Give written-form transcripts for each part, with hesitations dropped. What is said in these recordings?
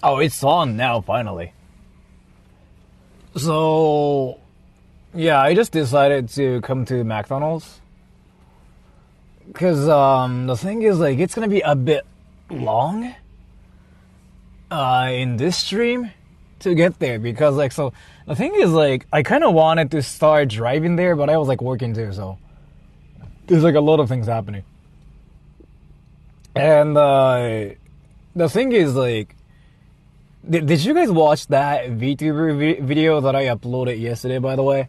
Oh, it's on now, finally. So, yeah, I just decided to come to McDonald's. Because, the thing is, like, it's gonna be a bit long, in this stream to get there. Because, like, so, the thing is, like, I kind of wanted to start driving there, but I was, like, working too, so. There's, like, a lot of things happening. And, the thing is, like, did you guys watch that Vtuber video that I uploaded yesterday, by the way?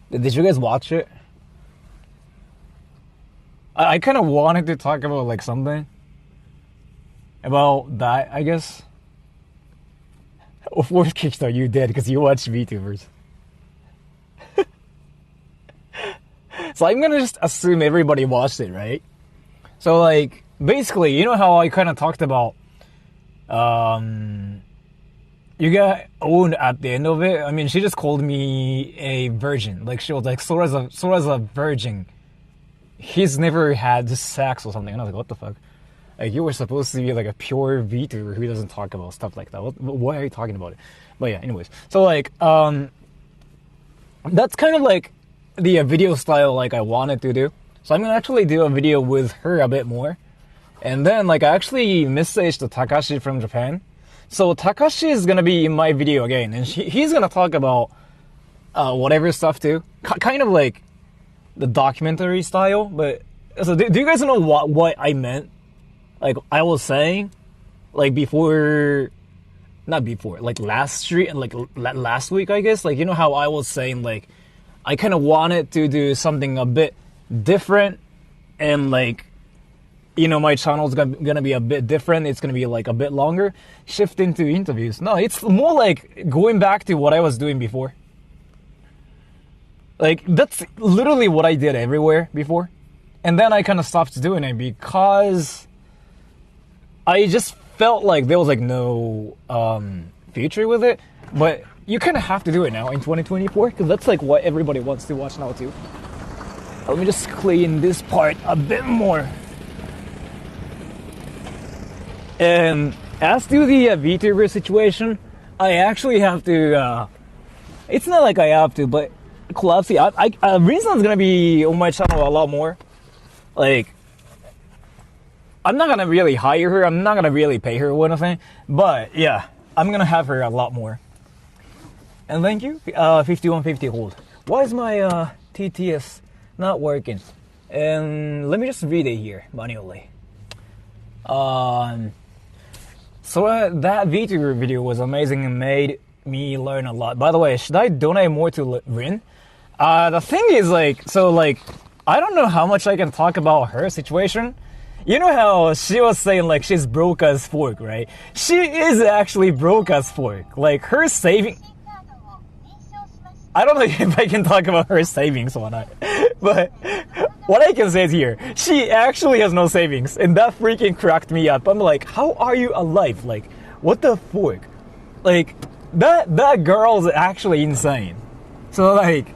Did you guys watch it? I kind of wanted to talk about, like, something about that, I guess. Of course, Kickstart, you did, because you watch VTubers. So I'm gonna just assume everybody watched it, right? So, like, basically, you know how I kind of talked about, you got owned at the end of it? I mean, she just called me a virgin. Like, she was like, Sora's a virgin. He's never had sex or something. And I was like, what the fuck? Like, you were supposed to be like a pure VTuber who doesn't talk about stuff like that. Why are you talking about it? But yeah, anyways. So, like, that's kind of like the video style like I wanted to do. So I'm gonna actually do a video with her a bit more. And then, like, I actually messaged Takashi from Japan. So Takashi is gonna be in my video again. And he's gonna talk about whatever stuff too. Kind of like the documentary style. But, so do you guys know what I meant? Like, I was saying, like, like, last week, I guess, like, you know how I was saying, like, I kind of wanted to do something a bit different, and, like, you know, my channel's gonna be a bit different, it's gonna be, like, a bit longer, shift into interviews. No, it's more like going back to what I was doing before. Like, that's literally what I did everywhere before. And then I kind of stopped doing it because I just felt like there was, like, no future with it. But you kind of have to do it now in 2024 because that's, like, what everybody wants to watch now too. Let me just clean this part a bit more. And as to the VTuber situation, I actually have to, it's not like I have to, but Collapsy, Reason's gonna be on my channel a lot more. Like, I'm not gonna really hire her, I'm not gonna really pay her or anything, but yeah, I'm gonna have her a lot more. And thank you, 5150 hold. Why is my TTS not working? And let me just read it here manually. So that VTuber video was amazing and made me learn a lot. By the way, should I donate more to Rin? The thing is, like, so, like, I don't know how much I can talk about her situation. You know how she was saying, like, she's broke as fork, right? She is actually broke as fork. Like, her saving... I don't know if I can talk about her savings or not. But what I can say is here, she actually has no savings. And that freaking cracked me up. I'm like, how are you alive? Like, what the fork? Like, that girl is actually insane. So, like,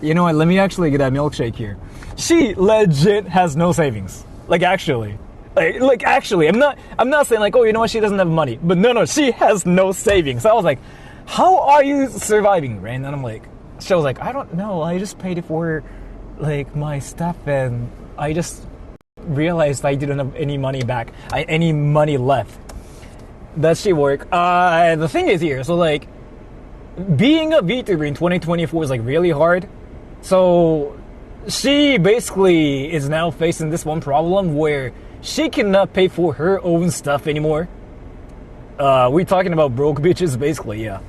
you know what? Let me actually get a milkshake here. She legit has no savings. Like, actually. Like, actually. I'm not saying, like, oh, you know what? She doesn't have money. But no, she has no savings. I was like, how are you surviving, right? And I'm like, she was like, I don't know. I just paid for, like, my stuff. And I just realized I didn't have any money back. Any money left. Does she work? The thing is here. So, like, being a VTuber in 2024 is, like, really hard. So she basically is now facing this one problem where she cannot pay for her own stuff anymore. We're talking about broke bitches, basically, yeah.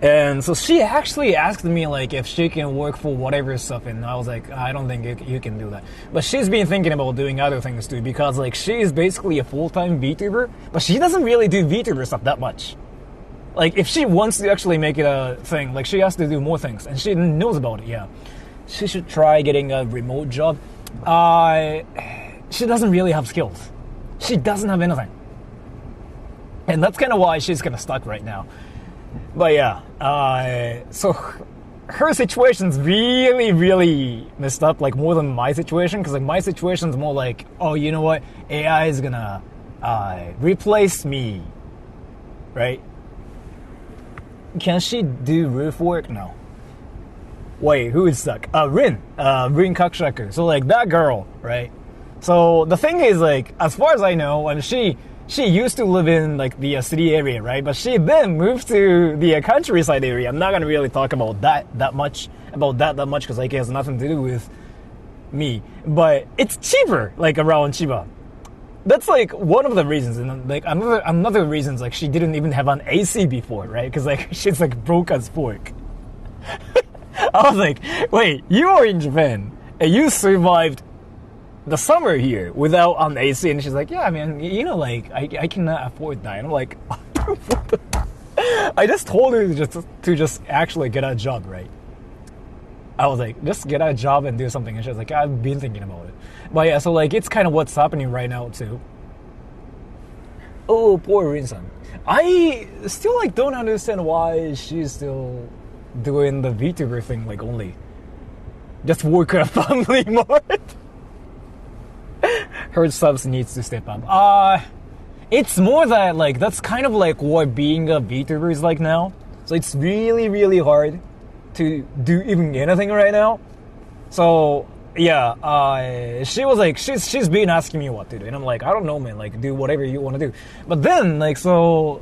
And so she actually asked me, like, if she can work for whatever stuff, and I was like, I don't think you can do that. But she's been thinking about doing other things too, because, like, she is basically a full-time VTuber, but she doesn't really do VTuber stuff that much. Like, if she wants to actually make it a thing, like, she has to do more things, and she knows about it, yeah. She should try getting a remote job. She doesn't really have skills. She doesn't have anything. And that's kind of why she's kind of stuck right now. But yeah, so her situation's really, really messed up, like, more than my situation, because, like, my situation's more like, oh, you know what, AI is gonna replace me. right? Can she do roof work? No. Wait, who is stuck? Rin Kakushaku. So like that girl, right? So the thing is, like, as far as I know, and she used to live in like the city area, right? But she then moved to the countryside area. I'm not gonna really talk about that much because like it has nothing to do with me. But it's cheaper, like around Chiba. That's like one of the reasons, and like another reasons, like she didn't even have an AC before, right? Because like she's like broke as fork. I was like, wait, you are in Japan and you survived the summer here without an AC, and she's like, yeah, I mean, you know, like I cannot afford that. And I'm like, I just told her to just actually get a job, right? I was like, just get a job and do something, and she was like, I've been thinking about it. But yeah, so like it's kind of what's happening right now too. Oh, poor Rin-san. I still like don't understand why she's still doing the VTuber thing, like only just work at a Family Mart. Her subs needs to step up. It's more that like that's kind of like what being a VTuber is like now. So it's really, really hard to do even anything right now. So yeah, she was like, she's been asking me what to do, and I'm like, I don't know, man. Like, do whatever you want to do. But then like so,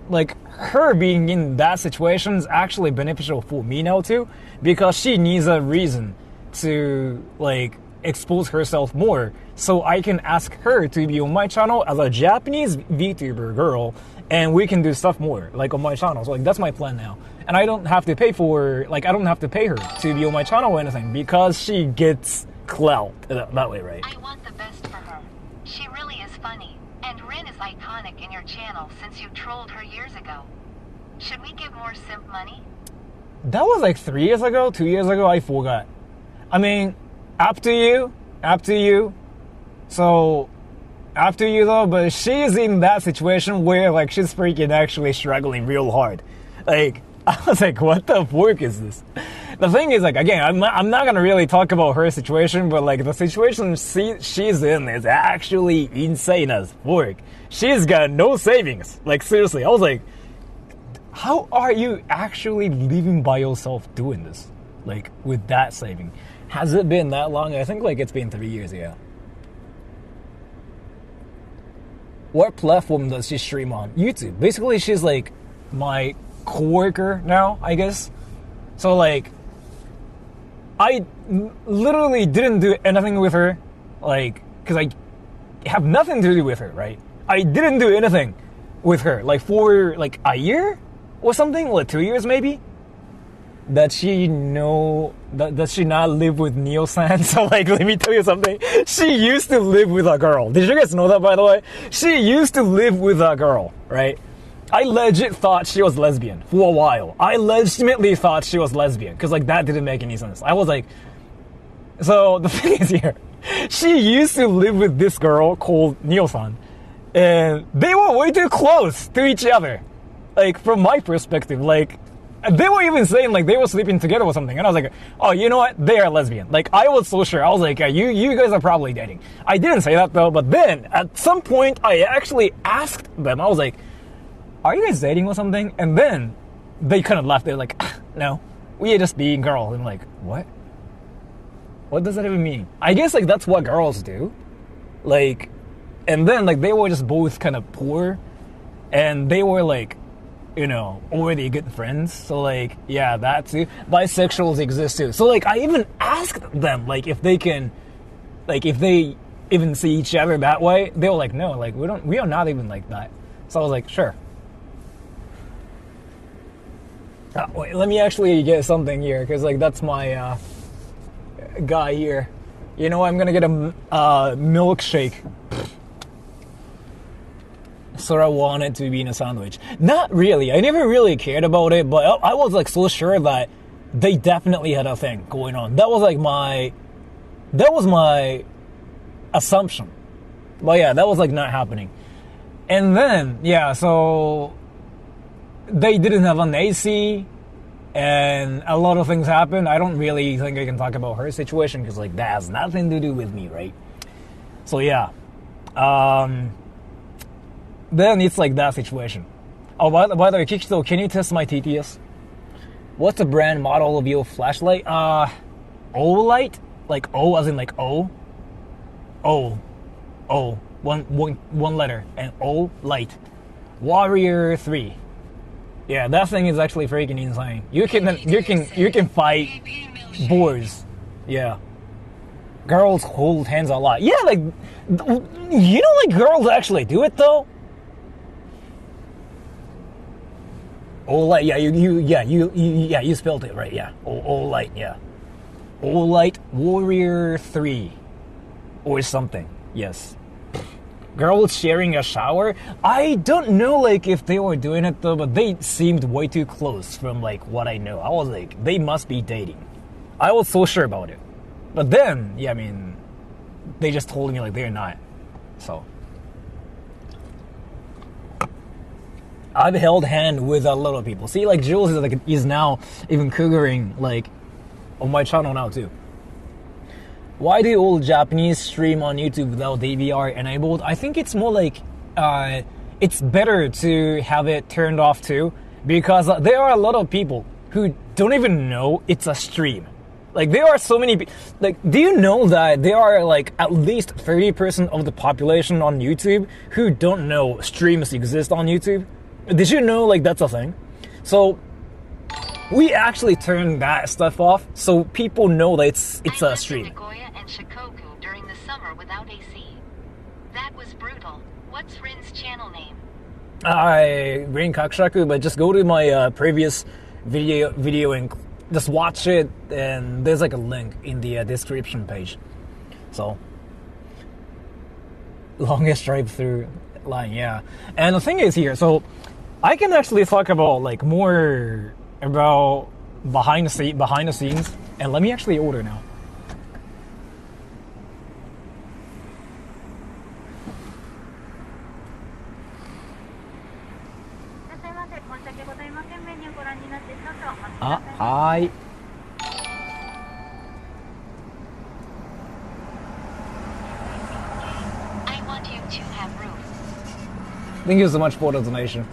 like her being in that situation is actually beneficial for me now too, because she needs a reason to like expose herself more, so I can ask her to be on my channel as a Japanese VTuber girl, and we can do stuff more like on my channel. So like that's my plan now, and I don't have to pay her to be on my channel or anything, because she gets clout that way, right? I want the best for her. She really is funny, and Rin is iconic in your channel since you trolled her years ago. Should we give more simp money? That was like 3 years ago, 2 years ago, I forgot. I mean, up to you. So, up to you though, but she's in that situation where like she's freaking actually struggling real hard. Like, I was like, what the fuck is this? The thing is, like, again, I'm not gonna really talk about her situation, but like the situation she's in is actually insane as fuck. She's got no savings. Like, seriously, I was like, how are you actually living by yourself doing this? Like, with that saving? Has it been that long? I think like it's been 3 years, yeah. What platform does she stream on? YouTube. Basically, she's like my coworker now, I guess. So like, I literally didn't do anything with her, like, because I have nothing to do with her, right? I didn't do anything with her, like, for like a year or something, like 2 years maybe. That she not live with Neo-san. So like, let me tell you something. She used to live with a girl. Did you guys know that, by the way? She used to live with a girl, right? I legit thought she was lesbian for a while. I legitimately thought she was lesbian, because like that didn't make any sense. I was like, so the thing is here, she used to live with this girl called Neo-san, and they were way too close to each other. Like, from my perspective, like, they were even saying like they were sleeping together or something, and I was like, oh, you know what? They are lesbian. Like, I was so sure. I was like, yeah, you guys are probably dating. I didn't say that though, but then at some point I actually asked them. I was like, are you guys dating or something? And then they kind of laughed. They're like, no, we are just being girls. And I'm like, what? What does that even mean? I guess like that's what girls do. Like, and then like they were just both kind of poor, and they were like, you know, already good friends. So like, yeah, that too. Bisexuals exist too. So like, I even asked them like if they can, like if they even see each other that way. They were like, no, like we are not even like that. So I was like, sure. Wait, let me actually get something here, because like that's my guy here. You know, I'm gonna get a milkshake. Sora wanted to be in a sandwich. Not really. I never really cared about it, but I was like so sure that they definitely had a thing going on. That was my assumption. But yeah, that was like not happening. And then, yeah, so they didn't have an AC, and a lot of things happened. I don't really think I can talk about her situation, because like that has nothing to do with me, right? So yeah. Then it's like that situation. Oh, by the way, Kikito, can you test my TTS? What's the brand model of your flashlight? O-Light? Like O as in like O? O. One letter. And O-Light. Warrior 3. Yeah, that thing is actually freaking insane. You can fight boars. Yeah. Girls hold hands a lot. Yeah, like, you know, like girls actually do it though. O-Light, yeah, you spelled it right, yeah. O-Light, yeah. O-Light Warrior 3 or something. Yes. Girls sharing a shower. I don't know like if they were doing it though, but they seemed way too close from like what I know. I was like, they must be dating. I was so sure about it. But then, yeah, I mean, they just told me like they're not. So I've held hand with a lot of people. See, like Jules is now even cougering like on my channel now too. Why do all Japanese stream on YouTube without DVR enabled? I think it's more like it's better to have it turned off too, because there are a lot of people who don't even know it's a stream. Like there are so many. Like, do you know that there are like at least 30% of the population on YouTube who don't know streams exist on YouTube? Did you know like that's a thing? So we actually turned that stuff off so people know that it's a stream. Nagoya and Shikoku during the summer without AC. That was brutal. What's Rin's channel name? Rin Kakushaku, but just go to my previous video and just watch it, and there's like a link in the description page. So longest drive-through line, yeah. And the thing is here, so I can actually talk about like more about behind the scenes, and let me actually order now. Hi. I want you to have room. Thank you so much for the donation.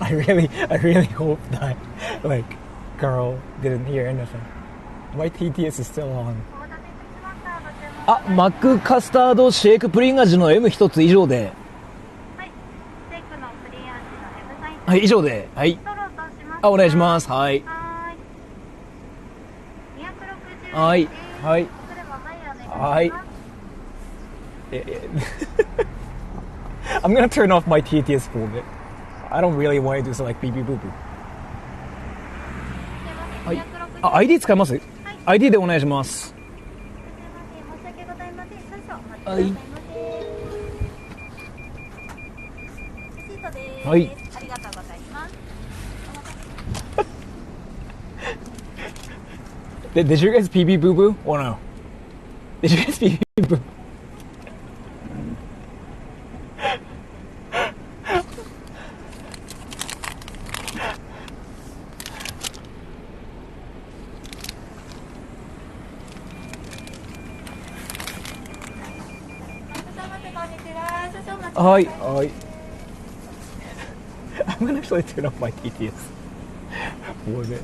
I really hope that like girl didn't hear anything. My TTS is still on. マックカスタードシェイクプリン味の M 一つ以上で。はい。シェイクのプリン味の M サイズ。はい、以上で。はい。お願いします。はい。はい。はい。はい。I'm gonna turn off my TTS for a bit. I don't really want to do so like beep beep boop boop. はい。ID 使います？はい。ID でお願いします。はい。はい。ありがとうございます。Did you guys pee pee boo boo or no? Did you guys pee pee boo? Hi, hi. I'm gonna actually turn off my TTS for a bit.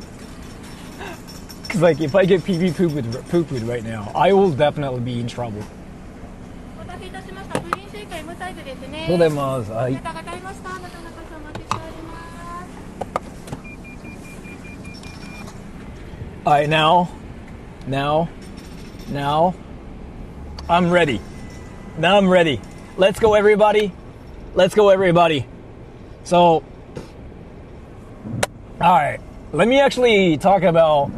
Cause like if I get pee poo-pooed right now, I will definitely be in trouble. お待たせいたしました。プリンシェイク M サイズですね。ありがとうございます。はい。ありがとうございました。またお待ちしております。Alright, now, I'm ready. Now I'm ready. Let's go, everybody. Let's go, everybody. So, alright, let me actually talk about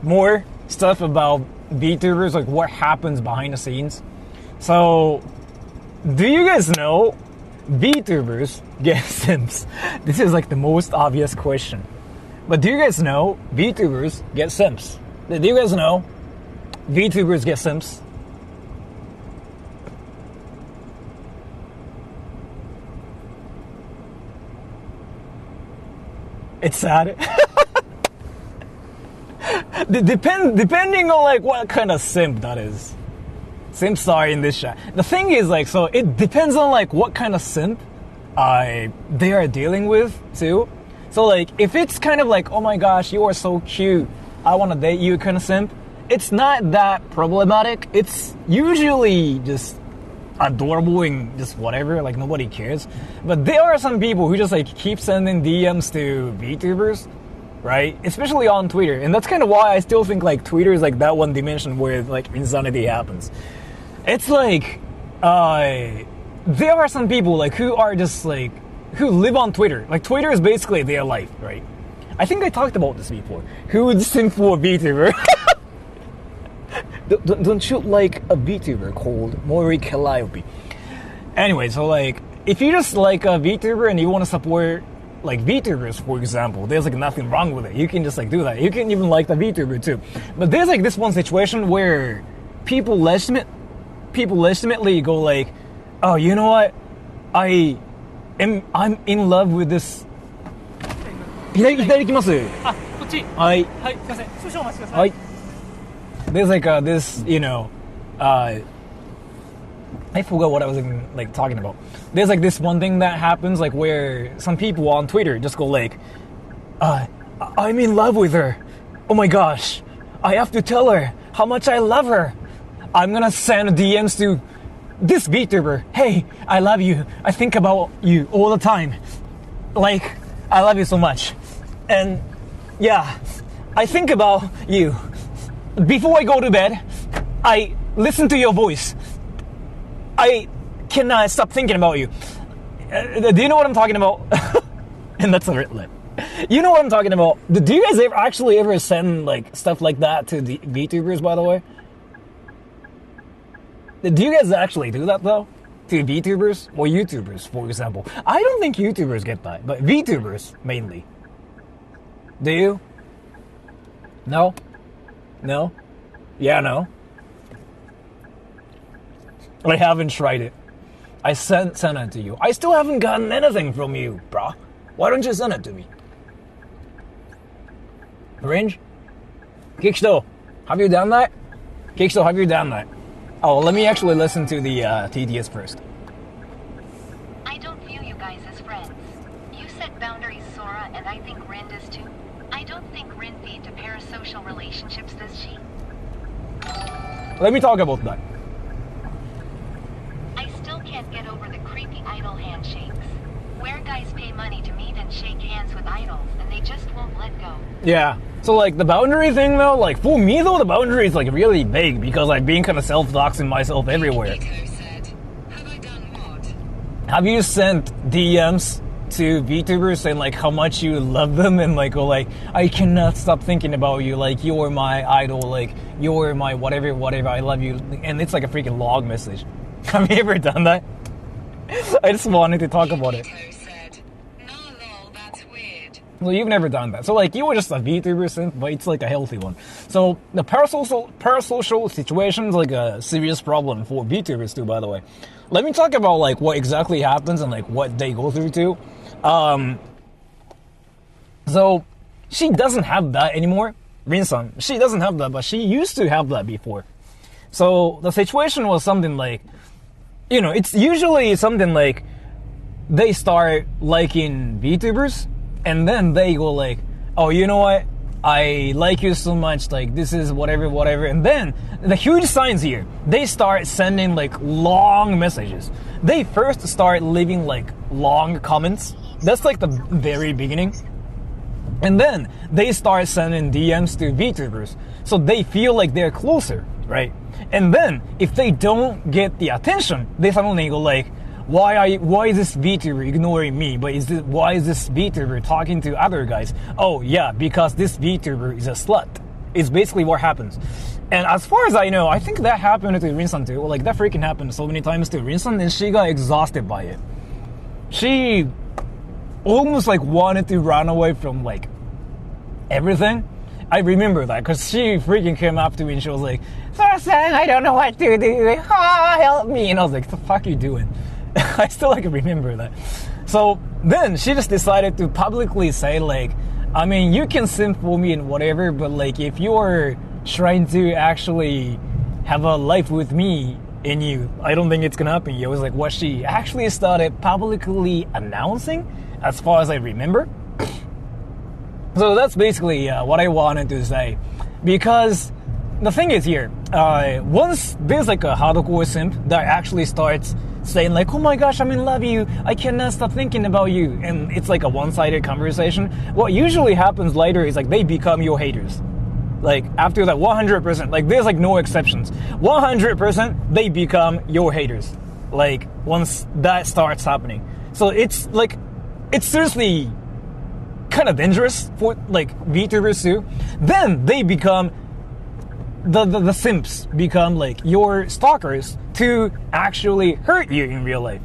more stuff about VTubers, like what happens behind the scenes. So, do you guys know VTubers get simps? This is like the most obvious question. But do you guys know VTubers get simps? Do you guys know VTubers get simps? It's sad. Depending on like what kind of simp that is. Simps are in this chat. The thing is like, so it depends on like what kind of simp they are dealing with too. So like, if it's kind of like, oh my gosh, you are so cute, I want to date you kind of simp, it's not that problematic. It's usually just adorable and just whatever, like nobody cares. But there are some people who just like keep sending DMs to VTubers, right? Especially on Twitter. And that's kind of why I still think like Twitter is like that one dimension where like insanity happens. It's like, there are some people like who are just like, who live on Twitter. Like Twitter is basically their life, right? I think I talked about this before. Who would simp for a VTuber? Don't you like a VTuber called Mori Calliope? Anyway, so like, if you just like a VTuber and you want to support like VTubers, for example, there's like nothing wrong with it. You can just like do that. You can even like the VTuber too. But there's like this one situation where people legitimately go like, oh, you know what? I'm in love with this. 左行きます。あ、こっち。はい。はい、すいません。少々お待ちください。はい。There's like this, you know, I forgot what I was like talking about. There's like this one thing that happens like where some people on Twitter just go like, I'm in love with her. Oh my gosh, I have to tell her how much I love her. I'm gonna send DMs to this VTuber. Hey, I love you. I think about you all the time. Like, I love you so much. And yeah, I think about you. Before I go to bed, I listen to your voice. I cannot stop thinking about you. Do you know what I'm talking about? And that's a lip. You know what I'm talking about. Do you guys ever send like stuff like that to the VTubers, by the way? Do you guys actually do that though? To VTubers or YouTubers, for example? I don't think YouTubers get that, but VTubers mainly. Do you? No? No? Yeah, no? I haven't tried it. I sent it to you. I still haven't gotten anything from you, brah. Why don't you send it to me? Range? Kiksto, have you done that? Kiksto, have you done that? Oh, let me actually listen to the TTS first. I don't view you guys as friends. You set boundaries, Sora, and I think Rin does too. I don't think Rin feed to parasocial relationships, does she? Let me talk about that. I still can't get over the creepy idol handshakes. Where guys pay money to meet and shake hands with idols, and they just won't let go. Yeah. So like the boundary thing though, like for me though, the boundary is like really big because I've been kind of self-doxing myself everywhere. Said, have I done what? Have you sent DMs to VTubers saying like how much you love them and like go like, I cannot stop thinking about you, like you're my idol, like you're my whatever, I love you, and it's like a freaking log message. Have you ever done that? I just wanted to talk about it. Said, no, lol, that's weird. Well, you've never done that. So like you were just a VTuber simp, but it's like a healthy one. So the parasocial situation is like a serious problem for VTubers too, by the way. Let me talk about like what exactly happens and like what they go through too. So she doesn't have that anymore. Rin-san, she doesn't have that, but she used to have that before. So the situation was something like, you know, it's usually something like they start liking VTubers and then they go like, oh, you know what? I like you so much, like this is whatever. And then the huge signs here, they start sending like long messages. They first start leaving like long comments. That's like the very beginning. And then they start sending DMs to VTubers. So they feel like they're closer, right? And then if they don't get the attention, they suddenly go like, why is this VTuber ignoring me? But why is this VTuber talking to other guys? Oh yeah, because this VTuber is a slut. It's basically what happens. And as far as I know, I think that happened to Rin-san too. Like that freaking happened so many times to Rin-san and she got exhausted by it. She almost like wanted to run away from like everything. I remember that because she freaking came up to me and she was like, Sora-san, I don't know what to do. Oh, help me. And I was like, what the fuck are you doing? I still like remember that. So then she just decided to publicly say like, I mean, you can simp for me and whatever, but like if you're trying to actually have a life with me in you. I don't think it's gonna happen. It was like what she actually started publicly announcing, as far as I remember. So that's basically what I wanted to say. Because the thing is here, once there's like a hardcore simp that actually starts saying like, oh my gosh, I'm in love with you, I cannot stop thinking about you, and it's like a one-sided conversation, what usually happens later is like they become your haters. Like after that 100%, like there's like no exceptions, 100% they become your haters, like once that starts happening. So it's like, it's seriously kind of dangerous for like VTubers too. Then they become the simps become like your stalkers to actually hurt you in real life.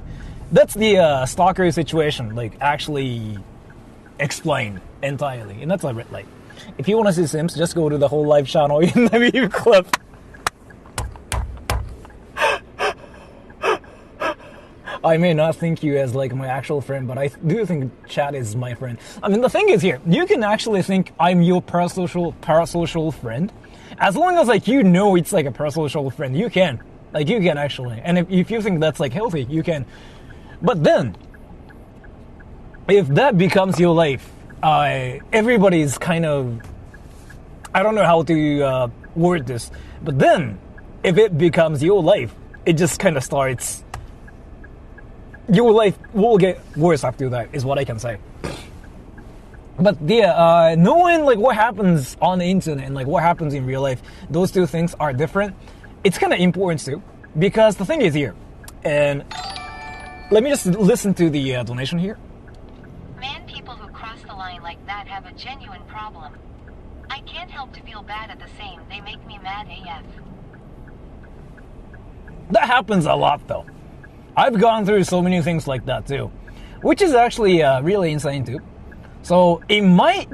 That's the stalker situation, like actually explained entirely, and that's a red light. If you want to see simps, just go to the whole live channel in the video clip. I may not think you as like my actual friend, but I do think Chad is my friend. I mean, the thing is here, you can actually think I'm your parasocial friend. As long as like you know it's like a parasocial friend, you can. Like you can actually. And if you think that's like healthy, you can. But then, if that becomes your life, everybody's kind of, I don't know how to word this, but then if it becomes your life, it just kind of starts, your life will get worse after that, is what I can say. But yeah, knowing like what happens on the internet and like what happens in real life, those two things are different. It's kind of important too, because the thing is here, and let me just listen to the donation here. Man, people who cross the line like that have a genuine problem. I can't help to feel bad at the same. They make me mad AF. That happens a lot though. I've gone through so many things like that too, which is actually really insane too. So in my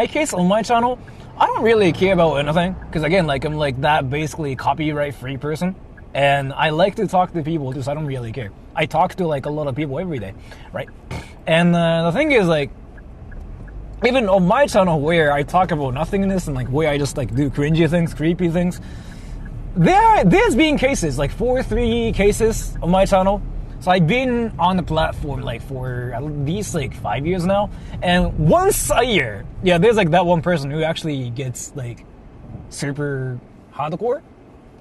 case on my channel, I don't really care about anything, because again, like I'm like that basically copyright free person, and I like to talk to people too, so I don't really care. I talk to like a lot of people every day, right? And the thing is like, even on my channel where I talk about nothingness and like where I just like do cringy things, creepy things, there's been cases, like 3 cases on my channel. So I've been on the platform like for at least like 5 years now, and once a year, yeah, there's like that one person who actually gets like super hardcore,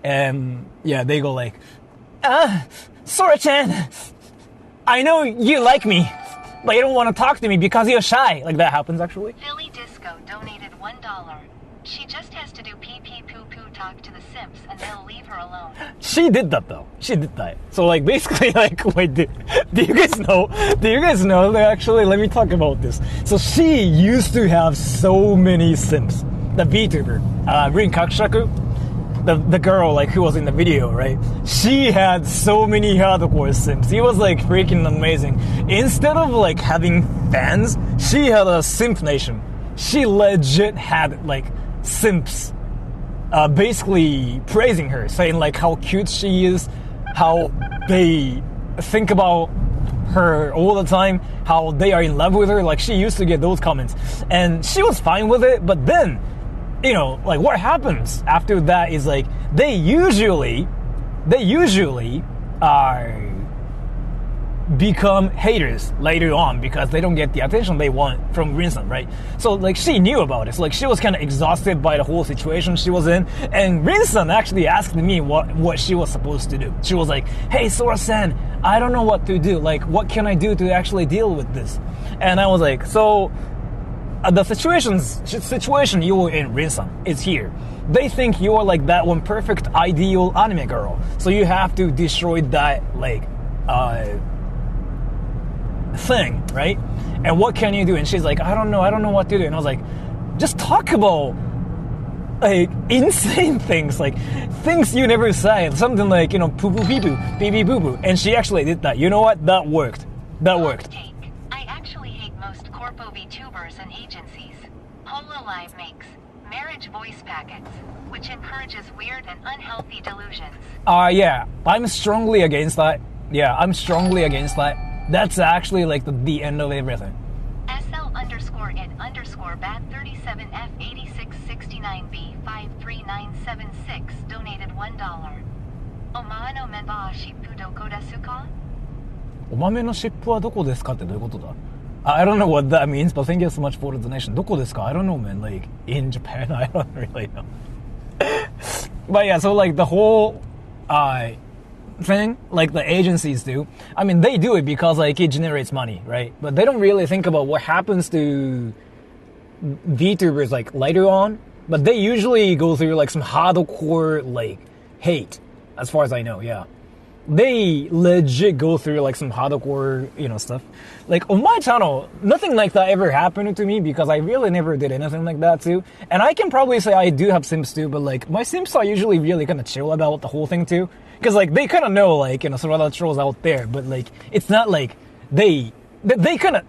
and yeah, they go like, Sora-chan, I know you like me, but you don't want to talk to me because you're shy. Like that happens actually. Philly Disco donated $1. She just has to do pee-pee poo-poo talk to the simps and they'll leave her alone. She did that though. She did that. So like basically like, wait, do you guys know? Do you guys know that actually, let me talk about this. So she used to have so many simps. The VTuber, Rin Kakushaku, the girl like who was in the video, right? She had so many hardcore simps. It was like freaking amazing. Instead of like having fans, she had a simp nation. She legit had like simps basically praising her, saying like how cute she is, how they think about her all the time, how they are in love with her. Like she used to get those comments, and she was fine with it. But then, you know, like what happens after that is like they usually become haters later on because they don't get the attention they want from Rinsan, right? So like she knew about it. So like she was kind of exhausted by the whole situation she was in, and Rinsan actually asked me what she was supposed to do. She was like, hey Sora-san, I don't know what to do. Like what can I do to actually deal with this? And I was like, so the situation you were in, Rinsan, is here. They think you are like that one perfect ideal anime girl, so you have to destroy that like thing, right? And what can you do? And she's like, I don't know what to do. And I was like, just talk about like insane things, like things you never say, something like, you know, poo poo pee poo, pee pee poo poo. And she actually did that. You know what? That worked. Take. I actually hate most corpo VTubers and agencies. HoloLive makes marriage voice packets, which encourages weird and unhealthy delusions. Yeah, I'm strongly against that. Yeah, I'm strongly against that. That's actually like the end of everything. SL_in_bat37F8669B53976 donated $1. お前のメンバーシップどこですか？お豆の尻尾はどこですかってどういうことだ？ I don't know what that means, but thank you so much for the donation. どこですか? I don't know, man. Like, in Japan, I don't really know. But yeah, so like the whole thing, like the agencies do, I mean, they do it because like it generates money, right? But they don't really think about what happens to VTubers like later on. But they usually go through like some hardcore like hate, as far as I know, yeah. They legit go through like some hardcore, stuff. Like on my channel, nothing like that ever happened to me because I really never did anything like that too. And I can probably say I do have simps too, but like my simps are usually really kind of chill about the whole thing too. Because like they kind of know like, some other trolls out there, but like it's not like they kind of,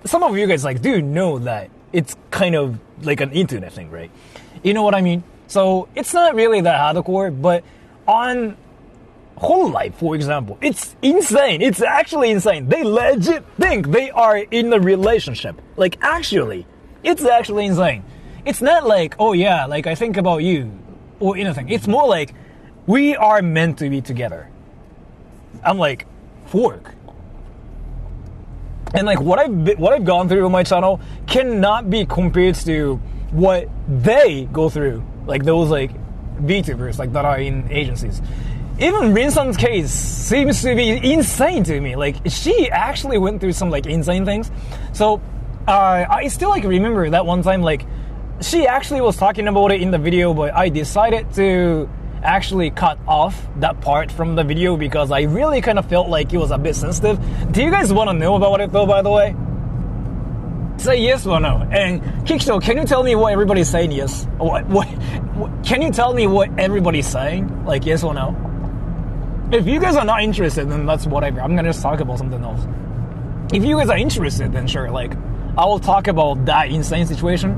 some of you guys like do know that it's kind of like an internet thing, right? You know what I mean? So it's not really that hardcore, but on whole life, for example, it's insane. It's actually insane. They legit think they are in a relationship. Like actually, it's actually insane. It's not like, oh yeah, like I think about you or anything. It's more like we are meant to be together. I'm like, fork. And like what I've gone through on my channel cannot be compared to what they go through. Like those like VTubers like that are in agencies. Even Rin-san's case seems to be insane to me. Like she actually went through some like insane things. So I still like remember that one time like she actually was talking about it in the video, but I decided to actually cut off that part from the video because I really kind of felt like it was a bit sensitive. Do you guys want to know about it though, by the way? Say yes or no. And Kikito, can you tell me what everybody's saying? Yes. What can you tell me what everybody's saying? Like yes or no? If you guys are not interested, then that's whatever. I'm gonna just talk about something else. If you guys are interested, then sure, like I will talk about that insane situation.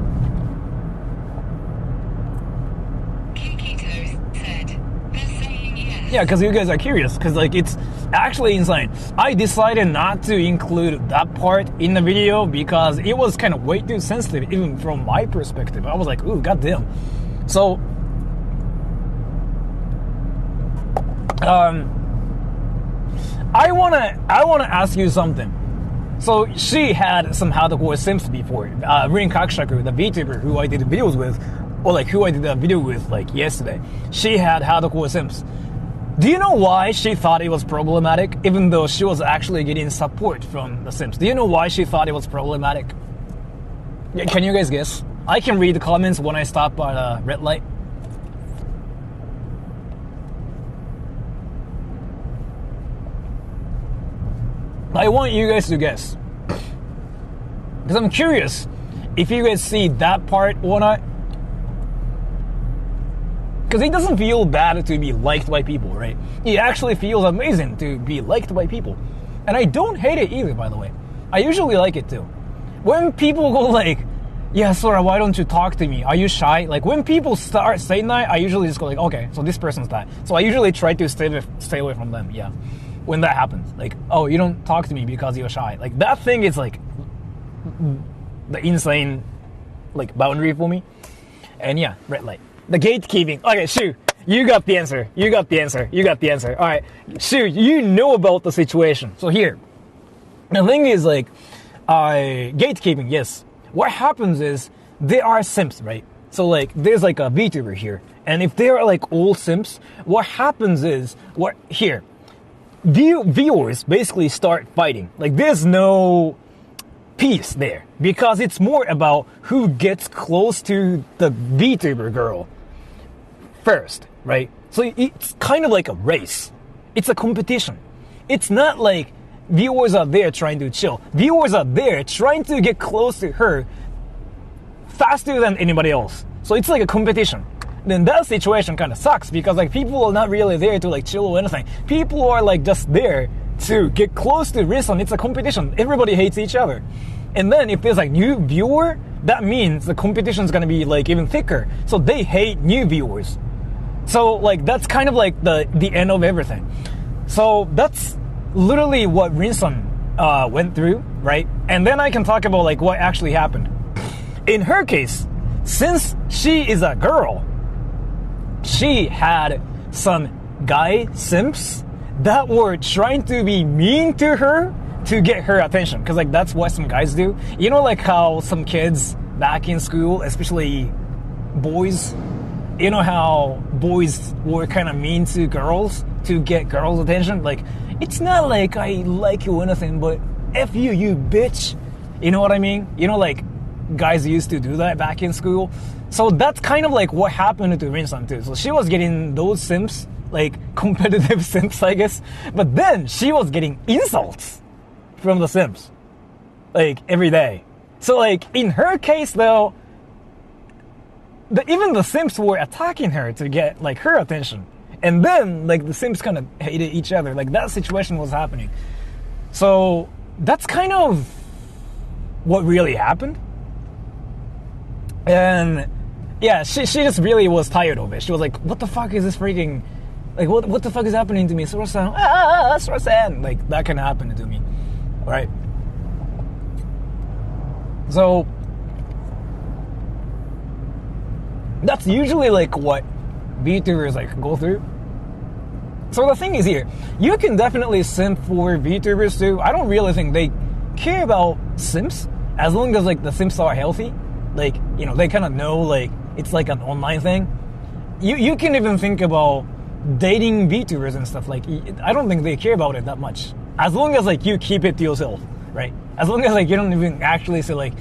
Yeah, because you guys are curious, because like it's actually insane. I decided not to include that part in the video because it was kind of way too sensitive, even from my perspective. I was like, ooh, goddamn. So, I wanna ask you something. So she had some hardcore simps before. Rin Kakushaku, the VTuber who I did videos with, or like who I did a video with like yesterday, she had hardcore simps. Do you know why she thought it was problematic, even though she was actually getting support from the Sims? Do you know why she thought it was problematic? Can you guys guess? I can read the comments when I stop at a red light. I want you guys to guess. Because I'm curious if you guys see that part or not. Because it doesn't feel bad to be liked by people, right? It actually feels amazing to be liked by people. And I don't hate it either, by the way. I usually like it too. When people go like, yeah, Sora, why don't you talk to me? Are you shy? Like when people start saying that, I usually just go like, okay, so this person's that. So I usually try to stay away from them, yeah. When that happens. Like, oh, you don't talk to me because you're shy. Like that thing is like the insane like boundary for me. And yeah, red light. The gatekeeping. Okay, Shu, you got the answer. You got the answer. You got the answer. All right, Shu, you know about the situation. So here, the thing is like, gatekeeping. Yes. What happens is there are simps, right? So like, there's like a VTuber here, and if they are like all simps, what happens is viewers basically start fighting. Like, there's no peace there because it's more about who gets close to the VTuber girl first, right? So it's kind of like a race. It's a competition. It's not like viewers are there trying to chill. Viewers are there trying to get close to her faster than anybody else. So it's like a competition. Then that situation kind of sucks because like people are not really there to like chill or anything. People are like just there to get close to Rin-san. It's a competition. Everybody hates each other. And then if there's like new viewer, that means the competition is going to be like even thicker. So they hate new viewers. So like that's kind of like the end of everything. So that's literally what Rin-san went through, right? And then I can talk about like what actually happened. In her case, since she is a girl, she had some guy simps that were trying to be mean to her to get her attention. Because, like, that's what some guys do. You know, like, how some kids back in school, especially boys, you know how boys were kind of mean to girls to get girls' attention? Like, it's not like I like you or anything, but F you, you bitch. You know what I mean? You know, like, guys used to do that back in school. So that's kind of like what happened to Rin-san too. So she was getting those simps, like competitive simps, I guess. But then she was getting insults from the simps, like, every day. So, like, in her case though, even the simps were attacking her to get, like, her attention. And then, like, the simps kind of hated each other. Like, that situation was happening. So that's kind of what really happened. And yeah, she just really was tired of it. She was like, what the fuck is this freaking, like, what the fuck is happening to me? Sora-san, Sora-san. Like, that can happen to me, right? So that's usually, like, what VTubers, like, go through. So the thing is here, you can definitely simp for VTubers too. I don't really think they care about simps as long as, like, the simps are healthy. Like, you know, they kind of know, like, it's like an online thing. You can even think about dating VTubers and stuff. Like, I don't think they care about it that much. As long as, like, you keep it to yourself, right? As long as, like, you don't even actually say, like,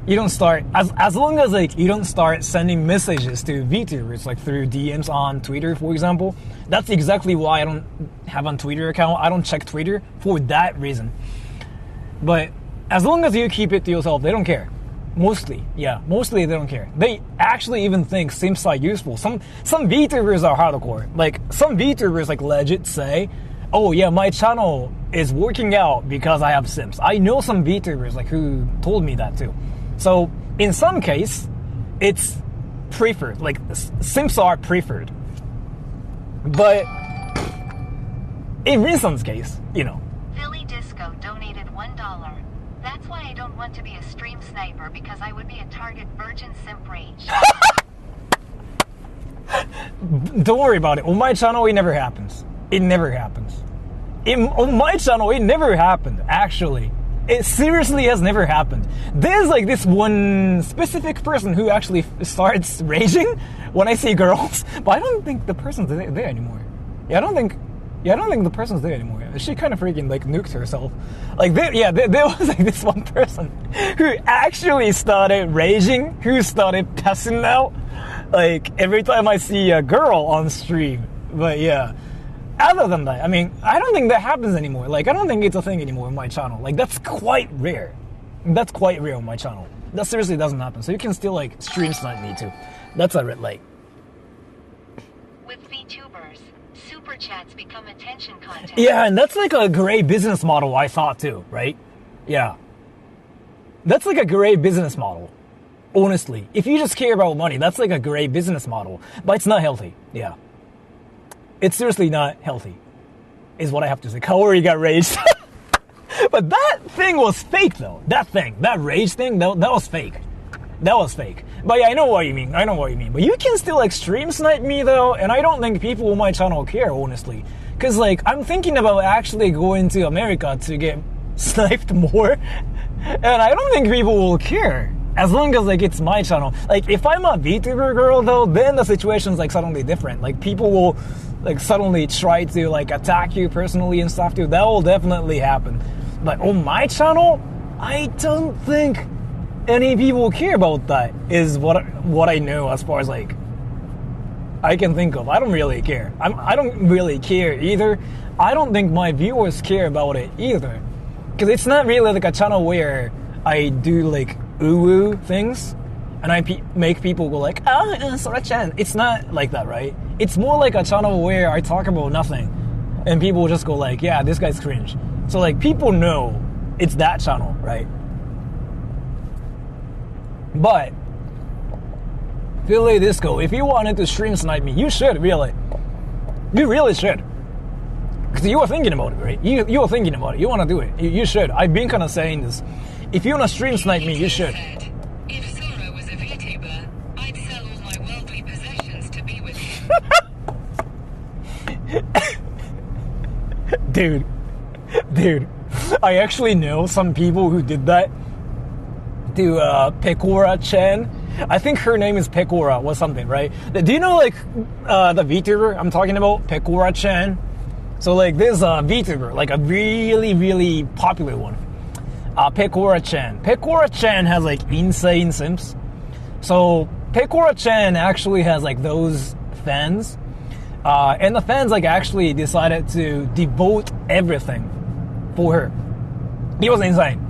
you don't start, as long as, like, you don't start sending messages to VTubers, like, through DMs on Twitter, for example. That's exactly why I don't have a Twitter account. I don't check Twitter for that reason. But as long as you keep it to yourself, they don't care. Mostly they don't care. They actually even think simps are useful. Some VTubers are hardcore. Like, some VTubers, like, legit say, oh yeah, my channel is working out because I have simps. I know some VTubers, like, who told me that too. So in some case, it's preferred. Like, simps are preferred. But in Rin-san's case, you know. Philly Disco donated $1. That's why I don't want to be a stream sniper, because I would be a target virgin simp rage. Don't worry about it. On my channel, it never happens. It never happens. On my channel, it never happened, actually. It seriously has never happened. There's, like, this one specific person who actually starts raging when I see girls, but I don't think the person's there anymore. I don't think the person's there anymore. She kind of freaking, like, nuked herself. Like, there was, like, this one person who actually started raging, who started passing out, like, every time I see a girl on stream. But yeah, other than that, I mean, I don't think that happens anymore. Like, I don't think it's a thing anymore on my channel. Like, that's quite rare. That's quite rare on my channel. That seriously doesn't happen. So you can still, like, stream snipe me too. That's a red light. With VTubers, super chats become attention content. Yeah, and that's, like, a great business model, I thought too, right? Yeah. That's, like, a great business model. Honestly. If you just care about money, that's, like, a great business model. But it's not healthy. Yeah. It's seriously not healthy, is what I have to say. Kaori got raged. But that thing was fake, though. That rage thing, that was fake. That was fake. But yeah, I know what you mean. But you can still, like, stream snipe me, though, and I don't think people on my channel care, honestly. Because, like, I'm thinking about actually going to America to get sniped more, and I don't think people will care. As long as, like, it's my channel. Like, if I'm a VTuber girl, though, then the situation's, like, suddenly different. Like, people will, like, suddenly try to, like, attack you personally and stuff too. That will definitely happen. But on my channel, I don't think any people care about that, is what I know as far as, like, I can think of. I don't really care. I don't really care either. I don't think my viewers care about it either. Because it's not really, like, a channel where I do, like, ooh things, and I make people go like, Sora-chan. It's not like that, right? It's more like a channel where I talk about nothing, and people just go like, yeah, this guy's cringe. So, like, people know it's that channel, right? But Philly Disco, if you wanted to stream snipe me, you should, really. You really should. Because you were thinking about it, right? You were thinking about it. You want to do it. You should. I've been kind of saying this. If you want to stream snipe me, you should. If Sora was a VTuber, I'd sell all my worldly possessions to be with him. dude, I actually know some people who did that to Pecora-chan. I think her name is Pecora or something, right? Do you know like the VTuber I'm talking about, Pecora-chan? So like there's a VTuber, like a really, really popular one. Pecora-chan. Pecora-chan has like insane simps. So Pecora-chan actually has like those fans. And the fans like actually decided to devote everything for her. It was insane.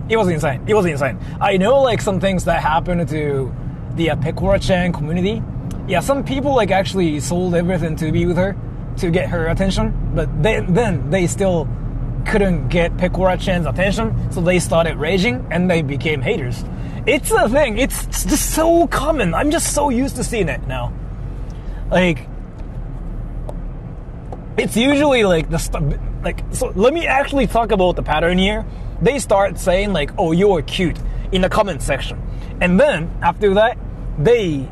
I know like some things that happened to the Pecora-chan community. Yeah, some people like actually sold everything to be with her to get her attention, but then they still couldn't get Pecora-chan's attention, so they started raging and they became haters. It's a thing. It's just so common. I'm just so used to seeing it now. Like, it's usually like so let me actually talk about the pattern here. They start saying like, oh, you're cute in the comment section. And then after that, they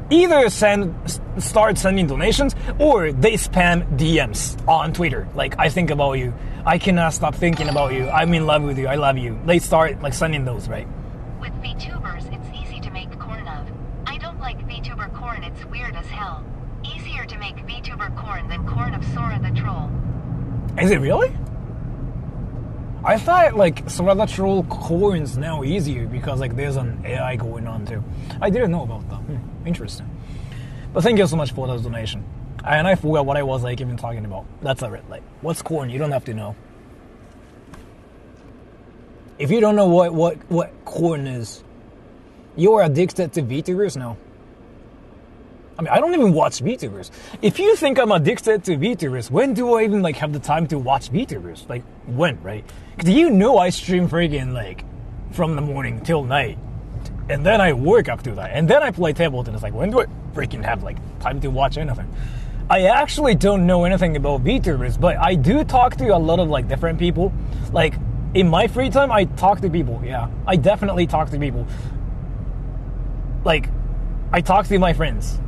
either start sending donations or they spam DMs on Twitter. Like, I think about you. I cannot stop thinking about you. I'm in love with you. I love you. They start like sending those, right? With VTubers, it's easy to make corn of. I don't like VTuber corn. It's weird as hell. Easier to make VTuber corn than corn of Sora the Troll. Is it really? I thought like Sora the Troll corn's now easier because like there's an AI going on too. I didn't know about that. Interesting. But thank you so much for the donation. And I forgot what I was like even talking about. That's alright. Like, what's corn? You don't have to know. If you don't know what corn is, you're addicted to VTubers now. I mean, I don't even watch VTubers. If you think I'm addicted to VTubers, when do I even like have the time to watch VTubers? Like, when, right? Because you know I stream freaking like from the morning till night. And then I work after that. And then I play table tennis. Like, when do I freaking have like time to watch anything? I actually don't know anything about VTubers, but I do talk to a lot of like different people. Like, in my free time, I talk to people. Yeah, I definitely talk to people. Like, I talk to my friends.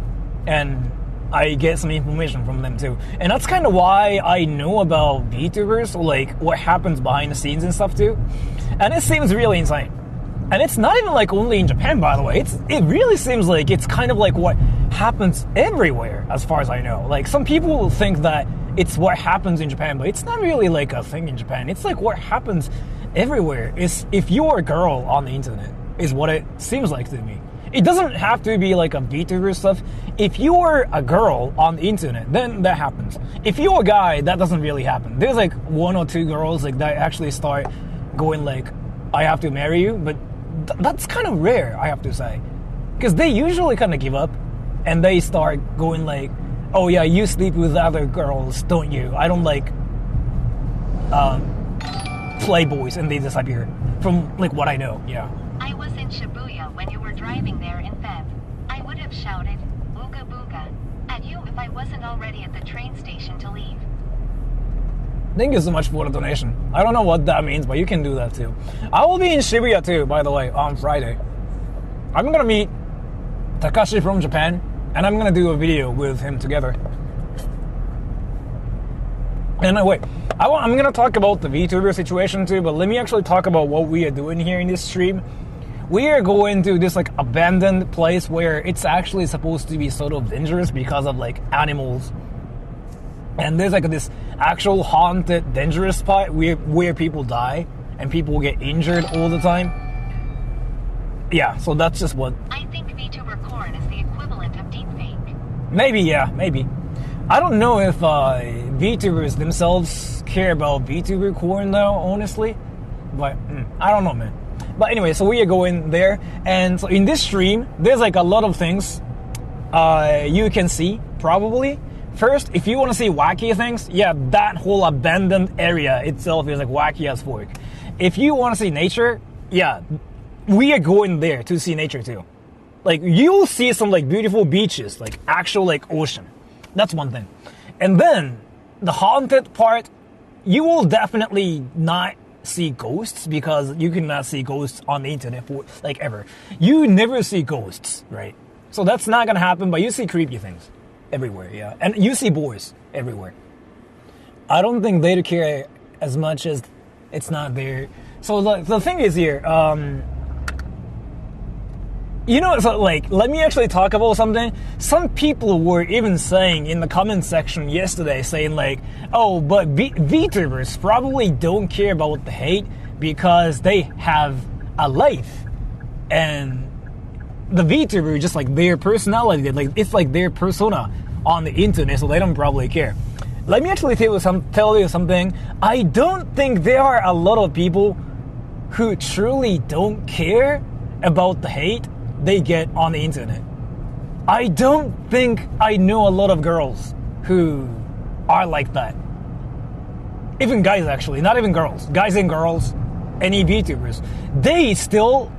And I get some information from them too. And that's kind of why I know about VTubers, like what happens behind the scenes and stuff too. And it seems really insane. And it's not even like only in Japan, by the way. It really seems like it's kind of like what happens everywhere, as far as I know. Like, some people think that it's what happens in Japan, but it's not really like a thing in Japan. It's like what happens everywhere. Is if you're a girl on the internet, is what it seems like to me. It doesn't have to be like a VTuber stuff. If you're a girl on the internet, then that happens. If you're a guy, that doesn't really happen. There's like one or two girls like that actually start going like, I have to marry you, but that's kind of rare, I have to say. Because they usually kind of give up and they start going like, oh yeah, you sleep with other girls, don't you? I don't like playboys, and they disappear from like what I know, yeah. I was in Shibuya when you were driving there in Feb. I would have shouted, Ooga Booga, at you if I wasn't already at the train station to leave. Thank you so much for the donation. I don't know what that means, but you can do that too. I will be in Shibuya too, by the way, on Friday. I'm gonna meet Takashi from Japan, and I'm gonna do a video with him together. And wait, I'm gonna talk about the VTuber situation too, but let me actually talk about what we are doing here in this stream. We are going to this like abandoned place where it's actually supposed to be sort of dangerous because of like animals. And there's like this actual haunted, dangerous spot where people die and people get injured all the time. Yeah, so that's just what... I think VTuber corn is the equivalent of deepfake. Maybe, yeah, maybe. I don't know if VTubers themselves care about VTuber corn though, honestly. But I don't know, man. But anyway, so we are going there. And so in this stream, there's like a lot of things you can see, probably. First, if you want to see wacky things, yeah, that whole abandoned area itself is like wacky as fuck. If you want to see nature, yeah, we are going there to see nature too. Like, you'll see some like beautiful beaches, like actual like ocean. That's one thing. And then the haunted part, you will definitely not see ghosts because you cannot see ghosts on the internet for like ever. You never see ghosts, right? So that's not gonna happen, but you see creepy things everywhere, yeah. And you see boys everywhere. I don't think they'd care as much as it's not there. So the thing is here, you know, so like, let me actually talk about something. Some people were even saying in the comment section yesterday, saying like, oh, but VTubers probably don't care about the hate because they have a life. And the VTuber, just like their personality, like it's like their persona on the internet, so they don't probably care. Let me actually tell you something. I don't think there are a lot of people who truly don't care about the hate they get on the internet. I don't think I know a lot of girls who are like that. Even guys, actually, not even girls. Guys and girls, any VTubers, they still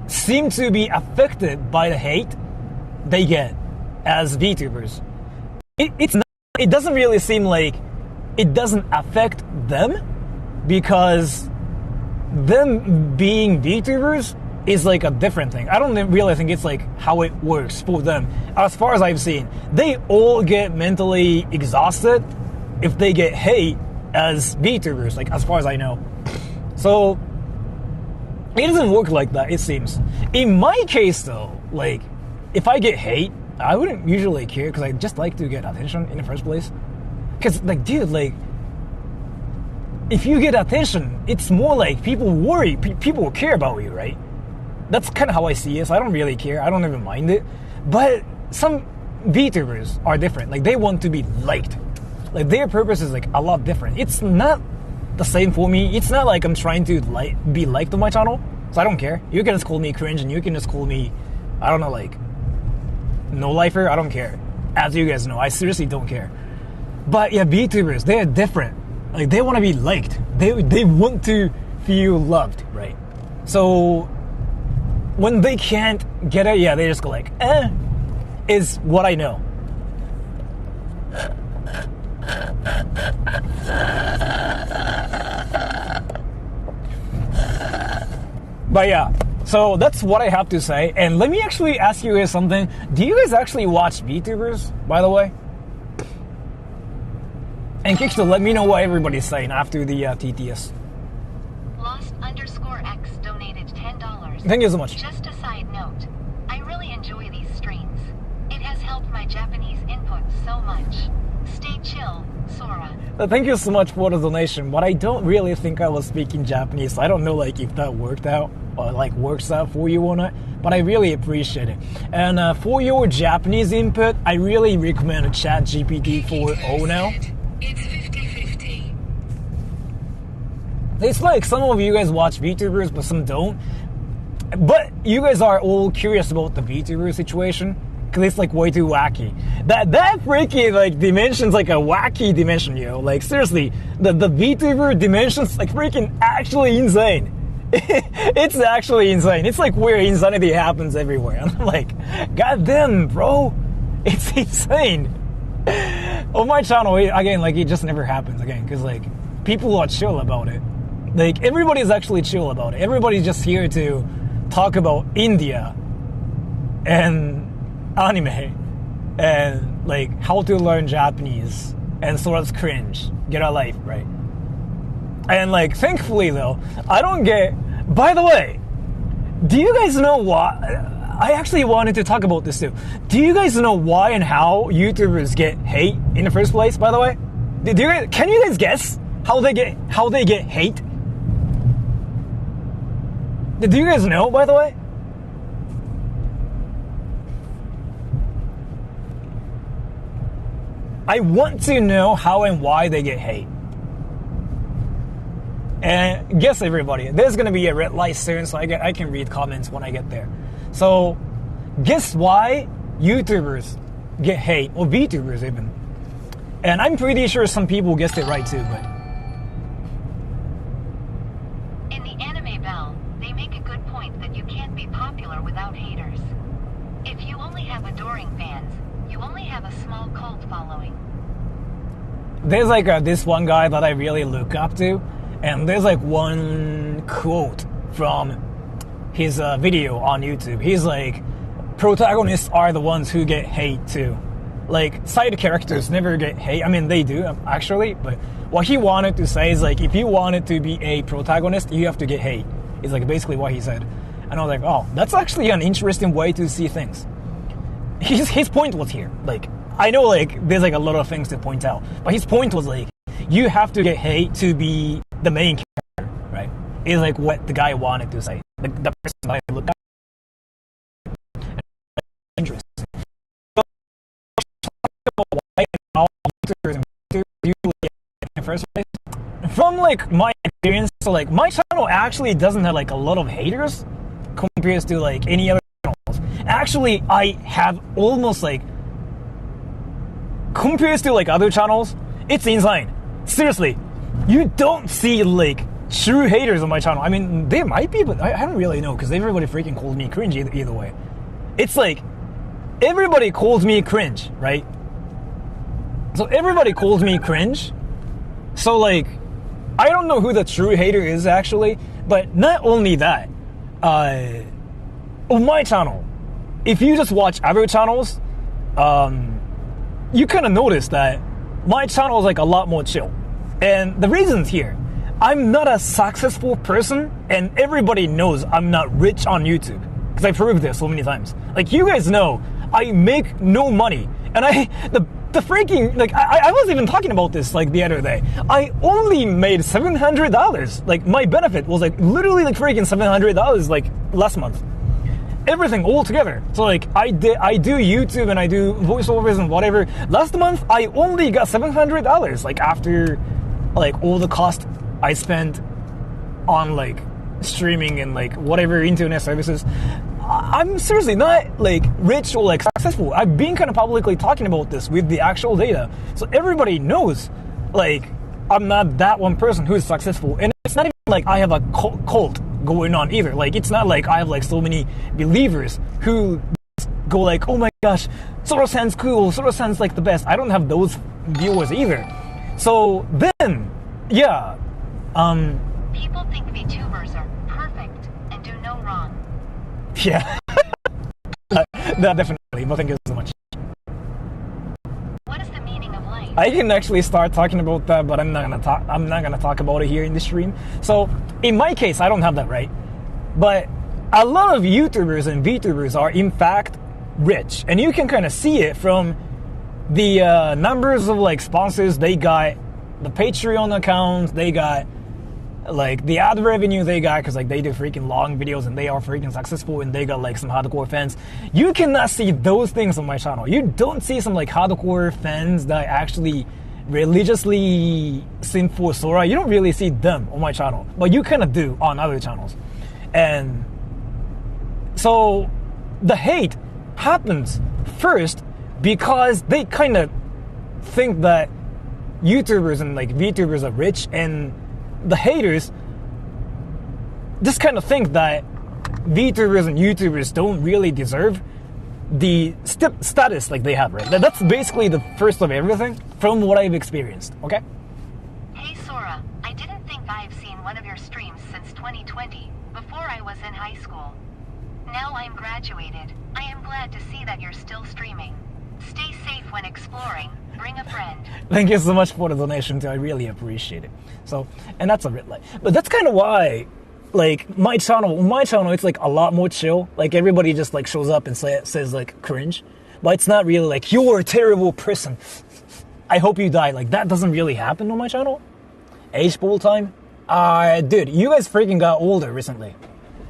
seem to be affected by the hate they get as VTubers. It doesn't really seem like it doesn't affect them, because them being VTubers is like a different thing. I don't really think it's like how it works for them. As far as I've seen, they all get mentally exhausted if they get hate as VTubers, like as far as I know. So it doesn't work like that, it seems. In my case though, like if I get hate, I wouldn't usually care because I just like to get attention in the first place. Because like, dude, like if you get attention, it's more like people worry, people will care about you, right? That's kind of how I see it, so I don't really care. I don't even mind it. But some VTubers are different. Like, they want to be liked. Like, their purpose is, like, a lot different. It's not the same for me. It's not like I'm trying to be liked on my channel, so I don't care. You can just call me cringe, and you can just call me, I don't know, like, no-lifer. I don't care. As you guys know, I seriously don't care. But, yeah, VTubers, they're different. Like, they want to be liked. They want to feel loved, right? So when they can't get it, yeah, they just go like, is what I know. But yeah, so that's what I have to say. And let me actually ask you guys something. Do you guys actually watch VTubers, by the way? And Kikito, let me know what everybody's saying after the TTS. Lost_X donated $10. Thank you so much. Just a side note, I really enjoy these streams. It has helped my Japanese input so much. Stay chill, Sora. Thank you so much for the donation, but I don't really think I was speaking Japanese, so I don't know like if that worked out or like works out for you or not, but I really appreciate it. And for your Japanese input, I really recommend ChatGPT 4.0 now. It's 50-50. It's like some of you guys watch VTubers, but some don't. But you guys are all curious about the VTuber situation, because it's like way too wacky. That freaking like dimension's like a wacky dimension, yo. Like seriously, the VTuber dimension's like freaking actually insane. It's actually insane. It's like where insanity happens everywhere. I'm like, goddamn, bro, it's insane. On my channel, again, like it just never happens again, because like people are chill about it. Like everybody's actually chill about it. Everybody's just here to talk about India and anime and like how to learn Japanese and Sora's cringe. Get a life, right? And like thankfully though, I don't get. By the way, do you guys know why? I actually wanted to talk about this too. Do you guys know why and how YouTubers get hate in the first place? By the way, can you guys guess how they get hate? Do you guys know? By the way, I want to know how and why they get hate. And guess everybody, there's gonna be a red light soon, so I can read comments when I get there. So, guess why YouTubers get hate, or VTubers even. And I'm pretty sure some people guessed it right too, but. In the Anime Bell, they make a good point that you can't be popular without haters. If you only have adoring fans, you only have a small cult following. There's like this one guy that I really look up to, and there's like one quote from his video on YouTube. He's like, protagonists are the ones who get hate too. like side characters never get hate. I mean, they do actually, but what he wanted to say is like, if you wanted to be a protagonist, you have to get hate. Is like basically what he said, and I was like, oh, that's actually an interesting way to see things. His point was here. Like, I know like there's like a lot of things to point out, but his point was like, you have to get hate to be the main character, right? Is like what the guy wanted to say. Like the person that I look at. Interesting. From like my experience, so like my channel actually doesn't have like a lot of haters compared to like any other channels. Actually, I have almost like compared to like other channels, it's insane. Seriously, you don't see like true haters on my channel. I mean, there might be, but I don't really know because everybody freaking calls me cringe either way. It's like everybody calls me cringe, right? So everybody calls me cringe. So like, I don't know who the true hater is actually, but not only that, on my channel, if you just watch other channels, you kind of notice that my channel is like a lot more chill. And the reason's here. I'm not a successful person, and everybody knows I'm not rich on YouTube, because I proved this so many times. Like, you guys know, I make no money, and the freaking, like, I was even talking about this, like, the other day. I only made $700. Like, my benefit was, like, literally, like, freaking $700, like, last month. Everything all together. So, like, I do YouTube and I do voiceovers and whatever. Last month, I only got $700, like, after, like, all the cost I spent on, like, streaming and, like, whatever internet services. I'm seriously not like rich or like successful. I've been kind of publicly talking about this with the actual data, so everybody knows like I'm not that one person who's successful. And it's not even like I have a cult going on either. Like, it's not like I have like so many believers who go like, oh my gosh, Sora sounds cool, Sora sounds like the best. I don't have those viewers either. So then, yeah, People think VTubers are perfect and do no wrong. yeah. That definitely, but thank you so much. What is the meaning of life? I can actually start talking about that, but I'm not gonna talk about it here in the stream. So in my case, I don't have that, right? But a lot of YouTubers and VTubers are in fact rich, and you can kind of see it from the numbers of like sponsors they got, the Patreon accounts they got, like the ad revenue they got, because like they do freaking long videos and they are freaking successful and they got like some hardcore fans. You cannot see those things on my channel. You don't see some like hardcore fans that actually religiously sing for Sora. You don't really see them on my channel, but you kind of do on other channels. And so the hate happens first because they kind of think that YouTubers and like VTubers are rich, and the haters just kind of think that VTubers and YouTubers don't really deserve the status like they have, right? That's basically the first of everything from what I've experienced, okay? Hey Sora, I didn't think I've seen one of your streams since 2020, before I was in high school. Now I'm graduated. I am glad to see that you're still streaming. Stay safe when exploring. Bring a friend. Thank you so much for the donation too. I really appreciate it. So, and that's a red light. But that's kind of why, like, my channel, it's like a lot more chill. Like, everybody just like shows up and says like cringe. But it's not really like, you're a terrible person, I hope you die. Like, that doesn't really happen on my channel. Age poll time? Dude, you guys freaking got older recently.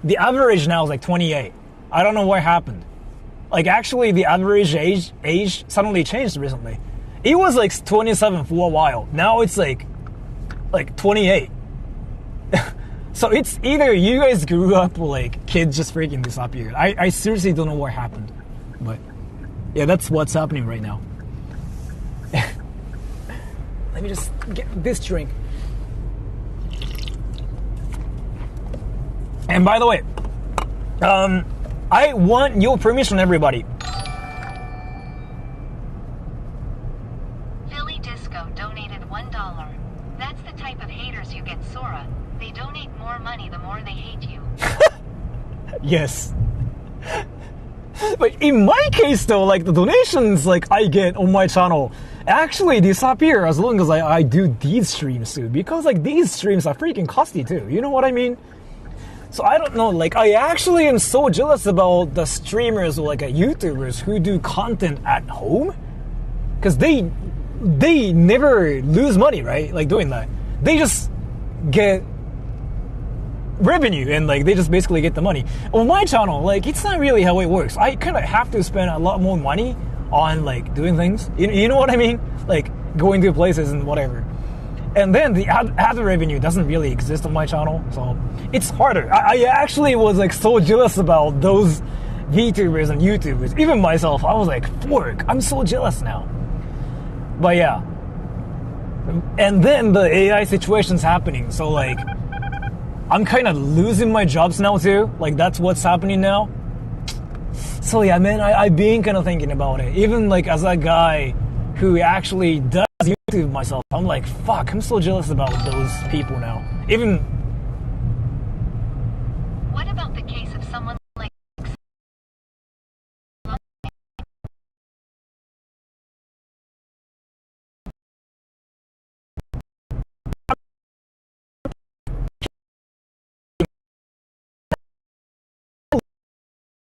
The average now is like 28. I don't know what happened. Like, actually, the average age suddenly changed recently. It was like 27 for a while. Now it's like 28. So it's either you guys grew up or like kids just freaking disappeared. I seriously don't know what happened. But yeah, that's what's happening right now. Let me just get this drink. And by the way, I want your permission, everybody. Philly Disco donated $1. That's the type of haters you get, Sora. They donate more money the more they hate you. Yes. But in my case, though, like the donations like I get on my channel actually disappear as long as I do these streams too, because like these streams are freaking costly too. You know what I mean? So I don't know. Like I actually am so jealous about the streamers or like YouTubers who do content at home, because they never lose money, right? Like doing that, they just get revenue and like they just basically get the money. On my channel, like it's not really how it works. I kind of have to spend a lot more money on like doing things. You know what I mean? Like going to places and whatever. And then the ad revenue doesn't really exist on my channel, so it's harder. I actually was like so jealous about those VTubers and YouTubers. Even myself, I was like, fork, I'm so jealous now. But yeah. And then the AI situation's happening, so like I'm kind of losing my jobs now too. Like that's what's happening now. So yeah, man, I've been kind of thinking about it. Even like as a guy who actually does YouTube myself, I'm like, fuck, I'm so jealous about those people now. Even. What about the case of someone like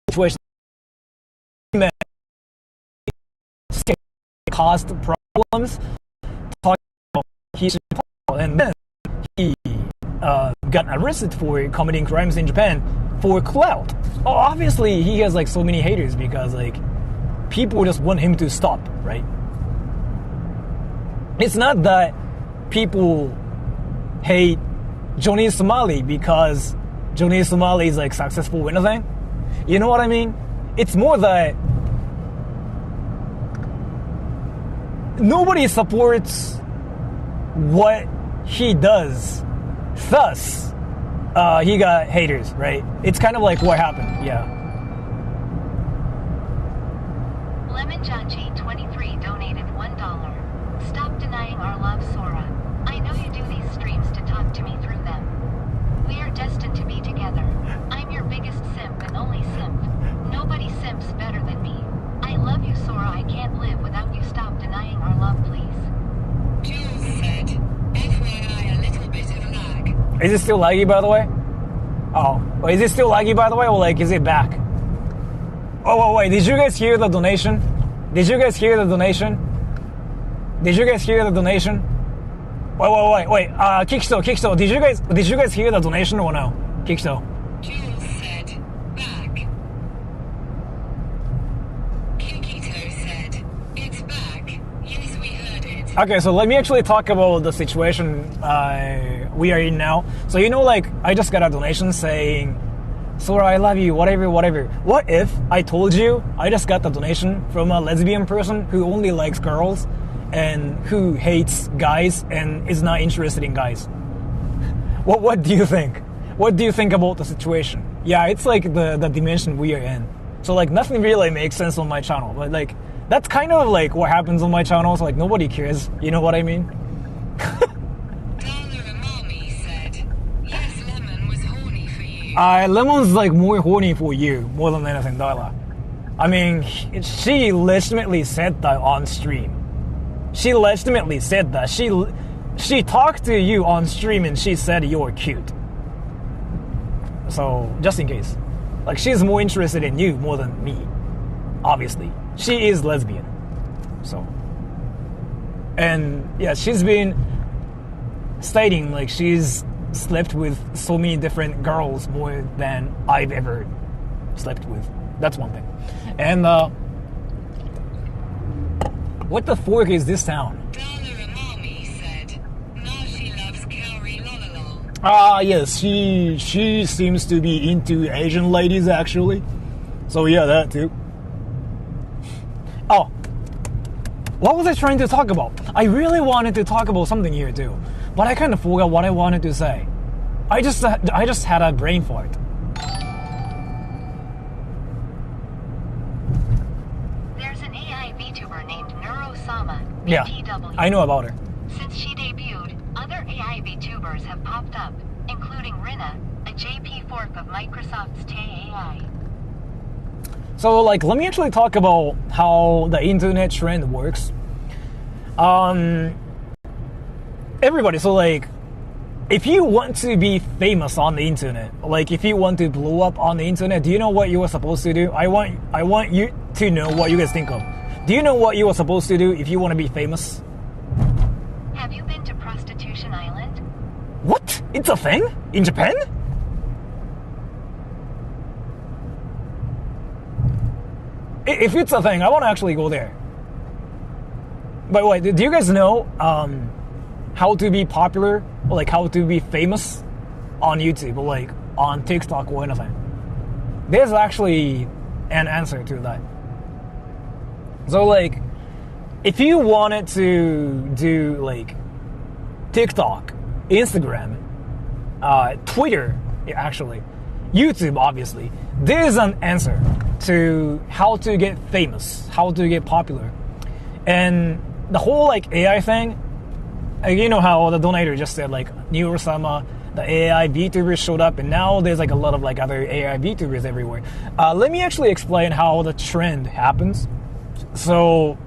situation caused problems, talking about and then he got arrested for committing crimes in Japan for clout. Oh, obviously he has like so many haters because like people just want him to stop, right? It's not that people hate Johnny Somali because Johnny Somali is like successful or anything. You know what I mean? It's more that nobody supports what he does. Thus, he got haters, right? It's kind of like what happened, yeah. Lemon Jachi 23 donated $1. Stop denying our love, Sora. I know you do these streams to talk to me through them. We are destined to be together. I'm your biggest simp and only simp. Nobody simps better than me. I love you, Sora. I can't live without you. Stop denying our love, please. Jules said, FYI, a little bit of lag. Is it still laggy, by the way? Oh, is it still laggy, by the way, or like, is it back? Oh, wait, did you guys hear the donation? Did you guys hear the donation? Did you guys hear the donation? Wait, Kikito, did you guys hear the donation or no? Kikito. Jules said, back. Kikito said, it's back. Yes, we heard it. Okay, so let me actually talk about the situation we are in now. So you know, like, I just got a donation saying, Sora, I love you, whatever. What if I told you I just got the donation from a lesbian person who only likes girls and who hates guys and is not interested in guys? What do you think? What do you think about the situation? Yeah, it's like the dimension we are in. So like nothing really makes sense on my channel, but like that's kind of like what happens on my channel. So like nobody cares. You know what I mean? Dana Amami said, yes, Lemon was horny for you. Lemon's like more horny for you more than anything, Darla. I mean, she legitimately said that on stream. She legitimately said that. She talked to you on stream and she said you're cute. So, just in case. Like, she's more interested in you more than me. Obviously. She is lesbian. So. And, yeah, she's been stating, like, she's slept with so many different girls more than I've ever slept with. That's one thing. And, what the fork is this town? Dana Amami said, now she loves Kaori Lololol. Ah, yes, she seems to be into Asian ladies, actually. So yeah, that too. Oh, what was I trying to talk about? I really wanted to talk about something here too, but I kind of forgot what I wanted to say. I just had a brain fart. There's an AI VTuber named Neurosama. Yeah, BTW. I know about her. Since she debuted, other AI VTubers have popped up, including Rina, a JP fork of Microsoft's Tay AI. So like, let me actually talk about how the internet trend works. Everybody, so like, if you want to be famous on the internet, like if you want to blow up on the internet, do you know what you are supposed to do? I want you to know what you guys think of. Do you know what you are supposed to do if you want to be famous? Have you been to Prostitution Island? What? It's a thing? In Japan? If it's a thing, I want to actually go there. But wait, do you guys know how to be popular, or like how to be famous on YouTube, or like on TikTok or anything? There's actually an answer to that. So like, if you wanted to do like TikTok, Instagram, Twitter, actually, YouTube, obviously, there's an answer to how to get famous, how to get popular. And the whole like AI thing, you know how the donator just said like Neuro-sama, the AI VTubers showed up, and now there's like a lot of like other AI VTubers everywhere. Let me actually explain how the trend happens. So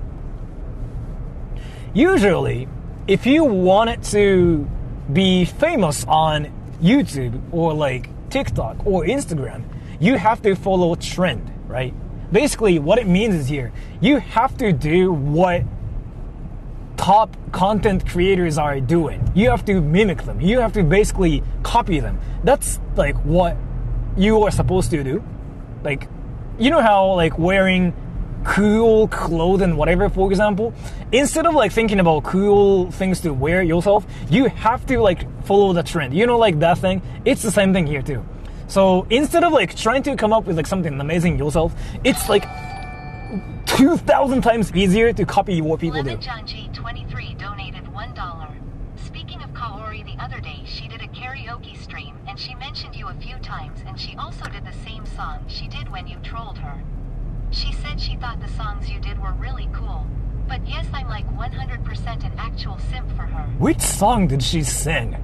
usually, if you wanted to be famous on YouTube or like TikTok or Instagram, you have to follow a trend, right? Basically, what it means is here, you have to do what top content creators are doing. You have to mimic them. You have to basically copy them. That's like what you are supposed to do. Like, you know how like wearing cool clothes and whatever, for example, instead of like thinking about cool things to wear yourself, you have to like follow the trend. You know, like that thing? It's the same thing here too. So instead of like trying to come up with like something amazing yourself, it's like 2,000 times easier to copy what people do. Lemon John G23 donated $1. Speaking of Kaori, the other day she did a karaoke stream and she mentioned you a few times, and she also did the same song she did when you trolled her. She said she thought the songs you did were really cool. But yes, I'm like 100% an actual simp for her. Which song did she sing?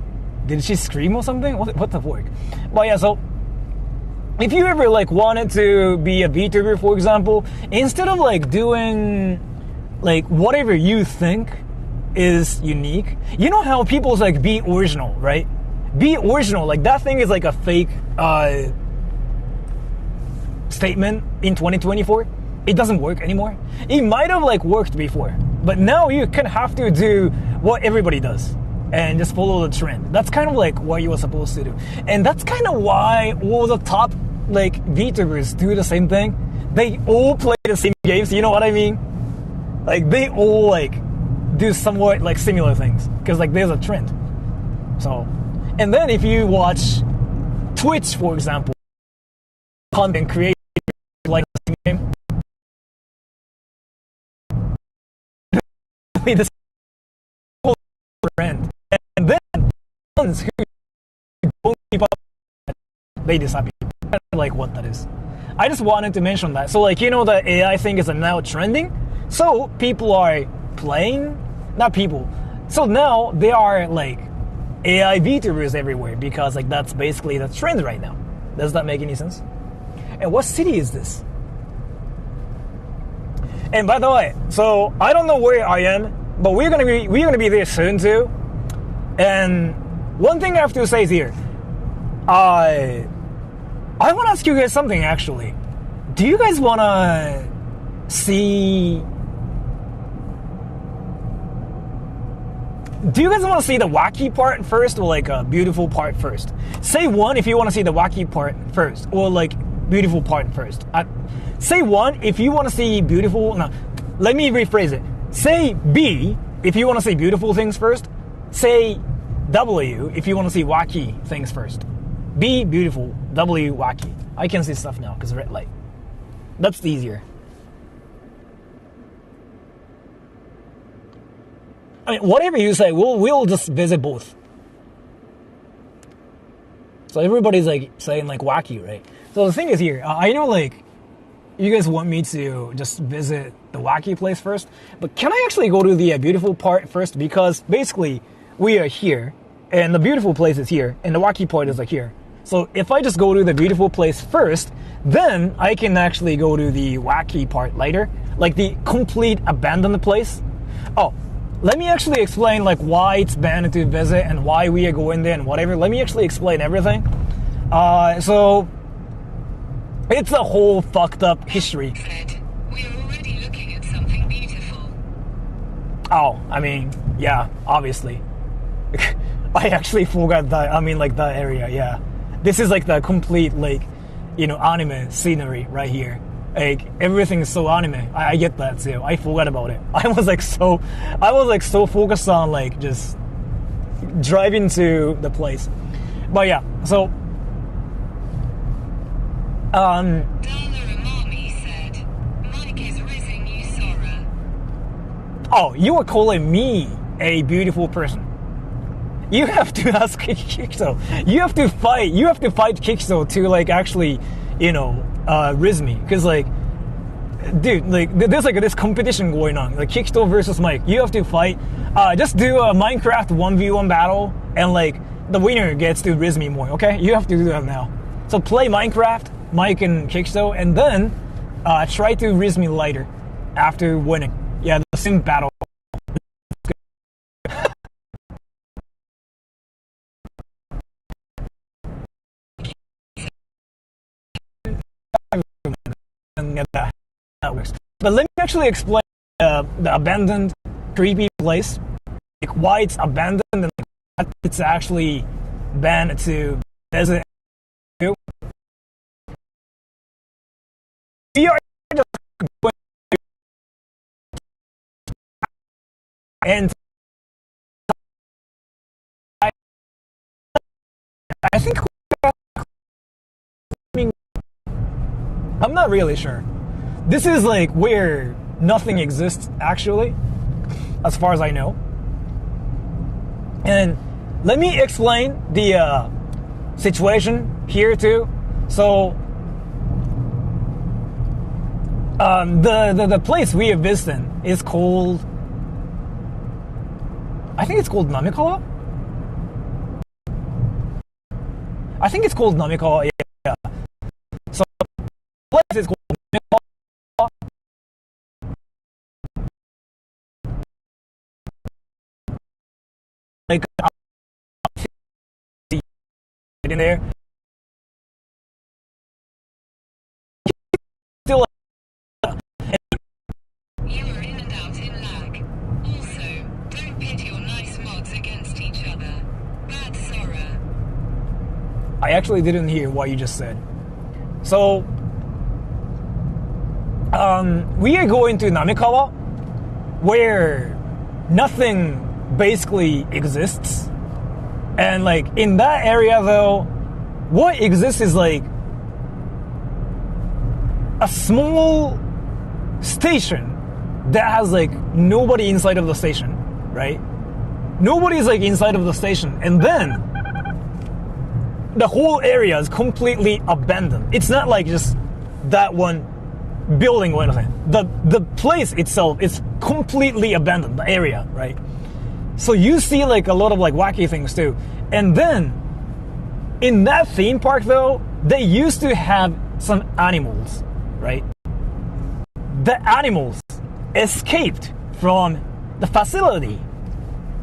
Did she scream or something? What the fuck? Well, yeah, so if you ever like wanted to be a VTuber, for example, instead of like doing like whatever you think is unique, you know how people's like be original, right? Be original, like that thing is like a fake statement in 2024. It doesn't work anymore. It might have like worked before, but now you kind of have to do what everybody does and just follow the trend. That's kind of like what you were supposed to do. And that's kind of why all the top like VTubers do the same thing. They all play the same games, you know what I mean? Like they all like do somewhat like similar things because like there's a trend. So, and then if you watch Twitch, for example, content creators like the same game, the same trend. And then ones who don't keep up, they disappear. I don't know, like what that is. I just wanted to mention that. So like, you know, the AI thing is now trending. So people are playing, not people. So now there are like AI VTubers everywhere because like that's basically the trend right now. Does that make any sense? And what city is this? And by the way, so I don't know where I am, but we're gonna be there soon too. And one thing I have to say is here, I want to ask you guys something actually. Do you guys want to see? Do you guys want to see the wacky part first or like a beautiful part first? Say one if you want to see the wacky part first or like beautiful part first. Say one if you want to see beautiful. No, let me rephrase it. Say B if you want to see beautiful things first. Say W if you want to see wacky things first. B, beautiful. W, wacky. I can see stuff now because red light. That's easier. I mean, whatever you say, we'll just visit both. So everybody's like saying like wacky, right? So the thing is here, I know like you guys want me to just visit the wacky place first, but can I actually go to the beautiful part first? Because basically we are here, and the beautiful place is here, and the wacky part is like here. So if I just go to the beautiful place first, then I can actually go to the wacky part later, like the complete abandoned place. Oh, let me actually explain like why it's banned to visit and why we are going there and whatever. Let me actually explain everything. So it's a whole fucked up history. We're already looking at something beautiful. Oh, I mean, yeah, obviously. I actually forgot that. I mean, like that area. Yeah, this is like the complete like, anime scenery right here. Like everything is so anime. I get that too. I forgot about it. I was like so focused on like just driving to the place. But yeah, so Dana Amami said, Mike is rizzing you, Sora. Oh, you are calling me a beautiful person. You have to ask Kikso. You have to fight Kikso to like actually, riz me. Cause like, dude, like there's like this competition going on, like Kikso versus Mike. You have to fight. Just do a Minecraft 1v1 battle, and like the winner gets to riz me more. Okay, you have to do that now. So play Minecraft, Mike and Kikso, and then try to riz me later after winning. Yeah, the same battle. That works. But let me actually explain the abandoned, creepy place, like why it's abandoned and like, it's actually banned to visit. We are just going and I think I'm not really sure. This is like where nothing exists actually, as far as I know. And let me explain the situation here too. So the place we are visiting is called, I think it's called Namikawa. I think it's called Namikawa. Yeah. So the place is called Namikawa. Like in there. Still. You are in and out in lag. Also, don't pit your nice mods against each other. Bad Sora. I actually didn't hear what you just said. So, we are going to Namikawa, where nothing basically exists. And like in that area though, what exists is like a small station that has like nobody inside of the station, right? Nobody's like inside of the station, and then the whole area is completely abandoned. It's not like just that one building or anything. The place itself is completely abandoned, the area, right? So you see like a lot of like wacky things too. And then in that theme park though, they used to have some animals, right? The animals escaped from the facility.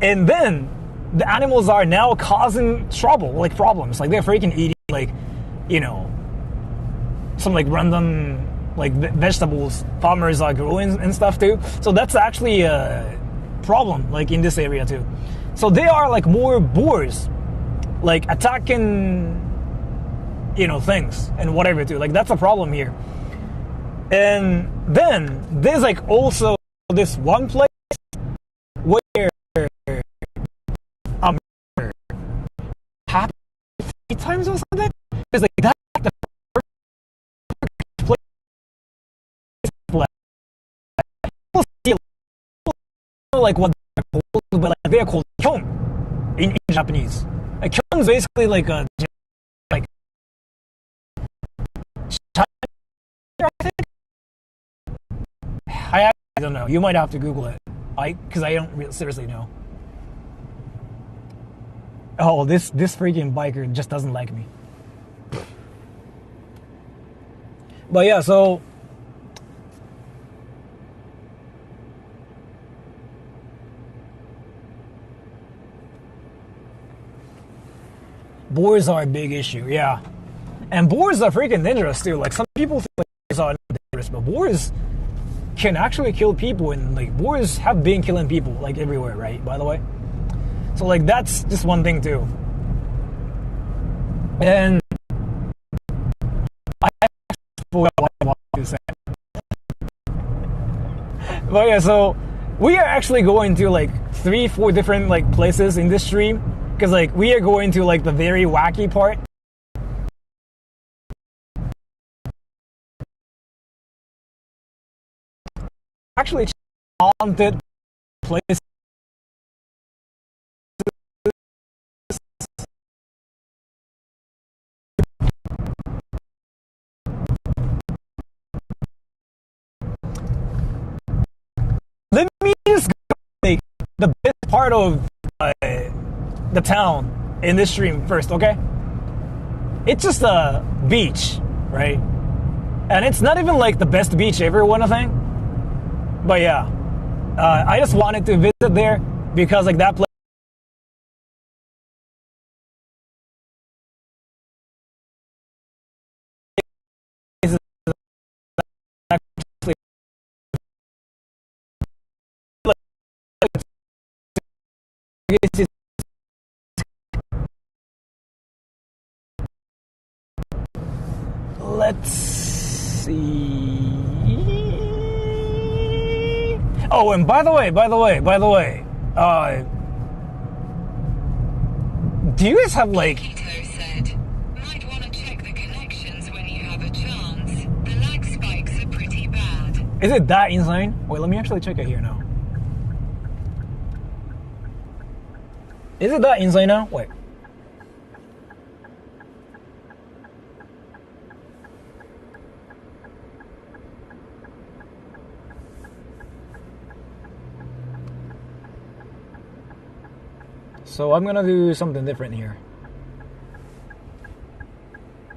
And then the animals are now causing trouble, like problems. Like they're freaking eating like, some like random like vegetables farmers are growing and stuff too. So that's actually a problem like in this area too. So there are like more boars like attacking things and whatever too. Like that's a problem here. And then there's like also this one place where happened 3 times or something. It's like that the perfect place like what they're called, but like they're called kyon in Japanese. Like, kyon is basically like a like I think. I don't know. You might have to Google it. Because I don't seriously know. Oh, this freaking biker just doesn't like me. But yeah, so boars are a big issue, yeah. And boars are freaking dangerous too. Like some people think like boars are not dangerous, but boars can actually kill people, and like boars have been killing people like everywhere, right? By the way, so like that's just one thing too. And I forgot what I wanted to say. But yeah, so we are actually going to like 3-4 different like places in this stream, because like we are going to like the very wacky part. Actually haunted place. Let me just go like the best part of the town in this stream first, okay? It's just a beach, right? And it's not even like the best beach ever, wanna think. But yeah, I just wanted to visit there because like that place is actually let's see. Oh, and by the way, do you guys have like? Keto said, might want to check the connections when you have a chance. The lag spikes are pretty bad. Is it that insane? Wait, let me actually check it here now. Is it that insane now? Wait. So I'm gonna do something different here.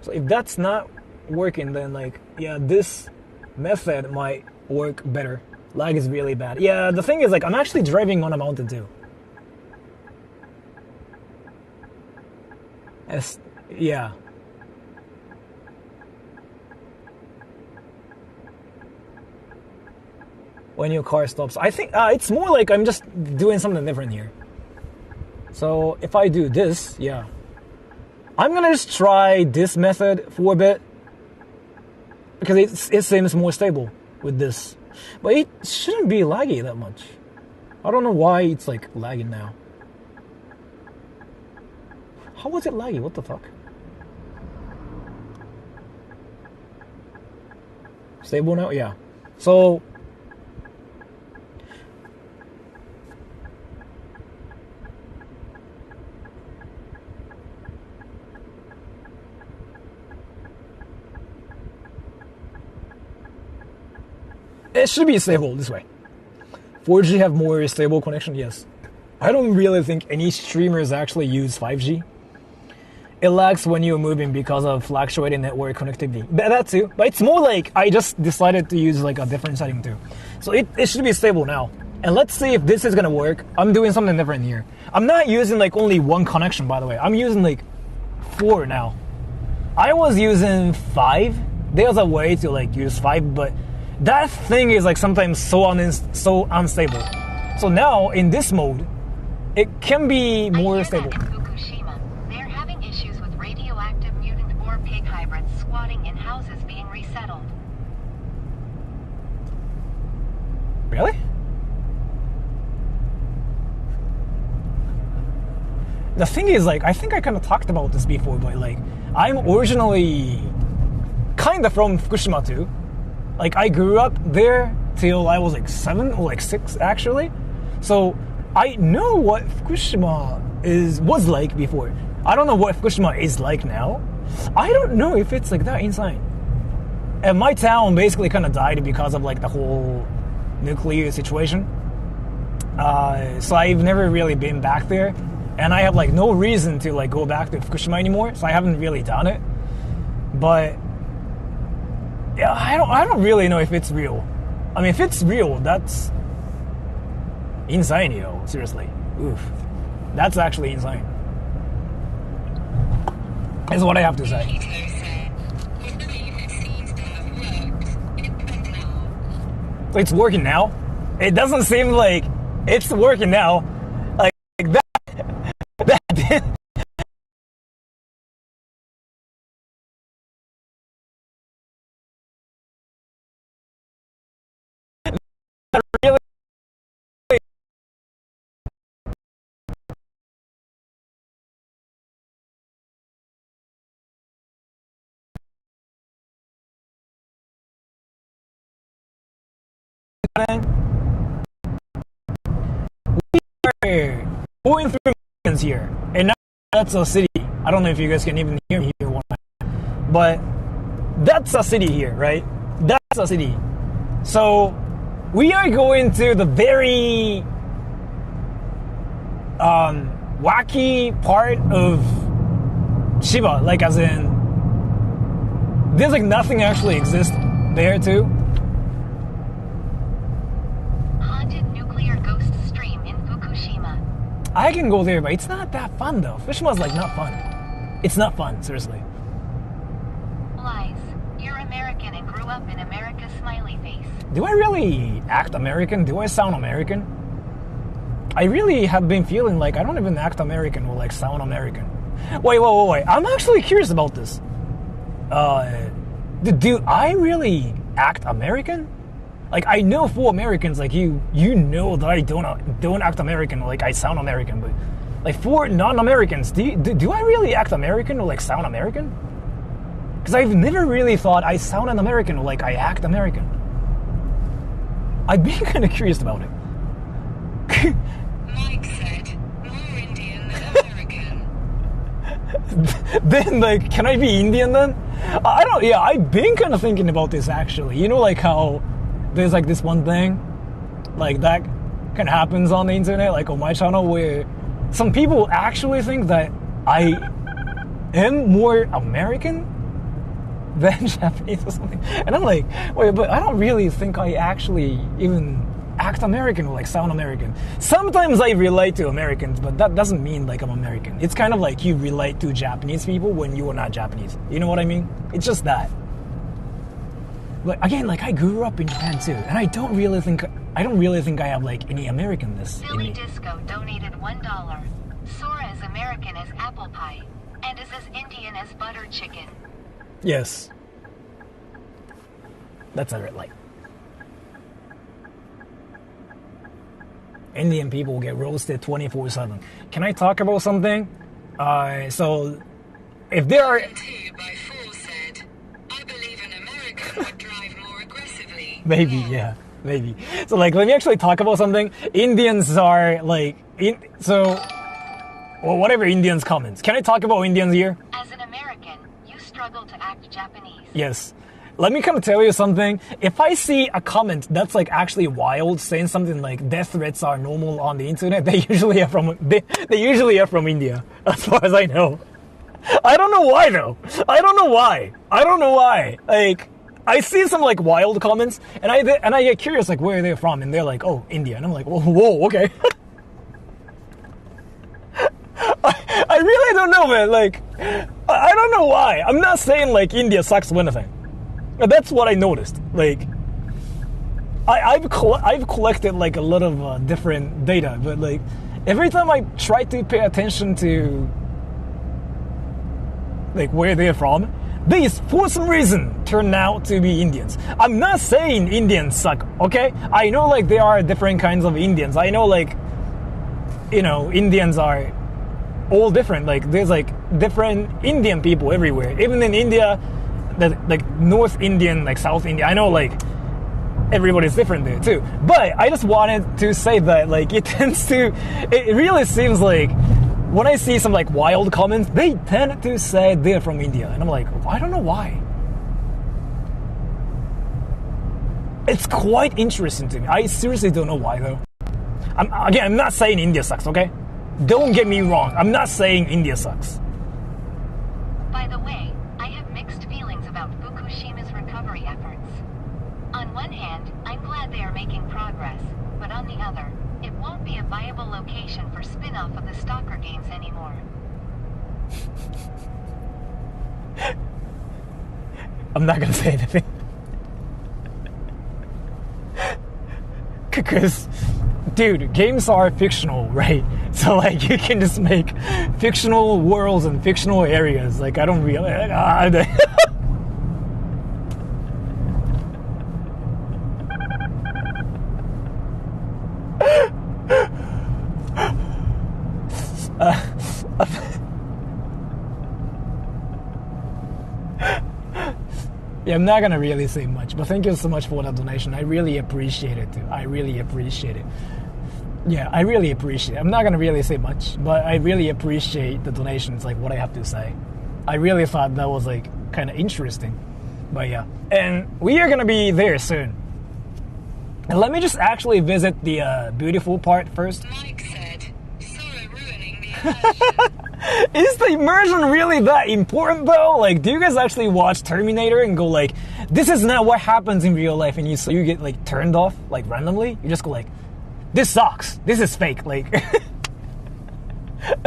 So if that's not working, then like, yeah, this method might work better. Lag is really bad. Yeah, the thing is like, I'm actually driving on a mountain too. Yeah. When your car stops. I think it's more like I'm just doing something different here. So if I do this, yeah. I'm gonna just try this method for a bit, because it seems more stable with this. But it shouldn't be laggy that much. I don't know why it's like lagging now. How was it laggy? What the fuck? Stable now? Yeah. So it should be stable this way. 4G have more stable connection, yes. I don't really think any streamers actually use 5G. It lags when you're moving because of fluctuating network connectivity. That too, but it's more like I just decided to use like a different setting too. So it should be stable now. And let's see if this is gonna work. I'm doing something different here. I'm not using like only one connection, by the way. I'm using like 4 now. I was using 5. There's a way to like use 5, but that thing is like sometimes so unstable. So now in this mode, it can be more stable. In Fukushima, they're having issues with radioactive mutant boar pig hybrids squatting in houses being resettled. Really? The thing is, like, I think I kind of talked about this before, but like, I'm originally kind of from Fukushima too. Like, I grew up there till I was like 7 or like 6 actually. So I know what Fukushima was like before. I don't know what Fukushima is like now. I don't know if it's like that insane. And my town basically kind of died because of like the whole nuclear situation. So I've never really been back there. And I have like no reason to like go back to Fukushima anymore. So I haven't really done it. But Yeah, I don't really know if it's real. I mean, if it's real, that's insane, yo. Seriously. Oof. That's actually insane. Is what I have to say. Keto said, "We believe it seems to have worked. It now." It's working now? It doesn't seem like it's working now. Like that really going through mountains here, and now that's a city. I don't know if you guys can even hear me here, but that's a city here, right? That's a city. So we are going to the very wacky part of Chiba, like as in there's like nothing actually exists there too. Haunted nuclear ghost stream in Fukushima. I can go there, but it's not that fun though. Fukushima's like not fun. It's not fun, seriously. Lies. You're American and grew up in America, smiley face. Do I really act American? Do I sound American? I really have been feeling like I don't even act American or like sound American. Wait. I'm actually curious about this. Do I really act American? Like I know for Americans, like you know that I don't act American, like I sound American, but like for non-Americans, do I really act American or like sound American? Because I've never really thought I sound an American or like I act American. I've been kind of curious about it. Mike said, "More Indian than American." Then like, can I be Indian then? I don't. Yeah, I've been kind of thinking about this actually. You know, like how there's like this one thing, like that kind of happens on the internet, like on my channel, where some people actually think that I am more American than Japanese or something. And I'm like, wait, but I don't really think I actually even act American or like sound American. Sometimes I relate to Americans, but that doesn't mean like I'm American. It's kind of like you relate to Japanese people when you are not Japanese. You know what I mean? It's just that. But again, like I grew up in Japan too, and I don't really think I have like any Americanness in Billy me. Disco donated $1. Sora is American as apple pie, and is as Indian as butter chicken. Yes. That's a red light. Indian people get roasted 24/7. Can I talk about something? So, if there are... 2 by 4 said, "I believe an American would drive more aggressively." Maybe, yeah, maybe. So, like, let me actually talk about something. Indians are, like... Well, whatever Indians comments. Can I talk about Indians here? As an American, you struggle to act Japanese. Yes. Let me kind of tell you something. If I see a comment that's like actually wild, saying something like death threats are normal on the internet, they usually are from India, as far as I know. I don't know why though. I don't know why. Like I see some like wild comments, and I get curious like where they're from, and they're like, oh, India, and I'm like, whoa, okay. I really don't know, man. Like I don't know why. I'm not saying like India sucks or anything. That's what I noticed. Like, I've collected like a lot of different data, but like every time I try to pay attention to like where they're from, they for some reason turn out to be Indians. I'm not saying Indians suck, okay? I know like there are different kinds of Indians. I know like, you know, Indians are all different. Like there's like different Indian people everywhere. Even in India, like North Indian, like South Indian. I know like everybody's different there too. But I just wanted to say that like it really seems like when I see some like wild comments, they tend to say they're from India. And I'm like, I don't know why. It's quite interesting to me. I seriously don't know why though. I'm not saying India sucks, okay? Don't get me wrong. I'm not saying India sucks. By the way, I have mixed feelings about Fukushima's recovery efforts. another, it won't be a viable location for spin-off of the Stalker games anymore. I'm not gonna say anything. Because, dude, games are fictional, right? So, like, you can just make fictional worlds and fictional areas. Like, I don't really... Yeah, I'm not gonna really say much, but thank you so much for that donation. I really appreciate it too. I really appreciate it. Yeah, I really appreciate it. I'm not gonna really say much, but I really appreciate the donations, like what I have to say. I really thought that was like kind of interesting. But yeah, and we are gonna be there soon. And let me just actually visit the beautiful part first. Mike said, Sora ruining the immersion. Is the immersion really that important though? Like, do you guys actually watch Terminator and go like, this is not what happens in real life, and you get like turned off like randomly? You just go like, this sucks. This is fake. Like,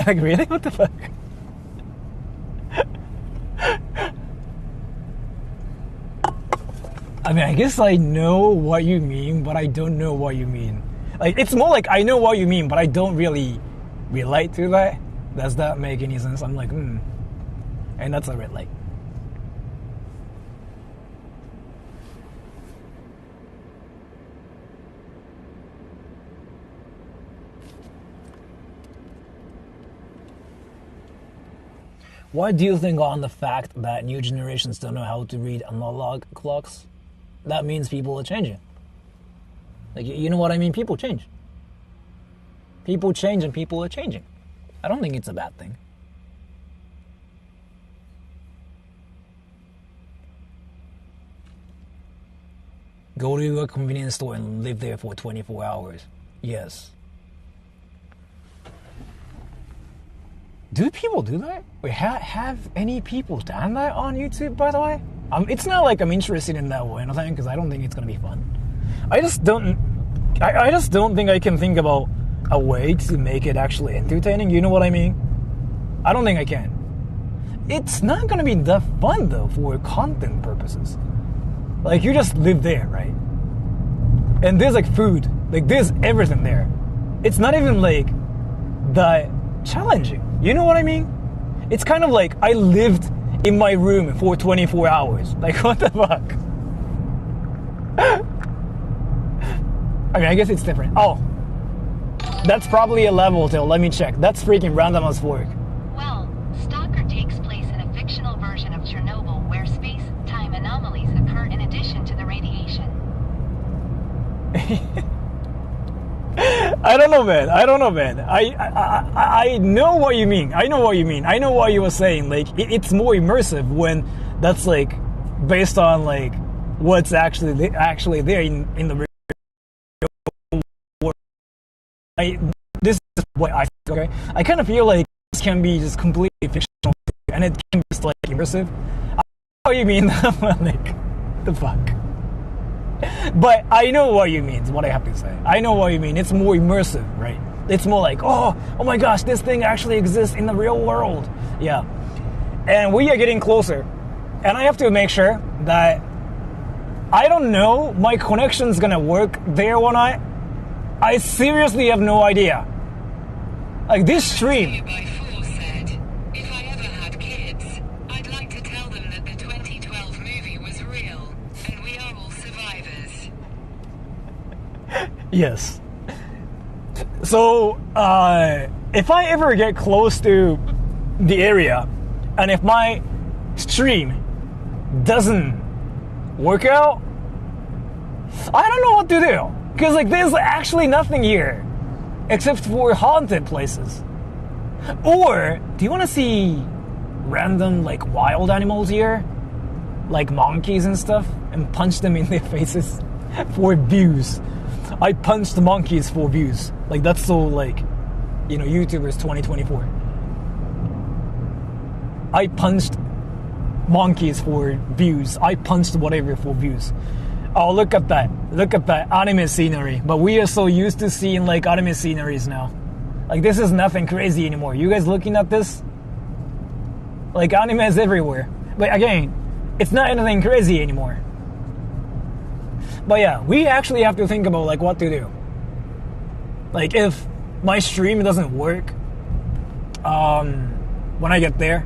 like really? What the fuck? I mean, I guess I know what you mean, but I don't know what you mean. Like, it's more like I know what you mean, but I don't really relate to that. Does that make any sense? I'm like, And that's a red light. Why do you think on the fact that new generations don't know how to read analog clocks? That means people are changing. Like, you know what I mean? People change. People change and people are changing. I don't think it's a bad thing. Go to a convenience store and live there for 24 hours. Yes. Do people do that? Wait, have any people done that on YouTube, by the way? It's not like I'm interested in that one thing, because I don't think it's going to be fun. I just don't think I can think about a way to make it actually entertaining. You know what I mean? I don't think I can. It's not going to be that fun, though, for content purposes. Like, you just live there, right? And there's, like, food. Like, there's everything there. It's not even, like, that challenging. You know what I mean? It's kind of like I lived in my room for 24 hours. Like, what the fuck? I mean, I guess it's different. Oh. That's probably a level till, let me check. That's freaking random as fuck. Well, Stalker takes place in a fictional version of Chernobyl where space-time anomalies occur in addition to the radiation. I don't know, man. I know what you mean. I know what you were saying. Like, it's more immersive when that's, like, based on, like, what's actually there in the real world. This is what I think, okay? I kind of feel like this can be just completely fictional, and it can be just, like, immersive. I know what you mean. Like, the fuck? But I know what you mean, is what I have to say. I know what you mean. It's more immersive, right? It's more like, oh my gosh, this thing actually exists in the real world. Yeah. And we are getting closer. And I have to make sure that, I don't know, my connection's gonna work there or not. I seriously have no idea. Like, this stream... Yes. So, if I ever get close to the area, and if my stream doesn't work out, I don't know what to do. Because, like, there's actually nothing here, except for haunted places. Or, do you want to see random, like, wild animals here? Like monkeys and stuff? And punch them in their faces for views. I punched monkeys for views. Like, that's so, like, you know, YouTubers 2024. I punched monkeys for views. I punched whatever for views. Oh, look at that. Look at that anime scenery. But we are so used to seeing like anime sceneries now. Like this is nothing crazy anymore. You guys looking at this? Like anime is everywhere. But again, it's not anything crazy anymore. But yeah, we actually have to think about like what to do. Like if my stream doesn't work when I get there.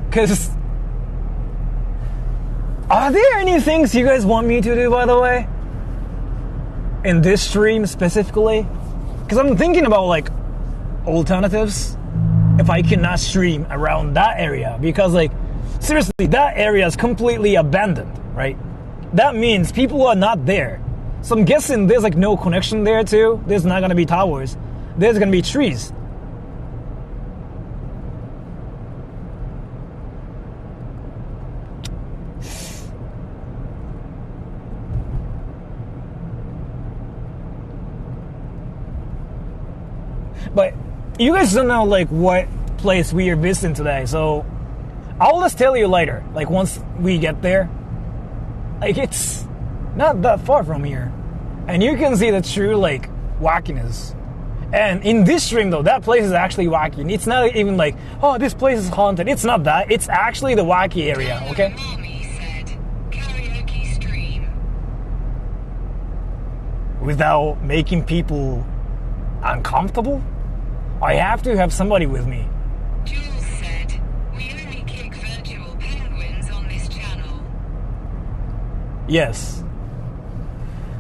Because are there any things you guys want me to do, by the way? In this stream specifically? Because I'm thinking about like alternatives if I cannot stream around that area. Because like, seriously, that area is completely abandoned, right? That means people are not there. So I'm guessing there's like no connection there too. There's not gonna be towers. There's gonna be trees. But you guys don't know like what place we are visiting today, so I'll just tell you later. Like once we get there, like it's not that far from here, and you can see the true like wackiness. And in this stream though, that place is actually wacky. It's not even like, oh, this place is haunted. It's not that. It's actually the wacky area. Okay. Mommy said, karaoke stream. Without making people uncomfortable, I have to have somebody with me. Jules said, we only kick virtual penguins on this channel. Yes.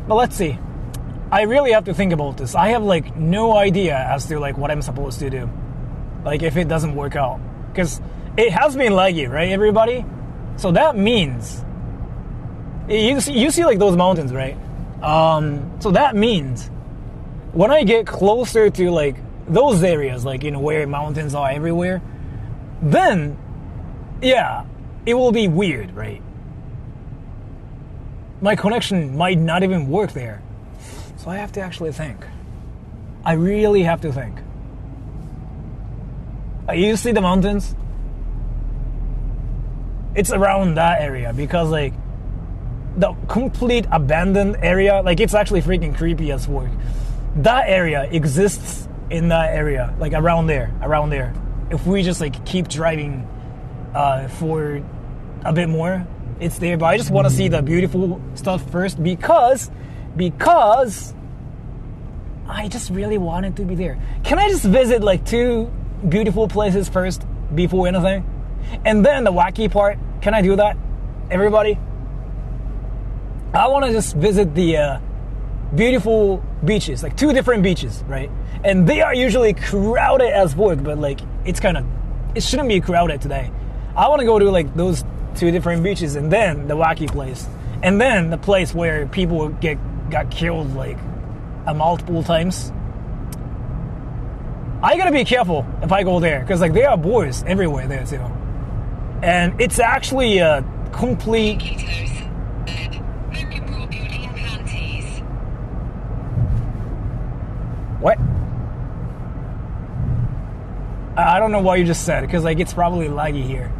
But let's see. I really have to think about this. I have like no idea as to like what I'm supposed to do. Like if it doesn't work out. Because it has been laggy, right, everybody? So that means you see like those mountains, right? So that means when I get closer to like those areas, like, you know, where mountains are everywhere, then yeah, it will be weird, right? My connection might not even work there. So I have to actually think. I really have to think. You see the mountains? It's around that area because like the complete abandoned area, like it's actually freaking creepy as fuck. That area exists in that area, like around there. If we just like keep driving for a bit more, it's there. But I just want to see the beautiful stuff first because I just really wanted to be there. Can I just visit like 2 beautiful places first before anything? And then the wacky part, can I do that? Everybody? I want to just visit the beautiful beaches, like 2 different beaches, right? And they are usually crowded as fuck, but like it shouldn't be crowded today. I want to go to like those 2 different beaches and then the wacky place. And then the place where people got killed like multiple times. I gotta be careful if I go there because like there are boars everywhere there too. And it's actually a complete... What? I don't know what you just said because like it's probably laggy here.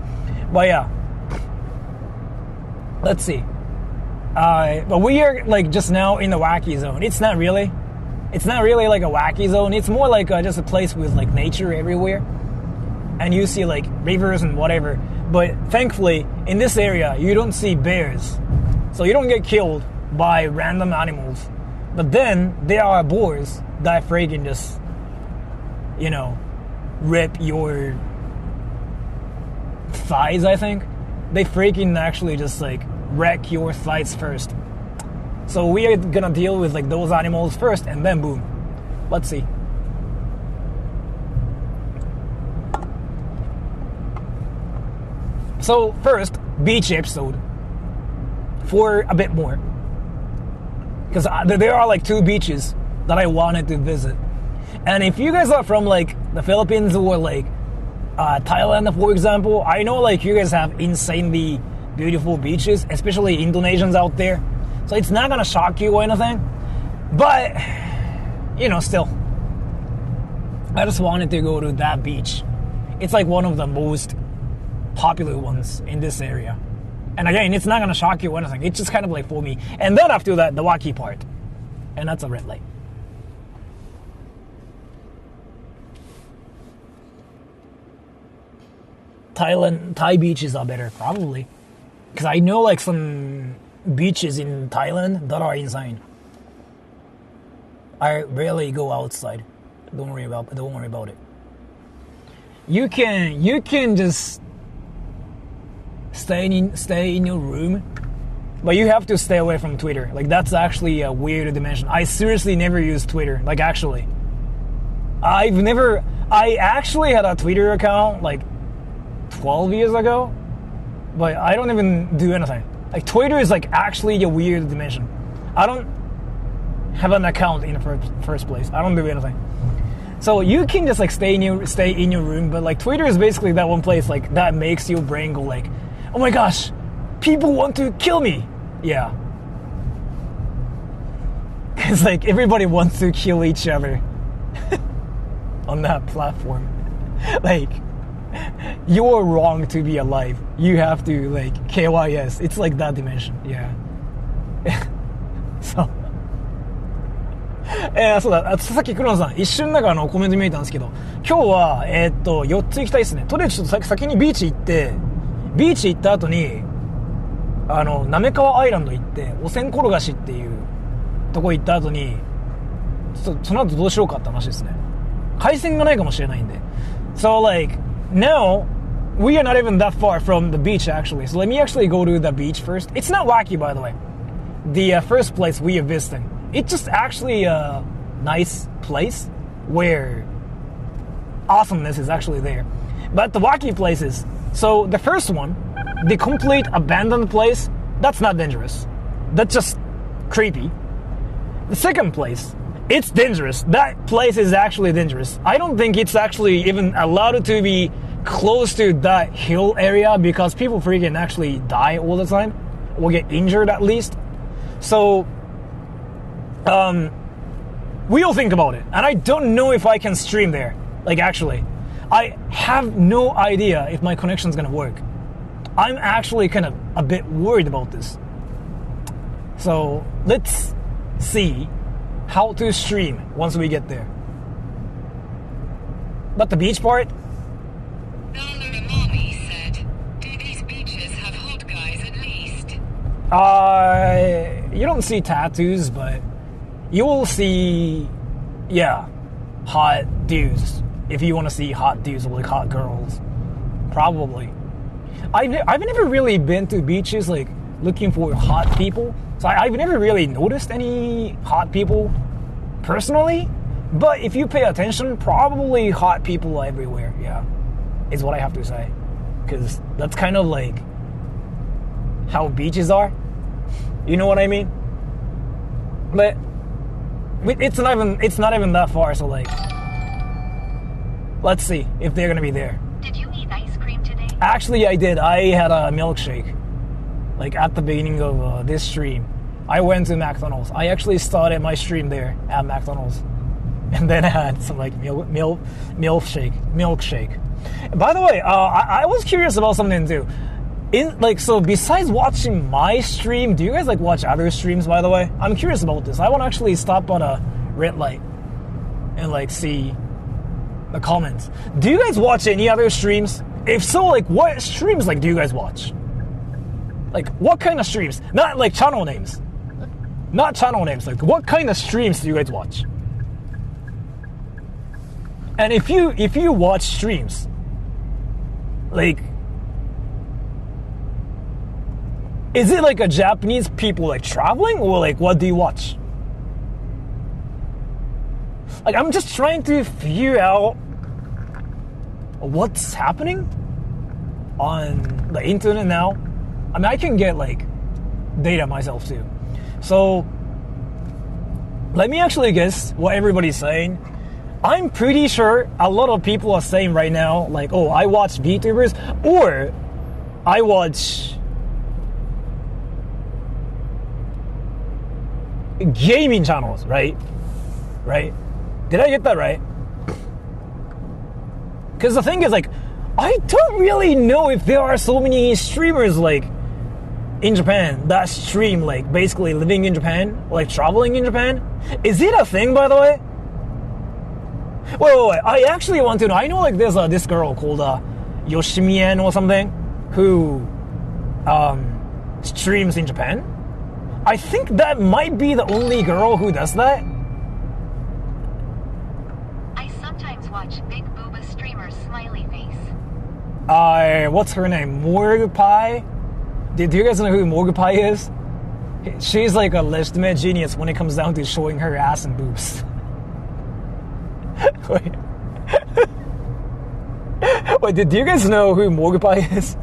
But yeah. Let's see. But we are like just now in the wacky zone. It's not really like a wacky zone. It's more like just a place with like nature everywhere. And you see like rivers and whatever. But thankfully in this area you don't see bears. So you don't get killed by random animals. But then there are boars that freaking just, you know, rip your thighs, I think. They freaking actually just like wreck your thighs first. So we are gonna deal with like those animals first and then boom. Let's see. So first, beach episode for a bit more. Because there are like 2 beaches that I wanted to visit. And if you guys are from like the Philippines or like Thailand, for example, I know like you guys have insanely beautiful beaches, especially Indonesians out there. So it's not gonna shock you or anything. But, you know, still. I just wanted to go to that beach. It's like one of the most popular ones in this area. And again, it's not gonna shock you or anything. It's just kind of like for me. And then after that, the wacky part. And that's a red light. Thai beaches are better, probably. Because I know like some beaches in Thailand that are insane. I rarely go outside. Don't worry about it. You can just stay in your room, but you have to stay away from Twitter. Like that's actually a weird dimension. I seriously never use Twitter. Like actually, I actually had a Twitter account like 12 years ago, but I don't even do anything. Like Twitter is like actually a weird dimension. I don't have an account in the first place. I don't do anything. So you can just like stay in your room, but like Twitter is basically that one place like that makes your brain go like, oh my gosh, people want to kill me. Yeah. Because like everybody wants to kill each other on that platform. Like, you're wrong to be alive. You have to like KYS. It's like that dimension. Yeah. So. そうだ、佐々木黒野さん、一瞬なんかコメント見えたんですけど、今日は、4つ行きたいですね。とりあえずちょっと先にビーチ行った後に、滑川アイランド行って、お線転がしっていうとこ行った後に、ちょっとその後どうしようかって話ですね。回線がないかもしれないんで。So like, now, we are not even that far from the beach actually. So let me actually go to the beach first. It's not wacky by the way. The first place we are visiting. It's just actually a nice place where awesomeness is actually there. But the wacky places, so the first one, the complete abandoned place, that's not dangerous. That's just creepy. The second place, it's dangerous. That place is actually dangerous. I don't think it's actually even allowed to be close to that hill area because people freaking actually die all the time or get injured at least. So we'll think about it. And I don't know if I can stream there. Like actually, I have no idea if my connection's gonna work. I'm actually kind of a bit worried about this. So let's see how to stream once we get there. But the beach part? Mommy said, do these beaches have hot guys at least? You don't see tattoos, but you will see, yeah, hot dudes. If you want to see hot dudes or like hot girls, probably. I've never really been to beaches like looking for hot people. So I've never really noticed any hot people personally. But if you pay attention, probably hot people are everywhere. Yeah, is what I have to say. Because that's kind of like how beaches are. You know what I mean? But it's not even that far. So like, let's see if they're gonna be there. Did you eat ice cream today? Actually, I did. I had a milkshake. Like at the beginning of this stream, I went to McDonald's. I actually started my stream there at McDonald's, and then I had some like milkshake. By the way, I was curious about something too. So besides watching my stream, do you guys like watch other streams? By the way, I'm curious about this. I want to actually stop on a red light and like see the comments. Do you guys watch any other streams? If so, like what streams like do you guys watch? Like what kind of streams? Not like channel names. Not channel names. Like what kind of streams do you guys watch? And if you watch streams, like, is it like a Japanese people like traveling or like what do you watch? Like I'm just trying to figure out what's happening on the internet now. I mean, I can get like data myself too. So let me actually guess what everybody's saying. I'm pretty sure a lot of people are saying right now, like, oh, I watch VTubers or I watch gaming channels, right? Right? Did I get that right? Because the thing is, like, I don't really know if there are so many streamers like in Japan that stream like basically living in Japan, like traveling in Japan? Is it a thing, by the way? Wait. I actually want to know. I know like there's this girl called Yoshimien or something who streams in Japan. I think that might be the only girl who does that. I sometimes watch Big Booba streamer Smiley Face. What's her name? Morgupai? Do you guys know who Morgupai is? She's like a legitimate genius when it comes down to showing her ass and boobs. Wait, did you guys know who Morgupai is?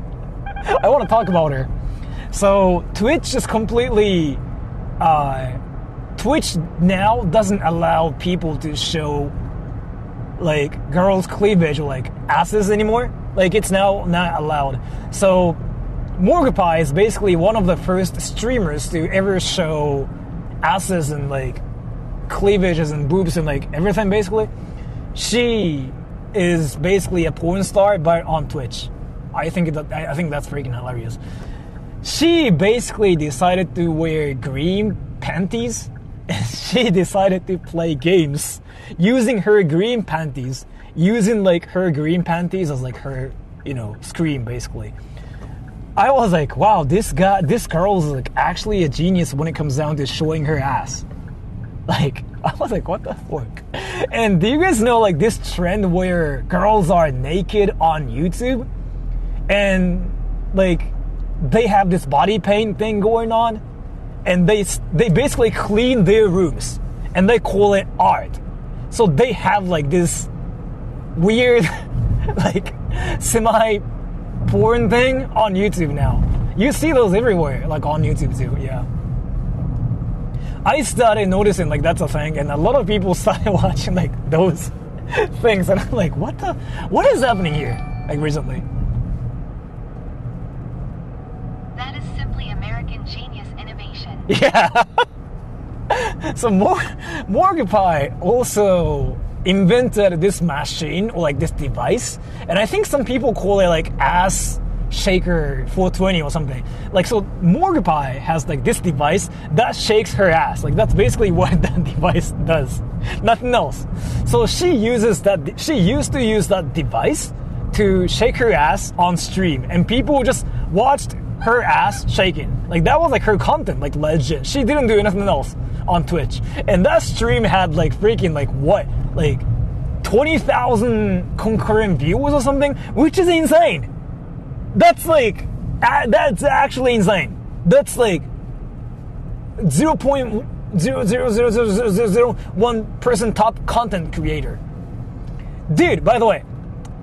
I want to talk about her. So Twitch is completely Twitch now doesn't allow people to show like girls' cleavage or like asses anymore. Like it's now not allowed. So Morgupai is basically one of the first streamers to ever show asses and like cleavages and boobs and like everything basically. She is basically a porn star but on Twitch. I think that's freaking hilarious. She basically decided to wear green panties and she decided to play games using her green panties, using like her green panties as like her, you know, screen basically. I was like, wow, this girl is like actually a genius when it comes down to showing her ass. Like, I was like, what the fuck? And do you guys know like this trend where girls are naked on YouTube and like they have this body paint thing going on and they basically clean their rooms and they call it art. So they have like this weird like semi porn thing on YouTube now. You see those everywhere, like on YouTube too, yeah. I started noticing like that's a thing and a lot of people started watching like those things and I'm like, what is happening here? Like recently. That is simply American genius innovation. Yeah. So Morgupai also invented this machine or like this device, and I think some people call it like ass shaker 420 or something. Like so Morgupai has like this device that shakes her ass. Like that's basically what that device does. Nothing else. So she used to use that device to shake her ass on stream and people just watched her ass shaking. Like that was like her content, like legit. She didn't do anything else on Twitch. And that stream had like freaking like what? Like 20,000 concurrent viewers or something, which is insane. That's like, that's actually insane. That's like 0.00001% top content creator. Dude, by the way,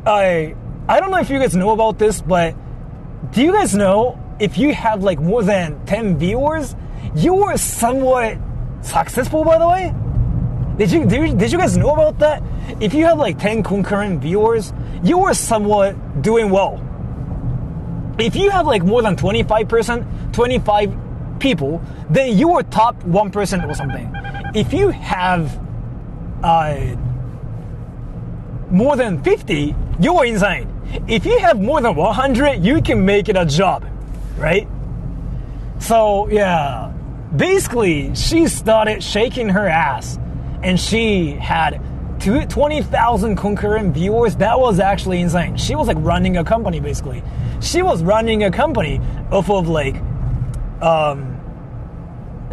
I don't know if you guys know about this, but do you guys know if you have like more than 10 viewers, you are somewhat successful, by the way? Did you guys know about that? If you have like 10 concurrent viewers, you are somewhat doing well. If you have like more than 25 people, then you are top 1% or something. If you have more than 50, you are insane. If you have more than 100, you can make it a job, right? So yeah, basically she started shaking her ass and she had 20,000 concurrent viewers. That was actually insane. She was like running a company basically. She was running a company off of like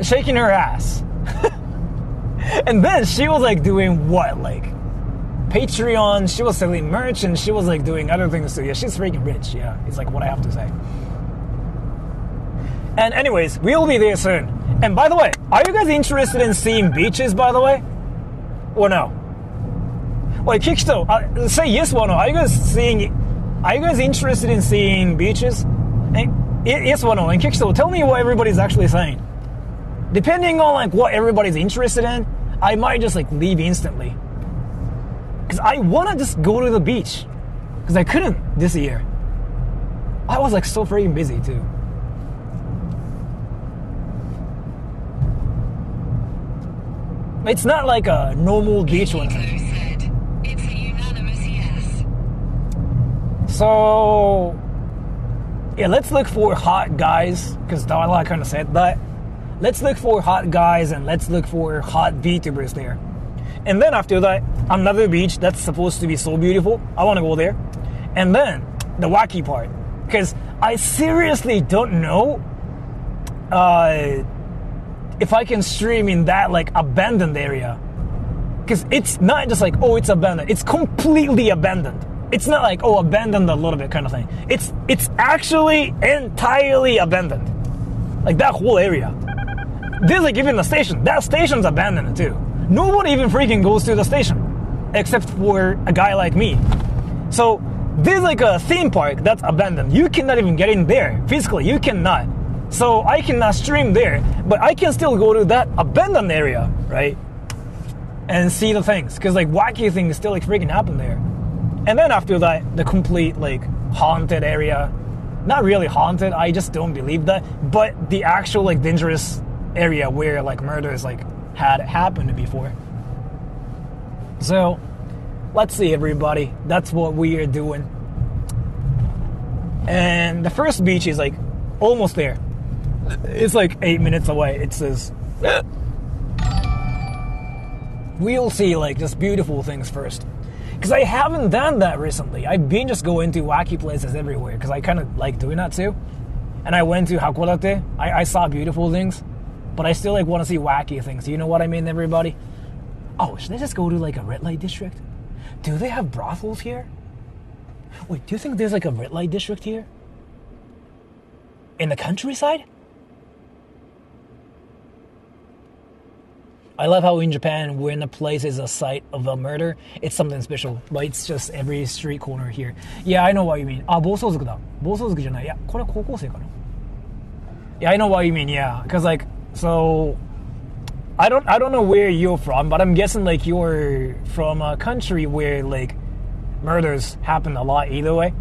shaking her ass. And then she was like doing what? Like Patreon, she was selling merch and she was like doing other things too. Yeah, she's freaking rich. Yeah, it's like what I have to say. And anyways, we'll be there soon. And by the way, are you guys interested in seeing beaches, by the way? Or no? Wait, Kikito, say yes or no. Are you guys interested in seeing beaches? And, yes or no? And Kikito, tell me what everybody's actually saying. Depending on like what everybody's interested in, I might just like leave instantly. Because I want to just go to the beach. Because I couldn't this year. I was like so freaking busy too. It's not like a normal beach one. Said it's a unanimous yes. So, Yeah, let's look for hot guys, because Darla kind of said that. Let's look for hot guys and let's look for hot VTubers there. And then after that, another beach that's supposed to be so beautiful. I want to go there. And then the wacky part, because I seriously don't know if I can stream in that like abandoned area. Because it's not just like, oh, it's abandoned. It's completely abandoned. It's not like, oh, abandoned a little bit kind of thing. It's actually entirely abandoned. Like that whole area. There's like even the station. That station's abandoned too. Nobody even freaking goes to the station. Except for a guy like me. So there's like a theme park that's abandoned. You cannot even get in there. Physically, you cannot. So I cannot stream there. But I can still go to that abandoned area, right? And see the things. Because like wacky things still like freaking happen there. And then after that, the complete like haunted area. Not really haunted, I just don't believe that. But the actual like dangerous area where like murders like had happened before. So let's see everybody. That's what we are doing. And the first beach is like almost there. It's like 8 minutes away. It says we'll see like just beautiful things first. Because I haven't done that recently. I've been just going to wacky places everywhere. Because I kind of like doing that too. And I went to Hakodate. I saw beautiful things. But I still like want to see wacky things. You know what I mean, everybody? Oh, should I just go to like a red light district? Do they have brothels here? Wait, do you think there's like a red light district here? In the countryside? I love how in Japan, when a place is a site of a murder, it's something special. But it's just every street corner here. Yeah, I know what you mean. あ、暴走族だ。暴走族じゃない。いや、これは高校生かな。Yeah, I know what you mean, yeah. Because like, so, I don't know where you're from, but I'm guessing like you're from a country where like murders happen a lot either way.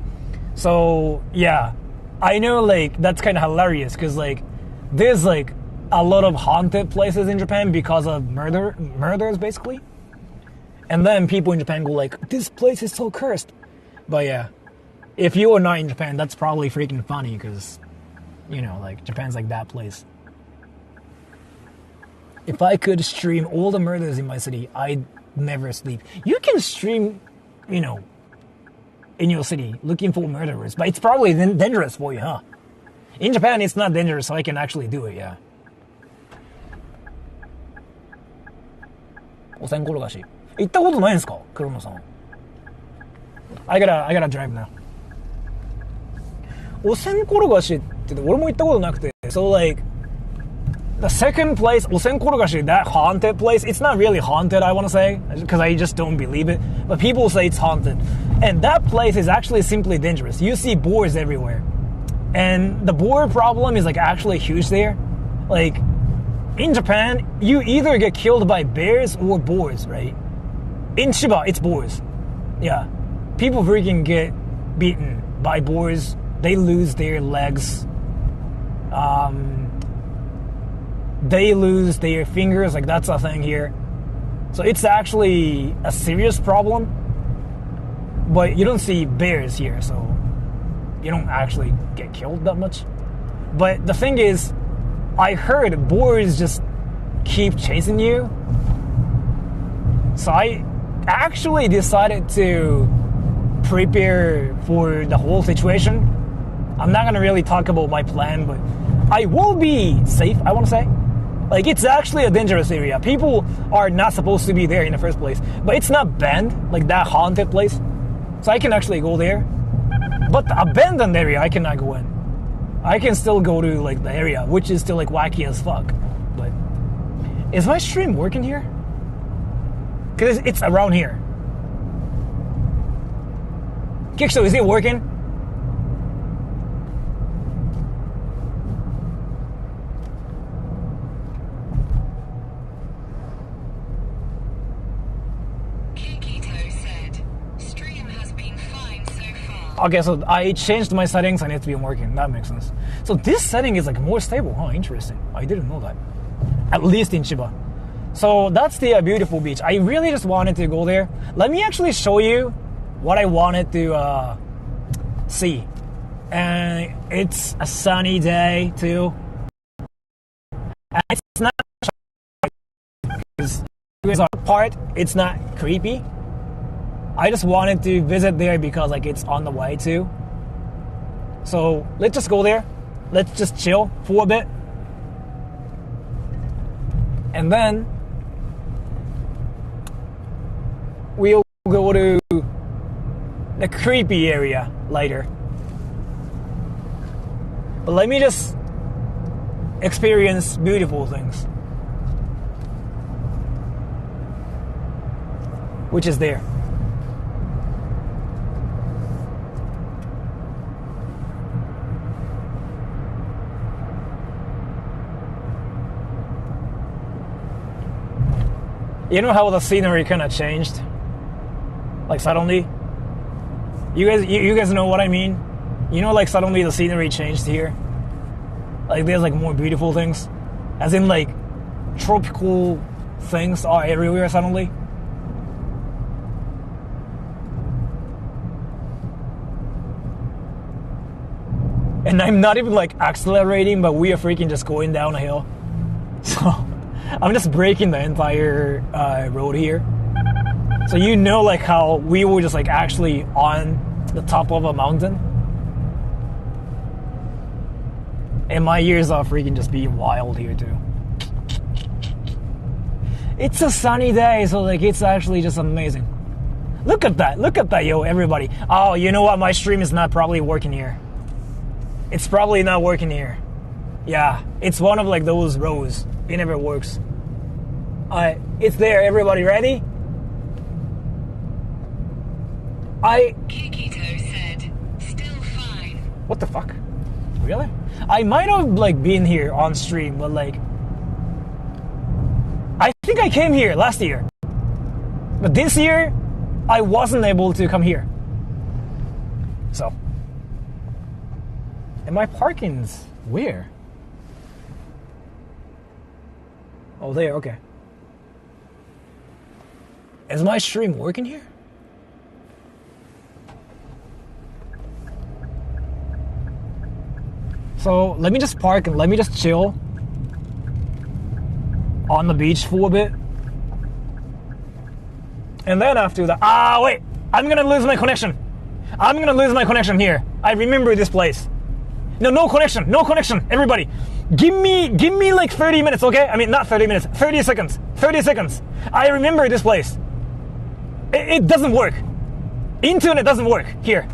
So, yeah. I know like that's kind of hilarious because like there's like a lot of haunted places in Japan because of murders basically. And then people in Japan go like, this place is so cursed. But yeah, if you are not in Japan, that's probably freaking funny because, you know, like Japan's like that place. If I could stream all the murders in my city, I'd never sleep. You can stream, you know, in your city looking for murderers, but it's probably dangerous for you, huh? In Japan, it's not dangerous, so I can actually do it, yeah. お線転がし。行ったことないんですか？黒野さん。I gotta drive now. お線転がしって俺も行ったことなくて。So like, the second place, お線転がし, that haunted place, it's not really haunted, I want to say, because I just don't believe it. But people say it's haunted. And that place is actually simply dangerous. You see boars everywhere. And the boar problem is like actually huge there. Like, in Japan, you either get killed by bears or boars, right? In Chiba, it's boars. Yeah. People freaking get beaten by boars. They lose their legs. They lose their fingers. Like, that's a thing here. So it's actually a serious problem. But you don't see bears here, so you don't actually get killed that much. But the thing is, I heard boars just keep chasing you. So I actually decided to prepare for the whole situation. I'm not going to really talk about my plan, but I will be safe, I want to say. Like, it's actually a dangerous area. People are not supposed to be there in the first place. But it's not banned, like that haunted place. So I can actually go there. But the abandoned area, I cannot go in. I can still go to like the area, which is still like wacky as fuck. But is my stream working here? Because it's around here. Kikso, is it working? Okay, so I changed my settings and it's been working. That makes sense. So this setting is like more stable. Huh, interesting. I didn't know that. At least in Chiba. So that's the beautiful beach. I really just wanted to go there. Let me actually show you what I wanted to see. and it's a sunny day too. And it's not because part it's not creepy. I just wanted to visit there because like it's on the way too. So let's just go there. Let's just chill for a bit. And then we'll go to the creepy area later. But let me just experience beautiful things. Which is there. You know how the scenery kind of changed? Like suddenly? You guys know what I mean? You know, like suddenly the scenery changed here? Like there's like more beautiful things? As in like tropical things are everywhere suddenly? And I'm not even like accelerating, but we are freaking just going down a hill. So I'm just breaking the entire road here. So you know like how we were just like actually on the top of a mountain. And my ears are freaking just being wild here too. It's a sunny day, so like it's actually just amazing. Look at that, yo, everybody. Oh, you know what? My stream is not probably working here. It's probably not working here. Yeah, it's one of like those rows. It never works. Alright, it's there. Everybody ready? Kikito said, still fine. What the fuck? Really? I might have like been here on stream, but like I think I came here last year. But this year I wasn't able to come here. So and my parking's where? Oh, there, okay. Is my stream working here? So let me just park and let me just chill on the beach for a bit. And then after that, wait, I'm gonna lose my connection. I'm gonna lose my connection here. I remember this place. No connection, everybody. Give me like 30 minutes, okay? I mean, not 30 minutes, 30 seconds. 30 seconds. I remember this place. It doesn't work. Internet doesn't work here.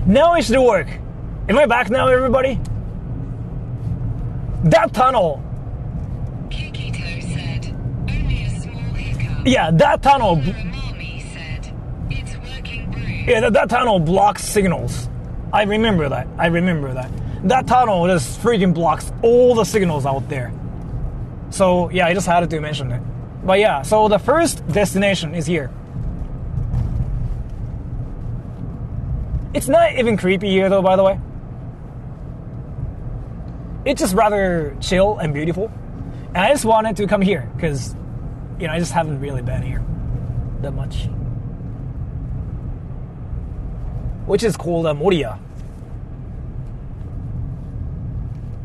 Now it should work. Am I back now, everybody? That tunnel. Kikito said, only a small hiccup. Yeah, that tunnel. Mommy said, it's working great. Yeah, that tunnel blocks signals. I remember that. That tunnel just freaking blocks all the signals out there. So yeah, I just had to mention it. But yeah, so the first destination is here. It's not even creepy here though, by the way. It's just rather chill and beautiful. And I just wanted to come here because, you know, I just haven't really been here that much. Which is called Moriya.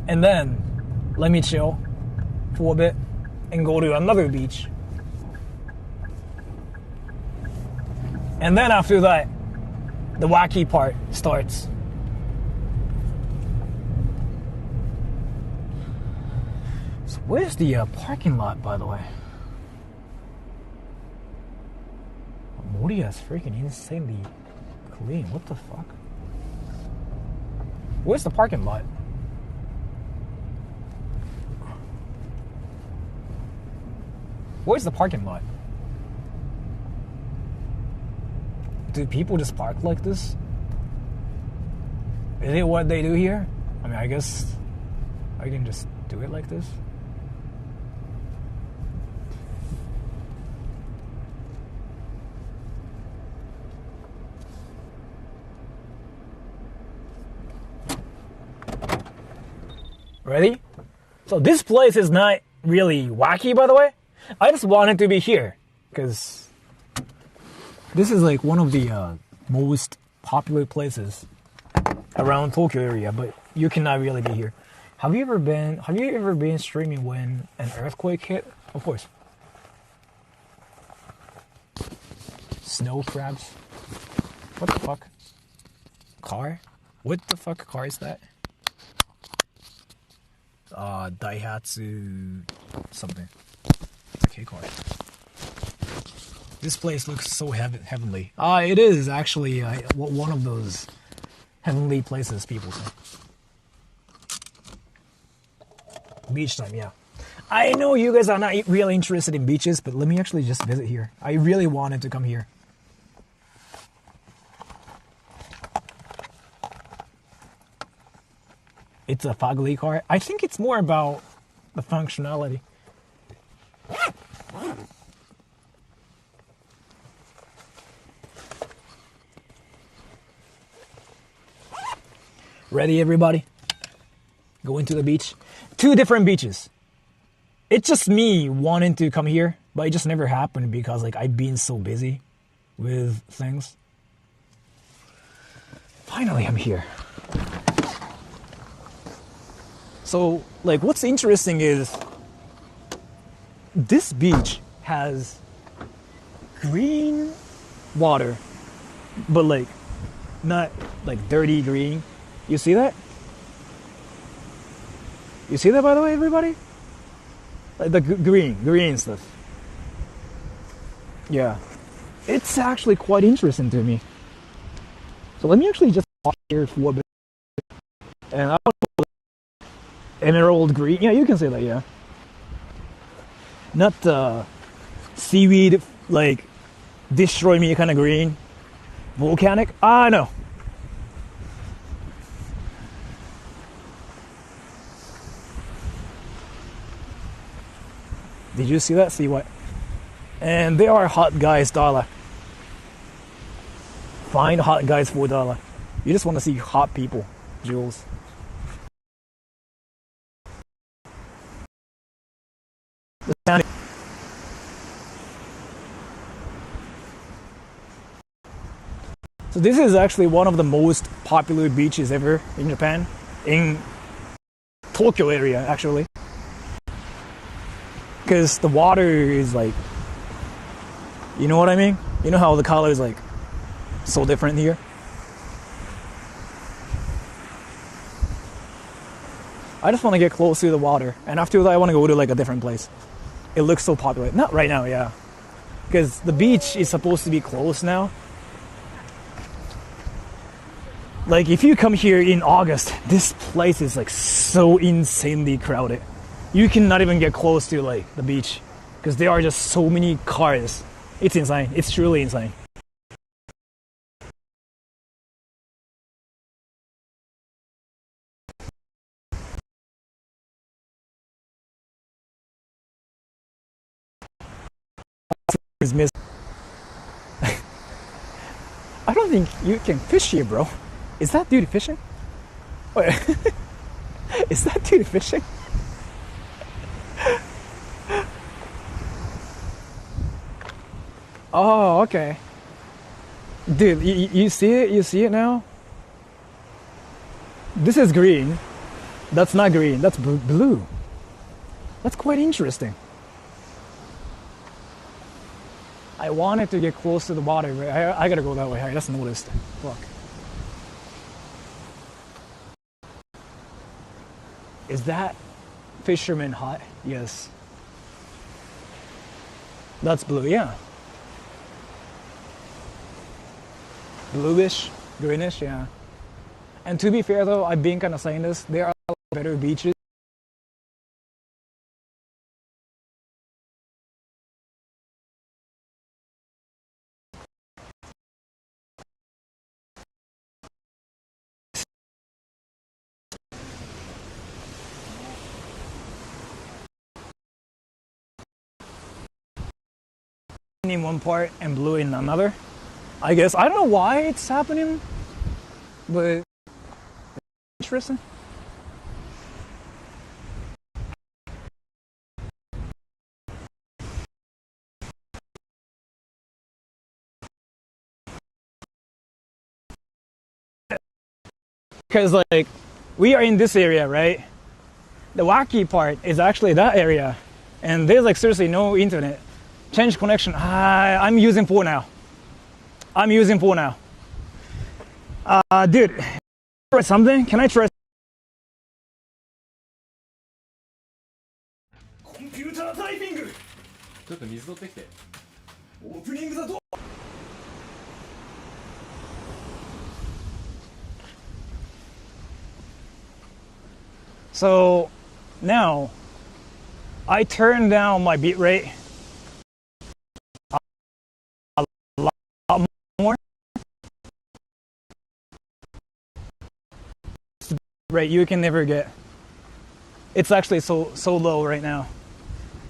And then, let me chill for a bit and go to another beach. And then after that, the wacky part starts. So where's the parking lot, by the way? Moriya is freaking insanely clean. What the fuck? Where's the parking lot? Where's the parking lot? Do people just park like this? Is it what they do here? I mean, I guess I can just do it like this. Ready? So this place is not really wacky, by the way. I just wanted to be here because this is like one of the most popular places around Tokyo area, but you cannot really be here. Have you ever been streaming when an earthquake hit? Of course. Snow crabs. What the fuck? Car? What the fuck car is that? Daihatsu something. Okay, car. This place looks so heavenly. It is actually one of those heavenly places people say. Beach time, yeah. I know you guys are not really interested in beaches, but let me actually just visit here. I really wanted to come here. It's a fugly car. I think it's more about the functionality. Ready, everybody? Going to the beach. 2 different beaches. It's just me wanting to come here, but it just never happened because like I've been so busy with things. Finally, I'm here. So, like, what's interesting is this beach has green water, but like not like dirty green. You see that? You see that, by the way, everybody? Like the green stuff. Yeah. It's actually quite interesting to me. So let me actually just walk here for a bit. And I don't know, emerald green. Yeah, you can say that, yeah. Not seaweed, like, destroy me kind of green. Volcanic? No. Did you see that? See what? And they are hot guys, $1. Find hot guys for $1. You just want to see hot people, Jules. So this is actually one of the most popular beaches ever in Japan, in Tokyo area actually. Because the water is like, you know what I mean? You know how the color is like so different here? I just want to get close to the water, and after that I want to go to like a different place. It looks so popular. Not right now, yeah. Because the beach is supposed to be closed now. Like if you come here in August, this place is like so insanely crowded. You cannot even get close to like the beach because there are just so many cars. It's insane. It's truly insane. I don't think you can fish here, bro. Is that dude fishing? Wait. Is that dude fishing? Oh, okay. Dude, you see it? You see it now? This is green. That's not green. That's blue. That's quite interesting. I wanted to get close to the water, but I gotta go that way. I just noticed. Fuck. Is that fisherman hut? Yes. That's blue, yeah. Bluish, greenish, yeah. And to be fair though, I've been kind of saying this, there are better beaches. In one part and blue in another. I guess I don't know why it's happening, but it's interesting. Because like we are in this area, right? The wacky part is actually that area, and there's like seriously no internet. Change connection. I'm using 4 now. Dude, try something? Can I try? Computer typing. ちょっと水取ってきて。 Opening the door. So now I turn down my beat rate a lot more. Right, you can never get. It's actually so low right now.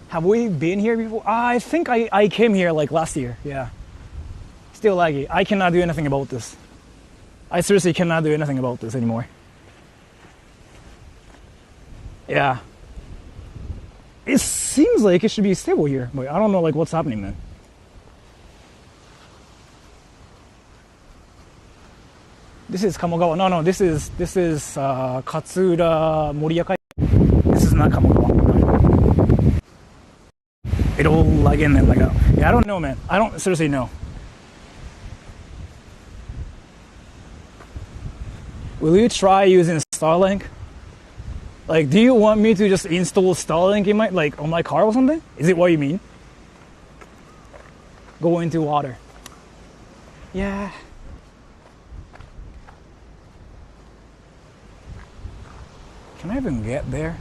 Have we been here before? I think I came here like last year. Yeah. Still laggy. I cannot do anything about this. I seriously cannot do anything about this anymore. Yeah. It seems like it should be stable here, but I don't know like what's happening then. This is Kamogawa. No, this is Katsura Moriyaka. This is not Kamogawa. It'll lag in and lag out. Yeah, I don't know, man. I don't seriously know. Will you try using Starlink? Like, do you want me to just install Starlink in my on my car or something? Is it what you mean? Go into water. Yeah. Can I even get there?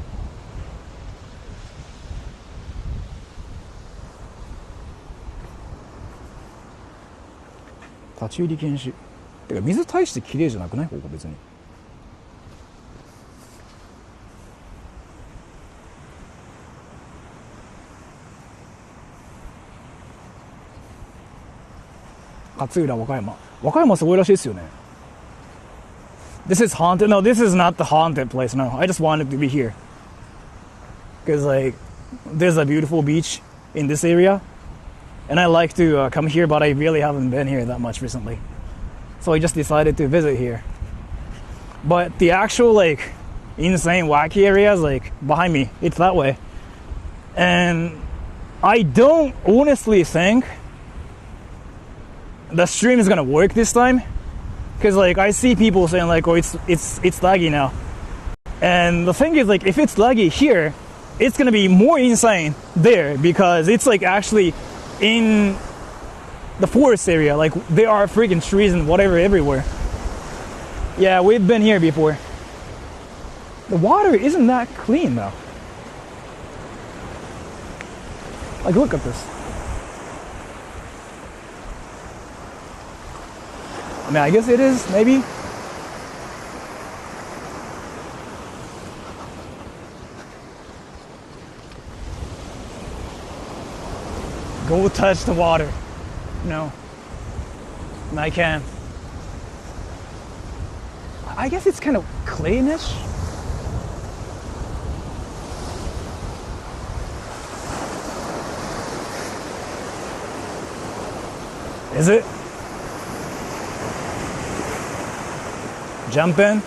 Touch 立ち入り禁止。てか水大して綺麗じゃなくない？ここ別に。勝浦和歌山。和歌山すごいらしいですよね。This is haunted. No, this is not the haunted place. No, I just wanted to be here. Because like, there's a beautiful beach in this area. And I like to come here, but I really haven't been here that much recently. So I just decided to visit here. But the actual like insane wacky area is like behind me. It's that way. And I don't honestly think the stream is gonna work this time. Because like I see people saying like, oh, it's laggy now. And the thing is like, if it's laggy here, it's gonna be more insane there because it's like actually in the forest area. Like there are freaking trees and whatever everywhere. Yeah, we've been here before. The water isn't that clean though. Like look at this. I mean, I guess it is, maybe. Go touch the water. No. I can't. I guess it's kind of cleanish. Is it? Jump in.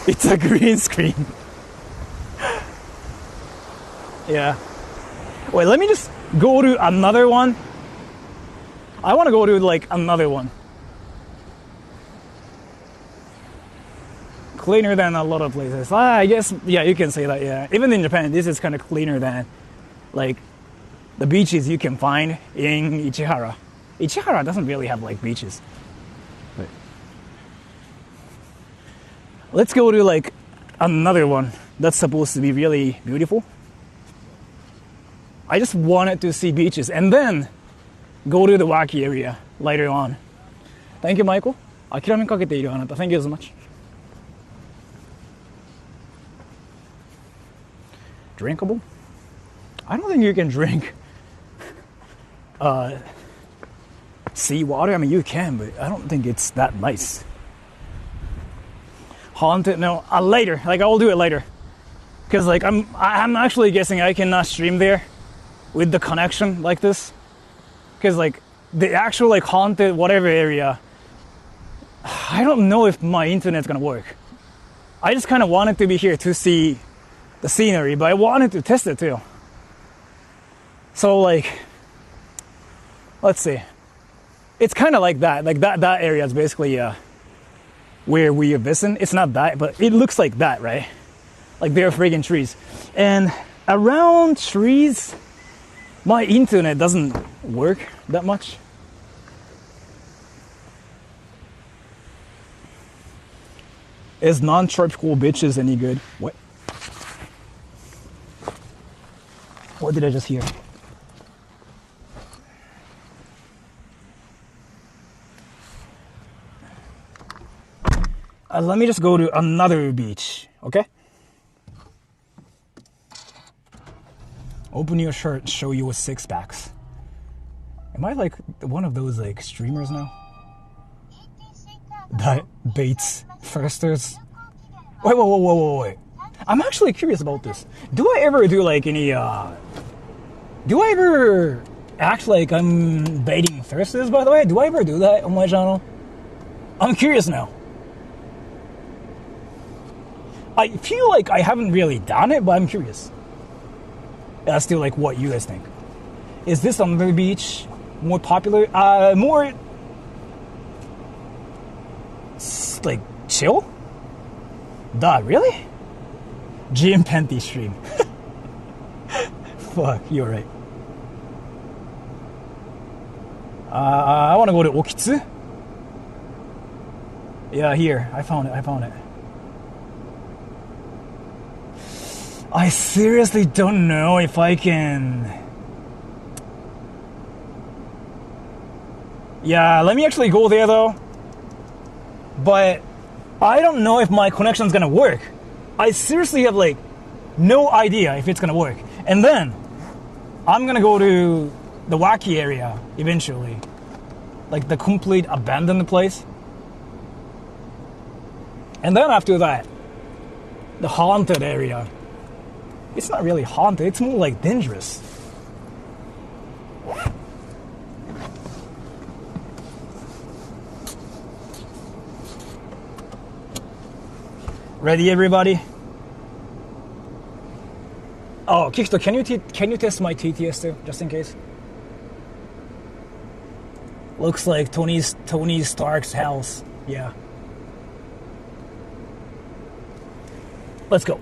It's a green screen. Yeah. Wait, let me just go to another one. I want to go to like another one. Cleaner than a lot of places. I guess, yeah, you can say that, yeah. Even in Japan, this is kind of cleaner than like the beaches you can find in Ichihara. Ichihara doesn't really have like beaches. But let's go to like another one that's supposed to be really beautiful. I just wanted to see beaches and then go to the wacky area later on. Thank you, Michael. 諦めかけているあなた. Thank you so much. Drinkable? I don't think you can drink seawater. I mean, you can, but I don't think it's that nice. Haunted? No, later. Like I will do it later, because like I'm actually guessing I cannot stream there with the connection like this. because like the actual like haunted whatever area, I don't know if my internet's gonna work. I just kind of wanted to be here to see the scenery, but I wanted to test it too. So like, let's see. It's kind of like that. Like that area is basically where we are visiting. It's not that, but it looks like that, right? Like there are friggin' trees. And around trees, my internet doesn't work that much. Is non-tropical bitches any good? What? What did I just hear? Let me just go to another beach, okay? Open your shirt, show you with six packs. Am I like one of those like streamers now? That baits firsters? Wait. I'm actually curious about this. Do I ever do like any, do I ever act like I'm baiting thirsters, by the way? Do I ever do that on my channel? I'm curious now. I feel like I haven't really done it, but I'm curious. That's still like what you guys think. Is this another beach more popular? More like chill? Duh, really? Gym panty stream. Fuck, you're right. I want to go to Okitsu. Yeah, here. I found it. I seriously don't know if I can... Yeah, let me actually go there though. But I don't know if my connection's gonna work. I seriously have like no idea if it's gonna work. And then I'm gonna go to the wacky area eventually. Like the complete abandoned place. And then after that, the haunted area. It's not really haunted, it's more like dangerous. Ready, everybody? Oh, Kikito, can you test my TTS too, just in case? Looks like Tony Stark's house. Yeah. Let's go.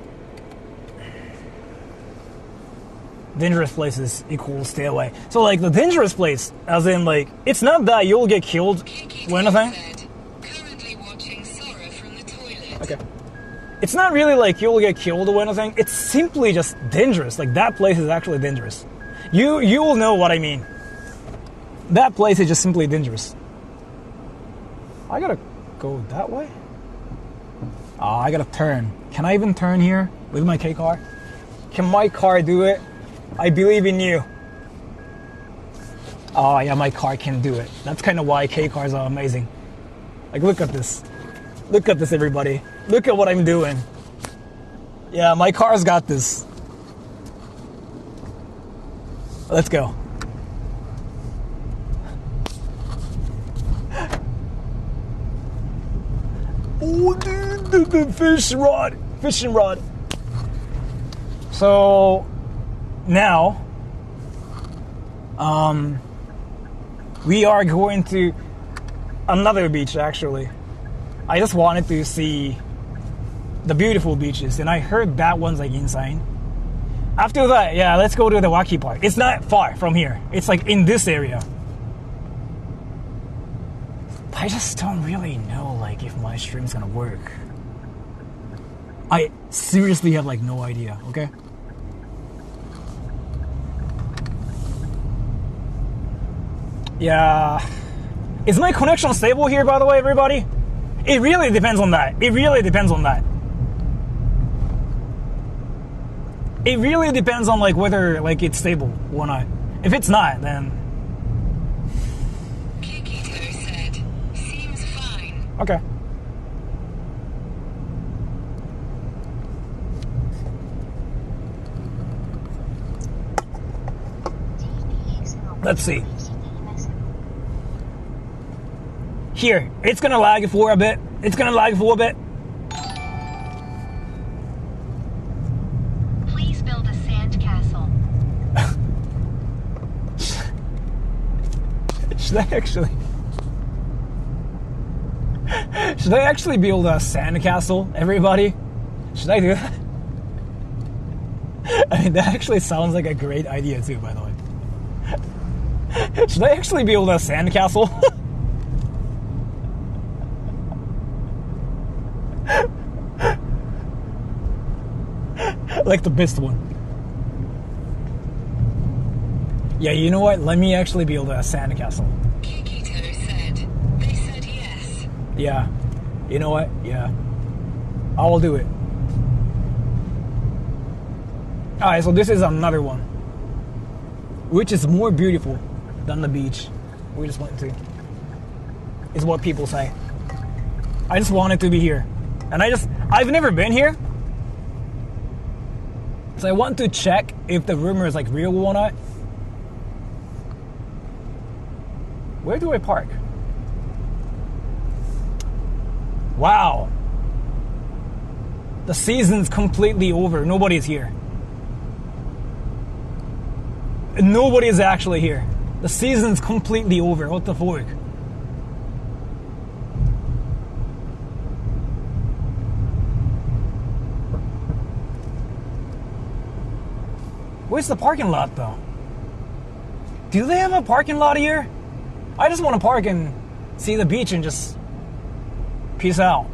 Dangerous places equals stay away. So like the dangerous place, as in like, it's not that you'll get killed or anything. Currently watching Sora from the toilet. Okay. It's not really like you'll get killed or anything. It's simply just dangerous. Like that place is actually dangerous. You will know what I mean. That place is just simply dangerous. I gotta go that way? Oh, I gotta turn. Can I even turn here with my K car? Can my car do it? I believe in you. Oh yeah, my car can do it. That's kind of why K cars are amazing. Like look at this. Look at this, everybody. Look at what I'm doing. Yeah, my car's got this. Let's go. Oh, dude, the fishing rod. So now, we are going to another beach. Actually, I just wanted to see the beautiful beaches, and I heard that one's like insane. After that, yeah, let's go to the wacky part. It's not far from here. It's like in this area. I just don't really know like if my stream's gonna work. I seriously have like no idea, okay? Yeah. Is my connection stable here, by the way, everybody? It really depends on that. It really depends on like whether like it's stable or not. If it's not, then Kikito said, seems fine. okay. Let's see. Here, it's gonna lag for a bit. It's gonna lag for a bit. Please build a sand castle. Should I actually build a sand castle, everybody? Should I do that? I mean, that actually sounds like a great idea too, by the way. Should I actually build a sand castle? Like the best one. Yeah, you know what? Let me actually build a sand castle. Kikito said. They said yes. Yeah. You know what? Yeah. I will do it. Alright, so this is another one. Which is more beautiful than the beach we just went to. Is what people say. I just wanted to be here. And I've never been here. So I want to check if the rumor is like real or not. Where do I park? Wow. The season's completely over. Nobody's here. Nobody's actually here. The season's completely over. What the fuck? Where's the parking lot though? Do they have a parking lot here? I just want to park and see the beach and just peace out.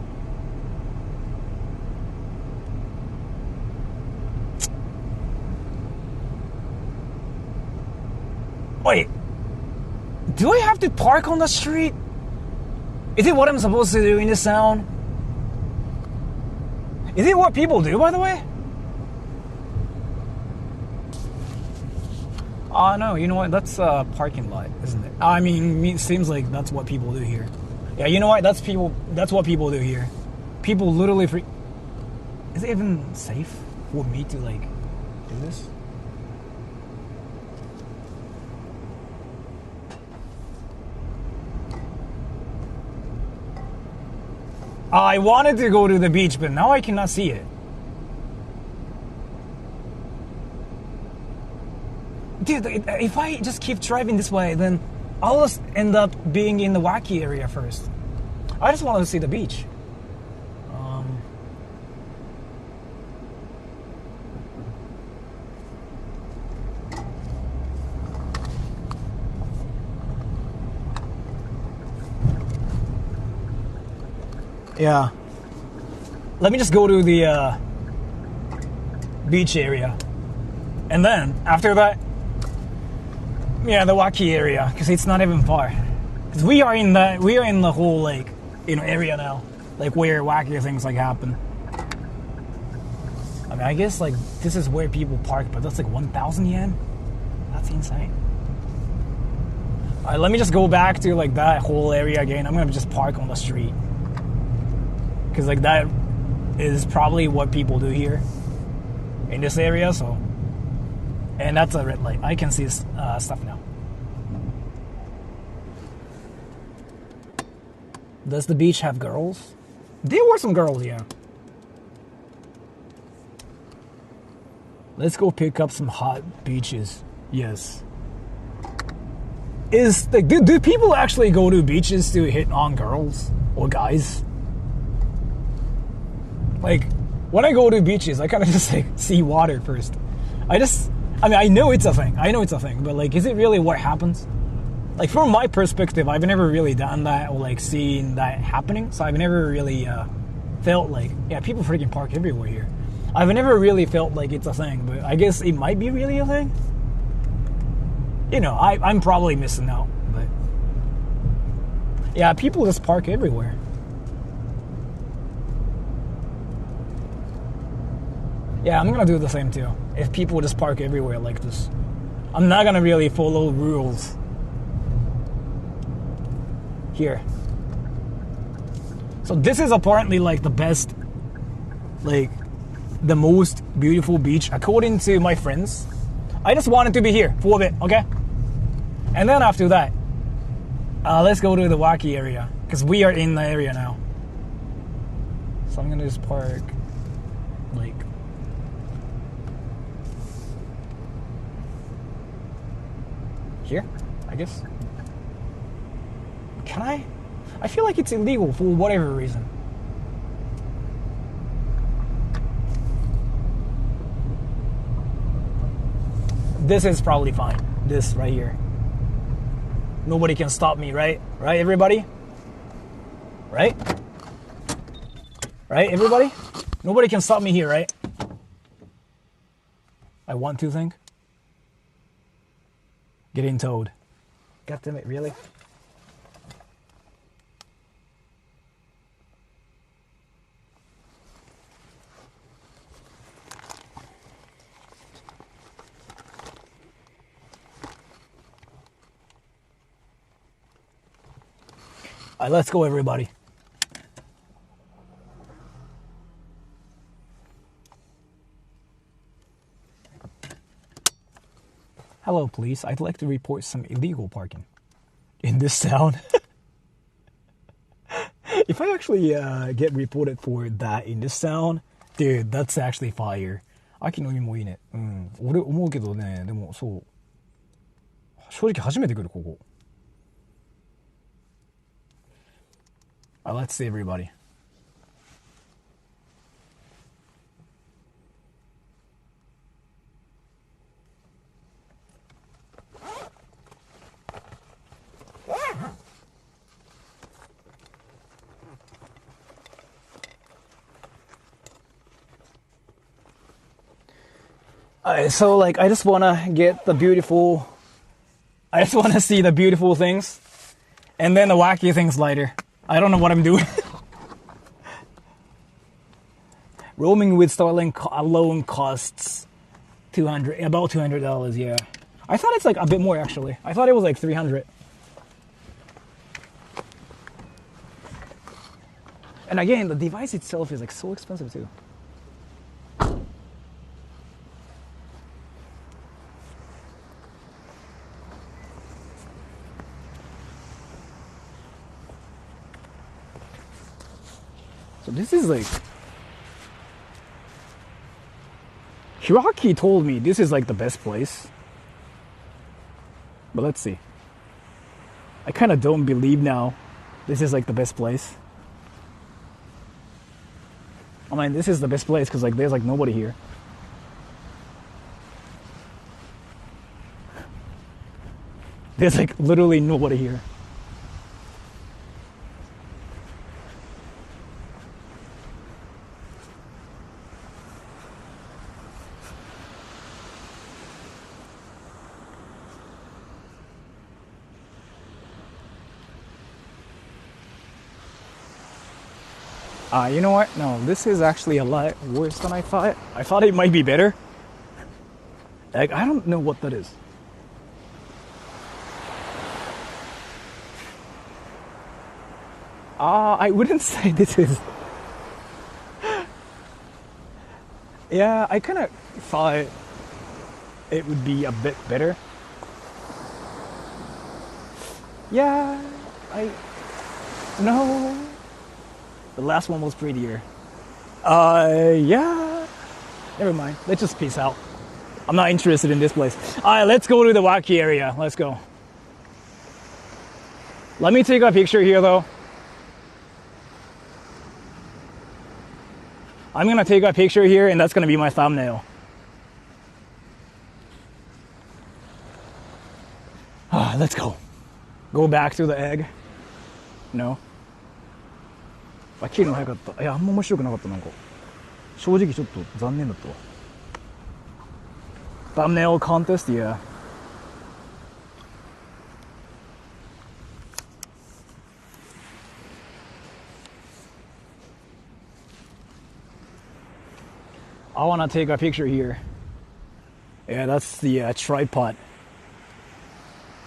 Wait, do I have to park on the street? Is it what I'm supposed to do in this town? Is it what people do, by the way? No, you know what? That's a parking lot, isn't it? I mean, it seems like that's what people do here. Yeah, you know what? That's what people do here. People literally Is it even safe for me to, like, do this? I wanted to go to the beach, but now I cannot see it. Dude, if I just keep driving this way, then I'll just end up being in the wacky area first. I just wanted to see the beach. Yeah. Let me just go to the beach area. And then, after that, yeah, the wacky area, because it's not even far. Because we are in the whole, like, you know, area now. Like, where wacky things, like, happen. I mean, I guess, like, this is where people park, but that's, like, 1,000 yen? That's insane. Alright, let me just go back to, like, that whole area again. I'm gonna just park on the street. Because, like, that is probably what people do here in this area, so. And that's a red light. I can see stuff now. Does the beach have girls? There were some girls, yeah. Let's go pick up some hot beaches. Yes. Do people actually go to beaches to hit on girls or guys? Like, when I go to beaches, I kind of just, like, see water first. I mean, I know it's a thing, but, like, is it really what happens? Like, from my perspective, I've never really done that or, like, seen that happening, so I've never really felt like, yeah, people freaking park everywhere here. I've never really felt like it's a thing, but I guess it might be really a thing. You know, I'm probably missing out, but yeah, people just park everywhere. Yeah, I'm gonna do the same too. If people just park everywhere like this, I'm not gonna really follow rules here. So this is apparently like the best, like the most beautiful beach according to my friends. I just wanted to be here for a bit, okay? And then after that, let's go to the wacky area. Because we are in the area now. So I'm gonna just park, like, here, I guess. Can I? I feel like it's illegal for whatever reason. This is probably fine. This right here. Nobody can stop me, right? Right, everybody? Right? Right, everybody? Nobody can stop me here, right? I want to think. Getting towed. God damn it, really? All right, let's go, everybody. Hello, police. I'd like to report some illegal parking in this town. If I actually get reported for that in this town, dude, that's actually fire. 秋の海もいいね。うん。俺思うけどね、でもそう。正直初めて来る、ここ。Let's see everybody. So like I just want to see the beautiful things and then the wacky things later. I don't know what I'm doing. Roaming with Starlink alone costs about $200, yeah. I thought it's like a bit more actually. I thought it was like $300. And again, the device itself is like so expensive too. So this is like... Hiraki told me this is like the best place. But let's see. I kind of don't believe now this is like the best place. I mean, this is the best place because like there's like nobody here. There's like literally nobody here. You know what? No, this is actually a lot worse than I thought. I thought it might be better. Like, I don't know what that is. I wouldn't say this is... Yeah, I kind of thought it would be a bit better. Yeah, No. The last one was prettier. Yeah. Never mind. Let's just peace out. I'm not interested in this place. Alright, let's go to the wacky area. Let's go. Let me take a picture here though. I'm gonna take a picture here and that's gonna be my thumbnail. Let's go. Go back to the egg. No. 切るの早かった。いや、あんま面白くなかった。なんか正直ちょっと残念だったわ。Thumbnail contest, yeah. I wanna take a picture here. Yeah, that's the tripod.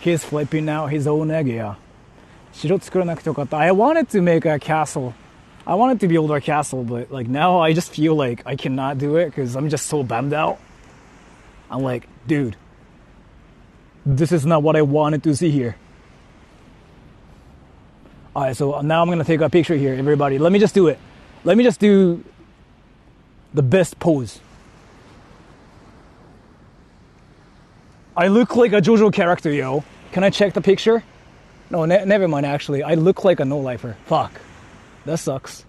He's flipping out his own egg, yeah. 城作らなくてよかった。I wanted to make a castle. I wanted to build a castle, but like now I just feel like I cannot do it because I'm just so bummed out. I'm like, dude, this is not what I wanted to see here. All right, so now I'm gonna take a picture here, everybody. Let me just do it. Let me just do the best pose. I look like a JoJo character, yo. Can I check the picture? No, never mind, actually. I look like a no-lifer. Fuck. That sucks.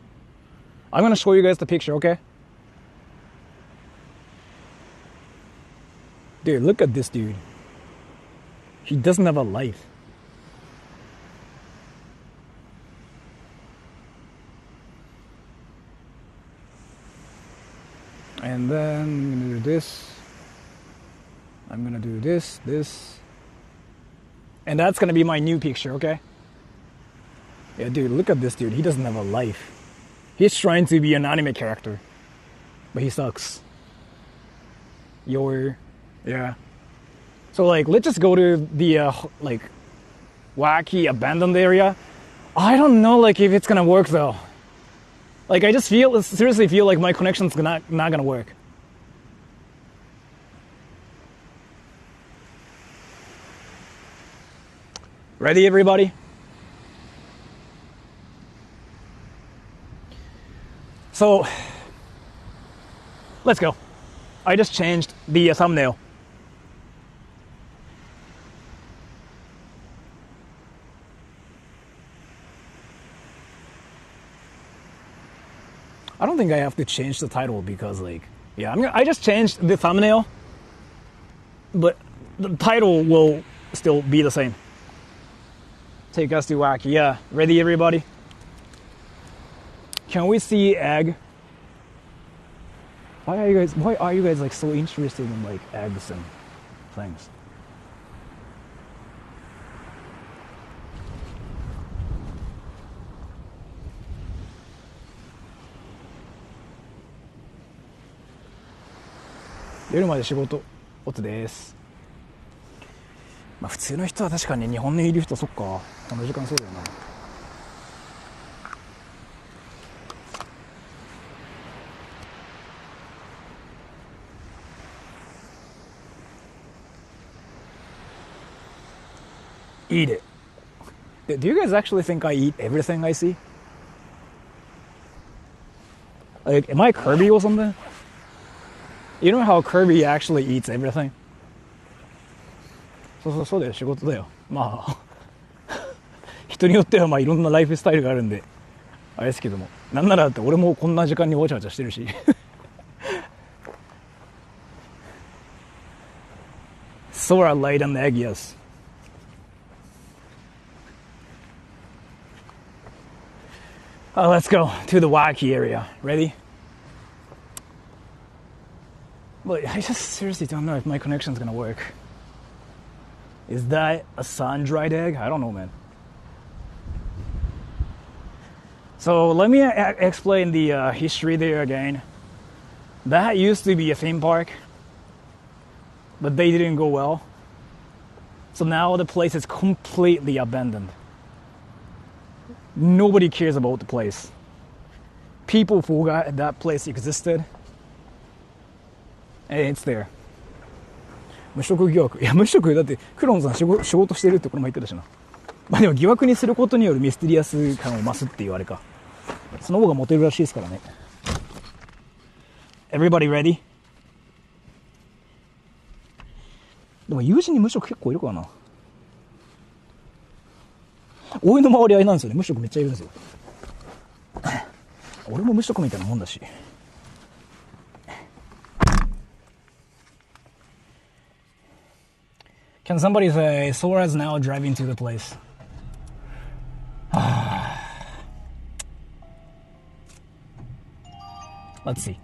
I'm gonna show you guys the picture, okay? Dude, look at this dude. He doesn't have a life. And then I'm gonna do this. I'm gonna do this. And that's gonna be my new picture, okay? Yeah, dude, look at this dude. He doesn't have a life. He's trying to be an anime character, but he sucks. Yeah. So like, let's just go to the like wacky abandoned area. I don't know like if it's gonna work though. Like I just seriously feel like my connection's not gonna work. Ready, everybody? So, let's go. I just changed the thumbnail. I don't think I have to change the title because like, yeah, I just changed the thumbnail, but the title will still be the same. Take us to wacky. Yeah, ready, everybody? Can we see egg? Why are you guys like so interested in like eggs and things?夜まで仕事オツです。まあ普通の人は確かに日本にいる人そっかこの時間そうだよな。Eat it. Do you guys actually think I eat everything I see? Like, am I Kirby or something? You know how Kirby actually eats everything? そうだよ、仕事だよ。まあ人によってはまあいろんなライフスタイルがあるんであれですけども、なんならだって俺もこんな時間にわちゃわちゃしてるしSora laid an egg, yes. Let's go to the wacky area. Ready? But I just seriously don't know if my connection's gonna work. Is that a sun-dried egg? I don't know, man. So let me explain the history there again. That used to be a theme park, but they didn't go well. So now the place is completely abandoned. Nobody cares about the place. People forgot that place existed. And it's there. 無職疑惑。いや無職だってクロンさん仕事してるってこの前言ってたしな。まあでも疑惑にすることによるミステリアス感を増すっていうあれか。その方がモテるらしいですからね。Everybody ready? でも友人に無職結構いるからな。俺の周りあれなんですよね。無職めっちゃいるんですよ。俺も無職みたいなもんだし。Can somebody say Sora's now driving to the place? Let's see.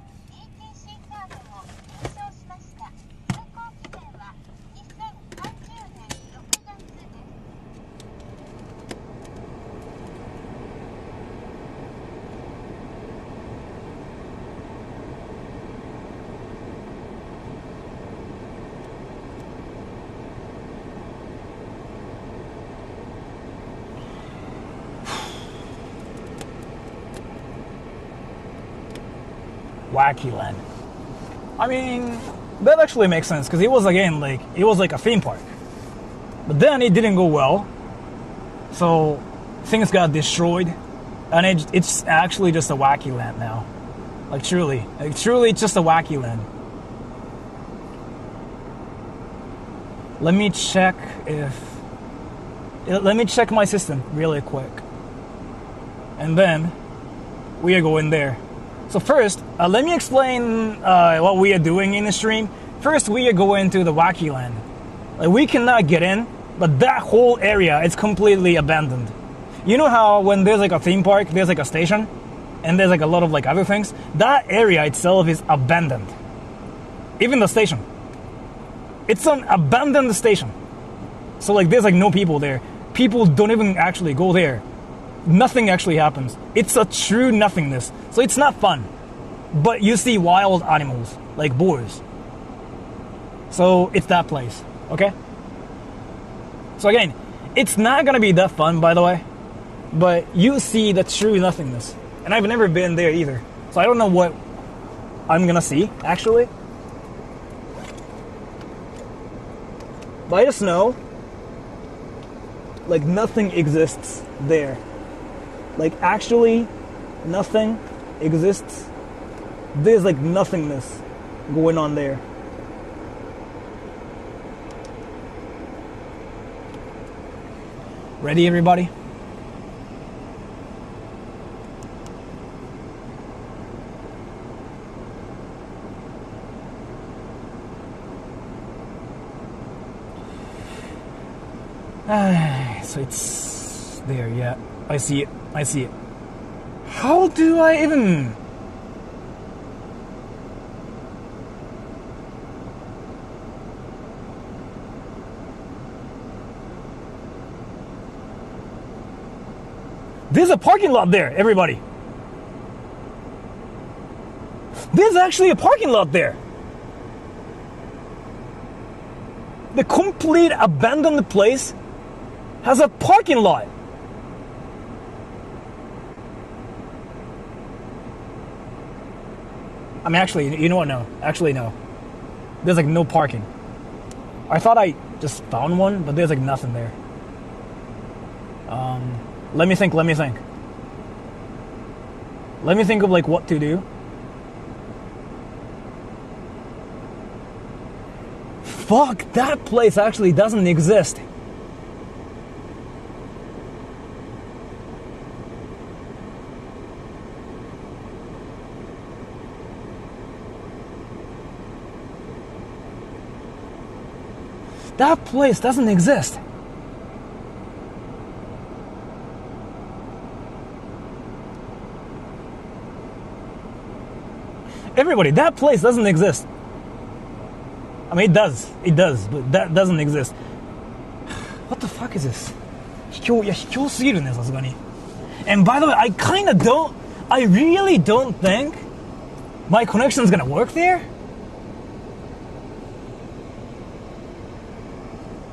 Wacky Land. I mean, that actually makes sense because it was again like a theme park, but then it didn't go well. So things got destroyed, and it's actually just a wacky land now. Like truly, it's just a wacky land. Let me check my system really quick, and then we are going there. So first, let me explain what we are doing in the stream. First, we are going to the wacky land. Like, we cannot get in, but that whole area is completely abandoned. You know how when there's like a theme park, there's like a station, and there's like a lot of like other things? That area itself is abandoned. Even the station. It's an abandoned station. So like there's like no people there. People don't even actually go there. Nothing actually happens. It's a true nothingness. So it's not fun. But you see wild animals, like boars. So it's that place, okay? So again, it's not gonna be that fun, by the way. But you see the true nothingness. And I've never been there either. So I don't know what I'm gonna see, actually. But I just know, like, nothing exists there. Like, actually, nothing exists. There's, like, nothingness going on there. Ready, everybody? So it's there, yeah. I see it. How do I even... There's a parking lot there, everybody. There's actually a parking lot there. The complete abandoned place has a parking lot. I mean, actually, you know what? No. Actually, no. There's like no parking. I thought I just found one, but there's like nothing there. Let me think. Let me think of like what to do. Fuck, that place actually doesn't exist. That place doesn't exist. Everybody, that place doesn't exist. I mean, it does, but that doesn't exist. What the fuck is this? 卑怯すぎるね、さすがに。And by the way, I really don't think my connection's gonna work there.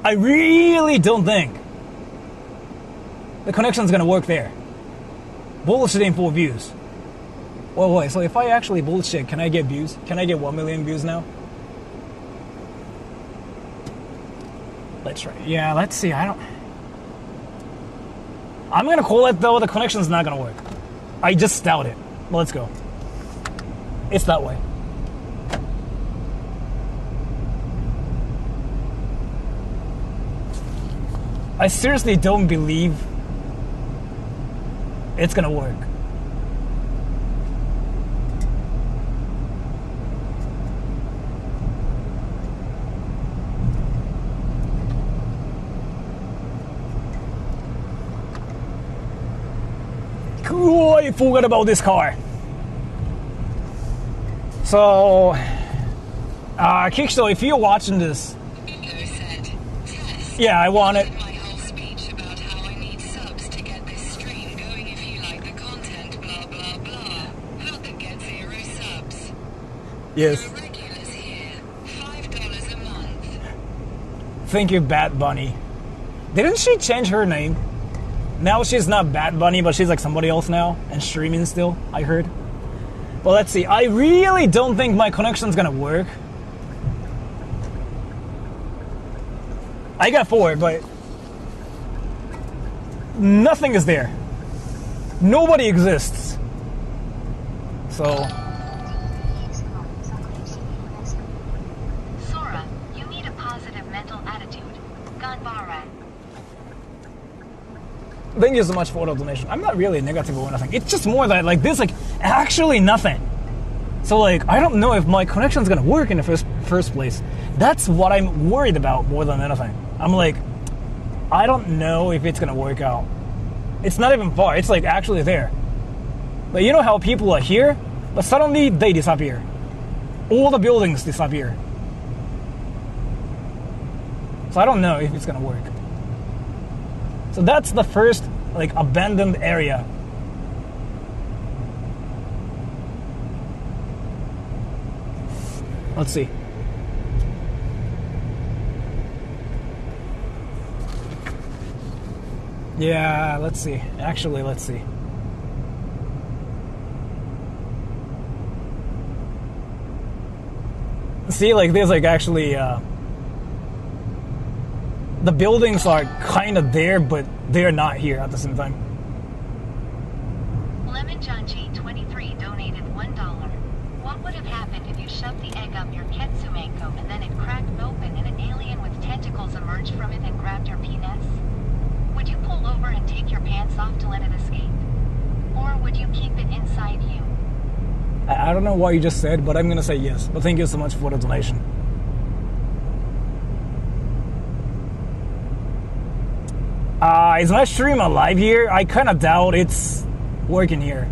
I really don't think the connection's gonna work there. Bullshitting for views. Wait, so if I actually bullshit, can I get views? Can I get 1 million views now? Let's try. Yeah, let's see. I'm gonna call it though, the connection's not gonna work. I just doubt it. Well, let's go. It's that way. I seriously don't believe it's gonna work. Cool, I forgot about this car. So, Kiksto, if you're watching this, yeah, I want it. Yes. $5 a month. Thank you, Bat Bunny. Didn't she change her name? Now she's not Bat Bunny, but she's like somebody else now, and streaming still, I heard. Well, let's see. I really don't think my connection's gonna work. I got 4, but nothing is there. Nobody exists. So Sora, you need a positive mental attitude. Ganbara. thank you so much for the donation. I'm not really negative or nothing. It's just more that like there's like actually nothing. So like I don't know if my connection's gonna work in the first place. That's what I'm worried about more than anything. I'm like, I don't know if it's gonna work out. It's not even far. It's like actually there. But you know how people are here, but suddenly they disappear. All the buildings disappear. So I don't know if it's gonna work. So that's the first like abandoned area. Let's see. Yeah, let's see. Actually, let's see. See, like there's like actually the buildings are kind of there, but they're not here at the same time. Lemon John G23 donated $1. What would have happened if you shoved the egg up your Ketsumanko and then it cracked open and an alien with tentacles emerged from it and grabbed your penis? Would you pull over and take your pants off to let it escape? Or would you keep it inside you? I don't know what you just said, but I'm gonna say yes. But thank you so much for the donation. Is my stream alive here? I kind of doubt it's working here.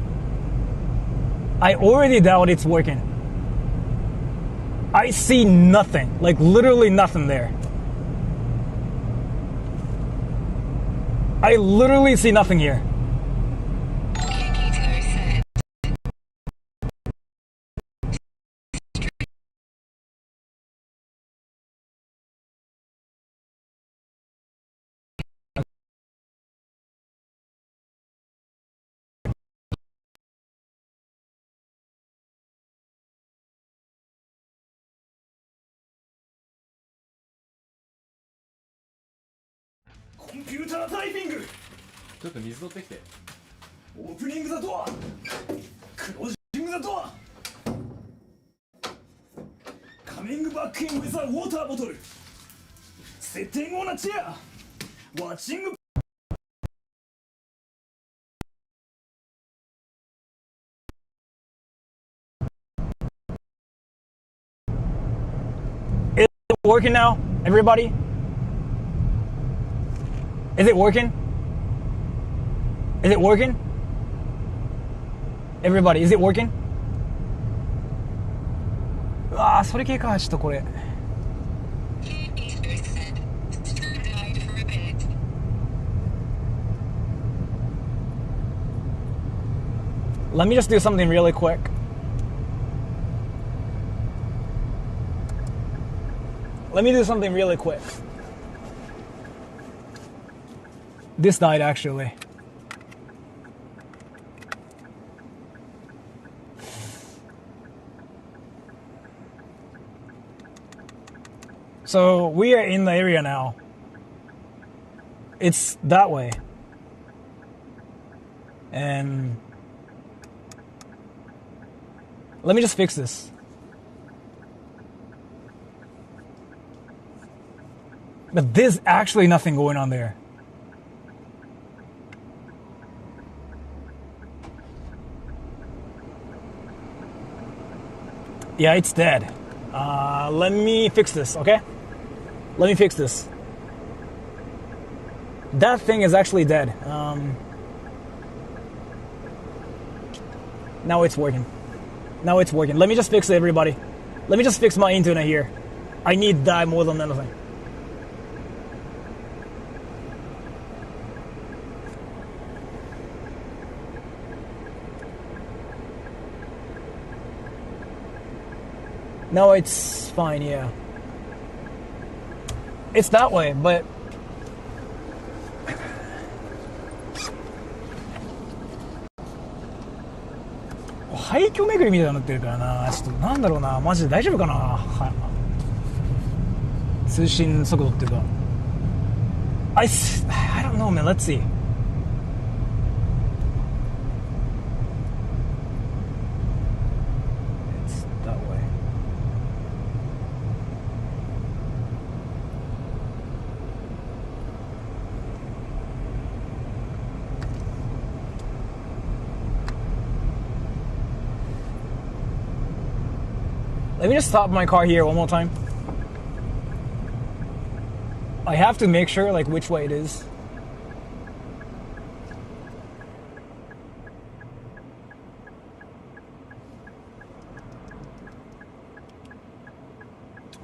I already doubt it's working. I see nothing, like literally nothing there. I literally see nothing here. Kikito said. Computer typing. ちょっと水取ってきて。 Opening the door. Closing the door. Coming back in with a water bottle. Sitting on a chair. Watching. Is it working now, everybody? Is it working? Is it working? Everybody, is it working? うわー、それ系か、ちょっとこれ。Kikito said. Strudide for a bit. Let me just do something really quick. Let me do something really quick. This died actually. So we are in the area now. It's that way. And let me just fix this. But there's actually nothing going on there. Yeah, it's dead. Let me fix this, okay? Let me fix this. That thing is actually dead. Now it's working. Now it's working. Let me just fix it, everybody. Let me just fix my internet here. I need that more than anything. No, it's fine, yeah. It's that way, but... 廃墟巡りみたいになってるからな。ちょっとなんだろうな。マジで大丈夫かな。はい、通信速度っていうか。I don't know, man. Let's see. Let me just stop my car here one more time. I have to make sure like which way it is.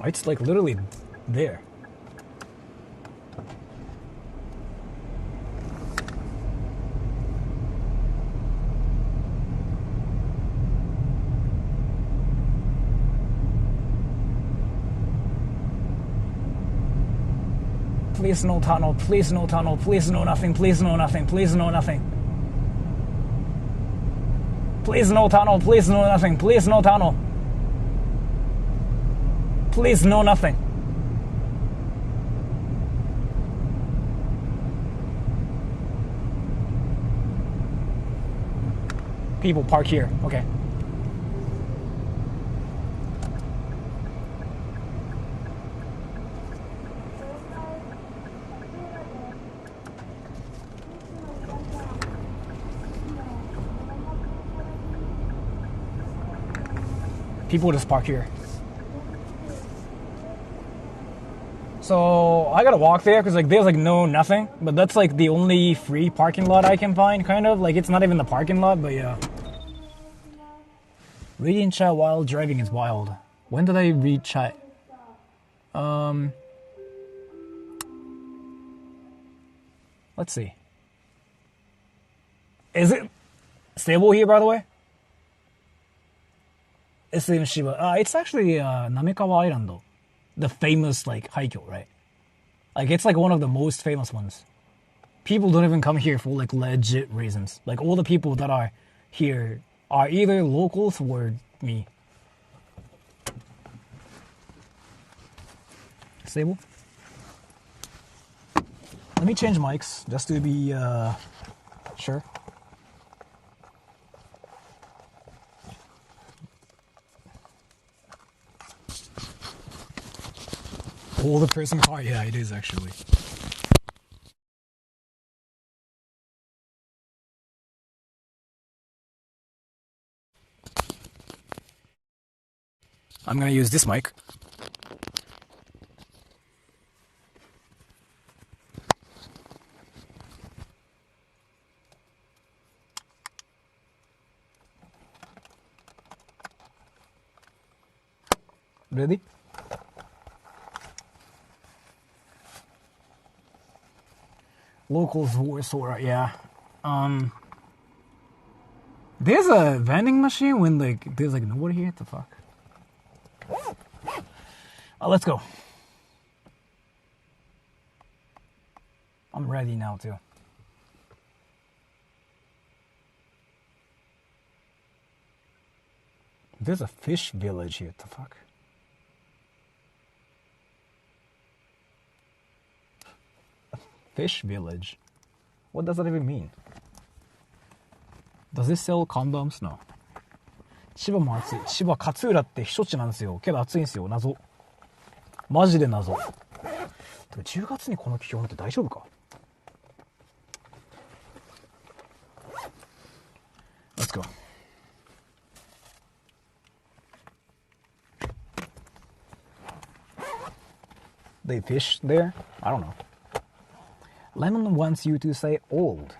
It's like literally there. Please no tunnel, please no tunnel, please no nothing, please no nothing, please no nothing. Please no tunnel, please no nothing, please no tunnel. Please no nothing. People park here, okay. People just park here. So I gotta walk there because like there's like nothing, but that's like the only free parking lot I can find, kind of. Like it's not even the parking lot, but yeah. Reading chat while driving is wild. When did I read chat? Let's see. Is it stable here, by the way? It's in Chiba. It's actually Namikawa Island, the famous like haikyo, right? Like it's like one of the most famous ones. People don't even come here for like legit reasons. Like all the people that are here are either locals or me. Stable. Let me change mics just to be sure. All the person car, yeah, it is actually. I'm gonna use this mic. Ready? Locals who are Sora, yeah. There's a vending machine when like there's like nobody here. What the fuck? Let's go. I'm ready now too. There's a fish village here. What the fuck? Fish village. What does that even mean? Does this sell condoms? No. 千葉も暑い。千葉勝浦って避暑地なんですよ。けど暑いんですよ。謎。マジで謎。10月にこの気温って大丈夫か? Let's go. They fish there? I don't know. Lemon wants you to say old.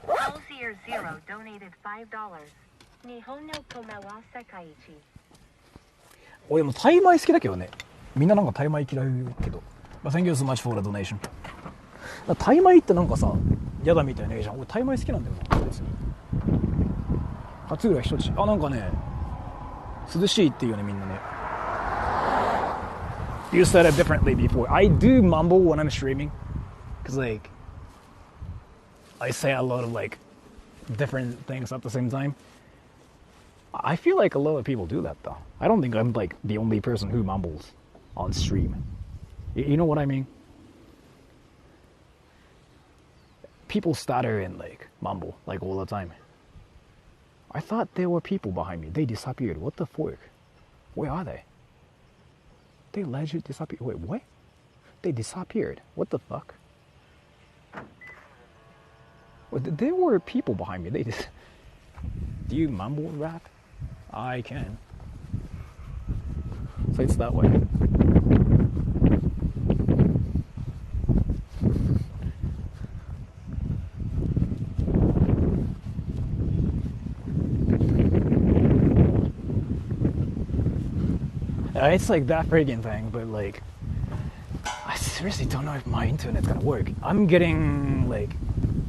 Elsier Zero donated $5. Nihon no koma wa sekaiichi. 俺もタイ米好きだけどね。みんななんかタイ米嫌いけど。But thank you so much for the donation. タイ米ってなんかさ、嫌だみたいな映画じゃん。俺タイ米好きなんだよな、別に。勝浦避暑地。あ、なんかね、涼しいっていうよね、みんなね。You said it differently before. I do mumble when I'm streaming. Because, like, I say a lot of, like, different things at the same time. I feel like a lot of people do that, though. I don't think I'm, like, the only person who mumbles on stream. You know what I mean? People stutter and, like, mumble, like, all the time. I thought there were people behind me. They disappeared. What the fuck? Where are they? They legit disappeared. Wait, what? They disappeared. What the fuck? Well, there were people behind me. They just... Do you mumble rap? I can. So it's that way. It's like that friggin' thing, but like, I seriously don't know if my internet's gonna work. I'm getting like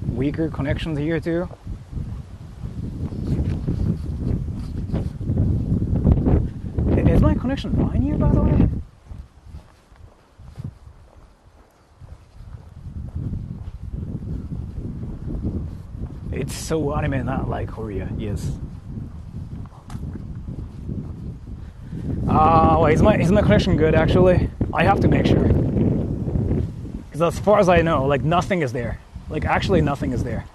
weaker connections here too. Is my connection fine here, by the way? It's so anime, not like Korea, yes. Is my connection good actually? I have to make sure. Because as far as I know, like nothing is there. Like actually nothing is there.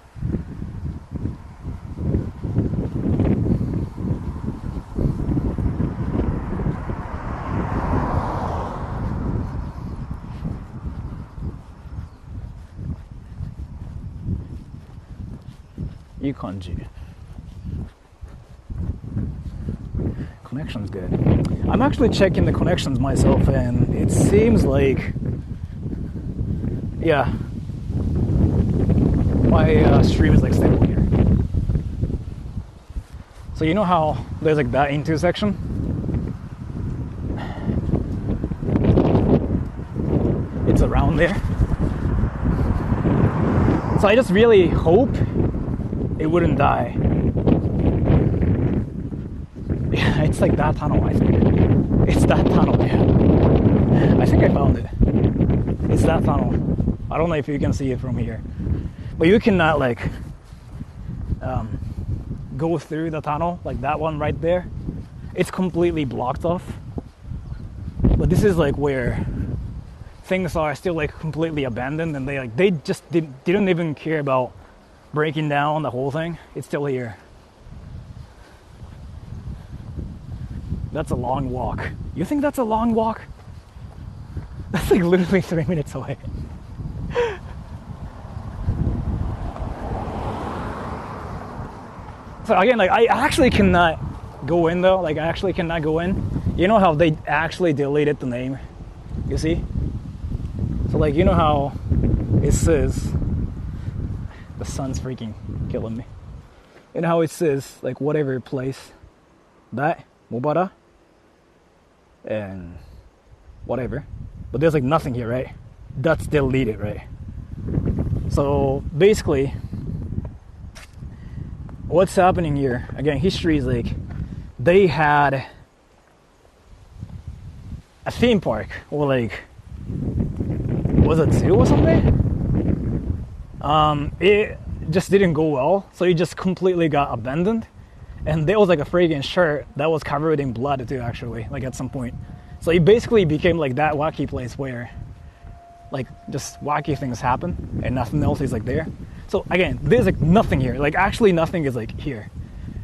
You kanji. Connection's good. I'm actually checking the connections myself, and it seems like, yeah, my stream is like stable here. So you know how there's like that intersection? It's around there. So I just really hope it wouldn't die. Yeah, it's like that tunnel, I think. It's that tunnel, yeah. I think I found it. It's that tunnel. I don't know if you can see it from here. But you cannot like go through the tunnel, like that one right there. It's completely blocked off. But this is like where things are still like completely abandoned, and they just didn't even care about breaking down the whole thing. It's still here. That's a long walk. You think that's a long walk? That's like literally 3 minutes away. So again, like I actually cannot go in though. Like I actually cannot go in. You know how they actually deleted the name? You see? So like, you know how it says, the sun's freaking killing me. You know how it says like whatever place, that Mobara and whatever, but there's like nothing here, right? That's deleted, right? So basically what's happening here, again, history is like they had a theme park, or like, was it zoo or something? It just didn't go well, so it just completely got abandoned. And there was like a friggin' shirt that was covered in blood too, actually, like at some point. So it basically became like that wacky place where like just wacky things happen and nothing else is like there. So again, there's like nothing here. Like actually nothing is like here.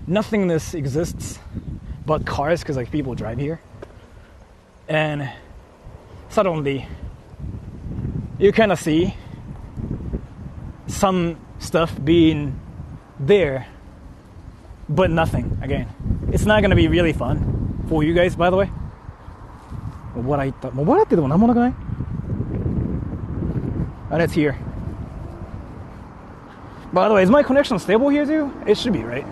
Nothingness exists but cars, because like people drive here. And suddenly you kind of see some stuff being there, but nothing. Again, it's not gonna be really fun for you guys, by the way. Mobaraってでもなんもなくない? And it's here. By the way, is my connection stable here too? It should be, right?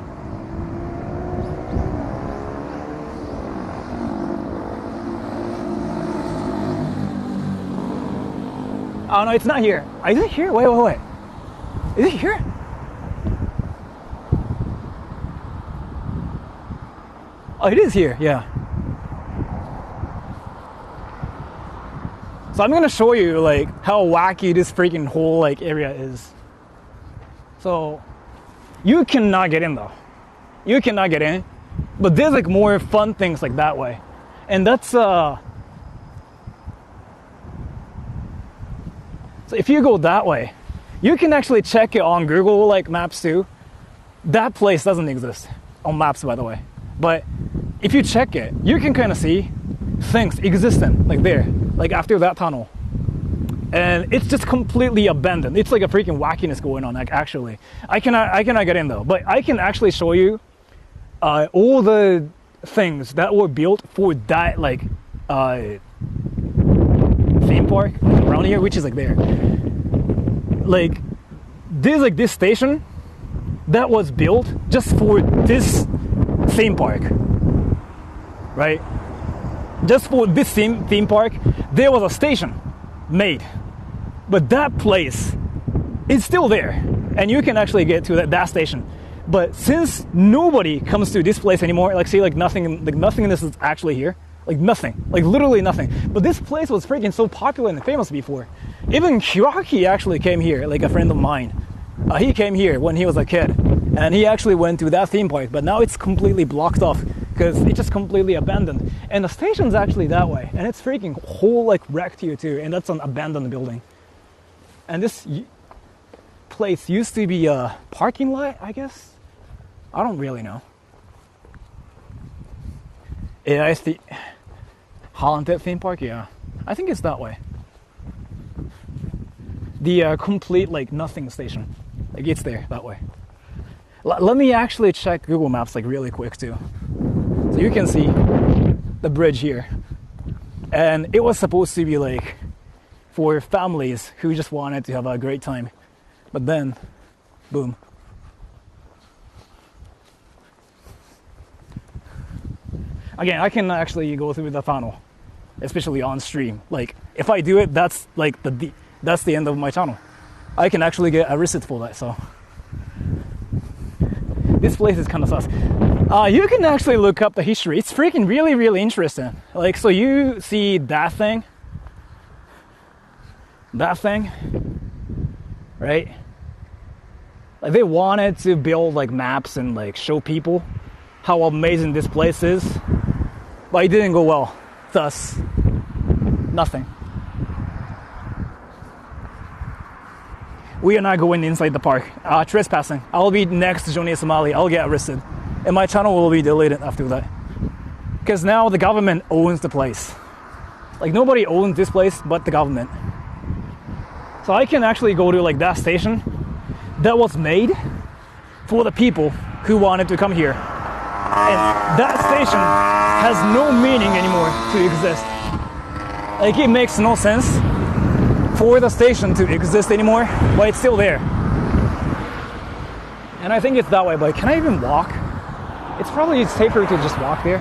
Oh no, it's not here. Is it here? Wait. Is it here? Oh, it is here, yeah. So I'm gonna show you like how wacky this freaking whole like area is. So you cannot get in though. You cannot get in, but there's like more fun things like that way, and that's so if you go that way, you can actually check it on Google like Maps too. That place doesn't exist on Maps, by the way. But if you check it, you can kind of see things existing like there, like after that tunnel. And it's just completely abandoned. It's like a freaking wackiness going on, like actually. I cannot get in though, but I can actually show you all the things that were built for that like theme park around here, which is like there. Like there's like this station that was built just for this theme park, right? Just for this theme park, there was a station made, but that place is still there, and you can actually get to that station. But since nobody comes to this place anymore, like say like nothing in this is actually here, like nothing, like literally nothing. But this place was freaking so popular and famous before. Even Hiroaki actually came here, like a friend of mine. He came here when he was a kid, and he actually went to that theme park, but now it's completely blocked off because it's just completely abandoned. And the station's actually that way, and it's freaking whole like wrecked here too, and that's an abandoned building. And this place used to be a parking lot, I guess. I don't really know. Yeah, it's the haunted theme park. Yeah, I think it's that way. The complete like nothing station, like it's there that way. Let me actually check Google Maps like really quick too, so you can see the bridge here. And it was supposed to be like for families who just wanted to have a great time, but then, boom. Again, I can actually go through the tunnel, especially on stream. Like if I do it, that's like that's the end of my channel. I can actually get arrested for that. So this place is kind of sus. You can actually look up the history. It's freaking really interesting. Like so, you see that thing, right? Like they wanted to build like maps and like show people how amazing this place is. But it didn't go well, thus, nothing. We are not going inside the park. Trespassing. I'll be next to Johnny Somali. I'll get arrested. And my channel will be deleted after that. Because now the government owns the place. Like nobody owns this place but the government. So I can actually go to like that station that was made for the people who wanted to come here. And that station has no meaning anymore to exist. Like it makes no sense for the station to exist anymore, but it's still there. And I think it's that way, but can I even walk? It's probably safer to just walk there.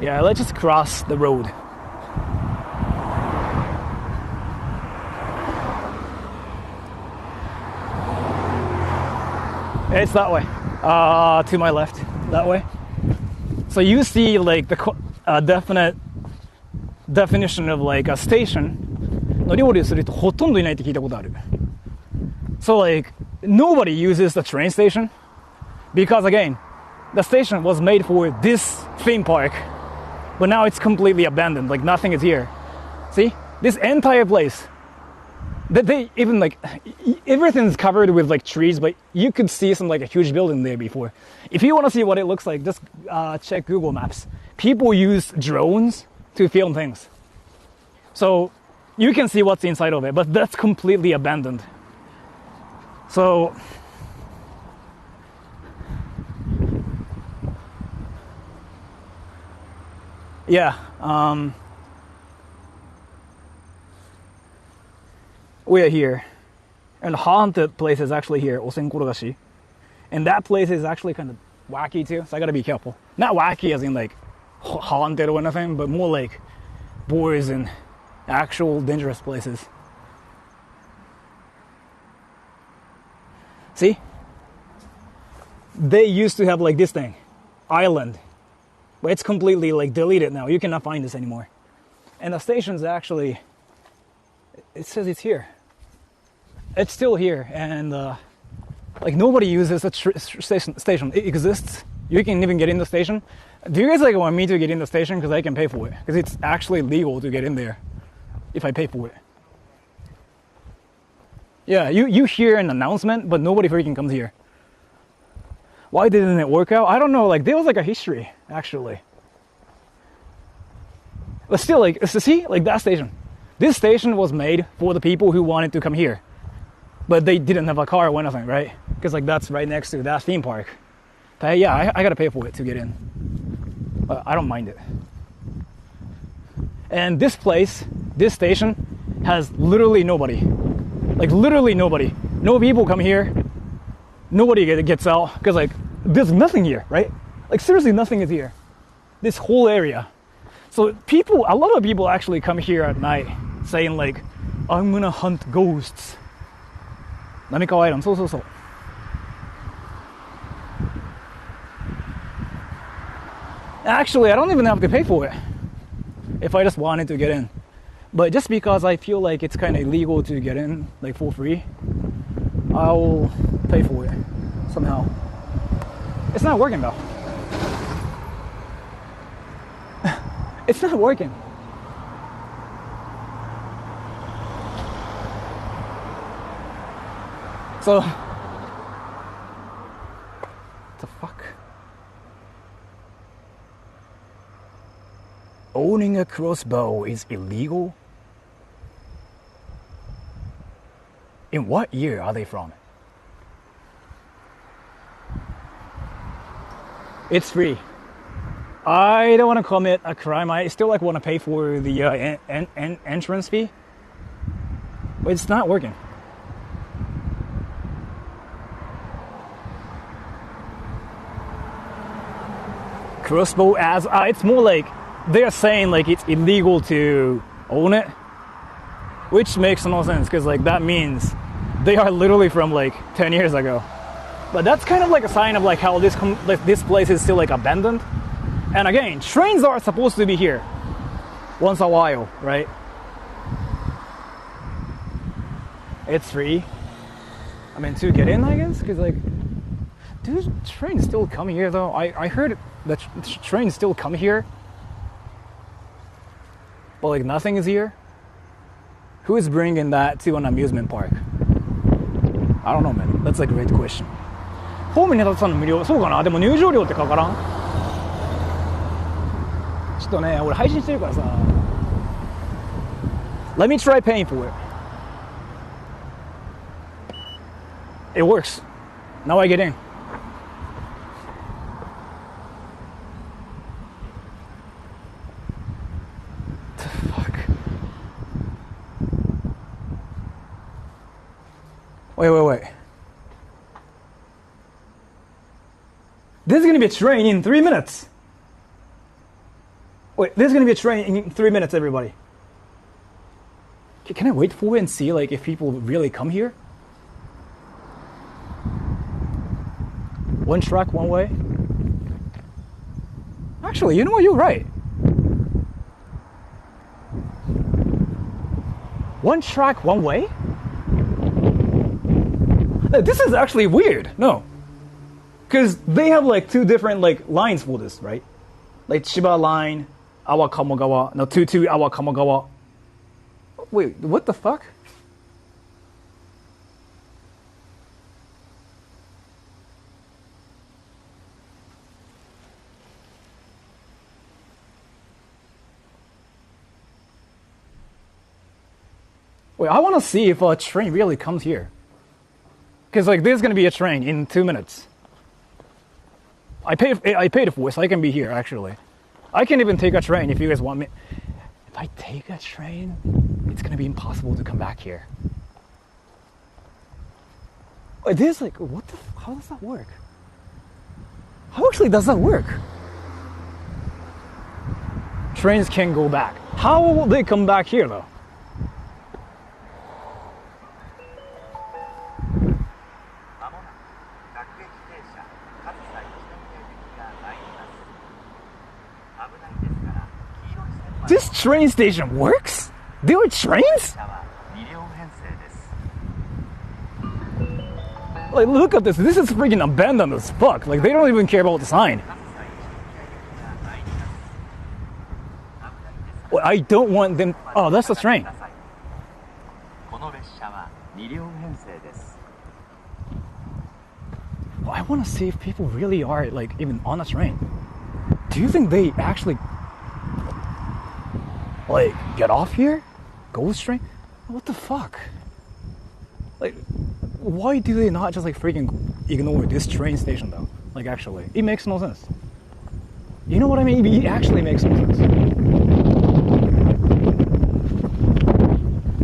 Yeah, let's just cross the road. It's that way, to my left, that way. So you see like the definite definition of like a station の料理をする人ほとんどいないって聞いたことある。So like nobody uses the train station because again, the station was made for this theme park, but now it's completely abandoned. Like nothing is here. See, this entire place. That they even like everything's covered with like trees, but you could see some like a huge building there before. If you want to see what it looks like, just check Google Maps. People use drones to film things, so you can see what's inside of it. But that's completely abandoned. So yeah. We are here, and the haunted place is actually here, Osenkorogashi, and that place is actually kind of wacky too, so I gotta be careful. Not wacky as in like haunted or anything, but more like boars and actual dangerous places. See? They used to have like this thing, island, but it's completely like deleted now. You cannot find this anymore. And the station's actually, it says it's here. It's still here, and like nobody uses the station. It exists. You can even get in the station. Do you guys like want me to get in the station because I can pay for it? Because it's actually legal to get in there if I pay for it. Yeah, you hear an announcement, but nobody freaking comes here. Why didn't it work out? I don't know. Like there was like a history actually, but still, like see, like that station. This station was made for the people who wanted to come here. But they didn't have a car or anything, right? Because like that's right next to that theme park. Yeah, I gotta pay for it to get in. I don't mind it. And this place, this station, has literally nobody. Like literally nobody. No people come here. Nobody gets out because like there's nothing here, right? Like seriously, nothing is here. This whole area. So a lot of people actually come here at night saying like, I'm gonna hunt ghosts. 浪川アイランド、そうそうそう。Actually, I don't even have to pay for it if I just wanted to get in. But just because I feel like it's kind of illegal to get in, like for free, I'll pay for it somehow. It's not working though. It's not working. So, what the fuck? Owning a crossbow is illegal? In what year are they from? It's free. I don't want to commit a crime. I still like want to pay for the entrance fee, but it's not working. Crossbow as it's more like they're saying like it's illegal to own it, which makes no sense because like that means they are literally from like 10 years ago. But that's kind of like a sign of like how this place is still like abandoned. And again, trains are supposed to be here once a while, right? It's free. I mean, to get in, I guess, because like, do trains still come here though? I heard that trains still come here, but like nothing is here. Who is bringing that to an amusement park? I don't know, man. That's a great question. ホームに立つの無料、そうかな。でも入場料ってかからん。ちょっとね、俺配信してるからさ。Let me try paying for it. It works. Now I get in. The fuck? Wait. There's gonna be a train in 3 minutes. Wait, there's gonna be a train in 3 minutes, everybody. Can I wait for it and see like if people really come here? One track, one way. Actually, you know what? You're right. One track, one way? This is actually weird. No. Because they have like two different like lines for this, right? Like Chiba line, Awa Kamogawa, no, 2 Awa Kamogawa. Wait, what the fuck? Wait, I want to see if a train really comes here. Because like there's going to be a train in 2 minutes. I paid for it, so I can be here, actually. I can even take a train if you guys want me. If I take a train, it's going to be impossible to come back here. Wait, there's like, what the how does that work? How actually does that work? Trains can go back. How will they come back here, though? This train station works? There are trains? Like, look at this. This is freaking abandoned as fuck. Like, they don't even care about the sign. Well, I don't want them. Oh, that's the train. Well, I want to see if people really are, like, even on a train. Do you think they actually like get off here? Ghost train? What the fuck? Like, why do they not just like freaking ignore this train station though? Like, actually. It makes no sense. You know what I mean? It actually makes no sense.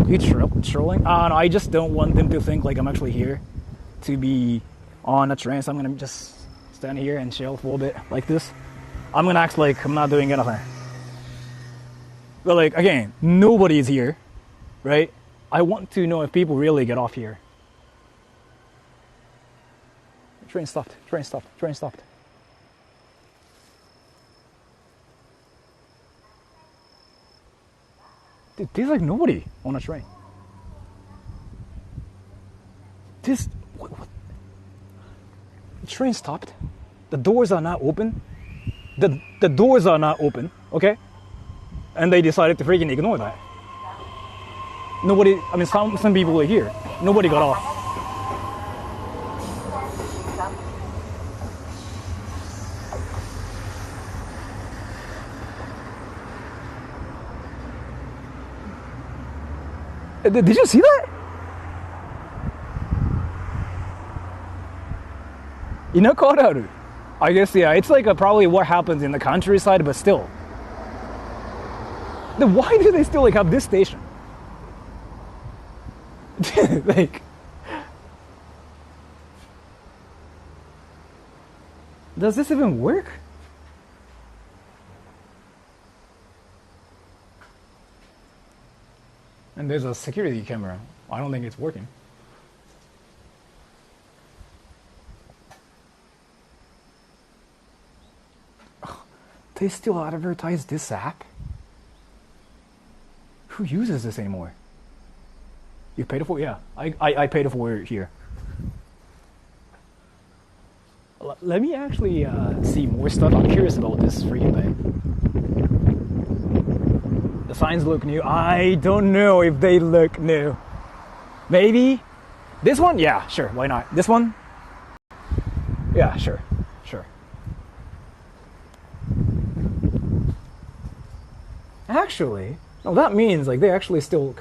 You trolling? No, I just don't want them to think like I'm actually here to be on a train, so I'm gonna just stand here and chill for a bit like this. I'm gonna act like I'm not doing anything. But like, again, nobody is here, right? I want to know if people really get off here. Train stopped, train stopped, train stopped. Dude, there's like nobody on a train. What? The train stopped. The doors are not open. The doors are not open, okay? And they decided to freaking ignore that. Nobody, I mean, some people are here. Nobody got off. Did you see that? Inakararu. I guess, yeah, it's like probably what happens in the countryside, but still. Then why do they still like have this station? Like, does this even work? And there's a security camera. I don't think it's working. They still advertise this app? Who uses this anymore? You paid for it? Yeah, I paid for it here. Let me actually see more stuff. I'm curious about this freaking thing. The signs look new. I don't know if they look new. Maybe? This one? Yeah, sure, why not? This one? Yeah, sure. Actually, no, that means like they actually still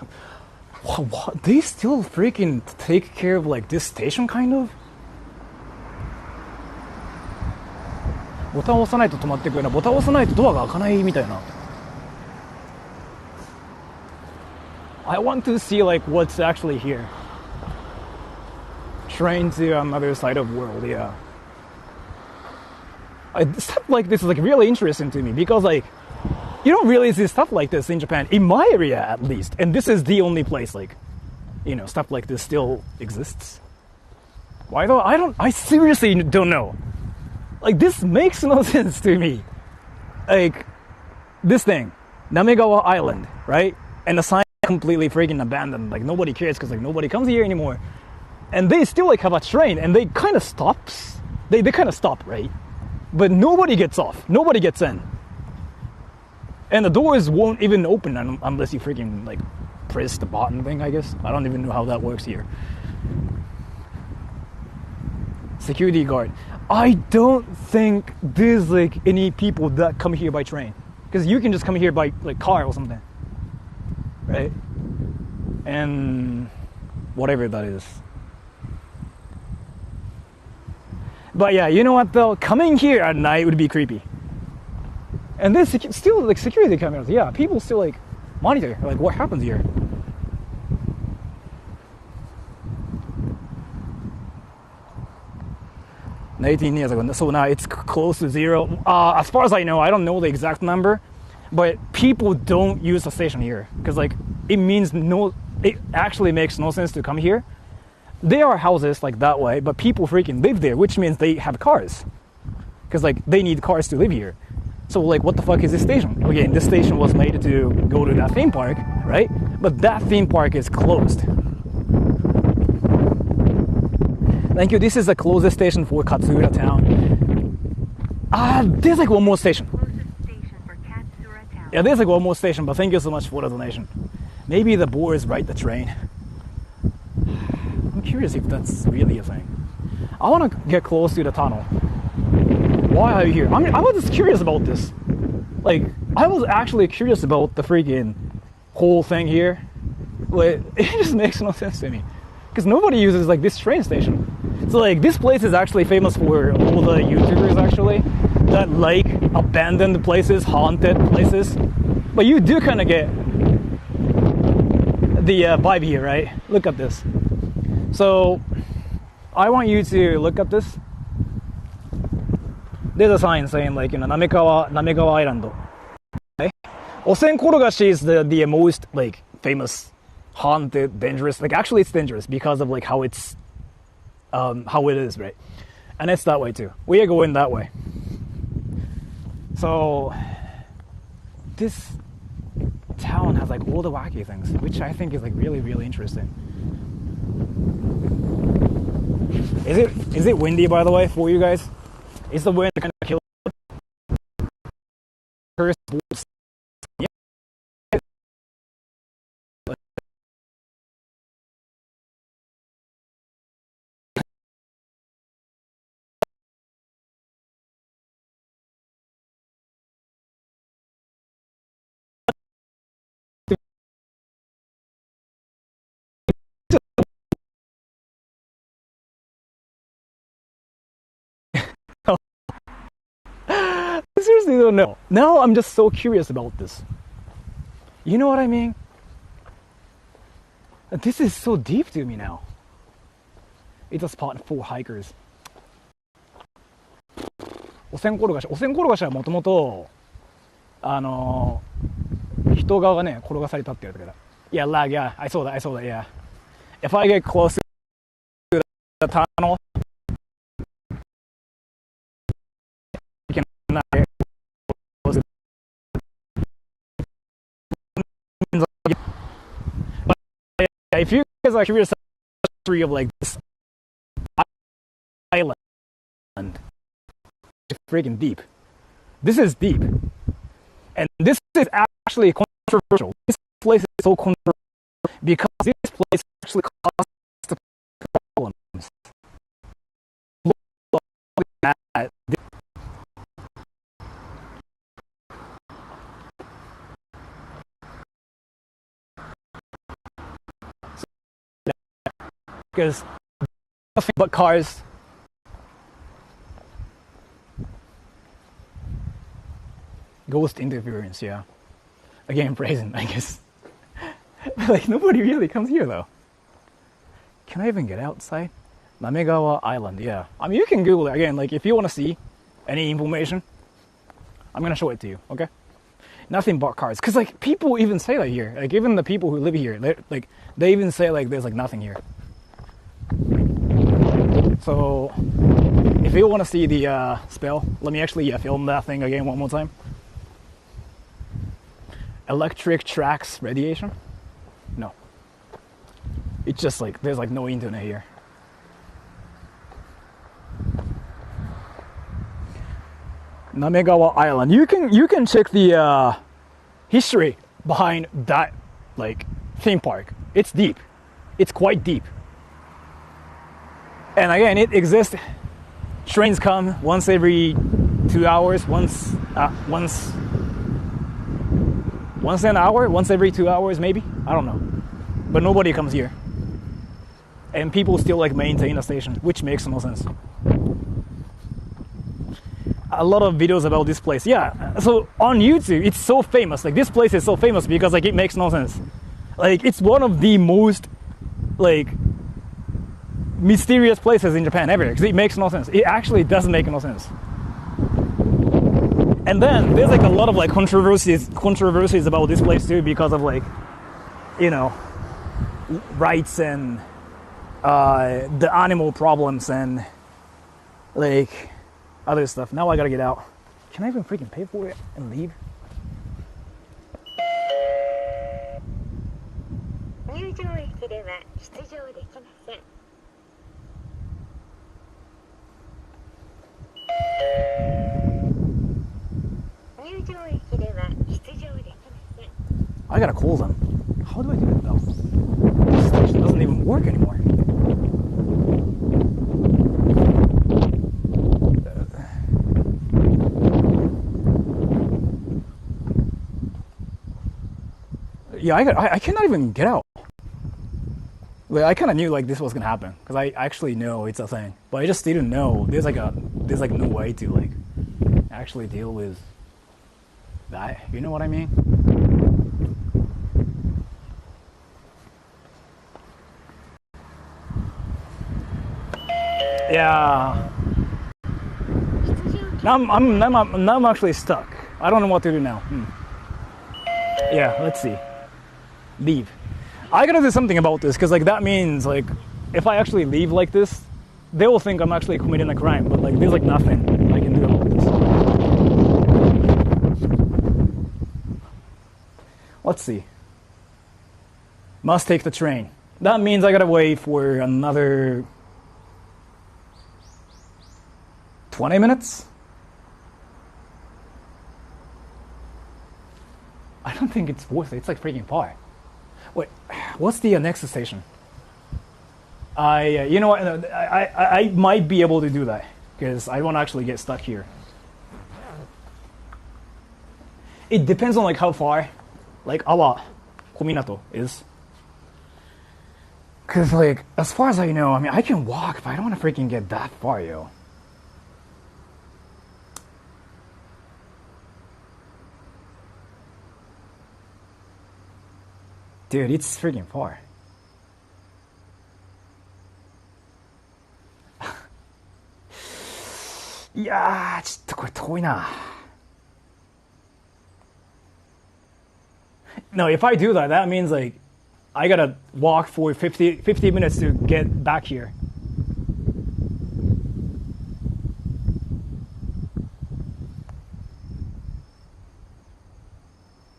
what? They still freaking take care of like this station kind of? ボタンを押さないと止まってくれない。ボタンを押さないとドアが開かないみたいな。I want to see like what's actually here. Train to another side of world, yeah. Stuff like this is like really interesting to me because like you don't really see stuff like this in Japan, in my area at least. And this is the only place like, you know, stuff like this still exists. Why though? I seriously don't know. Like this makes no sense to me. Like this thing, Kamogawa Island, right? And the sign completely freaking abandoned. Like nobody cares because like nobody comes here anymore. And they still like have a train and they kind of stops. They kind of stop, right? But nobody gets off. Nobody gets in. And the doors won't even open unless you freaking like press the button thing, I guess. I don't even know how that works here. Security guard. I don't think there's like any people that come here by train. Because you can just come here by like car or something. Right? And whatever that is. But yeah, you know what though? Coming here at night would be creepy. And then still like security cameras, yeah, people still like monitor like what happens here. $18 years ago, so now it's close to zero. As far as I know, I don't know the exact number, but people don't use the station here because like it means no. It actually makes no sense to come here. There are houses like that way, but people freaking live there, which means they have cars because like they need cars to live here. So like, what the fuck is this station? Again, this station was made to go to that theme park, right? But that theme park is closed. Thank you. This is the closest station for Katsura town. There's like one more station. Yeah, there's like one more station, but thank you so much for the donation. Maybe the boys ride the train. I'm curious if that's really a thing. I want to get close to the tunnel. Why are you here? I mean, I was just curious about this. Like, I was actually curious about the freaking whole thing here. But it just makes no sense to me. Because nobody uses like this train station. So like this place is actually famous for all the YouTubers actually that like abandoned places, haunted places. But you do kind of get the vibe here, right? Look at this. So I want you to look at this. There's a sign saying like, Kamogawa Island. Okay? Osen Korogashi is the most like famous, haunted, dangerous. Like actually it's dangerous because of like how it is, right? And it's that way too. We are going that way. So this town has like all the wacky things, which I think is like really, really interesting. Is it windy, by the way, for you guys? Is the wind kind of kill? Yeah. I seriously don't know. Now I'm just so curious about this. You know what I mean? This is so deep to me now. It's a spot for hikers. お線転がしはもともと人がね転がされたって言われたから。Yeah, lag, yeah, I saw that, yeah. If I get close to the tunnel, I cannot get close to it. But if you guys are curious about the history of like this island, it's freaking deep. This is deep. And this is actually controversial. This place is so controversial because this place actually caused problems. Because nothing but cars. Ghost interference, yeah. Again, praising, I guess. Like, nobody really comes here, though. Can I even get outside? Kamogawa Island, yeah. I mean, you can Google it. Again, like, if you want to see any information, I'm going to show it to you, okay? Nothing but cars. Because, like, people even say that here. Like, even the people who live here, they even say, like, there's, like, nothing here. So, if you want to see the spell, let me actually film that thing again one more time. Electric tracks radiation? No. It's just like, there's like no internet here. Kamogawa Island. You can check the history behind that like theme park. It's deep. It's quite deep. And again, it exists. Trains come once every 2 hours, once an hour, once every 2 hours maybe, I don't know, but nobody comes here, and people still like maintain a station, which makes no sense. A lot of videos about this place, yeah. So on YouTube, it's so famous. Like this place is so famous because like it makes no sense. Like it's one of the most like mysterious places in Japan ever because it makes no sense. It actually doesn't make no sense. And then there's like a lot of like controversies about this place too because of like, you know, rights and the animal problems and like other stuff. Now I gotta get out. Can I even freaking pay for it and leave? I gotta call them. How do I do that though? This station doesn't even work anymore. Yeah, I cannot even get out. Well, I kind of knew like this was gonna happen because I actually know it's a thing, but I just didn't know there's like no way to like actually deal with that. You know what I mean? Yeah. Now I'm actually stuck. I don't know what to do now. Yeah, let's see. Leave. I gotta do something about this because like that means like if I actually leave like this, they will think I'm actually committing a crime. But like there's like nothing I can do about this. Let's see. Must take the train. That means I gotta wait for another 20 minutes? I don't think it's worth it. It's like freaking far. Wait, what's the next station? You know what? I might be able to do that because I won't actually get stuck here. It depends on like how far, like Awa Kominato is. Because like as far as I know, I mean I can walk, but I don't want to freaking get that far, yo. Dude, it's freaking far. Yeah, ちょっとこれ遠いな. No, if I do that, that means like I gotta walk for 50 minutes to get back here.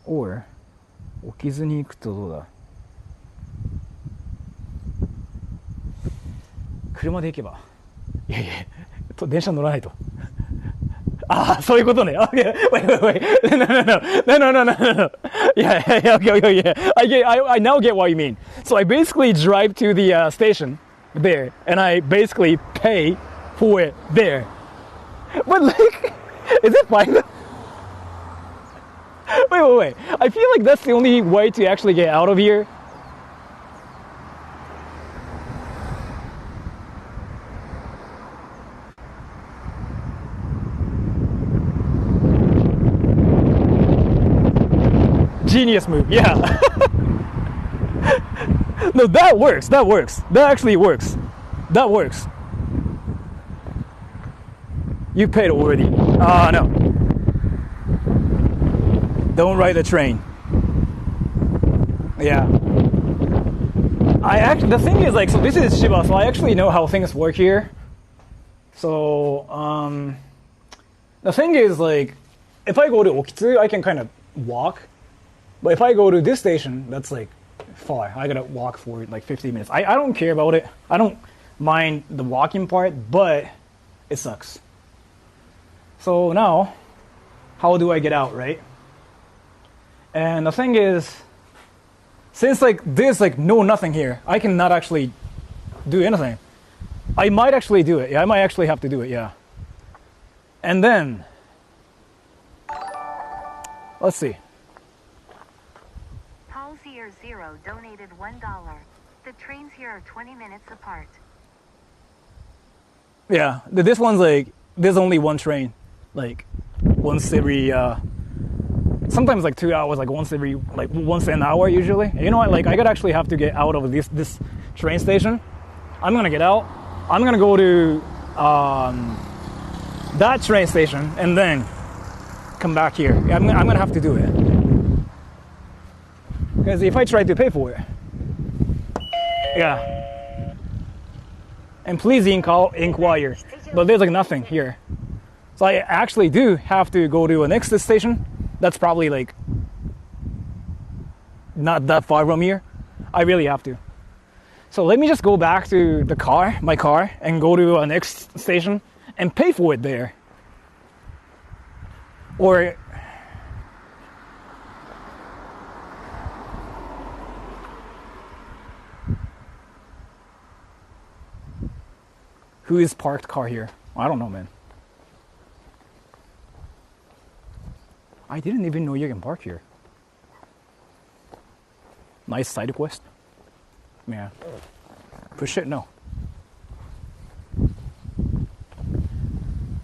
Or 起きずに行くとどうだ。車で行けば。いやいや、電車乗らないと。ああ、そういうことね。Okay, wait. No. Yeah. I now get what you mean. So I basically drive to the station there, and I basically pay for it there. But like, is it fine? Wait. I feel like that's the only way to actually get out of here. Genius move, yeah. No, that works. That actually works. That works. You paid already. No. Don't ride the train. Yeah. The thing is like, so this is Chiba, so I actually know how things work here. So, the thing is like, if I go to Okitsu, I can kind of walk. But if I go to this station, that's like far. I gotta walk for like 50 minutes. I don't care about it. I don't mind the walking part, but it sucks. So now, how do I get out, right? And the thing is, since like there's like nothing here, I cannot actually do anything. I might actually do it. Yeah, I might actually have to do it, yeah. And then, let's see. Zero donated $1. The trains here are 20 minutes apart. Yeah, this one's like, there's only one train. Like, once every, sometimes like 2 hours, like once an hour usually. And you know what, like I could actually have to get out of this train station. I'm gonna get out. I'm gonna go to that train station and then come back here. I'm gonna have to do it. Because if I try to pay for it, yeah. And please inquire, but there's like nothing here. So I actually do have to go to a next station. That's probably like not that far from here. I really have to. So let me just go back to my car, and go to a next station and pay for it there. Or who is parked car here? I don't know, man. I didn't even know you can park here. Nice side quest. Yeah. Push it? No.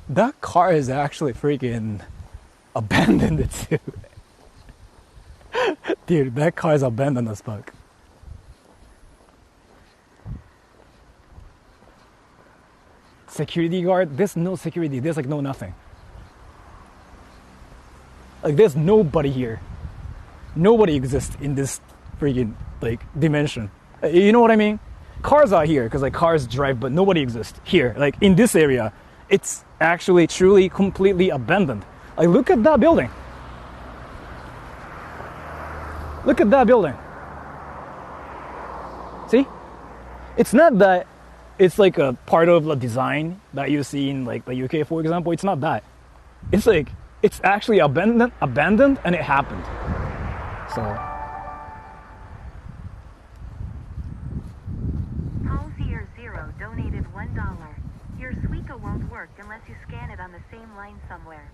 That car is actually freaking abandoned too. Dude, that car is abandoned as fuck. Security guard? There's no security. There's like no nothing. Like there's nobody here. Nobody exists in this freaking like dimension. You know what I mean? Cars are here because like cars drive, but nobody exists here. Like in this area, it's actually truly completely abandoned. Like look at that building. Look at that building. See? It's not that it's like a part of the design that you see in like the UK, for example. It's not that. It's like it's actually abandoned and it happened. So Paul Zero donated $1. Your Suica won't work unless you scan it on the same line somewhere.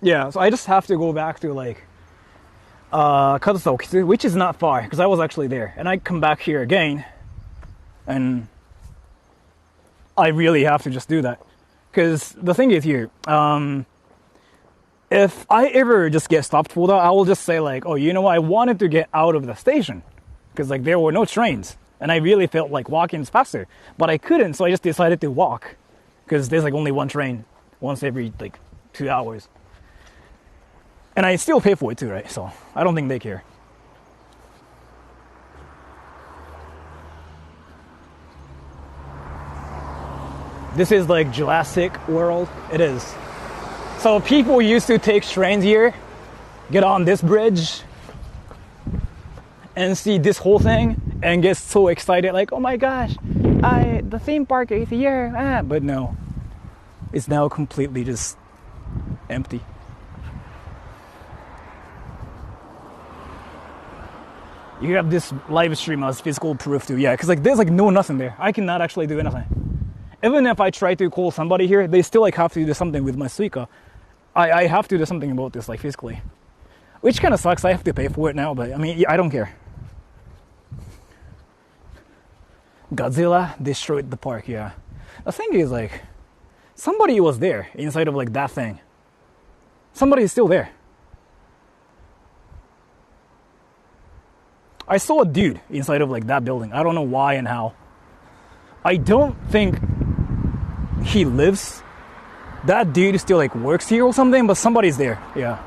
yeah, so I just have to go back to like Kazusa, which is not far because I was actually there, and I come back here again, and I really have to just do that because the thing is here, if I ever just get stopped for that, I will just say like, oh, you know what, I wanted to get out of the station because like there were no trains, and I really felt like walking is faster, but I couldn't, so I just decided to walk because there's like only one train once every like 2 hours. And I still pay for it too, right? So I don't think they care. This is like Jurassic World. It is. So people used to take trains here, get on this bridge, and see this whole thing, and get so excited, like, oh my gosh, the theme park is here. But no, it's now completely just empty. You have this live stream as physical proof too, yeah, because like there's like no nothing there. I cannot actually do anything. Even if I try to call somebody here, they still like have to do something with my Suica. I have to do something about this like physically, which kind of sucks. I have to pay for it now, but I mean, I don't care. Godzilla destroyed the park, yeah. The thing is like, somebody was there inside of like that thing. Somebody is still there. I saw a dude inside of like that building. I don't know why and how. I don't think he lives. That dude still like works here or something, but somebody's there. Yeah.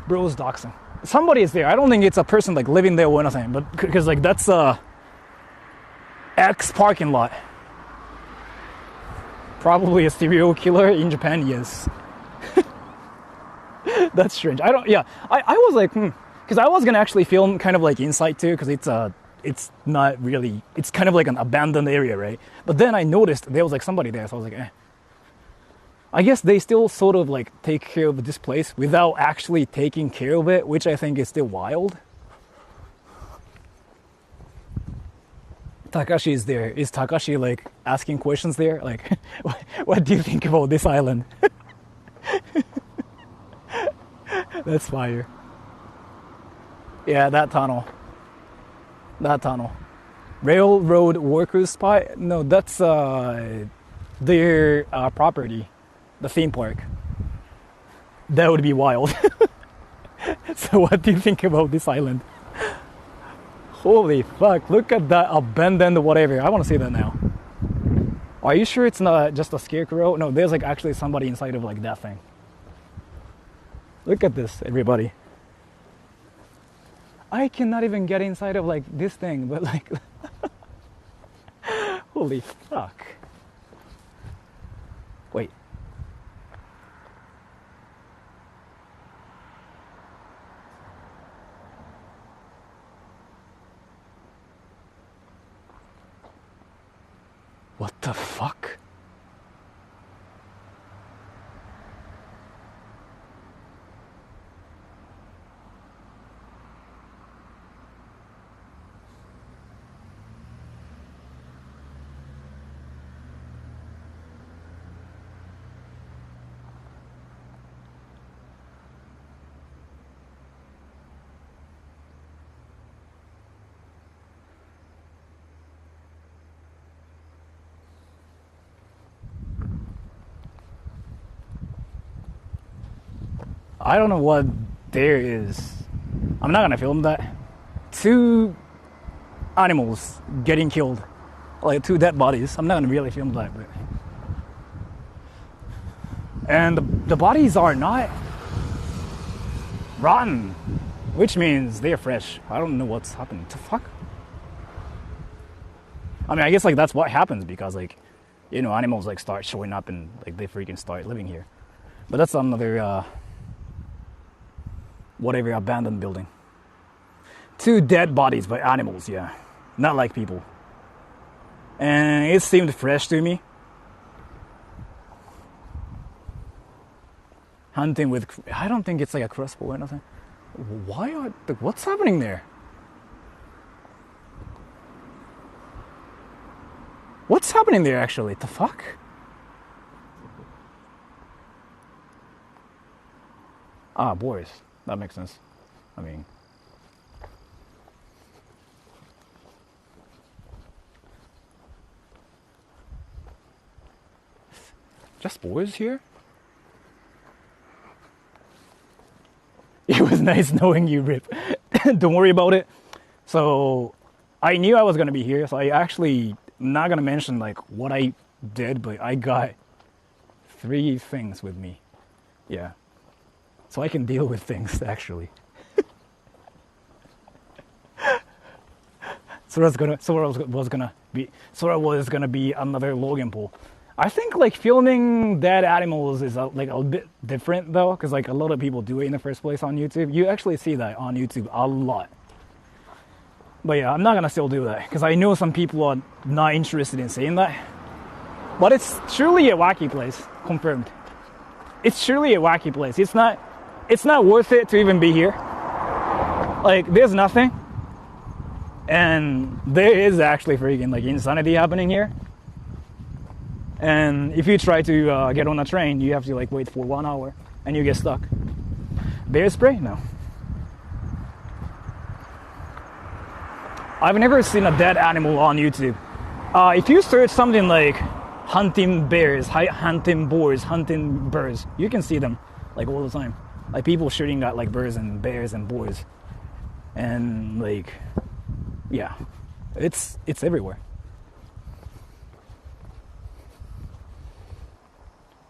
Bro's doxing. Somebody is there. I don't think it's a person like living there or anything, but because like that's a X parking lot. Probably a serial killer in Japan, yes. That's strange. I was like, because I was gonna actually film kind of like inside too, because it's not really, it's kind of like an abandoned area, right? But then I noticed there was like somebody there, so I was like, I guess they still sort of like take care of this place without actually taking care of it, which I think is still wild. Takashi is there. Is Takashi like asking questions there? Like, what do you think about this island? That's fire. Yeah, that tunnel. That tunnel. Railroad workers spot? No, that's their property. The theme park. That would be wild. So what do you think about this island? Holy fuck, look at that abandoned whatever. I want to see that now. Are you sure it's not just a scarecrow? No, there's like actually somebody inside of like that thing. Look at this, everybody. I cannot even get inside of like this thing, but like, holy fuck. Wait. What the fuck? I don't know what there is. I'm not gonna film that. 2 animals getting killed, like 2 dead bodies. I'm not gonna really film that, but and the bodies are not rotten, which means they're fresh. I don't know what's happened. The fuck? I mean, I guess like that's what happens because like, you know, animals like start showing up and like they freaking start living here. But that's another whatever abandoned building. 2 dead bodies by animals, yeah, not like people. And it seemed fresh to me. Hunting with, I don't think it's like a crossbow or nothing. What's happening there? What's happening there actually? The fuck? Ah, boys. That makes sense. I mean, just boys here? It was nice knowing you, Rip. Don't worry about it. So, I knew I was gonna be here, so I actually not gonna mention like what I did, but I got 3 things with me. Yeah. So I can deal with things actually. Sora was gonna be another Logan Paul. I think like filming dead animals is like a bit different though, because like a lot of people do it in the first place on YouTube. You actually see that on YouTube a lot. But yeah, I'm not gonna still do that because I know some people are not interested in seeing that. But it's truly a wacky place, confirmed. It's truly a wacky place. It's not worth it to even be here. Like there's nothing, and there is actually freaking like insanity happening here. And if you try to get on a train, you have to like wait for 1 hour, and you get stuck. Bear spray? No. I've never seen a dead animal on YouTube. If you search something like hunting bears, hunting boars, hunting birds, you can see them like all the time. Like people shooting at like birds and bears and boars, and like, yeah, it's everywhere.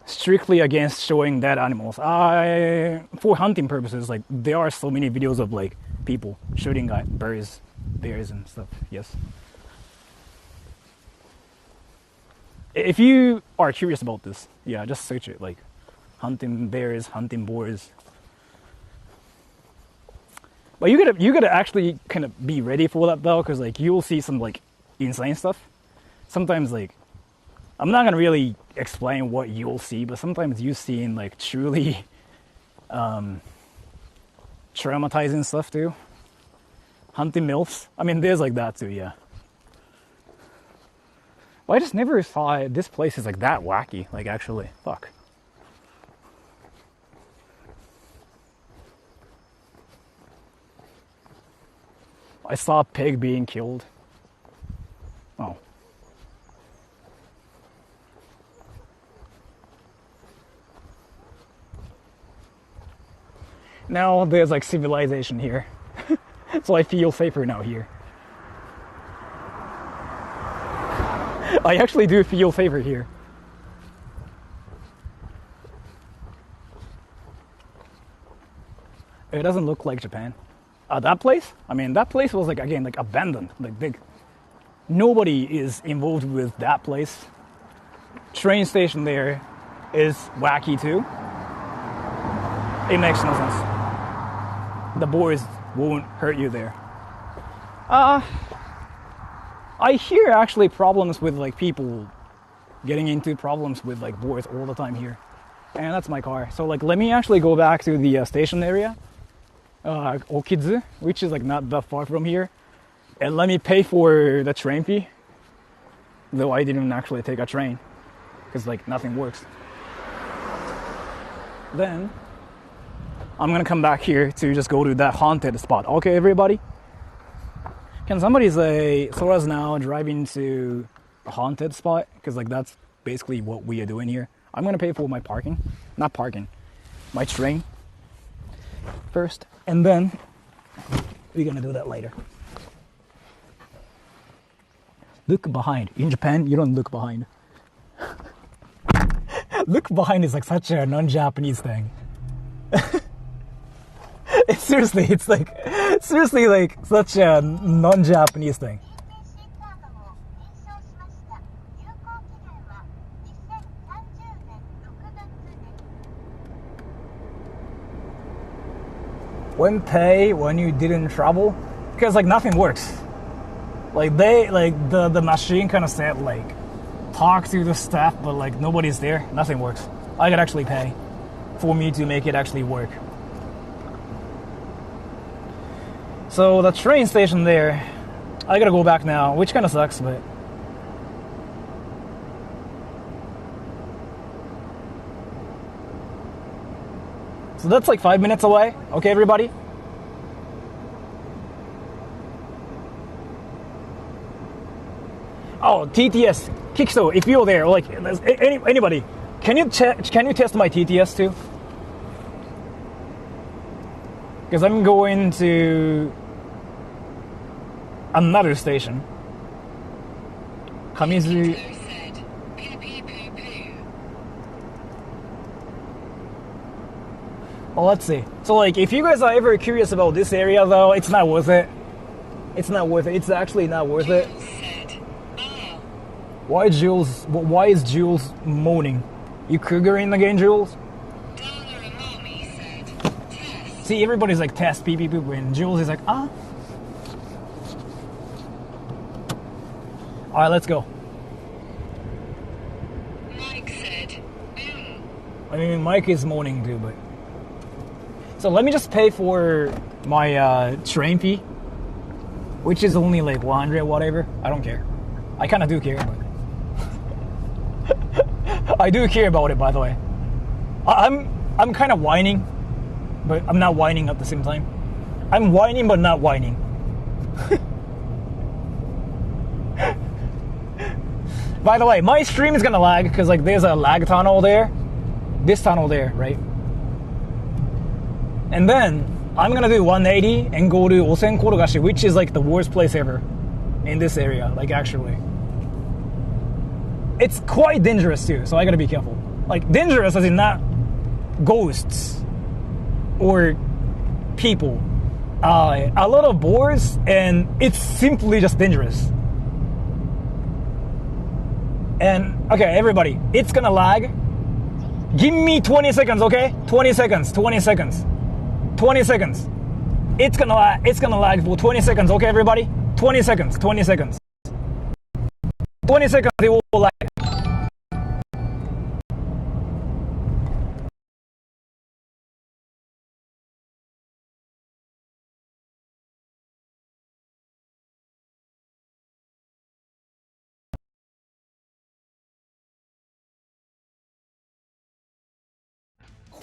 Strictly against showing dead animals. For hunting purposes, like there are so many videos of like people shooting at birds, bears and stuff. Yes. If you are curious about this, yeah, just search it, like hunting bears, hunting boars. But you gotta actually kind of be ready for that though, because like you'll see some like insane stuff. Sometimes like, I'm not gonna really explain what you'll see, but sometimes you see in like truly traumatizing stuff too. Hunting MILFs. I mean, there's like that too, yeah. Well, I just never thought this place is like that wacky. Like actually, fuck. I saw a pig being killed. Oh. Now there's like civilization here. So I feel safer now here. I actually do feel safer here. It doesn't look like Japan. That place? I mean, that place was like, again, like abandoned, like big. Nobody is involved with that place. Train station there is wacky too. It makes no sense. The boys won't hurt you there. I hear actually problems with like people getting into problems with like boys all the time here. And that's my car. So like, let me actually go back to the station area. Okidzu, which is like not that far from here. And let me pay for the train fee. Though I didn't actually take a train. Because like nothing works. Then I'm gonna come back here to just go to that haunted spot. Okay, everybody? Can somebody say Sora's now driving to a haunted spot? Because like that's basically what we are doing here. I'm gonna pay for my parking. Not parking. My train. first, and then we're gonna do that later. Look behind. In Japan, you don't look behind. Look behind is like such a non-Japanese thing. Seriously, it's like such a non-Japanese thing. When pay when you didn't travel? Because like nothing works. Like the machine kind of said like talk to the staff, but like nobody's there. Nothing works. I could actually pay for me to make it actually work. So the train station there, I gotta go back now, which kind of sucks, but so that's like 5 minutes away. Okay, everybody? Oh, TTS. Kikso, if you're there, like anybody, can you test my TTS too? Because I'm going to another station. Kamizu. Said, pee pee poo poo. Well, let's see. So, like, if you guys are ever curious about this area, though, it's not worth it. It's not worth it. It's actually not worth it. Said, ah. Why is Jules moaning? You cougar in the game, Jules? Dana and Mommy said, test. See, everybody's like, test, pee, pee, poop, and Jules is like, ah. Alright, let's go. Mike said, I mean, Mike is moaning too, but... So let me just pay for my train fee, which is only like 100 whatever. I don't care. I kind of do care, but... I do care about it, by the way. I'm kind of whining, but I'm not whining at the same time. I'm whining, but not whining. By the way, my stream is gonna lag because like there's a lag tunnel there, this tunnel there, right? And then I'm gonna do 180 and go to Osen Korogashi, which is like the worst place ever in this area. Like actually, it's quite dangerous too, so I gotta be careful. Like dangerous as in not ghosts or people. A lot of boars, and it's simply just dangerous. And, okay, everybody, it's gonna lag. Give me 20 seconds, okay? 20 seconds, 20 seconds. 20 seconds. It's gonna lag for 20 seconds, okay, everybody? 20 seconds, 20 seconds. 20 seconds, it will lag.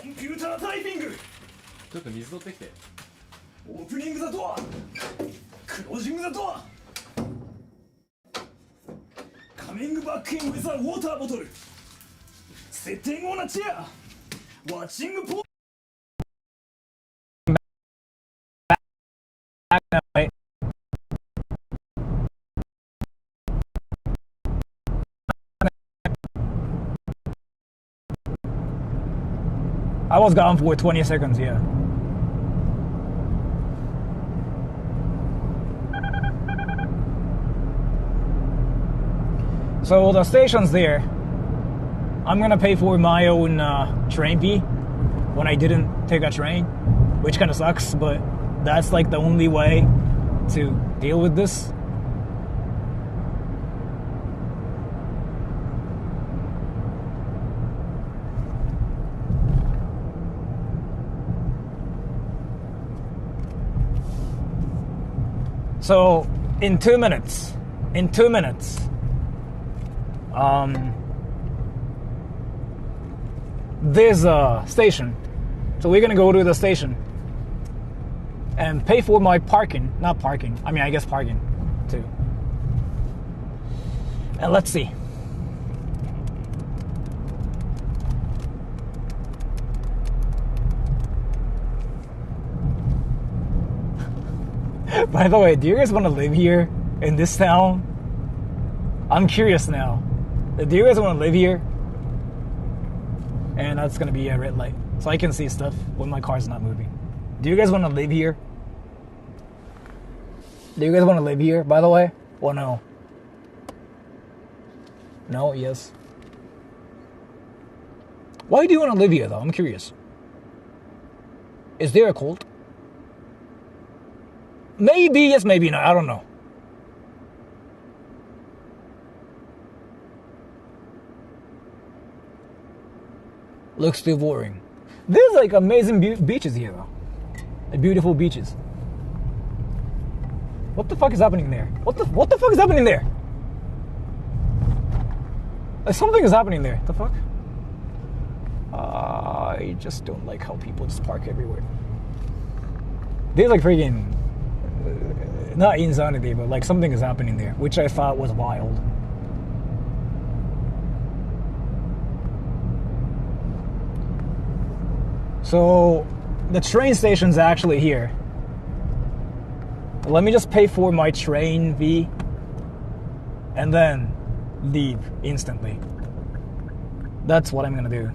Computer typing! ちょっと水取ってきて。 Opening the door! Closing the door! Coming back in with a water bottle! Sitting on a chair! Watching porn! I was gone for 20 seconds, yeah. So the station's there. I'm gonna pay for my own train fee when I didn't take a train, which kind of sucks, but that's like the only way to deal with this. So in 2 minutes, there's a station. So we're gonna go to the station and pay for my parking. Not parking, I mean I guess parking too. And let's see. By the way, do you guys want to live here in this town? I'm curious now. Do you guys want to live here? And that's gonna be a red light, so I can see stuff when my car's not moving. Do you guys want to live here? Do you guys want to live here, by the way? Or no? No? Yes? Why do you want to live here, though? I'm curious. Is there a cult? Maybe yes, maybe not. I don't know. Looks too boring. There's like amazing beaches here, though. Like, beautiful beaches. What the fuck is happening there? What the fuck is happening there? Like, something is happening there. The fuck? I just don't like how people just park everywhere. There's like freaking not insanity, but like something is happening there, which I thought was wild. So the train station's actually here. Let me just pay for my train fee and then leave instantly. That's what I'm gonna do.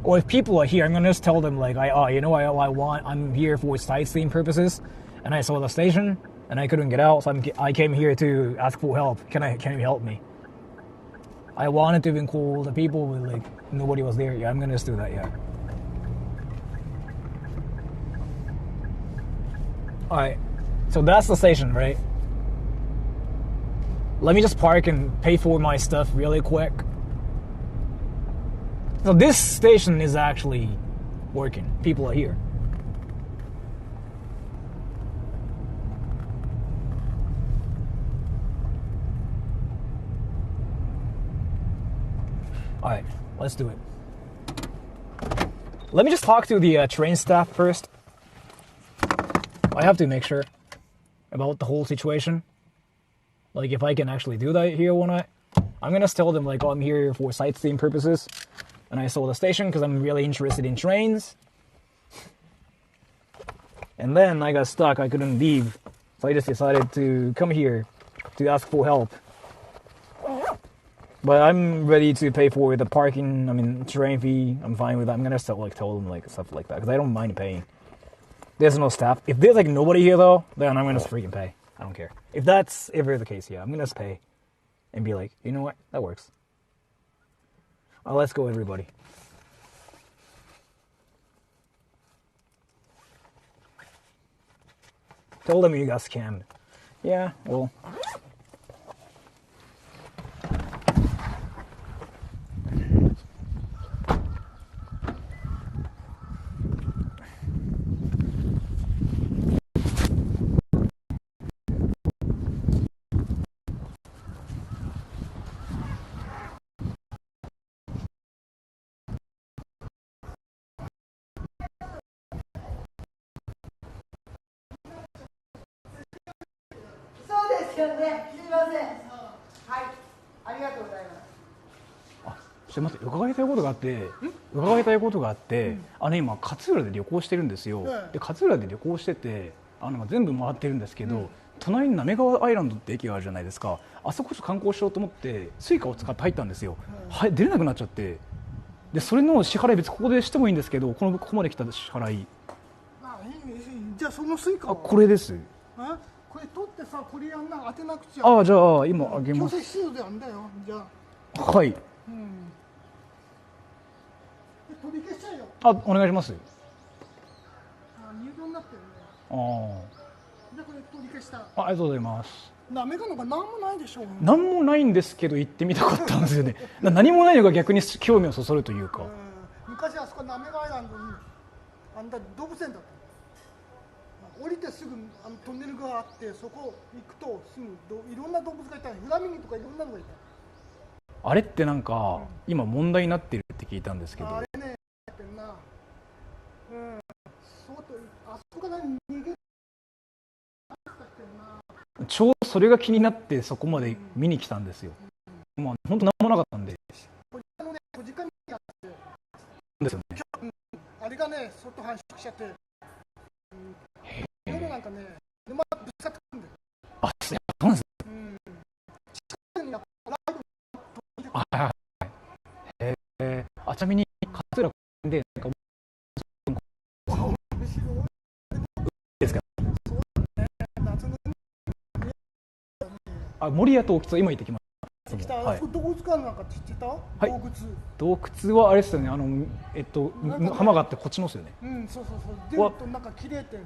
Or if people are here, I'm gonna just tell them like, I'm here for sightseeing purposes, and I saw the station and I couldn't get out, so I came here to ask for help. Can you help me? I wanted to even call the people, but like nobody was there. Yeah, I'm gonna just do that. Yeah. All right. So that's the station, right? Let me just park and pay for my stuff really quick. So this station is actually working. People are here. Alright, let's do it. Let me just talk to the train staff first. I have to make sure about the whole situation. Like if I can actually do that here or not. I'm gonna tell them like, oh, I'm here for sightseeing purposes. And I saw the station because I'm really interested in trains. And then I got stuck. I couldn't leave. So I just decided to come here to ask for help. But I'm ready to pay for the parking, train fee. I'm fine with that. I'm going to tell them like stuff like that because I don't mind paying. There's no staff. If there's like nobody here though, then I'm going to freaking pay. I don't care. If that's ever the case, yeah, I'm going to just pay and be like, you know what? That works. Let's go, everybody. Tell them you got scammed. Yeah, well.待って、伺いたいことがあって、今勝浦で旅行してるんですよ。で勝浦で旅行してて、全部回ってるんですけど、隣に滑川アイランドって駅があるじゃないですか。あそこちょっと観光しようと思ってスイカを使って入ったんですよ。はい、出れなくなっちゃって、でそれの支払い別にここでしてもいいんですけど、ここまで来た支払い。じゃあそのスイカはこれです。これ取ってさ、これやんな当てなくちゃ。じゃあ今あげます。強制使用であんだよ。じゃあはい。取り消しちゃうよ。お願いします。入道になってるね。じゃあこれ取り消した。ありがとうございます。ダメかのか何もないでしょう。何もないんですけど行ってみたかったんですよね。何もないのが逆に興味をそそるというか。昔あそこ滑川アイランドにあんた動物園だった。降りてすぐトンネルがあって、そこ行くとすぐいろんな動物がいた。フラミンゴとかいろんなのがいた。あれってなんか、今問題になってるって聞いたんですけど。あれね、そうとあそこから逃げちょうどそれが気になってそこまで見に来たんですよ。まあ本当何もなかったんで。ですよね。あれがね、外繁殖しちゃって。夜なんかね、でまたぶつかってくるんだよ。あ、そうなんですね。やっぱライブあ、はいはい。あ、ちなみに勝浦でなんかですか。あ、守谷と興津今行ってきました。来た、はい、洞窟かなんか知ってた？はい、洞窟はあれですよね、浜があってこっちのですよね。うん、そうそうそう。でもなんか綺麗って、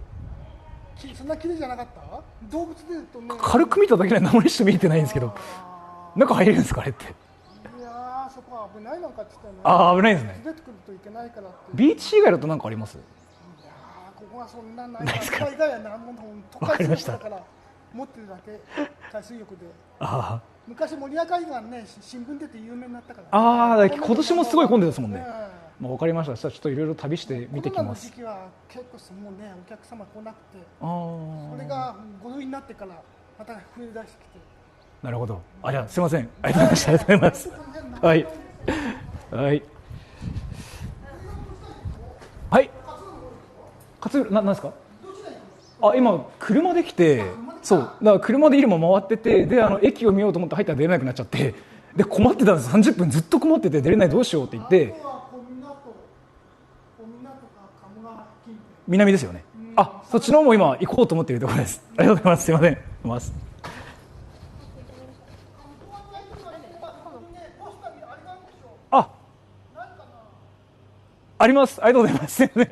そんな綺麗じゃなかった？洞窟で言うとね。軽く見ただけで何もして見えてないんですけど、中入れるんですかあれって。いやー、そこは危ないなんかって言ったよね。ああ、危ないですね。出てくるといけないからって。ビーチ以外だと何かあります？いやー、ここはそんなないですか。海外は何も都会水浴だから持ってるだけ。海水浴で。ああ。昔森屋海岸ね、新聞出て有名になったから、ね。ああ、今年もすごい混んでたですもんね。まあ、わかりました。ちょっといろいろ旅して見てきます。コロナの時期は結構もうね、お客様来なくて、それが5類になってからまた増え出してきて。なるほど。あ、じゃあすみません。ありがとうございました。ありがとうございます。はい。はい。はい。勝浦、なんですか？あ、今車で来て、そう、だから車で今回ってて、で駅を見ようと思って入ったら出れなくなっちゃって、で困ってたんです。30分ずっと困ってて出れない、どうしようって言って。南ですよね。あ、そっちの方も今行こうと思っているところです。ありがとうございます。すいません。あ、あります。ありがとうございます。すいません。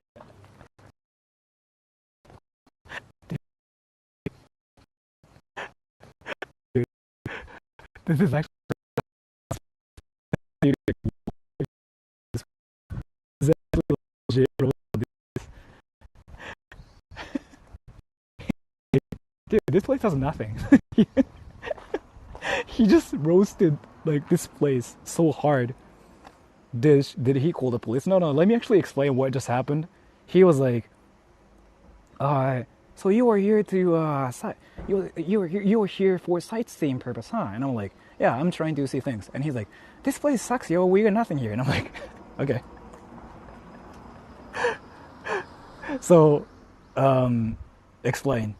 This is actually Dude, this place has nothing. He just roasted like this place so hard. Did he call the police? No, let me actually explain what just happened. He was like, so you are here to you are here for sightseeing purpose, huh? And I'm like, yeah, I'm trying to see things. And he's like, this place sucks, yo. We got nothing here. And I'm like, okay. So, explain.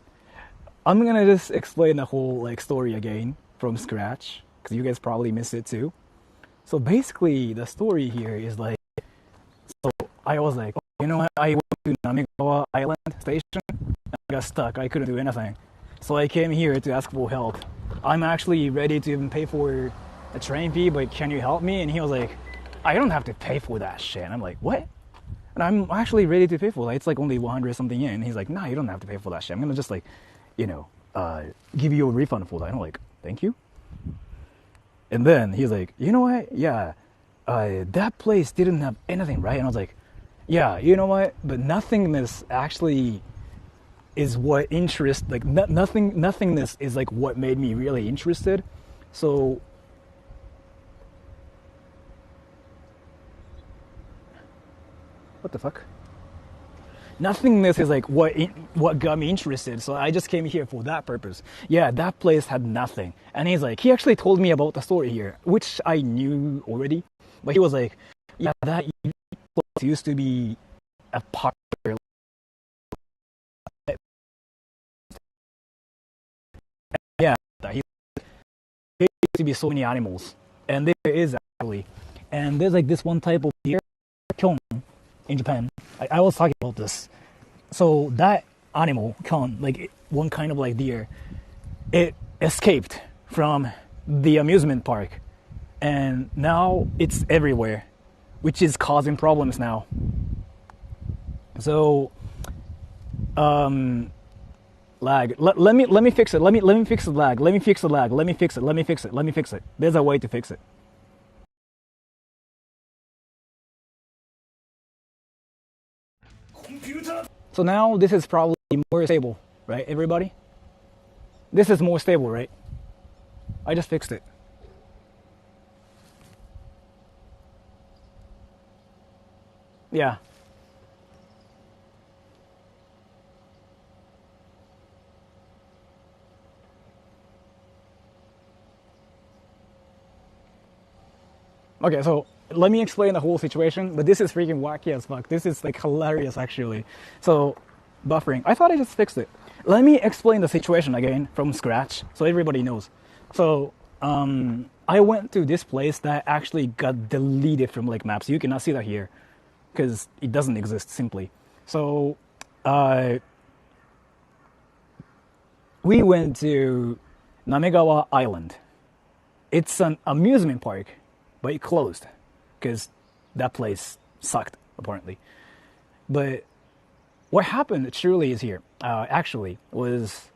I'm gonna just explain the whole like story again from scratch because you guys probably missed it too. So basically, the story here is like, so I was like, oh, you know what? I went to Kamogawa Island station. I got stuck. I couldn't do anything. So I came here to ask for help. I'm actually ready to even pay for a train fee, but can you help me? And he was like, I don't have to pay for that shit. And I'm like, what? And I'm actually ready to pay for that. It's like only 100 something yen. And he's like, nah, you don't have to pay for that shit. I'm gonna just like, give you a refund for that. And I'm like, thank you. And then he's like, you know what? Yeah, that place didn't have anything, right? And I was like, yeah, you know what? But nothingness actually is what interest, like nothingness is like what made me really interested. So what the fuck? Nothingness is like what got me interested. So I just came here for that purpose. Yeah, that place had nothing. And he's like, he actually told me about the story here, which I knew already. But he was like, yeah, that place used to be a popular. Yeah, there used to be so many animals, and there is actually, and there's like this one type of deer, kyon, in Japan. I was talking about this. So that animal, kyon, like one kind of like deer, it escaped from the amusement park, and now it's everywhere, which is causing problems now. So, lag. Let me fix it. Let me fix the lag. Let me fix the lag. Let me fix it. There's a way to fix it. So now this is probably more stable, right, everybody? This is more stable, right? I just fixed it. Yeah. Okay, so let me explain the whole situation, but this is freaking wacky as fuck. This is like hilarious actually. So, buffering. I thought I just fixed it. let me explain the situation again from scratch so everybody knows. So, I went to this place that actually got deleted from like maps. You cannot see that here because it doesn't exist simply. So, we went to Kamogawa Island. It's an amusement park, but it closed because that place sucked apparently. But what happened truly is here, actually, was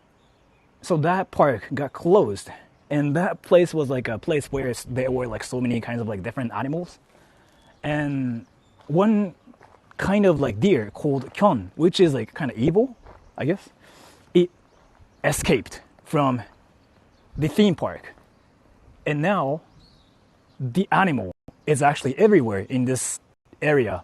so that park got closed, and that place was like a place where there were like so many kinds of like different animals, and one kind of like deer called Kyon, which is like kind of evil, I guess, it escaped from the theme park, and now the animal is actually everywhere in this area.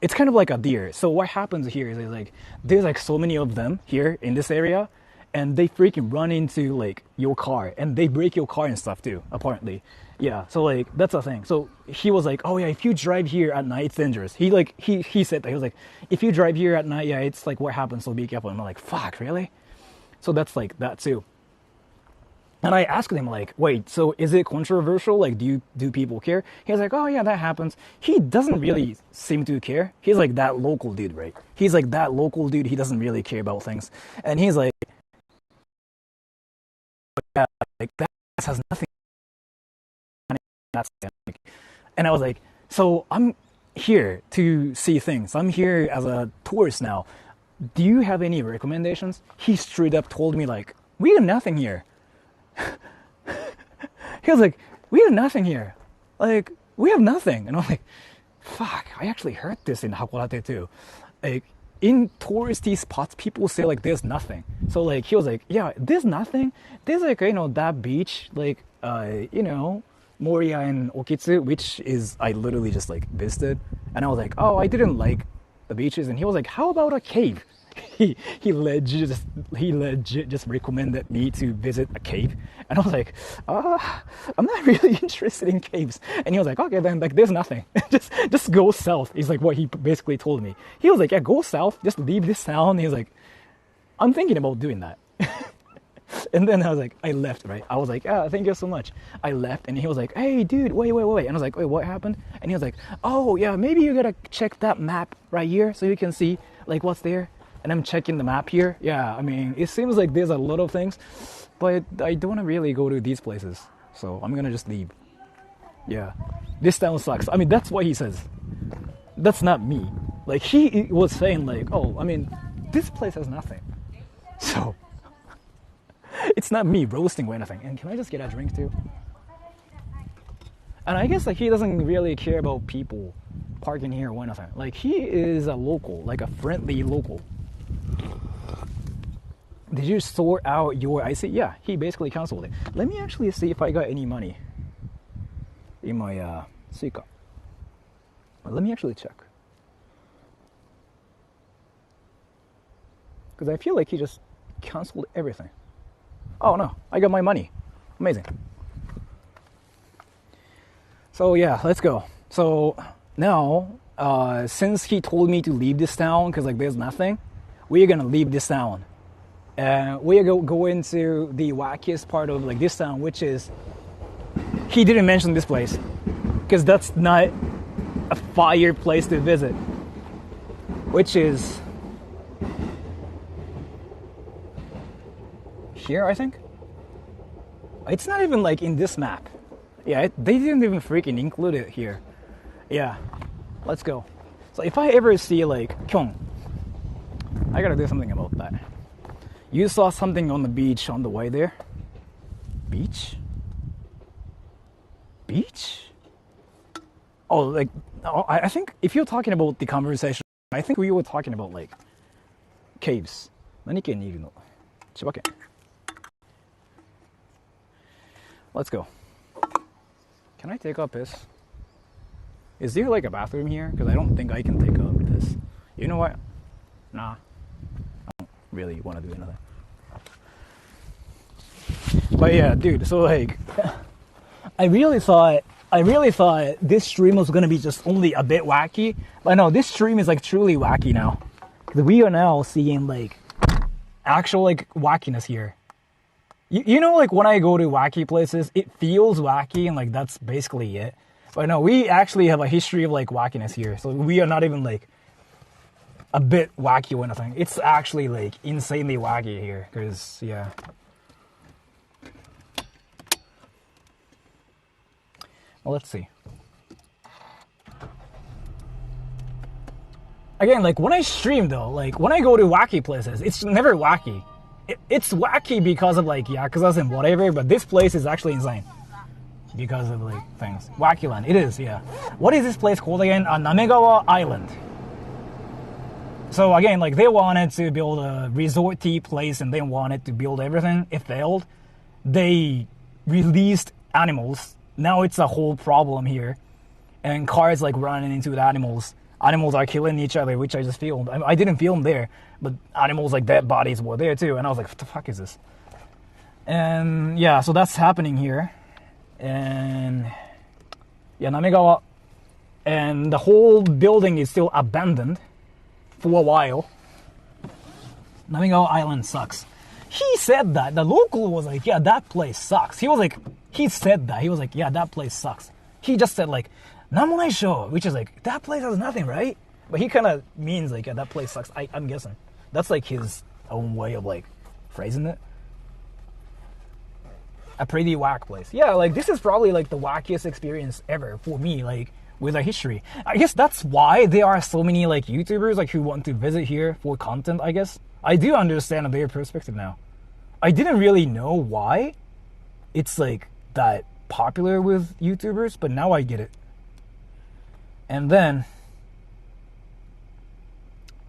It's kind of like a deer. So what happens here is like there's like so many of them here in this area, and they freaking run into like your car, and they break your car and stuff too, apparently. Yeah, so like that's a thing. So he was like, oh yeah, if you drive here at night, it's dangerous. He said that. He was like, if you drive here at night, yeah, it's like what happens, so be careful. And I'm like, fuck, really? So that's like that too. And I asked him like, wait, so is it controversial? Like, do people care? He's like, oh yeah, that happens. He doesn't really seem to care. He's like that local dude, right? He's like that local dude. He doesn't really care about things. And he's like, yeah, like that has nothing. And I was like, so I'm here to see things. I'm here as a tourist now. Do you have any recommendations? He straight up told me like, we have nothing here. He was like, we have nothing here. Like, we have nothing. And I'm like, fuck, I actually heard this in Hakodate too. Like, in touristy spots, people say like, there's nothing. So like, he was like, yeah, there's nothing. There's like, that beach, like, Moriya and Okitsu, which is, I literally just like visited. And I was like, oh, I didn't like the beaches. And he was like, how about a cave? He legit just recommended me to visit a cave, and I was like, I'm not really interested in caves. And he was like, okay, then like there's nothing. just go south. Is like what he basically told me. He was like, yeah, go south. Just leave this town. He's like, I'm thinking about doing that. And then I was like, I left, right? I was like, yeah, thank you so much. I left, and he was like, hey, dude, wait. And I was like, wait, what happened? And he was like, oh yeah, maybe you gotta check that map right here so you can see like what's there. And I'm checking the map here. Yeah, I mean, it seems like there's a lot of things, but I don't want to really go to these places. So I'm going to just leave. Yeah, this town sucks. I mean, that's what he says. That's not me. Like, he was saying like, oh, I mean, this place has nothing. So, it's not me roasting or anything. And can I just get a drink too? And I guess like he doesn't really care about people parking here or anything. Like, he is a local, like a friendly local. Did you sort out your IC? Yeah, he basically canceled it. Let me actually see if I got any money in my Suica. Let me actually check. Because I feel like he just canceled everything. Oh no, I got my money. Amazing. So yeah, let's go. So now, since he told me to leave this town because like there's nothing, we're gonna leave this town. We're going to the wackiest part of like this town, which is, he didn't mention this place because that's not a fire place to visit, which is here, I think. It's not even like in this map. Yeah, they didn't even freaking include it here. Yeah, let's go. So if I ever see like Kyung, I gotta do something about that. You saw something on the beach on the way there? Beach? Beach? Oh, like, I think if you're talking about the conversation, I think we were talking about like caves. 何県にいるの? 千葉県. Let's go. Can I take a piss? Is there like a bathroom here? Because I don't think I can take a piss. You know what? Nah. I don't really want to do anything. But yeah, dude, so like, I really thought this stream was going to be just only a bit wacky. But no, this stream is like truly wacky now. We are now seeing like actual like wackiness here. You know, like when I go to wacky places, it feels wacky and like that's basically it. But no, we actually have a history of like wackiness here. So we are not even like a bit wacky or anything. It's actually like insanely wacky here. Because, yeah. Well, let's see. Again, like when I stream though, like when I go to wacky places, it's never wacky. It's wacky because of like Yakuza and whatever, but this place is actually insane. Because of like things. Wacky Land, it is, yeah. What is this place called again? Kamogawa Island. So again, like they wanted to build a resort-y place and they wanted to build everything. It failed. They released animals. Now it's a whole problem here. And cars like running into the animals. Animals are killing each other, which I just filmed. I didn't film there, but animals like dead bodies were there too. And I was like, what the fuck is this? And yeah, so that's happening here. And yeah, Kamogawa. And the whole building is still abandoned for a while. Kamogawa Island sucks. He said that. The local was like, yeah, that place sucks. He said that. He was like, yeah, that place sucks. He just said like, Namonai show, which is like, that place has nothing, right? But he kind of means like, yeah, that place sucks. I'm guessing. That's like his own way of like phrasing it. A pretty whack place. Yeah, like this is probably like the wackiest experience ever for me, like with a history. I guess that's why there are so many like YouTubers like who want to visit here for content, I guess. I do understand their perspective now. I didn't really know why it's like that popular with YouTubers, but now I get it. And then,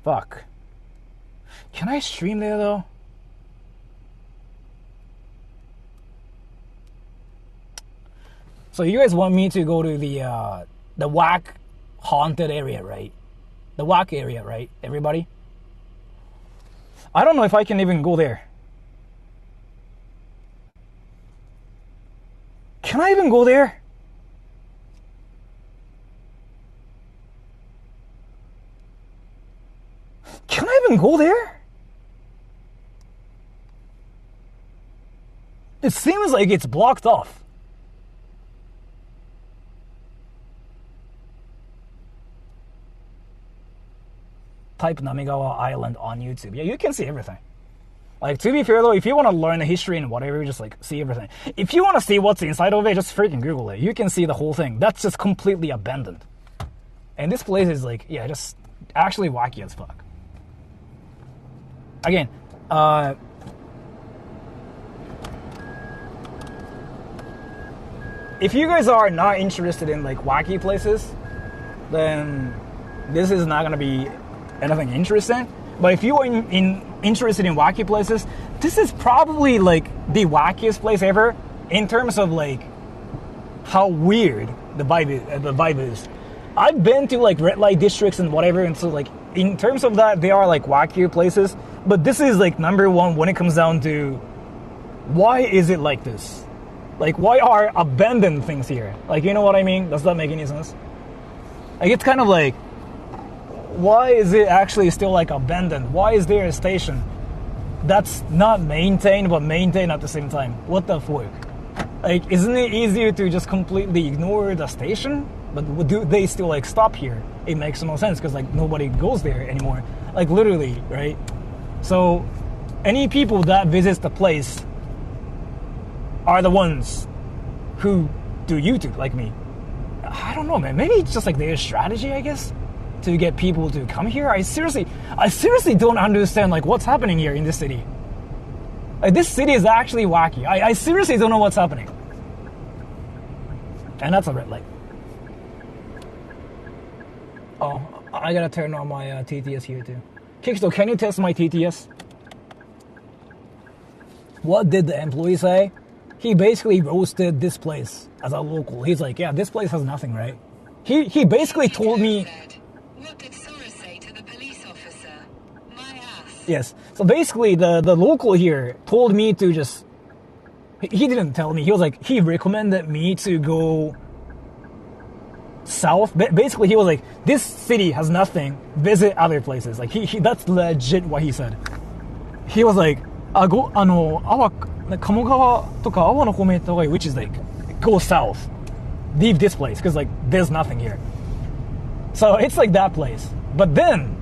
fuck. Can I stream there though? So you guys want me to go to the whack haunted area, right? The whack area, right? Everybody? I don't know if I can even go there. Can I even go there? Can I even go there? It seems like it's blocked off. Type Kamogawa Island on YouTube. Yeah, you can see everything. Like, to be fair though, if you want to learn the history and whatever, just like see everything. If you want to see what's inside of it, just freaking Google it. You can see the whole thing. That's just completely abandoned. And this place is like, yeah, just actually wacky as fuck. Again, if you guys are not interested in like wacky places, then this is not gonna be anything interesting. But if you are interested in wacky places, this is probably like the wackiest place ever in terms of like how weird the vibe is. I've been to like red light districts and whatever, and so like in terms of that, they are like wackier places. But this is like number one when it comes down to why is it like this? Like, why are abandoned things here? Like, you know what I mean? Does that make any sense? Like, it's kind of like, why is it actually still like abandoned? Why is there a station that's not maintained but maintained at the same time? What the fuck? Like, isn't it easier to just completely ignore the station? But do they still like stop here? It makes no sense because like nobody goes there anymore. Like literally, right? So any people that visits the place are the ones who do YouTube like me. I don't know, man. Maybe it's just like their strategy, I guess, to get people to come here. I seriously don't understand like what's happening here in this city. Like this city is actually wacky. I seriously don't know what's happening. And that's a red light. Oh, I gotta turn on my TTS here too. Kiksto, can you test my TTS? What did the employee say? He basically roasted this place as a local. He's like, yeah, this place has nothing, right? He basically told me... What did Sora say to the police officer? My ass. Yes. So basically, the local here told me to just... He didn't tell me. He was like, he recommended me to go south. Basically, he was like, this city has nothing. Visit other places. Like, that's legit what he said. he was like, 鴨川とか阿波の方面行った方がいい which is like, go south. Leave this place, because like, there's nothing here. So it's like that place. But then,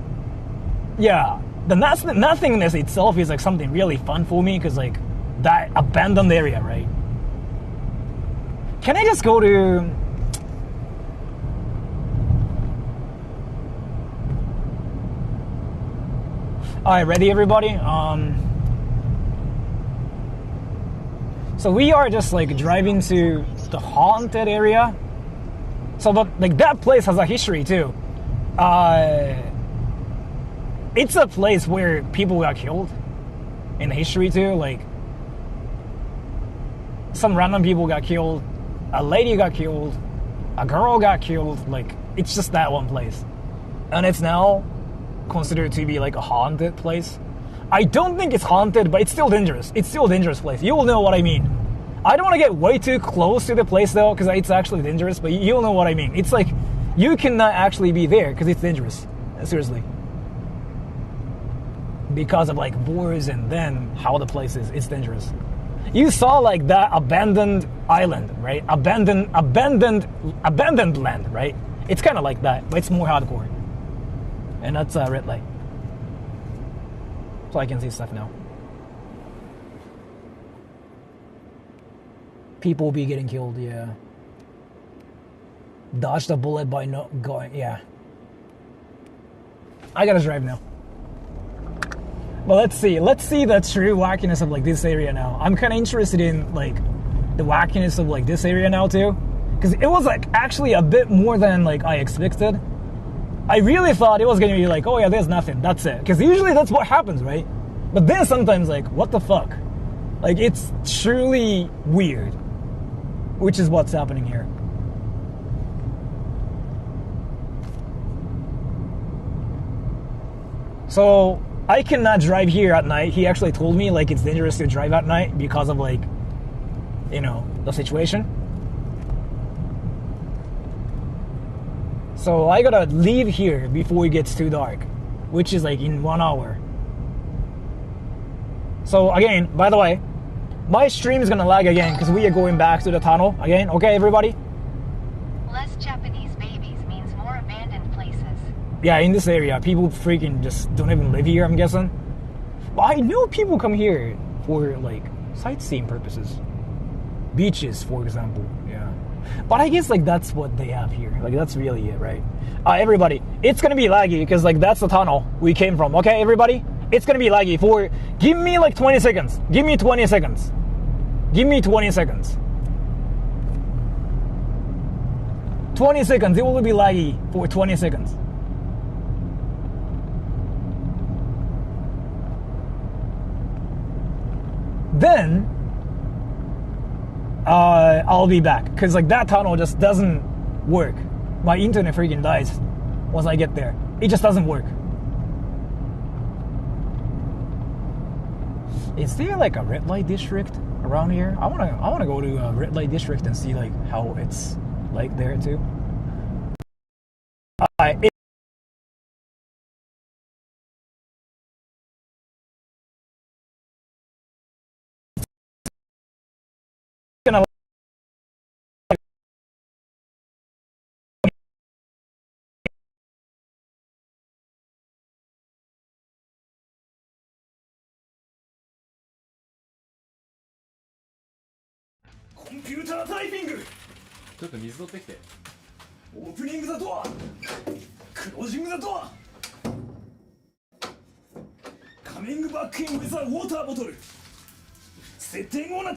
yeah, the nothingness itself is like something really fun for me, because like, that abandoned area, right? Can I just go to... Alright, ready everybody? So we are just like driving to the haunted area. So but like that place has a history too. It's a place where people got killed in history too. Like some random people got killed, a lady got killed, a girl got killed. Like it's just that one place, and it's now considered to be like a haunted place. I don't think it's haunted, but it's still dangerous. It's still a dangerous place. You'll know what I mean. I don't want to get way too close to the place though, because it's actually dangerous, but you'll know what I mean. It's like, you cannot actually be there, because it's dangerous. Seriously. Because of like wars and then how the place is, it's dangerous. You saw like that abandoned island, right? Abandoned land, right? It's kind of like that, but it's more hardcore. And that's a red light. So I can see stuff now. People be getting killed, yeah. Dodged a bullet by not going, yeah. I gotta drive now. But let's see the true wackiness of like this area now. I'm kind of interested in like the wackiness of like this area now too, because it was like actually a bit more than like I expected. I really thought it was gonna be like, oh yeah, there's nothing, that's it, because usually that's what happens, right? But then sometimes like, what the fuck? Like it's truly weird, which is what's happening here. So I cannot drive here at night. He actually told me like it's dangerous to drive at night because of like, you know, the situation. So I gotta leave here before it gets too dark, which is like in 1 hour. So again, by the way, my stream is gonna lag again because we are going back to the tunnel again. Okay, everybody? Less Japanese babies means more abandoned places. Yeah, in this area, people freaking just don't even live here, I'm guessing. But I know people come here for like sightseeing purposes. Beaches, for example, yeah. But I guess like that's what they have here. Like that's really it, right? Everybody, it's gonna be laggy because like that's the tunnel we came from. Okay, everybody? It's gonna be laggy for, give me like 20 seconds. Give me 20 seconds. Give me 20 seconds. 20 seconds, it will be laggy for 20 seconds. Then, I'll be back. Because like that tunnel just doesn't work. My internet freaking dies once I get there. It just doesn't work. Is there like a red light district around here? I wanna go to a red light district and see like how it's like there too. Computer typing. ちょっと水取ってきて。 Opening the door. Closing the door. Coming back in with a water bottle. Setting on a...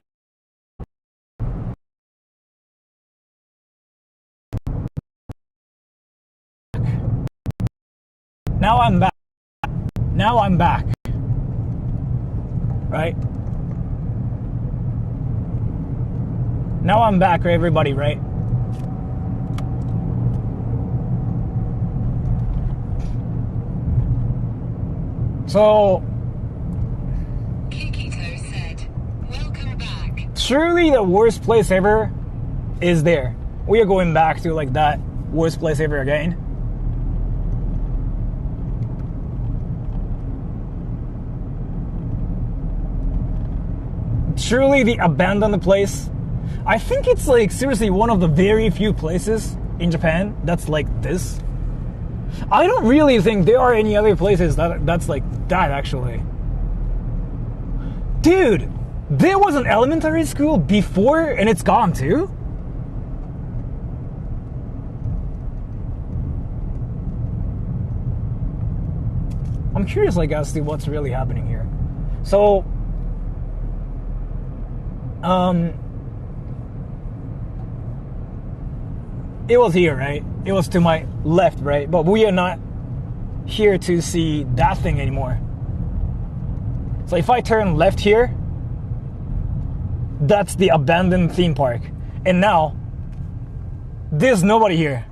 Now I'm back. Now I'm back. Right? Now I'm back, everybody, right? So, Kikito said, "Welcome back." Truly the worst place ever is there. We are going back to like that worst place ever again. truly the abandoned place. I think it's like seriously one of the very few places in Japan that's like this. I don't really think there are any other places that's like that actually. Dude, there was an elementary school before and it's gone too? I'm curious like as to what's really happening here. So it was here, right? It was to my left, right? But we are not here to see that thing anymore. So if I turn left here, that's the abandoned theme park. And now, there's nobody here.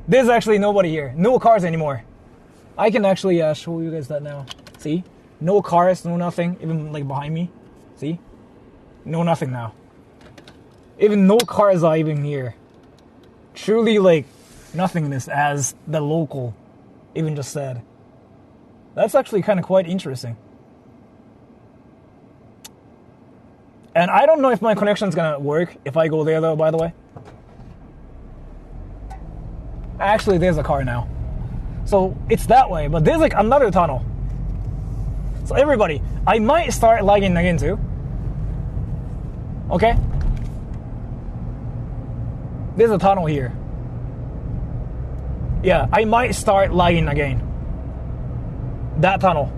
There's actually nobody here. No cars anymore. I can actually show you guys that now. See? No cars, no nothing, even like behind me. See? No nothing now. Even no cars are even here. Truly like nothingness, as the local even just said. That's actually kind of quite interesting. And I don't know if my connection's gonna work if I go there though, by the way. Actually, there's a car now. So it's that way, but there's like another tunnel. So everybody, I might start lagging again too. Okay? There's a tunnel here. Yeah, I might start lagging again. That tunnel.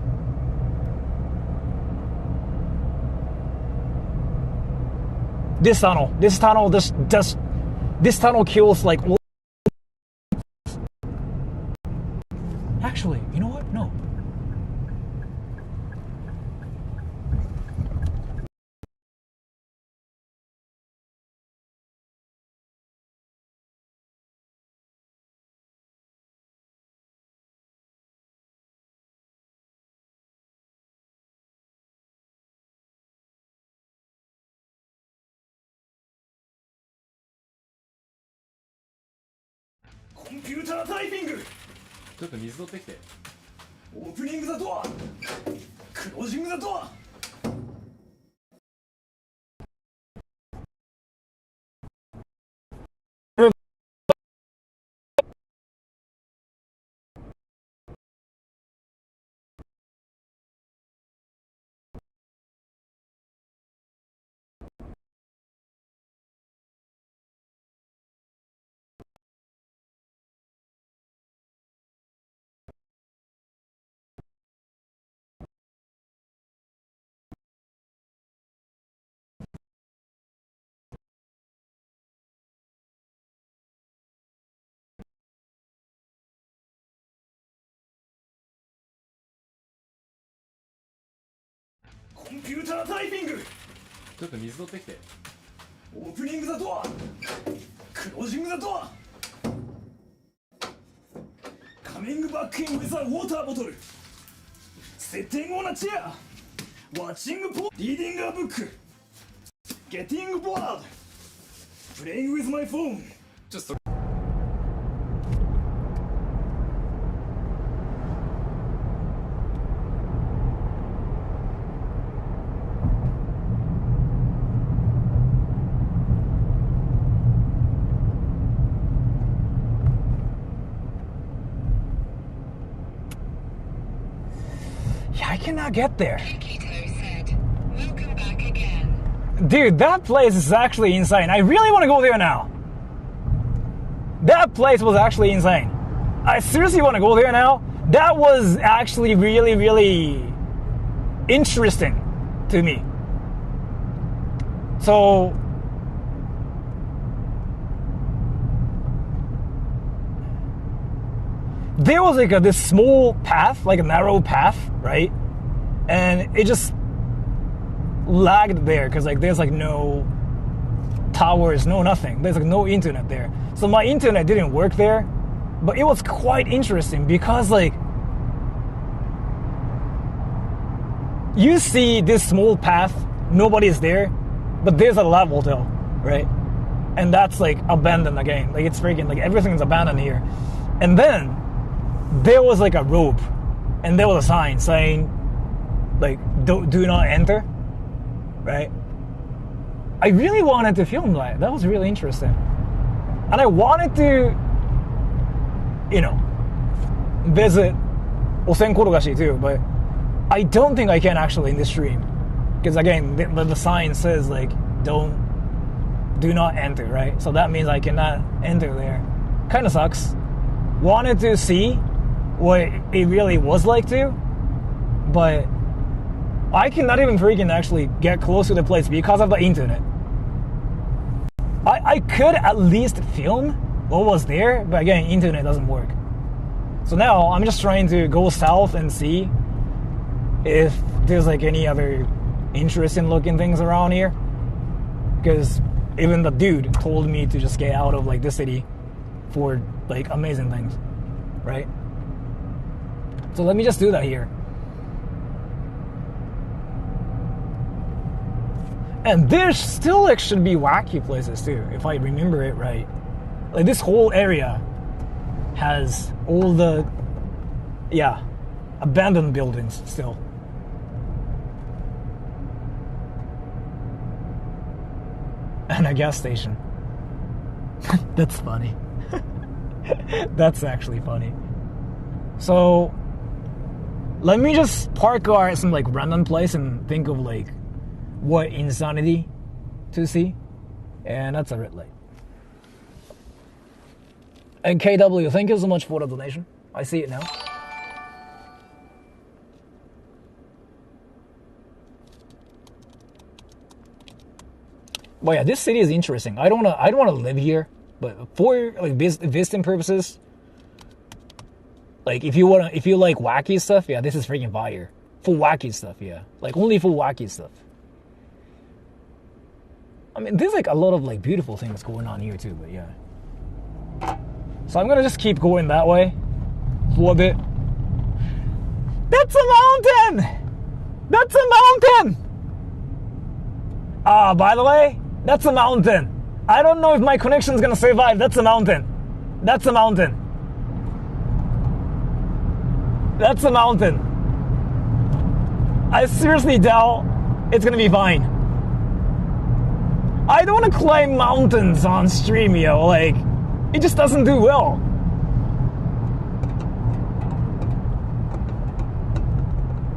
This tunnel kills like. Actually, you know what? No. Computer typing. ちょっと水取ってきて。 Opening the door. Closing the door. Computer typing. ちょっと水取ってきて。 Opening the door. Closing the door. Coming back in with a water bottle. Sitting on a chair. Watching reading a book. Getting bored. Playing with my phone. ちょっとそれ。 I cannot get there. Kikito said, "Welcome back again." Dude, that place is actually insane. I really want to go there now. That place was actually insane. I seriously want to go there now. That was actually really, really interesting to me. So, there was like this small path, like a narrow path, right? And it just lagged there because like there's like no towers, no nothing. There's like no internet there. So my internet didn't work there, but it was quite interesting because like you see this small path, nobody's there, but there's a level though, right? And that's like abandoned again. Like it's freaking like everything's abandoned here. And then there was like a rope and there was a sign saying like do not enter, right? I really wanted to film that. That was really interesting. And I wanted to, visit Osen Korogashi too, but I don't think I can actually in this stream. Because again, the sign says like, do not enter, right? So that means I cannot enter there. Kind of sucks. Wanted to see what it really was like to, but I cannot even freaking actually get close to the place because of the internet. I could at least film what was there, but again, internet doesn't work. So now I'm just trying to go south and see if there's like any other interesting looking things around here. Because even the dude told me to just get out of like the city for like amazing things, right? So let me just do that here. And there still like should be wacky places too, if I remember it right. Like this whole area has all the abandoned buildings still. And a gas station. That's funny. That's actually funny. So let me just park car at some like random place and think of like what insanity to see. And that's a red light. And KW, thank you so much for the donation. I see it now. But yeah, this city is interesting. I don't wanna live here, but for like visiting purposes, like if you like wacky stuff, yeah, this is freaking fire. For wacky stuff, yeah, like only for wacky stuff. I mean, there's like a lot of like beautiful things going on here too, but yeah. So I'm gonna just keep going that way for a bit. That's a mountain! That's a mountain! By the way, that's a mountain. I don't know if my connection's gonna survive. That's a mountain. That's a mountain. That's a mountain. I seriously doubt it's gonna be fine. I don't want to climb mountains on stream, yo. Like, it just doesn't do well.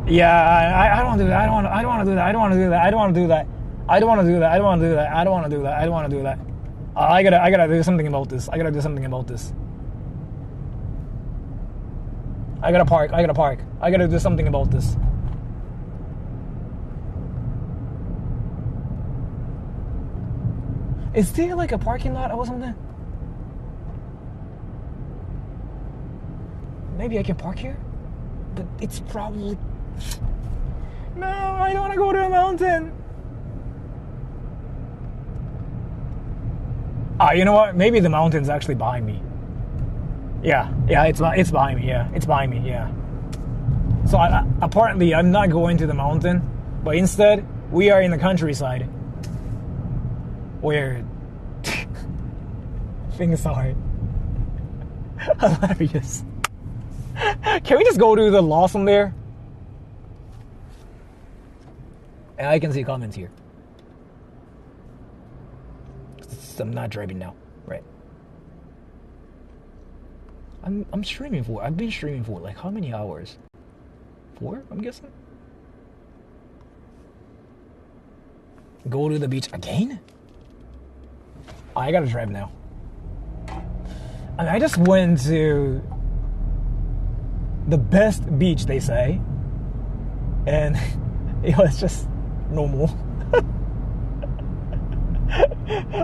Yeah, I don't want to do that. I don't want to do that. I don't want to do that. I don't want to do that. I don't want to do that. I don't want to do that. I don't want to do that. I don't want to do that. I gotta do something about this. I gotta do something about this. I gotta park. I gotta do something about this. Is there like a parking lot or something? Maybe I can park here? But it's probably... No, I don't want to go to a mountain. You know what? Maybe the mountain's actually behind me. Yeah, it's behind me, yeah. It's behind me, yeah. So apparently I'm not going to the mountain, but instead we are in the countryside. Where things are hilarious. Can we just go to the Lawson there? And I can see comments here. I'm not driving now, right? I'm streaming for. I've been streaming for like how many hours? 4, I'm guessing. Go to the beach again? I gotta drive now. I mean, I just went to the best beach, they say, and it was just normal.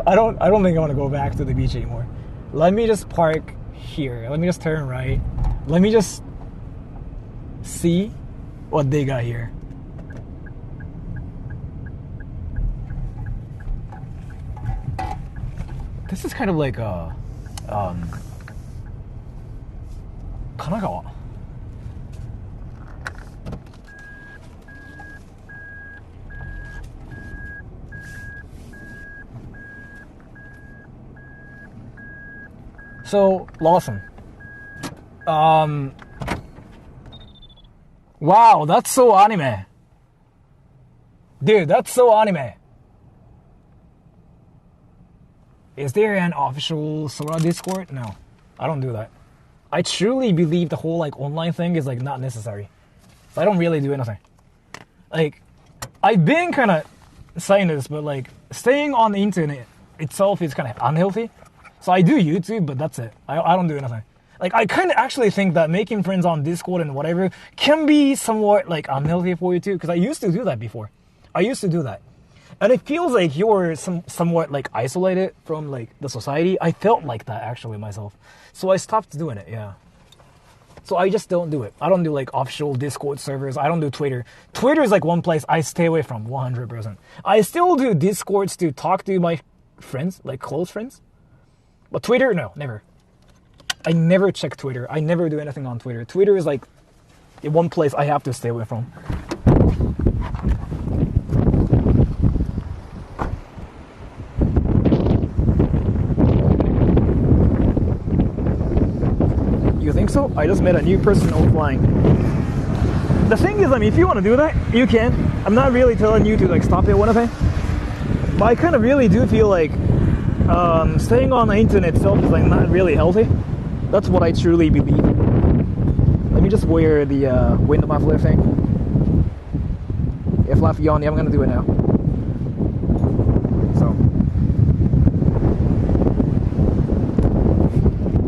I don't think I want to go back to the beach anymore. Let me just park here. Let me just turn right. Let me just see what they got here. This is kind of like a Kamogawa. So, Lawson. Wow, that's so anime. Dude, that's so anime. Is there an official Sora Discord? No, I don't do that. I truly believe the whole like online thing is like not necessary. So I don't really do anything. Like, I've been kind of saying this, but like staying on the internet itself is kind of unhealthy. So I do YouTube, but that's it. I don't do anything. Like, I kind of actually think that making friends on Discord and whatever can be somewhat like unhealthy for you too, because I used to do that before. I used to do that. And it feels like you're somewhat like isolated from like the society. I felt like that actually myself. So I stopped doing it, yeah. So I just don't do it. I don't do like official Discord servers. I don't do Twitter. Twitter is like one place I stay away from 100%. I still do Discords to talk to my friends, like close friends. But Twitter, no, never. I never check Twitter. I never do anything on Twitter. Twitter is like the one place I have to stay away from. You think so? I just met a new person offline. The thing is, I mean, if you want to do that, you can. I'm not really telling you to like stop it or anything. But I kind of really do feel like staying on the internet itself is like not really healthy. That's what I truly believe. Let me just wear the wind muffler thing. If laugh yawn, I'm gonna do it now. So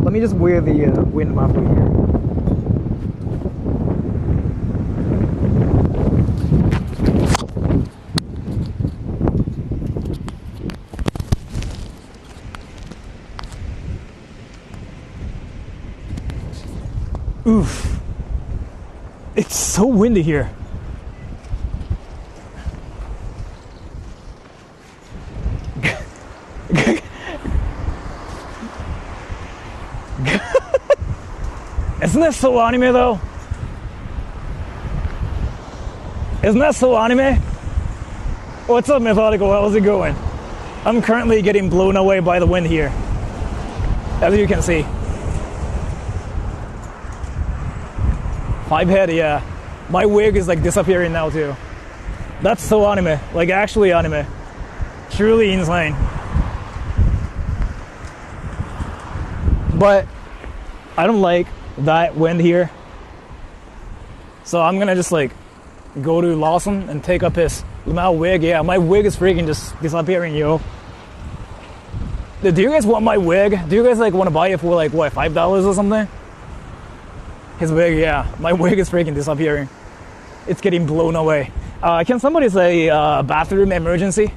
let me just wear the wind muffler here. Oof. It's so windy here. Isn't that so anime though? Isn't that so anime? What's up, Methodical? How's it going? I'm currently getting blown away by the wind here, as you can see. 5 head, yeah. My wig is like disappearing now too. That's so anime, like actually anime. Truly insane. But I don't like that wind here. So I'm gonna just like go to Lawson and take a piss. My wig, yeah, my wig is freaking just disappearing, yo. Do you guys want my wig? Do you guys like want to buy it for like what, $5 or something? His wig, yeah. My wig is freaking disappearing. It's getting blown away. Can somebody say bathroom emergency?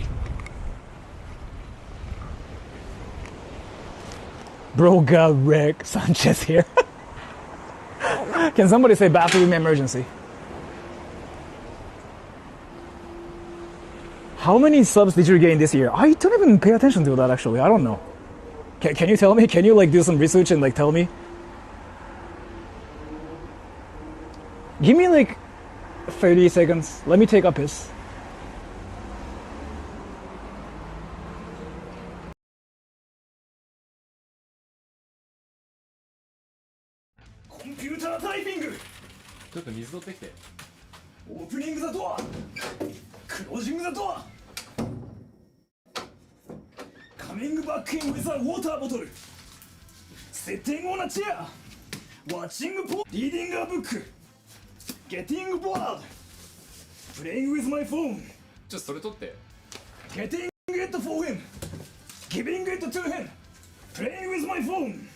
Bro got wrecked. Sanchez here. Can somebody say bathroom emergency? How many subs did you gain this year? I don't even pay attention to that actually. I don't know. Can you tell me? Can you like do some research and like tell me? Give me like 30 seconds. Let me take a piss. Computer typing. ちょっと水取ってきて。 Opening the door. Closing the door. Coming back in with a water bottle. Sitting on a chair. Watching porn. Reading a book. Getting bored. Playing with my phone. ちょっとそれ取って。 Getting it for him. Giving it to him. Playing with my phone.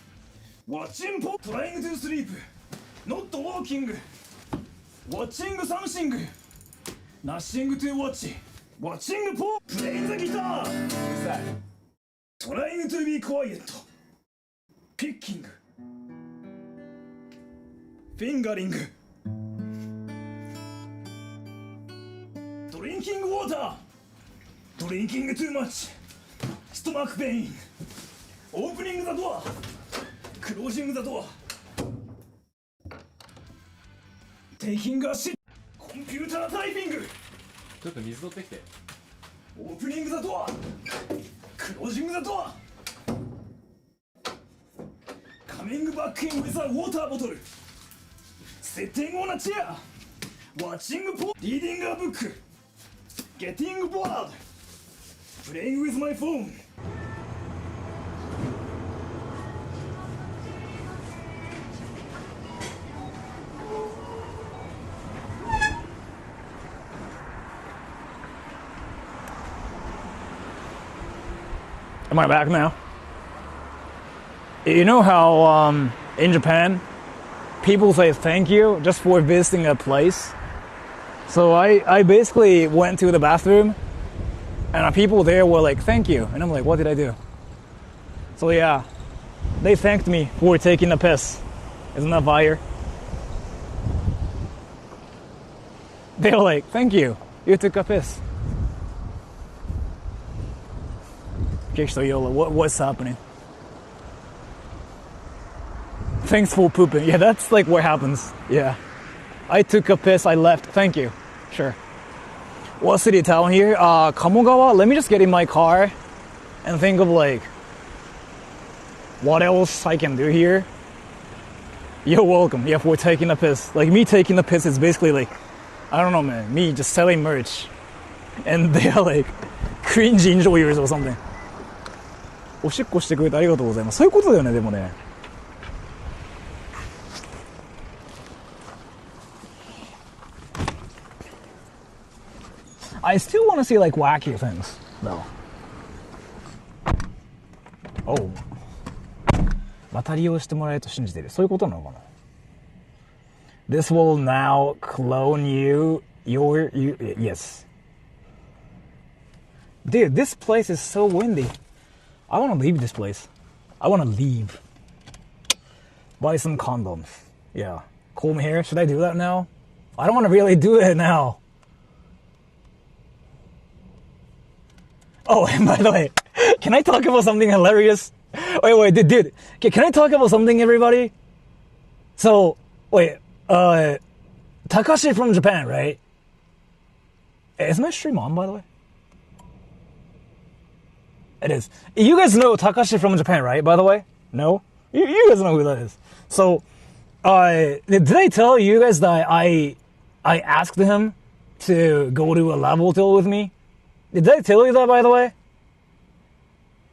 Watching porn. Trying to sleep. Not walking. Watching something. Nothing to watch. Watching porn. Playing the guitar. うるさい。 Trying to be quiet. Picking. Fingering. Drinking water. Drinking too much. Stomach pain. Opening the door. Closing the door. Taking a shit. Computer typing. ちょっと水取ってきて。 Opening the door. Closing the door. Coming back in with a water bottle. Sitting on a chair. Watching porn. Reading a book. Getting bored. Playing with my phone. Am I back now? You know how in Japan, people say thank you just for visiting a place? So I basically went to the bathroom, and people there were like, thank you. And I'm like, what did I do? So yeah, they thanked me for taking a piss. Isn't that fire? They were like, thank you, you took a piss. Okay, so Yola, what's happening? Thanks for pooping. Yeah, that's like what happens. Yeah. I took a piss, I left. Thank you. Sure. What city town here? Kamogawa. Let me just get in my car and think of like what else I can do here. You're welcome. Yeah, for taking a piss. Like me taking a piss is basically like, I don't know, man, me just selling merch. And they are like cringe enjoyers or something. おしっこしてくれてありがとうございます。そういうことだよね、でもね。I still want to see like wacky things, though. Oh. また利用してもらえると信じてる。そういうことなのかな。This will now clone you, yes. Dude, this place is so windy. I want to leave this place. I want to leave. Buy some condoms. Yeah. Comb hair, should I do that now? I don't want to really do it now. Oh, and by the way, can I talk about something hilarious? Wait, dude. Okay, can I talk about something, everybody? So, wait, Takashi from Japan, right? Is my stream on, by the way? It is. You guys know Takashi from Japan, right, by the way? No? You guys know who that is. So, did I tell you guys that I asked him to go to a level till with me? Did I tell you that, by the way?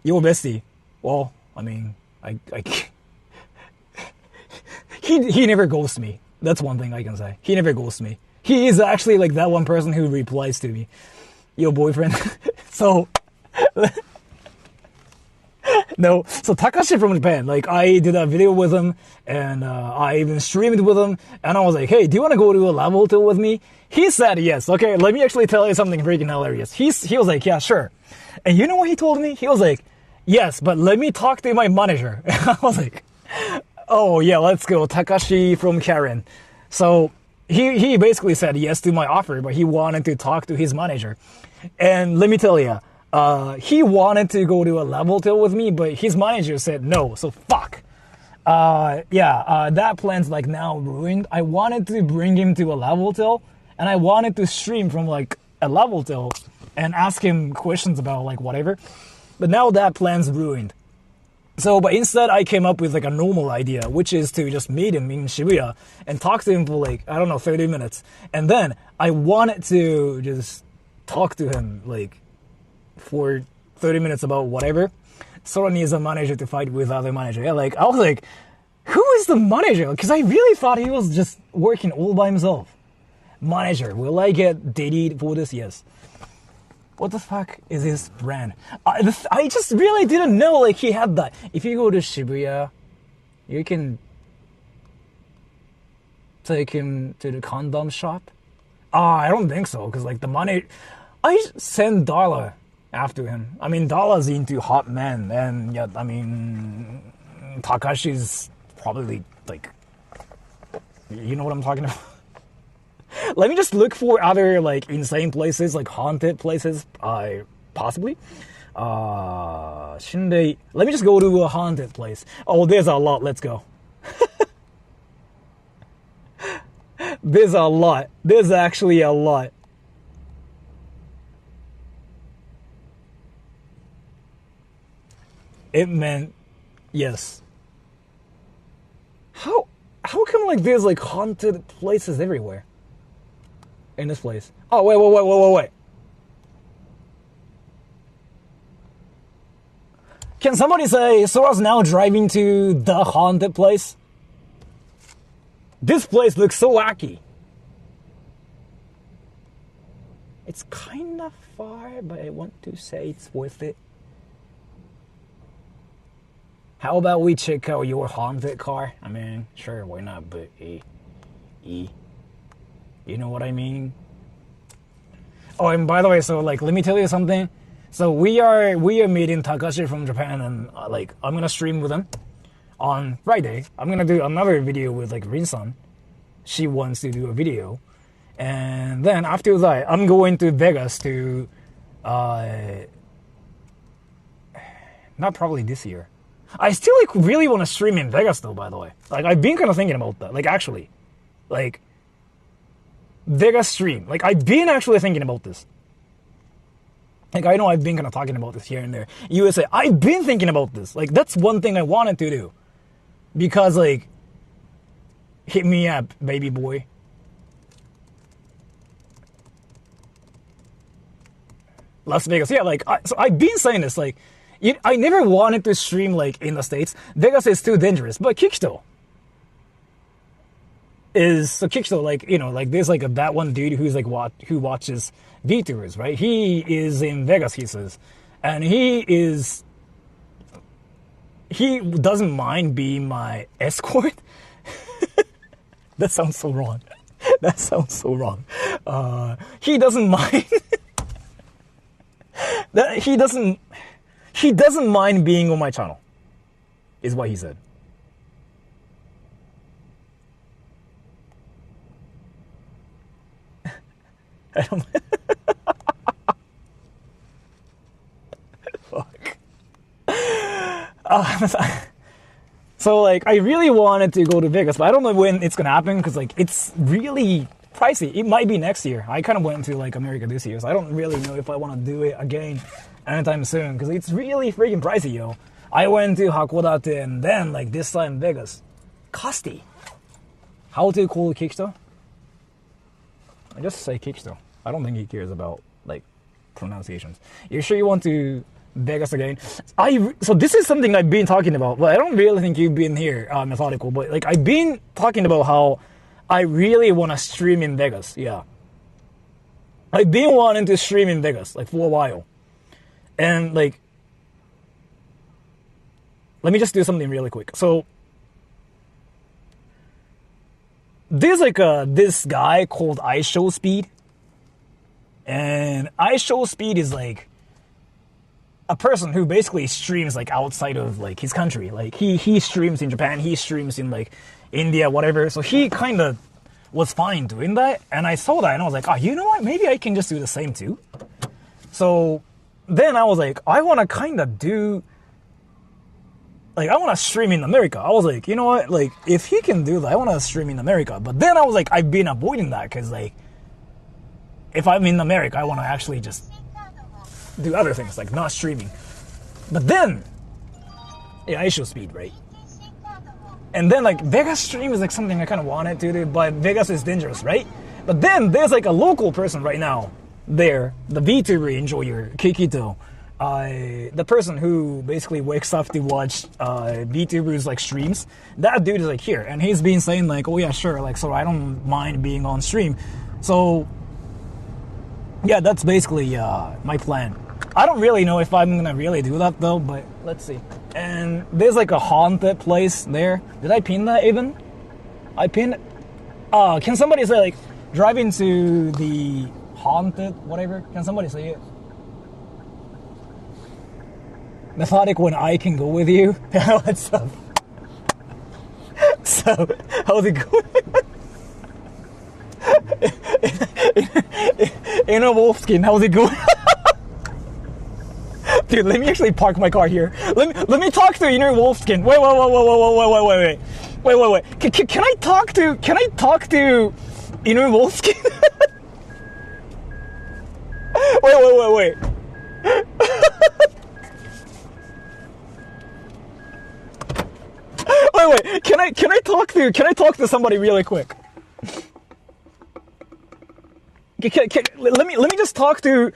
Your bestie. Well, I mean, I he never ghosts me. That's one thing I can say. He never ghosts me. He is actually like that one person who replies to me. Your boyfriend. So, no. So Takashi from Japan, like I did a video with him, and I even streamed with him, and I was like, hey, do you want to go to a level till with me? He said yes. Okay, let me actually tell you something freaking hilarious. He was like, yeah, sure. And you know what he told me? He was like, yes, but let me talk to my manager. I was like, oh yeah, let's go. Takashi from Karen. So he basically said yes to my offer, but he wanted to talk to his manager. And let me tell you, he wanted to go to a level till with me, but his manager said no, so fuck. That plan's like now ruined. I wanted to bring him to a level till, and I wanted to stream from like a level till and ask him questions about like whatever. But now that plan's ruined. So, but instead I came up with like a normal idea, which is to just meet him in Shibuya and talk to him for like, I don't know, 30 minutes. And then I wanted to just talk to him like for 30 minutes about whatever. Sora needs a manager to fight with other manager. Yeah, like I was like, who is the manager? Because I really thought he was just working all by himself. Manager, will I get dated for this? Yes. What the fuck is his brand? I just really didn't know like he had that. If you go to Shibuya, you can take him to the condom shop. I don't think so, because like the money, I send Darla after him. I mean, Darla's into hot men, and yeah, I mean, Takashi's probably like, you know what I'm talking about? Let me just look for other like insane places, like haunted places, possibly. Shinde. Let me just go to a haunted place. Oh, there's a lot. Let's go. There's a lot. There's actually a lot. It meant yes. How come like there's like haunted places everywhere? In this place. Oh, wait. Can somebody say Sora's now driving to the haunted place? This place looks so wacky. It's kind of far, but I want to say it's worth it. How about we check out your haunted car? I mean, sure, why not? But you know what I mean? Oh, and by the way, so like, let me tell you something. So we are meeting Takashi from Japan, and like, I'm gonna stream with him on Friday. I'm gonna do another video with like Rin-san. She wants to do a video, and then after that, I'm going to Vegas to, not probably this year. I still like really want to stream in Vegas though. By the way, like I've been kind of thinking about that. Like actually, like Vegas stream. Like I've been actually thinking about this. Like, I know I've been kind of talking about this here and there. USA, I've been thinking about this. Like, that's one thing I wanted to do. Because, like, hit me up, baby boy. Las Vegas, yeah, like, so I've been saying this, like, I never wanted to stream, like, in the States. Vegas is too dangerous. But Kikito is, so Kikito, like, you know, like, there's, like, that one dude who's, like, who watches Vtubers, right? He is in Vegas, he says. And he doesn't mind being my escort. That sounds so wrong. That sounds so wrong. He doesn't mind. He doesn't mind being on my channel, is what he said. I don't. Fuck. So like, I really wanted to go to Vegas, but I don't know when it's gonna happen because like it's really pricey. It might be next year. I kind of went to like America this year, so I don't really know if I want to do it again anytime soon because it's really freaking pricey, yo. I went to Hakodate and then like this time Vegas. Costly. How to call Kikito? I just say Kikito. I don't think he cares about like pronunciations. You sure you want to Vegas again? So this is something I've been talking about. Well, I don't really think you've been here, methodical, but like I've been talking about how I really want to stream in Vegas. Yeah, I've been wanting to stream in Vegas like for a while, and like let me just do something really quick. So there's like this guy called iShowSpeed. And iShowSpeed is like a person who basically streams like outside of like his country. Like he streams in Japan, he streams in like India, whatever. So he kind of was fine doing that. And I saw that and I was like, oh, you know what? Maybe I can just do the same too. So then I was like, I want to kind of do, like I want to stream in America. I was like, you know what? Like if he can do that, I want to stream in America. But then I was like, I've been avoiding that because like, if I'm in America, I want to actually just do other things, like not streaming. But then, yeah, iShowSpeed, right? And then, like, Vegas stream is like something I kind of wanted to do, but Vegas is dangerous, right? But then there's like a local person right now there, the VTuber enjoyer, Kikito. The person who basically wakes up to watch VTubers like streams. That dude is like here, and he's been saying like, oh yeah, sure, like, so I don't mind being on stream. So yeah, that's basically my plan. I don't really know if I'm gonna really do that though, but let's see. And there's like a haunted place there. Did I pin that even? I pinned. Can somebody say like driving to the haunted whatever? Can somebody say it? Methodic when I can go with you. What's up? So how's it going? Inner Wolfskin, how's it going? Dude, let me actually park my car here. Let me talk to Inner Wolfskin. Wait. Can I talk to Inner Wolfskin? Wait. Wait. Can I talk to somebody really quick? Let me just talk to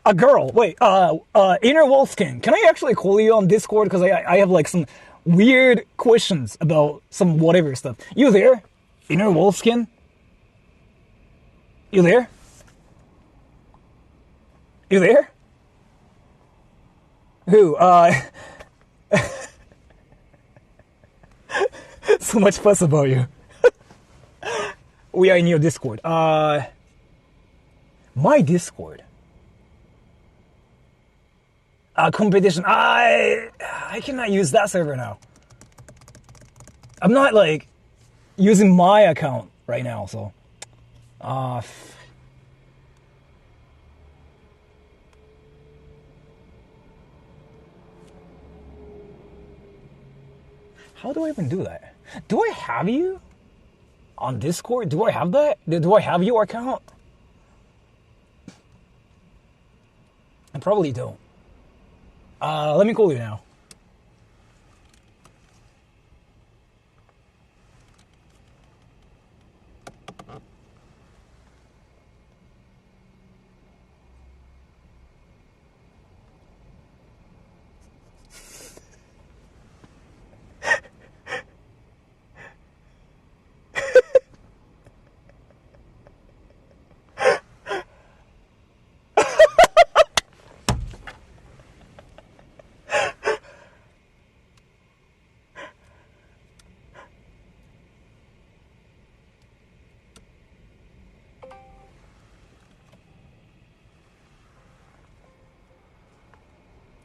a girl. Wait, Inner Wolfskin. Can I actually call you on Discord? Because I have like some weird questions about some whatever stuff. You there? Inner Wolfskin? You there? You there? Who? So much fuss about you. We are in your Discord. My Discord. Competition. I cannot use that server now. I'm not like using my account right now, so. How do I even do that? Do I have you on Discord? Do I have that? Do I have your account? I probably don't. Let me call you now.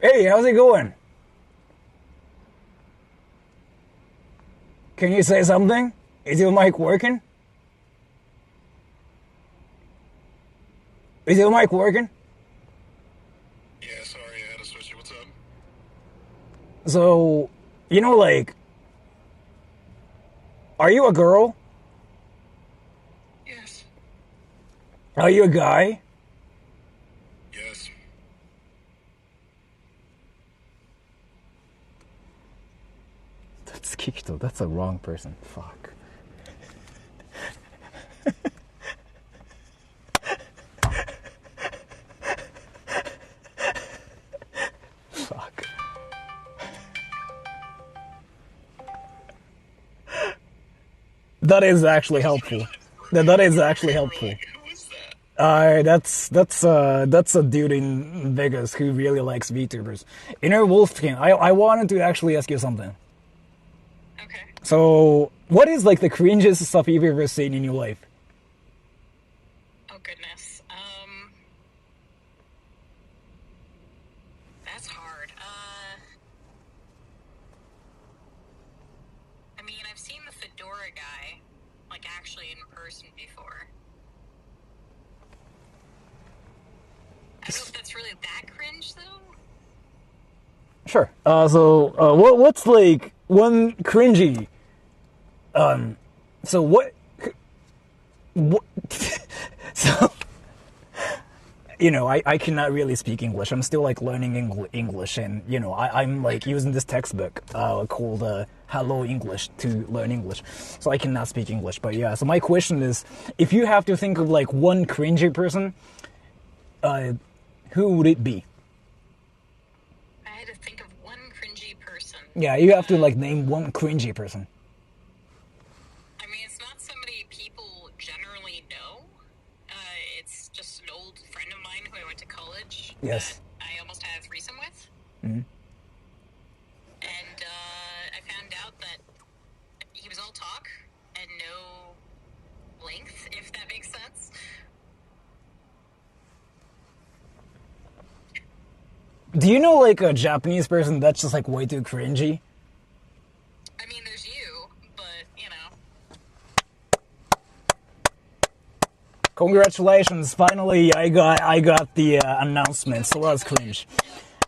Hey, how's it going? Can you say something? Is your mic working? Is your mic working? Yeah, sorry, I had to switch it. What's up? So, you know, like, are you a girl? Yes. Are you a guy? Yes. That's Kikito. That's a wrong person. Fuck. Fuck. That is actually helpful. That is actually helpful. Who is that? That's a dude in Vegas who really likes VTubers. Inner Wolfkin, I wanted to actually ask you something. Okay. So, what is like the cringiest stuff you've ever seen in your life? Oh goodness. That's hard. I mean, I've seen the fedora guy, like actually in person before. I don't know if that's really that cringe though. Sure. What's like one cringy? So what? So, you know, I cannot really speak English. I'm still like learning English, and you know, I'm like using this textbook called Hello English to learn English. So I cannot speak English. But yeah, so my question is, if you have to think of like one cringy person, who would it be? I had to think of one cringy person. Yeah, you have to like name one cringy person. I mean, it's not somebody people generally know. It's just an old friend of mine who I went to college. Yes. That I almost had a threesome with. Mhm. And I found out that he was all talk and no length, if that makes sense. Do you know like a Japanese person that's just like way too cringy? I mean, there's you, but, you know. Congratulations! Finally, I got the announcement. Sora's cringe.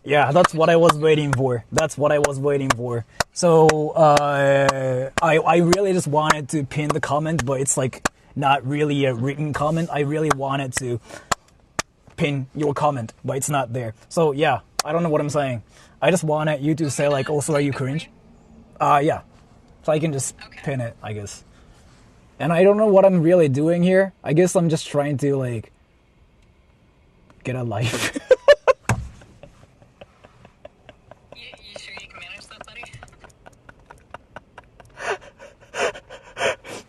Yeah, that's what I was waiting for. That's what I was waiting for. So I really just wanted to pin the comment, but it's like not really a written comment. I really wanted to pin your comment, but it's not there. So yeah, I don't know what I'm saying. I just wanted you to say like, also, are you cringe? Yeah. So I can just pin it, I guess. And I don't know what I'm really doing here. I guess I'm just trying to like get a life. You sure you can manage that,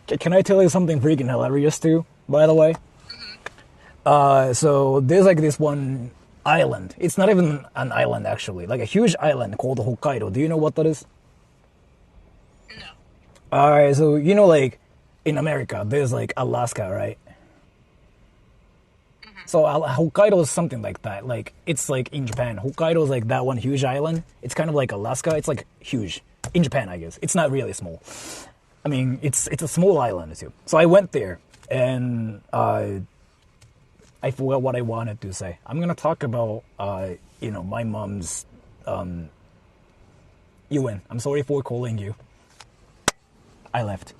buddy? Can I tell you something freaking hilarious too, by the way? So there's like this one island. It's not even an island actually, like a huge island called Hokkaido. Do you know what that is? Alright, so you know, like in America, there's like Alaska, right? So Hokkaido is something like that. Like it's like in Japan. Hokkaido is like that one huge island. It's kind of like Alaska. It's like huge in Japan, I guess. It's not really small. I mean, it's a small island too. So I went there, and I forgot what I wanted to say. I'm gonna talk about my mom's. Ewan, I'm sorry for calling you. I left.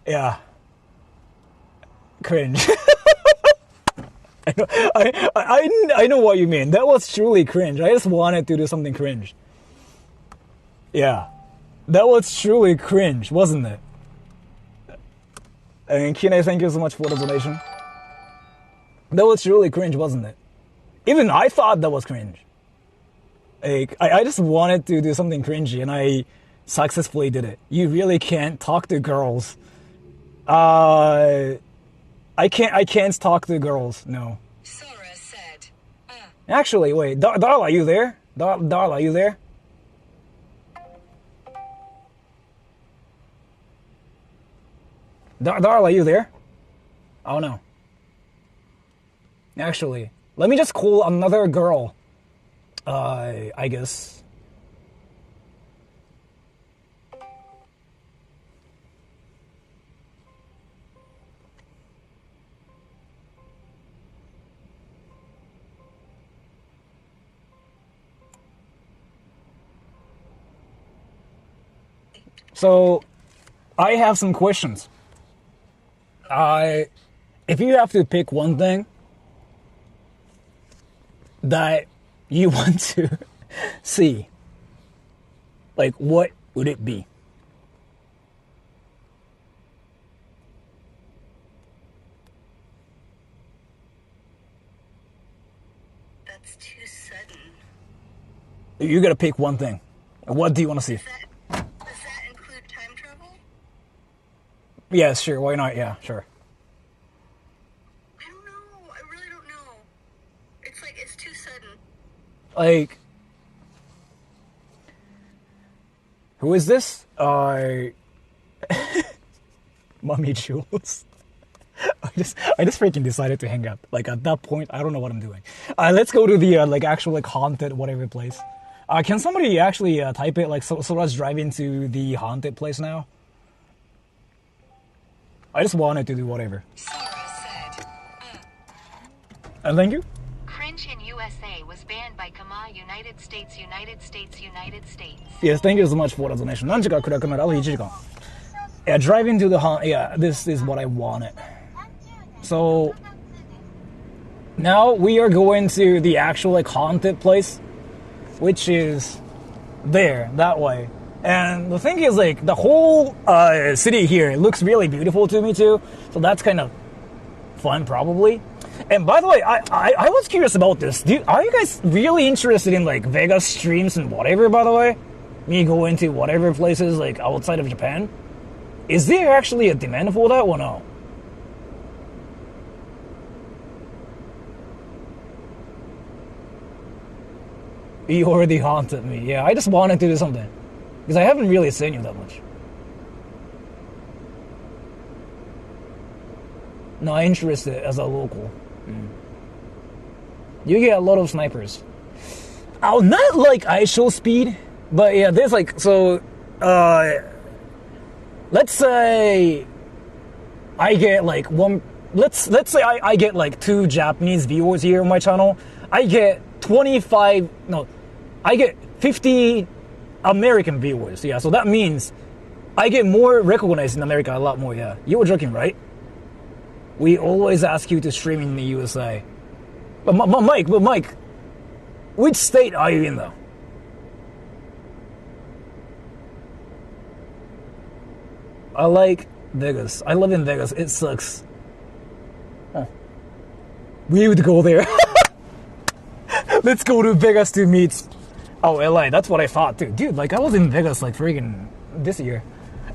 Yeah. Cringe. I know what you mean. That was truly cringe. I just wanted to do something cringe. Yeah. That was truly cringe, wasn't it? And Kine, thank you so much for the donation. That was truly cringe, wasn't it? Even I thought that was cringe. Like, I just wanted to do something cringy, and I successfully did it. You really can't talk to girls. I can't talk to girls, no. Sora said, Actually, wait, Darla, are you there? Darla, are you there? Darla, are you there? Oh no. Actually, let me just call another girl. I guess. So, I have some questions. If you have to pick one thing that you want to see, like, what would it be? that's too sudden. You gotta pick one thing. What do you want to see? Does that include time travel? Yeah, sure. Why not? Yeah, sure. I don't know. I really don't know. It's like, it's too sudden. Like, who is this? Mommy Jules. I just freaking decided to hang up. Like, at that point, I don't know what I'm doing. Let's go to the actual haunted whatever place. Can somebody actually type it like Sora's driving to the haunted place now? I just wanted to do whatever. Sora said, Thank you. Cringe in USA was banned by Kamogawa, United States, United States, United States. Yes, thank you so much for the donation. 何時から暗くなる? あと1時間. Yeah, driving to the haunt. Yeah, this is what I wanted. So now we are going to the actual haunted place, which is there, that way. And the thing is, like, the whole city here looks really beautiful to me too. So that's kind of fun, probably. And by the way, I was curious about this. Are you guys really interested in like Vegas streams and whatever? By the way, me going to whatever places like outside of Japan. Is there actually a demand for that or no? You already haunted me. Yeah, I just wanted to do something. Because I haven't really seen you that much. Not interested as a local. You get a lot of snipers. Oh, not like ISO speed, but yeah, there's like, so, let's say I get like let's say I get like 2 Japanese viewers here on my channel. I get 50 American viewers. Yeah, so that means I get more recognized in America, a lot more. Yeah, you were joking, right? We always ask you to stream in the USA. But Mike, which state are you in though? I like Vegas. I live in Vegas. It sucks. Huh. We would go there. Let's go to Vegas to meet. Oh, LA. That's what I thought too, dude. Like I was in Vegas like freaking this year.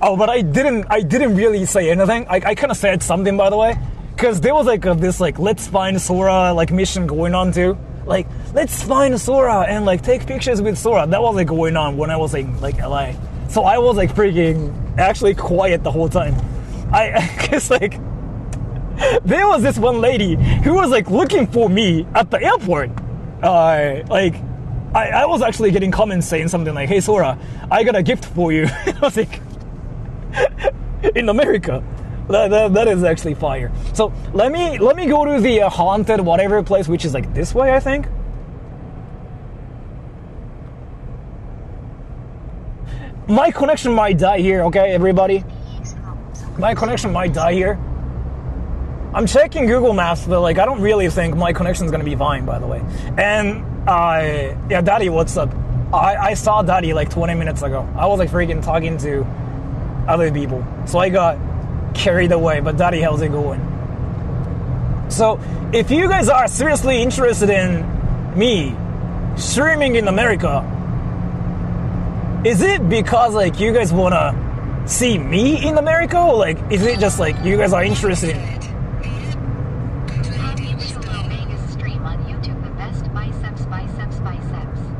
Oh, but I didn't really say anything. I kind of said something, by the way, Because there was like this like let's find Sora like mission going on too. Like let's find Sora and like take pictures with Sora. That was like going on when I was in like LA. So I was like freaking actually quiet the whole time. I guess like there was this one lady who was like looking for me at the airport. I was actually getting comments saying something like, "Hey Sora, I got a gift for you." I was like, in America. That is actually fire. So let me go to the haunted whatever place, which is like this way, I think. My connection might die here, okay, everybody? My connection might die here. I'm checking Google Maps, but like I don't really think my connection's gonna be fine, by the way. And yeah, Daddy, what's up? I saw Daddy like 20 minutes ago. I was like freaking talking to other people, so I got carried away. But Daddy, how's it going? So if you guys are seriously interested in me streaming in America, is it because like you guys wanna see me in America, or like is it just like you guys are interested in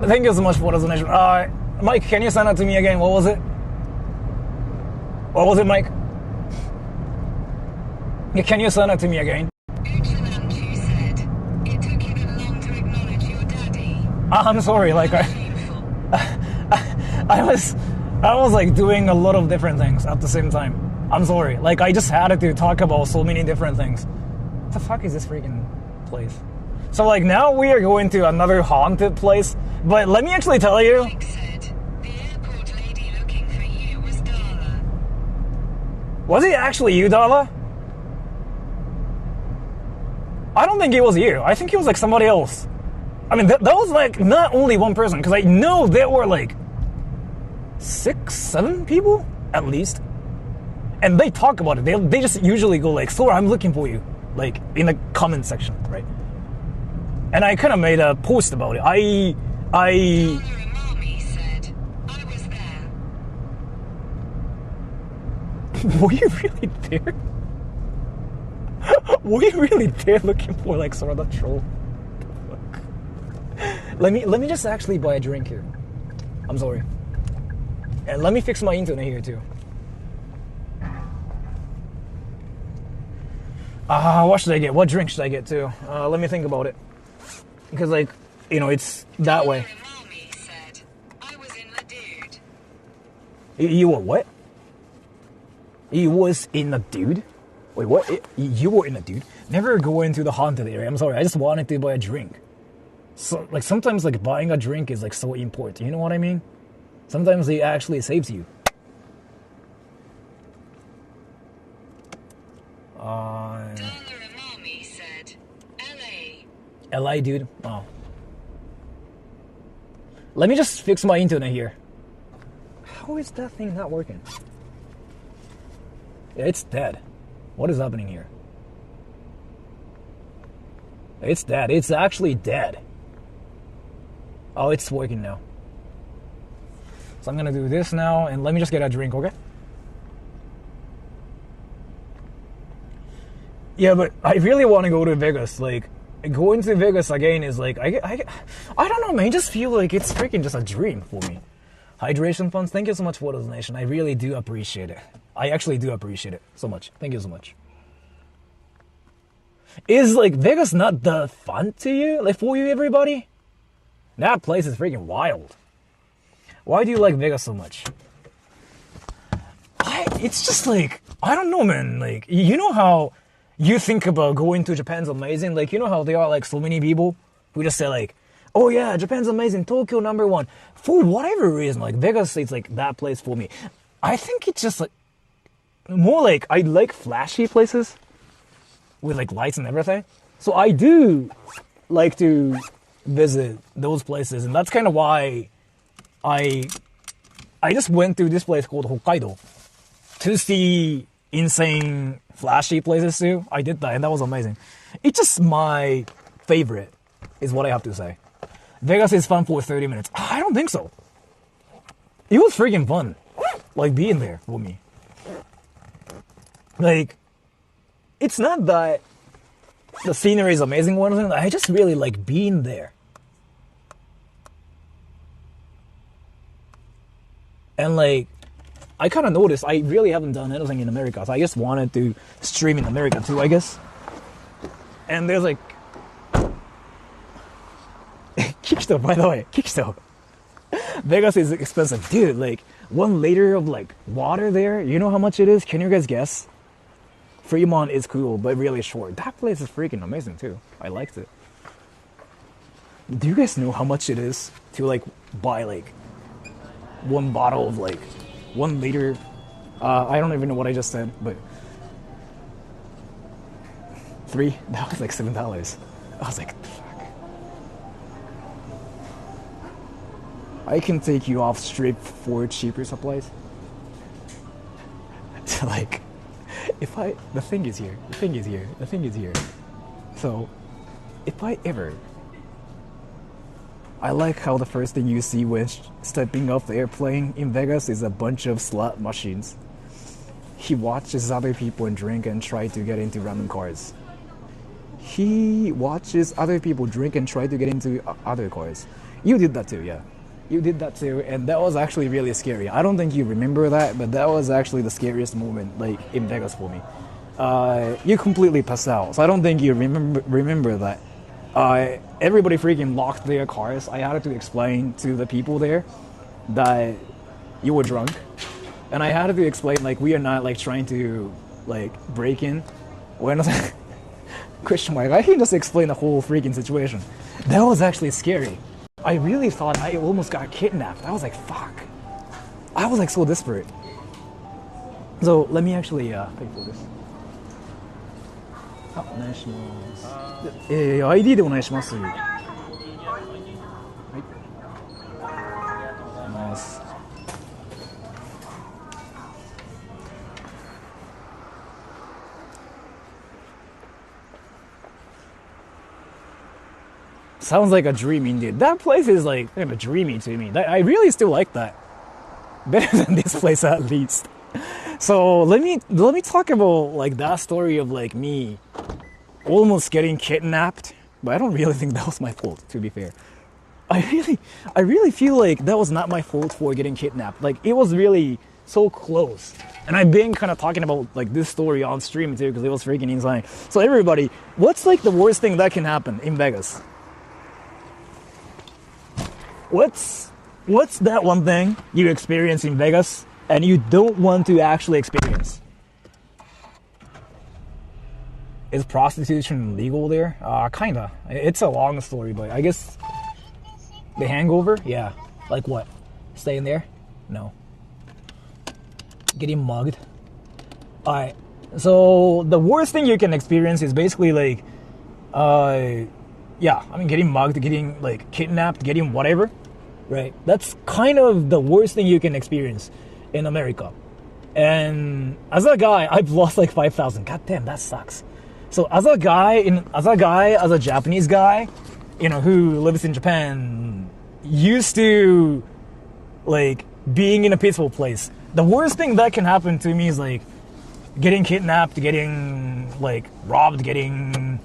Thank you so much for the donation. Mike, can you send that to me again? What was it? What was it, Mike? Yeah, can you send that to me again? I'm sorry, like I was like doing a lot of different things at the same time. I'm sorry. Like I just had to talk about so many different things. What the fuck is this freaking place? So like now we are going to another haunted place. But let me actually tell you. Mike said, the airport lady looking for you was Darla. Was it actually you, Darla? I don't think it was you. I think it was like somebody else. I mean, that was like not only one person, because I know there were like 6, 7 people at least. And they talk about it. They just usually go like, Sora, I'm looking for you. Like in the comment section, right? And I kind of made a post about it. Darla and Mommy said, I was there. Were you really there? Were you really there looking for like Sora the troll? Let me just actually buy a drink here. I'm sorry. And let me fix my internet here too. What should I get? What drink should I get too? Let me think about it. Because like, you know, it's that way. Darla and Mommy said, I was in the dude. You were what? You was in the dude? Wait, what? You were in the dude? Never go into the haunted area. I'm sorry. I just wanted to buy a drink. So like sometimes like buying a drink is like so important. You know what I mean? Sometimes it actually saves you. Darla and Mommy said, LA. LA, dude? Oh. Let me just fix my internet here. How is that thing not working? Yeah, it's dead. What is happening here? It's dead. It's actually dead. Oh, it's working now. So I'm gonna do this now, and let me just get a drink, okay? Yeah, but I really want to go to Vegas. Like, going to Vegas again is like, I don't know, man. I just feel like it's freaking just a dream for me. Hydration funds, thank you so much for the donation. I really do appreciate it. I actually do appreciate it so much. Thank you so much. Is like Vegas not that fun to you? Like for you, everybody? That place is freaking wild. Why do you like Vegas so much? It's just like, I don't know, man. Like, you know how you think about going to Japan's amazing? Like, you know how there are like so many people who just say like, oh yeah, Japan's amazing, Tokyo #1. For whatever reason, like Vegas is like that place for me. I think it's just like, more like, I like flashy places with like lights and everything. So I do like to visit those places, and that's kind of why I just went to this place called Hokkaido to see insane flashy places too. I did that, and that was amazing. It's just my favorite, is what I have to say. Vegas is fun for 30 minutes. I don't think so. It was freaking fun, like being there for me. Like, it's not that the scenery is amazing or anything. I just really like being there. And like, I kind of noticed I really haven't done anything in America, so I just wanted to stream in America too, I guess. And there's like, Kikito, by the way, Kikito. Vegas is expensive, dude. Like 1 liter of like water there. You know how much it is? Can you guys guess? Fremont is cool, but really short. That place is freaking amazing too. I liked it. Do you guys know how much it is to like buy like 1 bottle of like 1 liter? I don't even know what I just said, but 3. That was like $7. I was like, fuck. I can take you off strip for cheaper supplies. Like, the thing is here. So, if I ever, I like how the first thing you see when stepping off the airplane in Vegas is a bunch of slot machines. He watches other people drink and try to get into random cars. He watches other people drink and try to get into other cars. You did that too, yeah. You did that too, and that was actually really scary. I don't think you remember that, but that was actually the scariest moment, like, in Vegas for me. You completely passed out, so I don't think you remember that. Everybody freaking locked their cars. I had to explain to the people there that you were drunk, and I had to explain, like, we are not, like, trying to, like, break in. When I was like, question mark, I can just explain the whole freaking situation. That was actually scary. I really thought I almost got kidnapped. I was like, fuck. I was like so desperate. So let me actually pay for this. あ、お願いします。ID でお願いします。はい。お願いします。Sounds like a dream indeed. That place is like kind of dreamy to me. I really still like that. Better than this place at least. So let me talk about like that story of like me almost getting kidnapped. But I don't really think that was my fault, to be fair. I really feel like that was not my fault for getting kidnapped. Like it was really so close. And I've been kind of talking about like this story on stream too because it was freaking insane. So everybody, what's like the worst thing that can happen in Vegas? What's that one thing you experience in Vegas and you don't want to actually experience? Is prostitution legal there? Kinda. It's a long story, but I guess the hangover? Yeah. Like what? Staying there? No. Getting mugged? Alright. So the worst thing you can experience is basically like yeah, I mean getting mugged, getting like kidnapped, getting whatever, right? That's kind of the worst thing you can experience in America. And as a guy, I've lost like 5,000. God damn, that sucks. So as a Japanese guy, you know, who lives in Japan, used to like being in a peaceful place, the worst thing that can happen to me is like getting kidnapped, getting like robbed, getting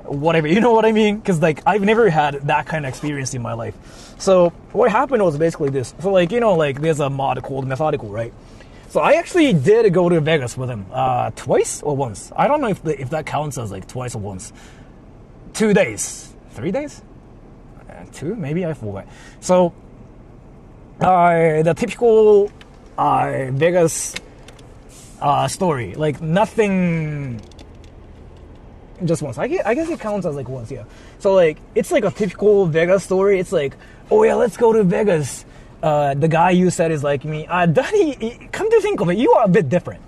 whatever, you know what I mean? Because like I've never had that kind of experience in my life. So what happened was basically this. So like, you know, like there's a mod called Methodical, right? So I actually did go to Vegas with him twice or once. I don't know if that counts as like twice or once. 2 days, 3 days, 2 maybe, I forgot. So the typical Vegas story, like nothing. Just once. I guess it counts as like once, yeah. So like it's like a typical Vegas story. It's like, oh yeah, let's go to Vegas. The guy you said is like me. Danny, come to think of it, you are a bit different.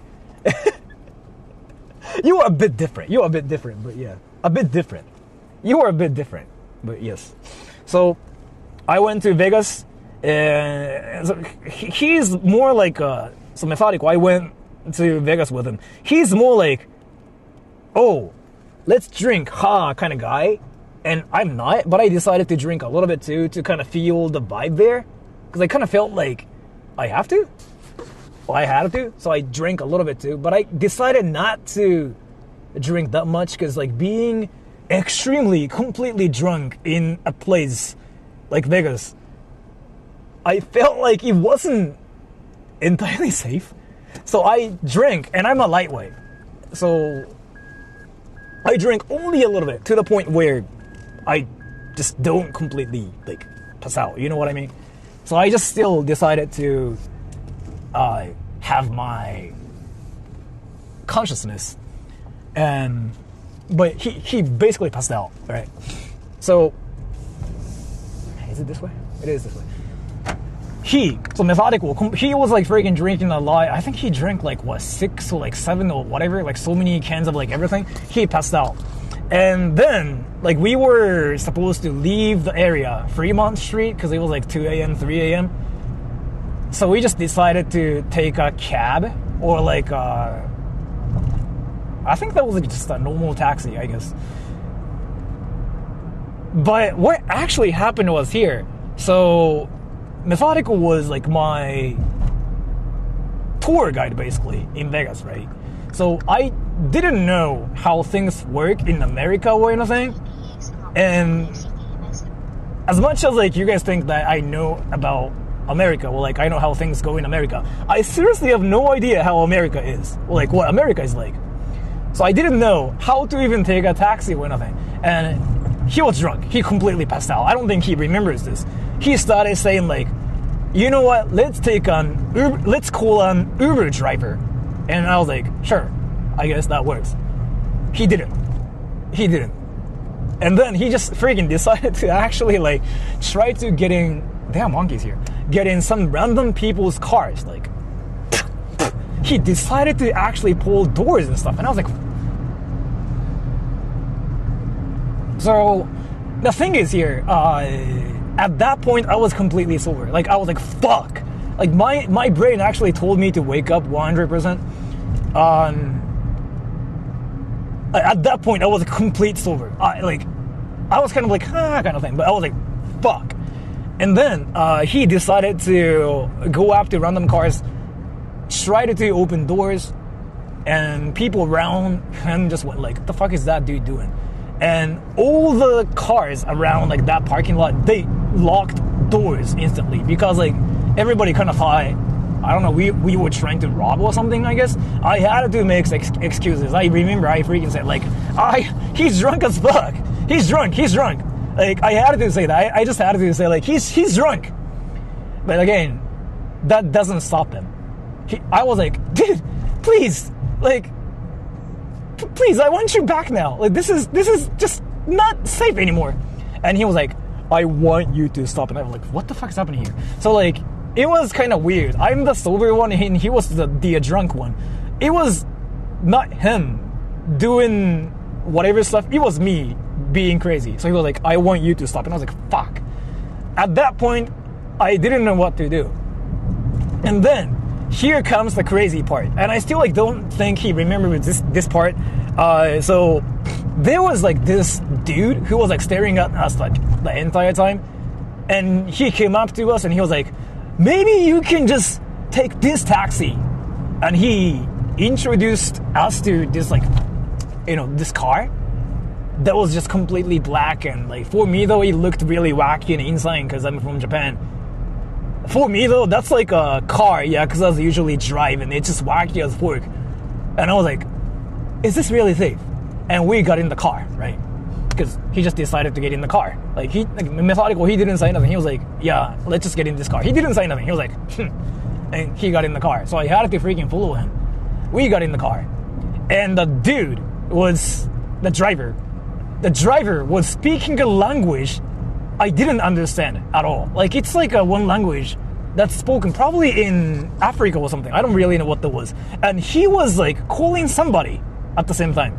You are a bit different, but yeah, a bit different. You are a bit different, but yes. So I went to Vegas, and so he's more like so Methodical. I went to Vegas with him. He's more like, oh, let's drink, kind of guy. And I'm not, but I decided to drink a little bit too to kind of feel the vibe there. Because I kind of felt like I have to. Well, I had to, so I drank a little bit too. But I decided not to drink that much, because like being extremely completely drunk in a place like Vegas, I felt like it wasn't entirely safe. So I drank, and I'm a lightweight, so I drank only a little bit, to the point where I just don't completely like pass out, you know what I mean? So I just still decided to have my consciousness, but he basically passed out, right? So is it this way? It is this way. Methodical, he was like freaking drinking a lot. I think he drank like 6 or like 7 or whatever, like so many cans of like everything. He passed out. And then like we were supposed to leave the area, Fremont Street, because it was like 2 a.m., 3 a.m. So we just decided to take a cab, or like I think that was like just a normal taxi, I guess. But what actually happened was here. So Methodical was like my tour guide basically in Vegas, right? So I didn't know how things work in America or anything. And as much as like you guys think that I know about America, or like I know how things go in America, I seriously have no idea how America is, or like what America is like. So I didn't know how to even take a taxi or anything. And he was drunk. He completely passed out. I don't think he remembers this. He started saying like, you know what, let's call an Uber driver. And I was like, sure, I guess that works. He didn't. And then he just freaking decided to actually like try to get in some random people's cars. Like he decided to actually pull doors and stuff. And I was like, so the thing is here, at that point I was completely sober. Like I was like, fuck. Like my brain actually told me to wake up 100%. At that point I was a complete sober. I was kind of like, kind of thing, but I was like, fuck. And then he decided to go after random cars, tried to open doors, and people around him just went like, what the fuck is that dude doing? And all the cars around like that parking lot, they locked doors instantly, because like everybody kind of thought, I don't know, we were trying to rob or something, I guess. I had to make excuses. I remember I freaking said like, he's drunk as fuck. He's drunk. Like I had to say that. I just had to say like, he's drunk. But again, that doesn't stop him. I was like, dude, please, like, please, I want you back now. Like this is just not safe anymore. And he was like, I want you to stop. And I was like, what the fuck is happening here? So like, it was kind of weird. I'm the sober one and he was the drunk one. It was not him doing whatever stuff. It was me being crazy. So he was like, I want you to stop. And I was like, fuck. At that point, I didn't know what to do. And then here comes the crazy part. And I still like don't think he remembers this part. So there was like this dude who was like staring at us like the entire time. And he came up to us and he was like, maybe you can just take this taxi. And he introduced us to this like, this car that was just completely black. And like for me though, it looked really wacky and insane because I'm from Japan. For me though, that's like a car, yeah, because I was usually driving. It's just wacky as fuck. And I was like, is this really safe? And we got in the car, right? Because he just decided to get in the car. Like Methodical, he didn't say nothing. He was like, yeah, let's just get in this car. He didn't say nothing. He was like, and he got in the car. So I had to freaking follow him. We got in the car. And the dude was the driver. The driver was speaking a language I didn't understand at all. Like it's like a one language that's spoken probably in Africa or something. I don't really know what that was. And he was like calling somebody at the same time.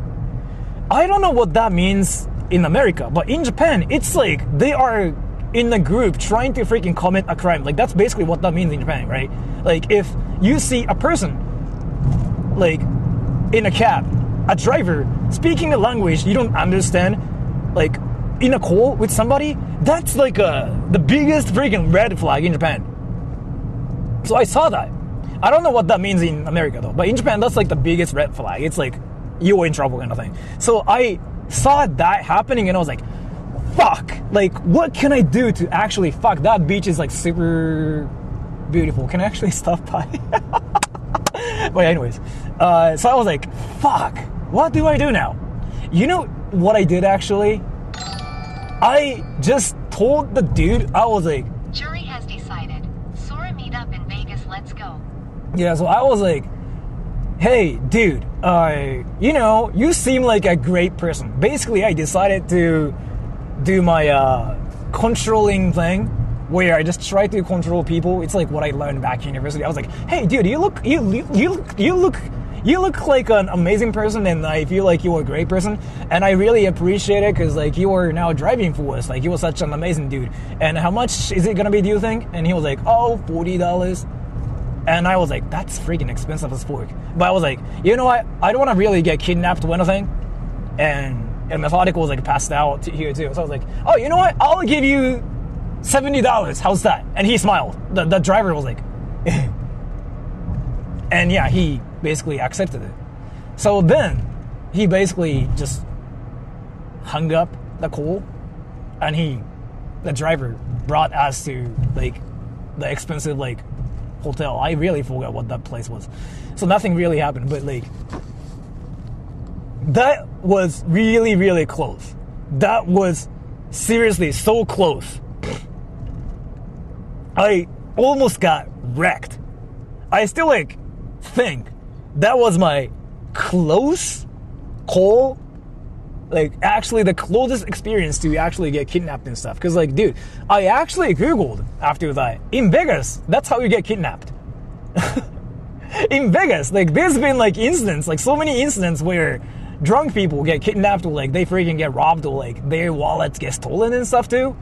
I don't know what that means in America, but in Japan, it's like they are in a group trying to freaking commit a crime. Like that's basically what that means in Japan, right? Like if you see a person like in a cab, a driver speaking a language you don't understand, like in a call with somebody, that's like the biggest freaking red flag in Japan. So I saw that. I don't know what that means in America though, but in Japan that's like the biggest red flag. It's like you were in trouble kind of thing. So I saw that happening and I was like, fuck, like what can I do to actually fuck that beach is like super beautiful. Can I actually stop by? But anyways, so I was like, fuck, what do I do now? You know what I did actually? I just told the dude, I was like, Jury has decided. Sora meet up in Vegas, let's go. yeah, so I was like, hey, dude, you know, you seem like a great person. Basically, I decided to do my controlling thing where I just try to control people. It's like what I learned back in university. I was like, hey, dude, you look like an amazing person, and I feel like you're a great person, and I really appreciate it because like you are now driving for us. Like you were such an amazing dude. And how much is it gonna be, do you think? And he was like, oh, $40. And I was like, that's freaking expensive as fuck. But I was like, you know what? I don't want to really get kidnapped or anything. And Methodical was like passed out here too. So I was like, oh, you know what? I'll give you $70. How's that? And he smiled. The driver was like, and yeah, he basically accepted it. So then he basically just hung up the call, and the driver brought us to like the expensive like hotel. I really forgot what that place was. So nothing really happened, but like that was really, really close. That was seriously so close. I almost got wrecked. I still like think that was my close call, like actually the closest experience to actually get kidnapped and stuff. Cause like, dude, I actually Googled after that. In Vegas, that's how you get kidnapped. In Vegas, like there's been like incidents, like so many incidents where drunk people get kidnapped or like they freaking get robbed or like their wallets get stolen and stuff too.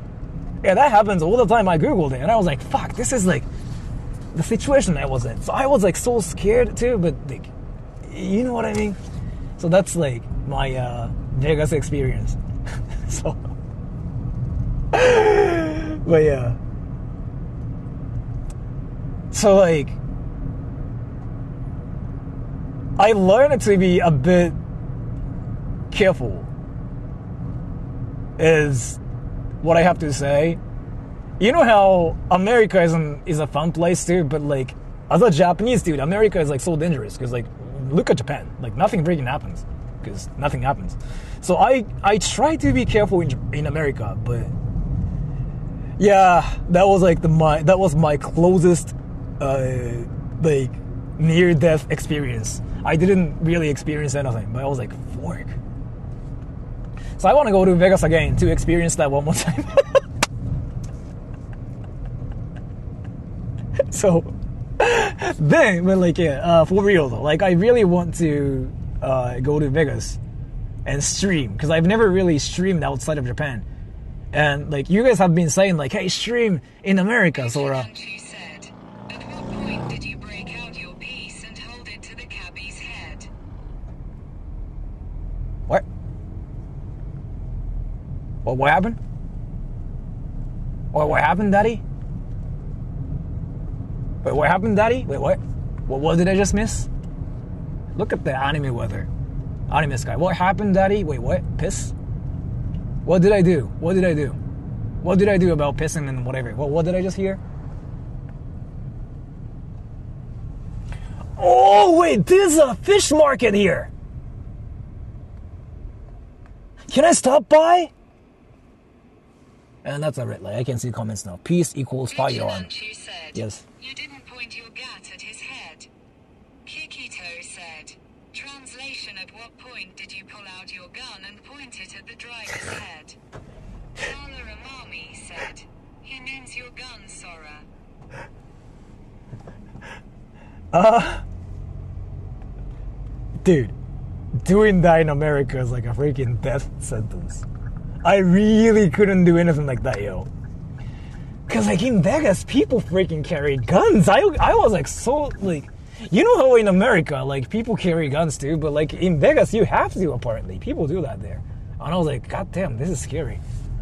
Yeah, that happens all the time. I Googled it and I was like, fuck, this is like the situation I was in. So I was like so scared too, but like, you know what I mean? So that's like my Vegas experience. So, but yeah. So like, I learned to be a bit careful is what I have to say. You know how America is a fun place too, but like as a Japanese dude, America is like so dangerous because like look at Japan, like nothing freaking happens because nothing happens. So I try to be careful in America, but yeah, that was like my closest like near death experience. I didn't really experience anything, but I was like, fork. So I want to go to Vegas again to experience that one more time. So then, but like yeah, for real though, like I really want to go to Vegas and stream because I've never really streamed outside of Japan, and like you guys have been saying like, hey, stream in America, Sora. At what point did you break out your piece and hold it to the cabbie's head? What? What happened? What happened, Daddy? Wait, what happened, Daddy? Wait, what? What did I just miss? Look at the anime weather. Anime sky. What happened, Daddy? Wait, what? Piss? What did I do? What did I do? What did I do about pissing and whatever? What did I just hear? Oh, wait, there's a fish market here. Can I stop by? And that's a red light. I can see comments now. Peace equals firearm. Yes. You didn't point your gat at his head. Kikito said, translation, at what point did you pull out your gun and point it at the driver's head? Kala Amami said, he means your gun, Sora. Dude, doing that in America is like a freaking death sentence. I really couldn't do anything like that, yo. Cause like in Vegas, people freaking carried guns. I was like so like, you know how in America like people carry guns too, but like in Vegas you have to apparently. People do that there, and I was like, God damn, this is scary.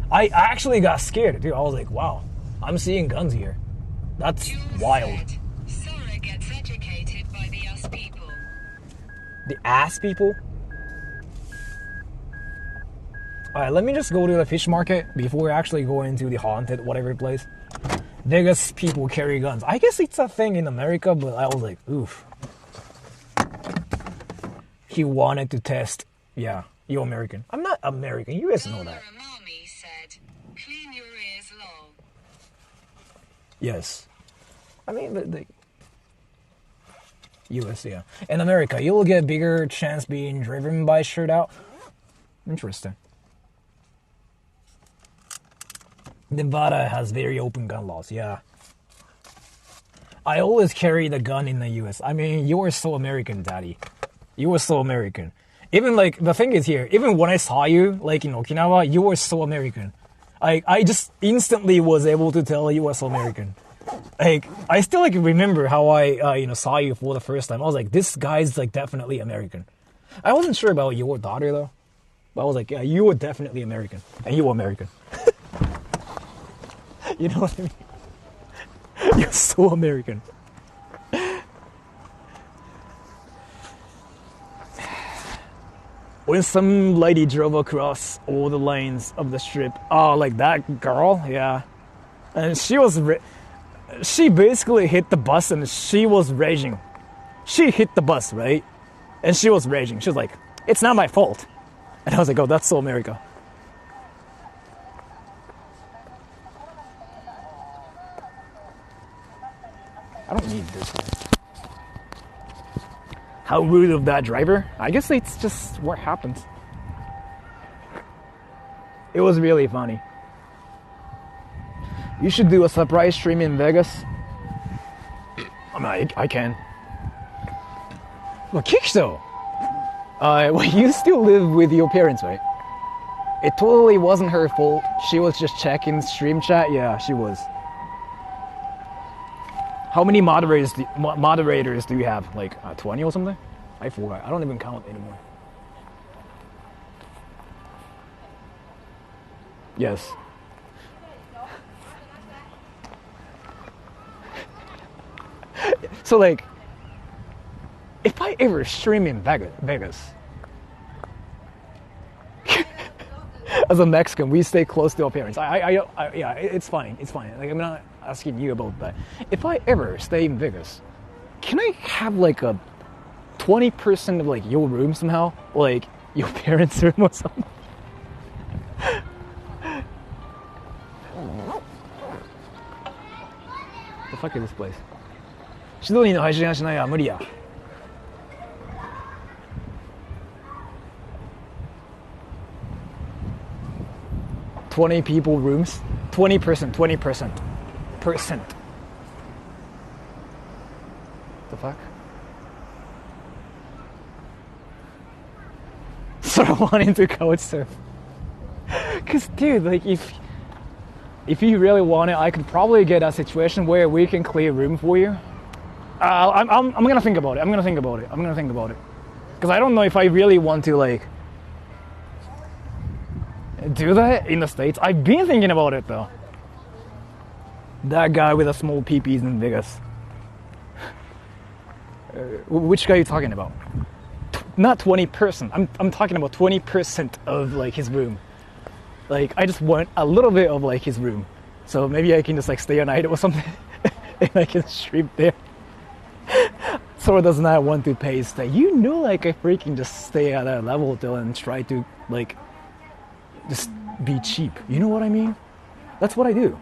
I actually got scared, dude. I was like, wow, I'm seeing guns here. That's wild. Sora gets educated by the us people. The ass people? Alright, let me just go to the fish market before actually going to the haunted whatever place. Vegas people carry guns. I guess it's a thing in America, but I was like, oof. He wanted to test. Yeah, you're American. I'm not American. You guys know that. Mommy said, clean your ears, lol. Yes. I mean, the US, yeah. In America, you'll get a bigger chance being driven by shirt out. Interesting. Nevada has very open gun laws, yeah. I always carry the gun in the US. I mean, you are so American, daddy. You were so American. Even like, the thing is here, even when I saw you, like in Okinawa, you were so American. I just instantly was able to tell you were so American. Like, I still like remember how I saw you for the first time. I was like, this guy's like definitely American. I wasn't sure about your daughter though. But I was like, yeah, you were definitely American. And you were American. You know what I mean? You're so American. When some lady drove across all the lanes of the strip, oh, like that girl, yeah. And she basically hit the bus and she was raging. She hit the bus, right? And she was raging. She was like, it's not my fault. And I was like, oh, that's so America. I don't need this. How rude of that driver. I guess it's just what happens. It was really funny. You should do a surprise stream in Vegas. I mean, I can. Well, Kikito! Well, you still live with your parents, right? It totally wasn't her fault. She was just checking stream chat. Yeah, she was. How many moderators do you have? Like 20 or something? I forgot. I don't even count anymore. Yes. So like, if I ever stream in Vegas, as a Mexican, we stay close to our parents. Yeah, it's fine. It's fine. Like, I'm not asking you about that. If I ever stay in Vegas, can I have like a 20% of like your room somehow, like your parents' room or something? The fuck is this place? シドニーの配信はしないや、無理や。20 people rooms, 20%. The fuck? Sort of wanting to couch surf. Cause dude, like if you really want it, I could probably get a situation where we can clear room for you. I'm gonna think about it. Cause I don't know if I really want to like do that in the States. I've been thinking about it though. That guy with the small peepees in Vegas. Which guy are you talking about? Not 20%. I'm talking about 20% of like his room. Like I just want a little bit of like his room. So maybe I can just like stay a night or something and I can stream there. Sora does not want to pay stay. You know, like I freaking just stay at that level till and try to like just be cheap. You know what I mean? That's what I do.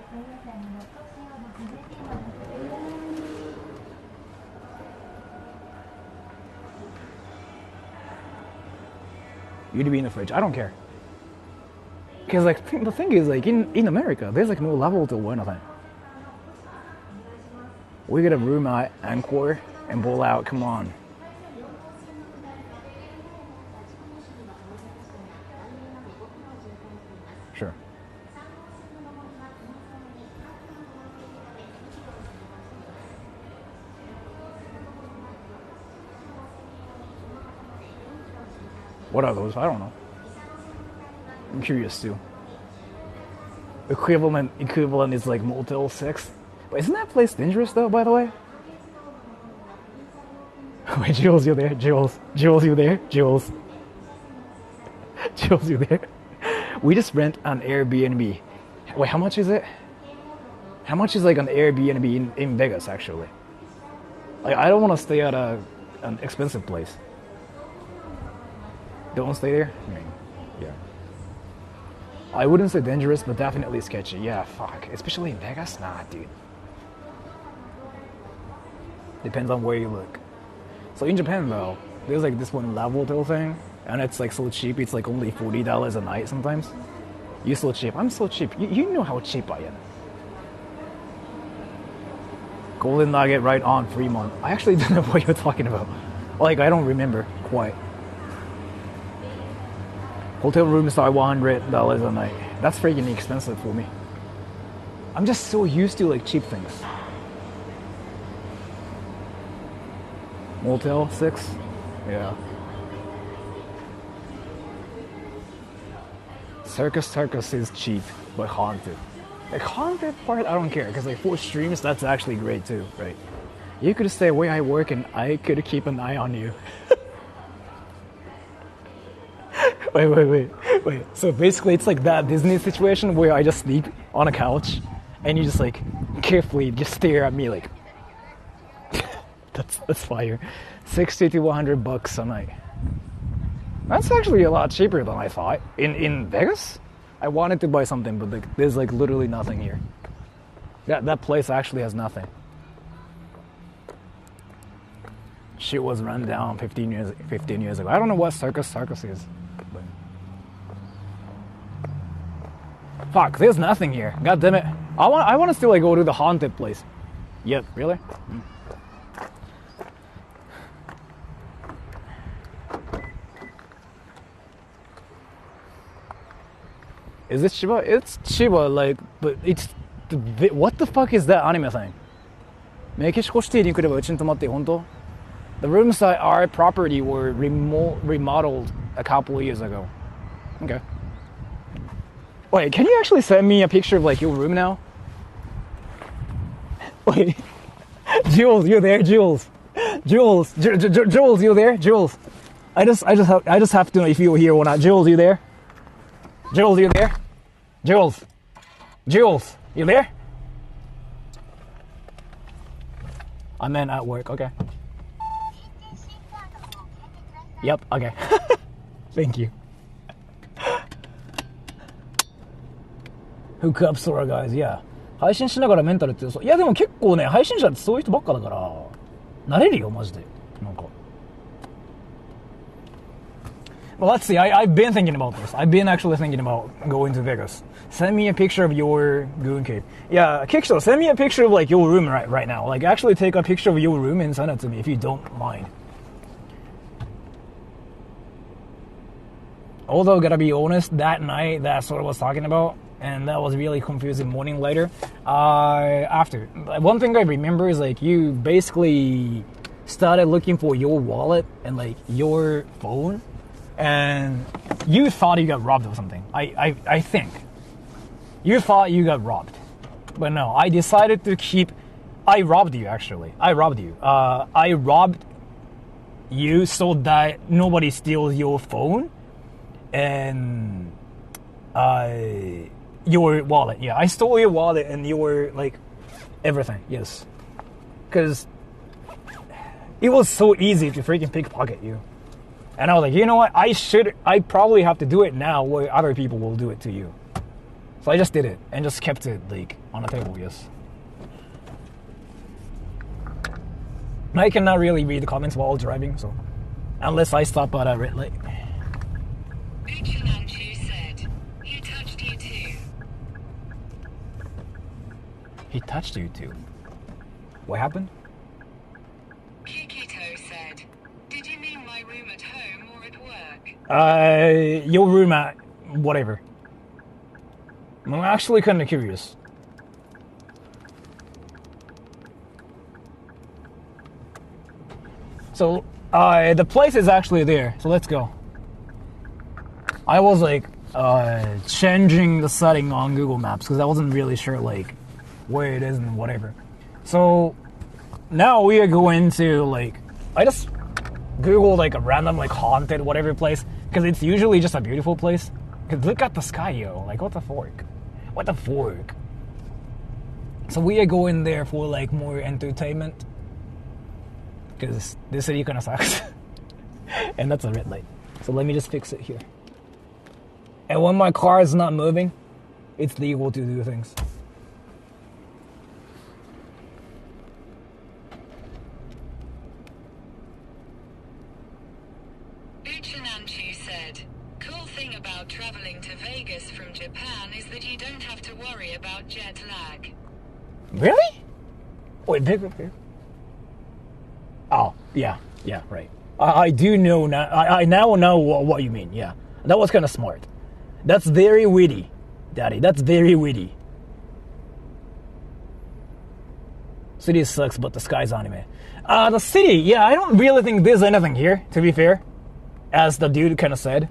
You'd be in the fridge. I don't care. Because like the thing is like in America, there's like no level to one of them. We get a room at Encore and bowl out. Come on. Sure. What are those? I don't know. I'm curious too. Equivalent is like Motel 6. But isn't that place dangerous though, by the way? Wait, Jules, you there? Jules, you there? Jules, you there? We just rent an Airbnb. Wait, how much is it? How much is like an Airbnb in Vegas actually? Like, I don't want to stay at an expensive place. Don't stay there? I mean, yeah. I wouldn't say dangerous, but definitely sketchy. Yeah, fuck. Especially in Vegas? Nah, dude. Depends on where you look. So in Japan though, there's like this one love hotel thing, and it's like so cheap. It's like only $40 a night sometimes. You're so cheap. I'm so cheap. You know how cheap I am. Golden Nugget right on Fremont. I actually don't know what you're talking about. Like, I don't remember quite. Hotel rooms are $100 a night. That's freaking expensive for me. I'm just so used to like cheap things. Motel 6? Yeah. Circus is cheap, but haunted. Like, haunted part, I don't care, because like for streams, that's actually great too, right? You could stay where I work and I could keep an eye on you. Wait. So basically it's like that Disney situation where I just sleep on a couch and you just like carefully just stare at me like that's fire. $60 to $100 a night. That's actually a lot cheaper than I thought. In Vegas? I wanted to buy something, but like, there's like literally nothing here. That place actually has nothing. Shit was run down 15 years ago. I don't know what circus is. But... Fuck, there's nothing here. God damn it. I want to still like go to the haunted place. Yep, really? Is this Chiba? It's Chiba, like, but it's... What the fuck is that anime thing? メキシコシティに来ればうちに泊まって本当? The rooms that our property were remodeled a couple of years ago. Okay. Wait, can you actually send me a picture of like your room now? Wait. Jules, you there? Jules, you there? Jules. I just have to know if you're here or not. Jules, you there? Jules, you there? Jules, you there? I'm in at work, okay. Yep, okay. Thank you. Hook up Sora guys, yeah. 配信しながらメンタルっていやでも結構ね、配信者ってそういう人ばっかだから、慣れるよ、マジで。なんか。Well, let's see. I've been thinking about this. I've been actually thinking about going to Vegas. Send me a picture of your goon cave. Yeah, Kickstarter, send me a picture of like your room right now. Like actually take a picture of your room and send it to me if you don't mind. Although, gotta be honest, that night that Sora was talking about, and that was really confusing morning later. After. One thing I remember is like you basically started looking for your wallet and like your phone. And you thought you got robbed or something. I think. You thought you got robbed. But no, I decided to keep... I robbed you, actually. I robbed you so that nobody steals your phone and your wallet. Yeah, I stole your wallet and your, like, everything. Yes. Because it was so easy to freaking pickpocket you. And I was like, you know what? I probably have to do it now where other people will do it to you. So I just did it and just kept it like on the table, yes. I cannot really read the comments while driving, so unless I stop at a red light. Uchinanchu said, he touched you too. He touched you too? What happened? Kikito said, did you mean my room at home or at work? Your room at whatever. I'm actually kind of curious. So, the place is actually there, so let's go. I was like, changing the setting on Google Maps because I wasn't really sure like where it is and whatever. So, now we are going to like, I just Googled like a random like haunted whatever place because it's usually just a beautiful place Look at the sky, yo. Like, what the fork? What the fork? So we are going there for like more entertainment. Because this city kind of sucks. And that's a red light. So let me just fix it here. And when my car is not moving, it's legal to do things. Uchinanchu said, cool thing about traveling to Vegas from Japan is that you don't have to worry about jet lag. Really? Wait, bigger. Oh, yeah, right. I do know now. I now know what you mean. Yeah, that was kind of smart. That's very witty, Daddy. That's very witty. City sucks, but the sky's anime. The city, yeah, I don't really think there's anything here, to be fair. As the dude kind of said.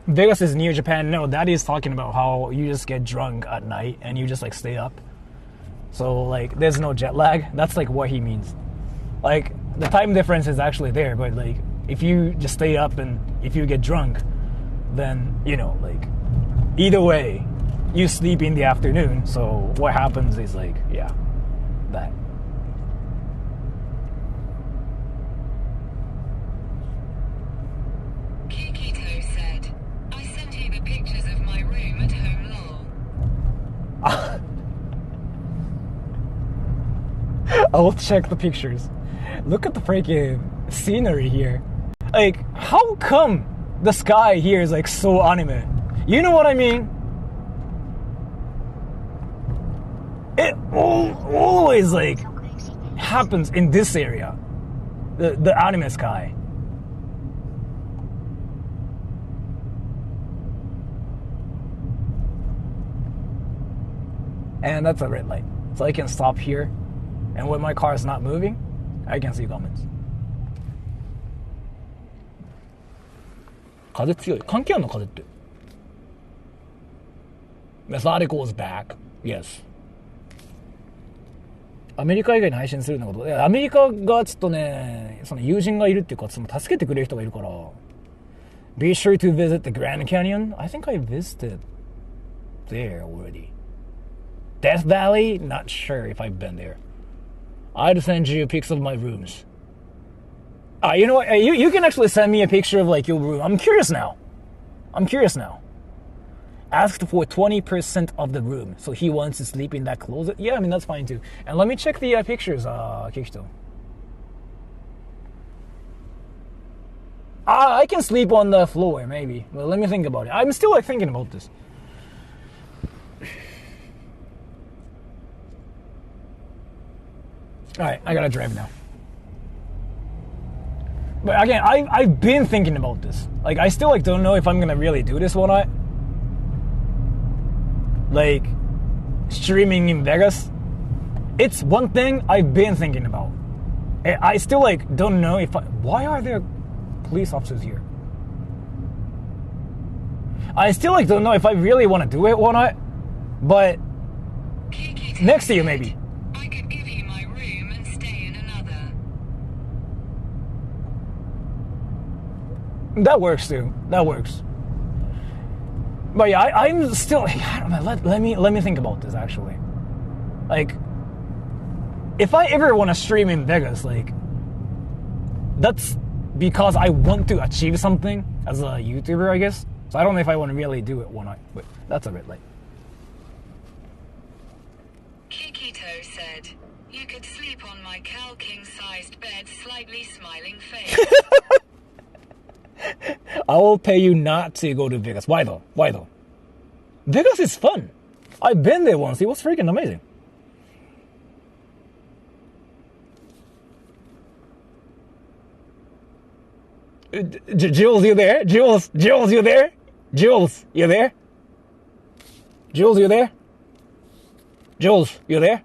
Vegas is near Japan. No, Daddy is talking about how you just get drunk at night and you just like stay up. So like there's no jet lag. That's like what he means. Like the time difference is actually there, but like if you just stay up and if you get drunk, then you know, like either way, you sleep in the afternoon. So what happens is like, yeah, that. Kikito said, I sent you the pictures of my room at home, lol. I will check the pictures. Look at the freaking scenery here. Like, how come the sky here is like so anime? You know what I mean? It always like happens in this area. The anime sky. And that's a red light. So I can stop here. And when my car is not moving, I can see comments. 風強い。関係あるの風って。Methodical is back. Yes. アメリカ以外に配信するのこと。アメリカがちょっとね、その友人がいるっていうか、その助けてくれる人がいるから。Be sure to visit the Grand Canyon. I think I visited there already. Death Valley? Not sure if I've been there. I'd send you pics of my rooms. You know what? You can actually send me a picture of like your room. I'm curious now. Asked for 20% of the room, so he wants to sleep in that closet. Yeah, I mean that's fine too. And let me check the pictures, Kikito. I can sleep on the floor, maybe. Well, let me think about it. I'm still like thinking about this. Alright, I gotta drive now. But again, I've been thinking about this. Like, I still like don't know if I'm gonna really do this or not. Like, streaming in Vegas. It's one thing I've been thinking about. I still like don't know if why are there police officers here? I still like don't know if I really want to do it or not. But next year maybe. That works too. That works. But yeah, I'm still like, I don't know. Let me think about this actually. Like, if I ever want to stream in Vegas, like, that's because I want to achieve something as a YouTuber, I guess. So I don't know if I want to really do it or not. But that's a bit late. Kikito said, "You could sleep on my Cal king-sized bed, slightly smiling face." I will pay you not to go to Vegas. Why though? Vegas is fun. I've been there once. It was freaking amazing. Jules, you there? Jules, you there? Jules, you there? Jules, you there? Jules, you there?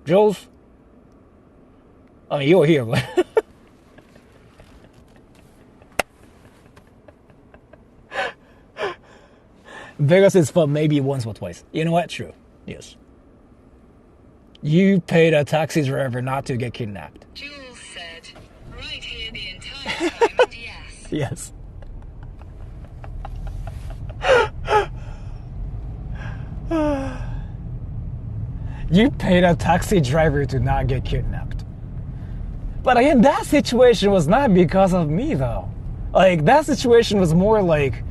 Jules? I mean, you're here, but... Vegas is fun maybe once or twice. You know what? True. Yes. You paid a taxi driver not to get kidnapped. Jules said, right here the entire time, and yes. Yes. You paid a taxi driver to not get kidnapped. But again, that situation was not because of me though. Like, that situation was more like,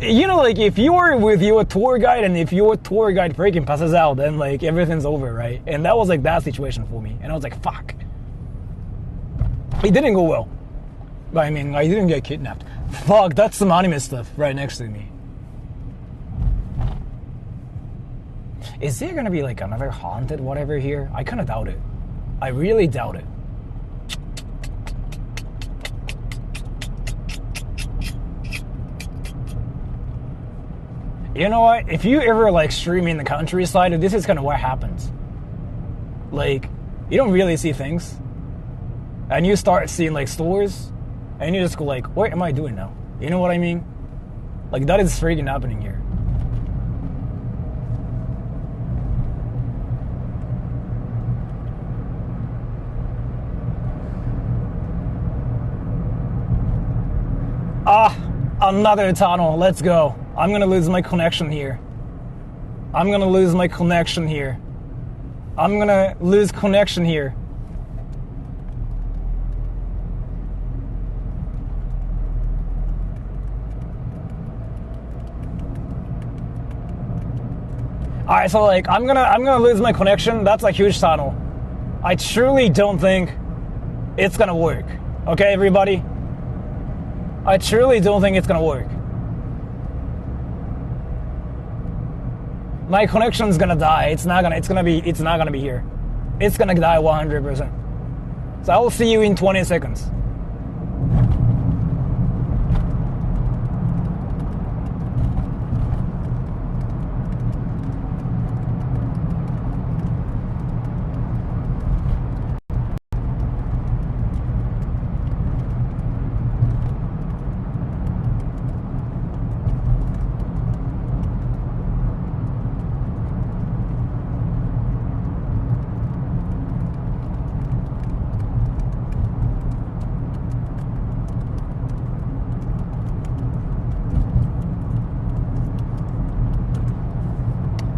you know, like if you were with your tour guide and if your tour guide freaking passes out, then like everything's over, right? And that was like that situation for me. And I was like, fuck. It didn't go well. But I mean, I didn't get kidnapped. Fuck, that's some anime stuff right next to me. Is there gonna be like another haunted whatever here? I kinda doubt it. I really doubt it. You know what? If you ever like stream in the countryside, this is kind of what happens. Like, you don't really see things. And you start seeing like stores, and you just go like, what am I doing now? You know what I mean? Like, that is freaking happening here. Ah, another tunnel. Let's go. I'm gonna lose my connection here. I'm gonna lose my connection here. I'm gonna lose connection here. Alright, so like I'm gonna lose my connection. That's a huge tunnel. I truly don't think it's gonna work. Okay, everybody? I truly don't think it's gonna work. My connection's gonna die. It's not gonna be here. It's gonna die 100%. So I will see you in 20 seconds.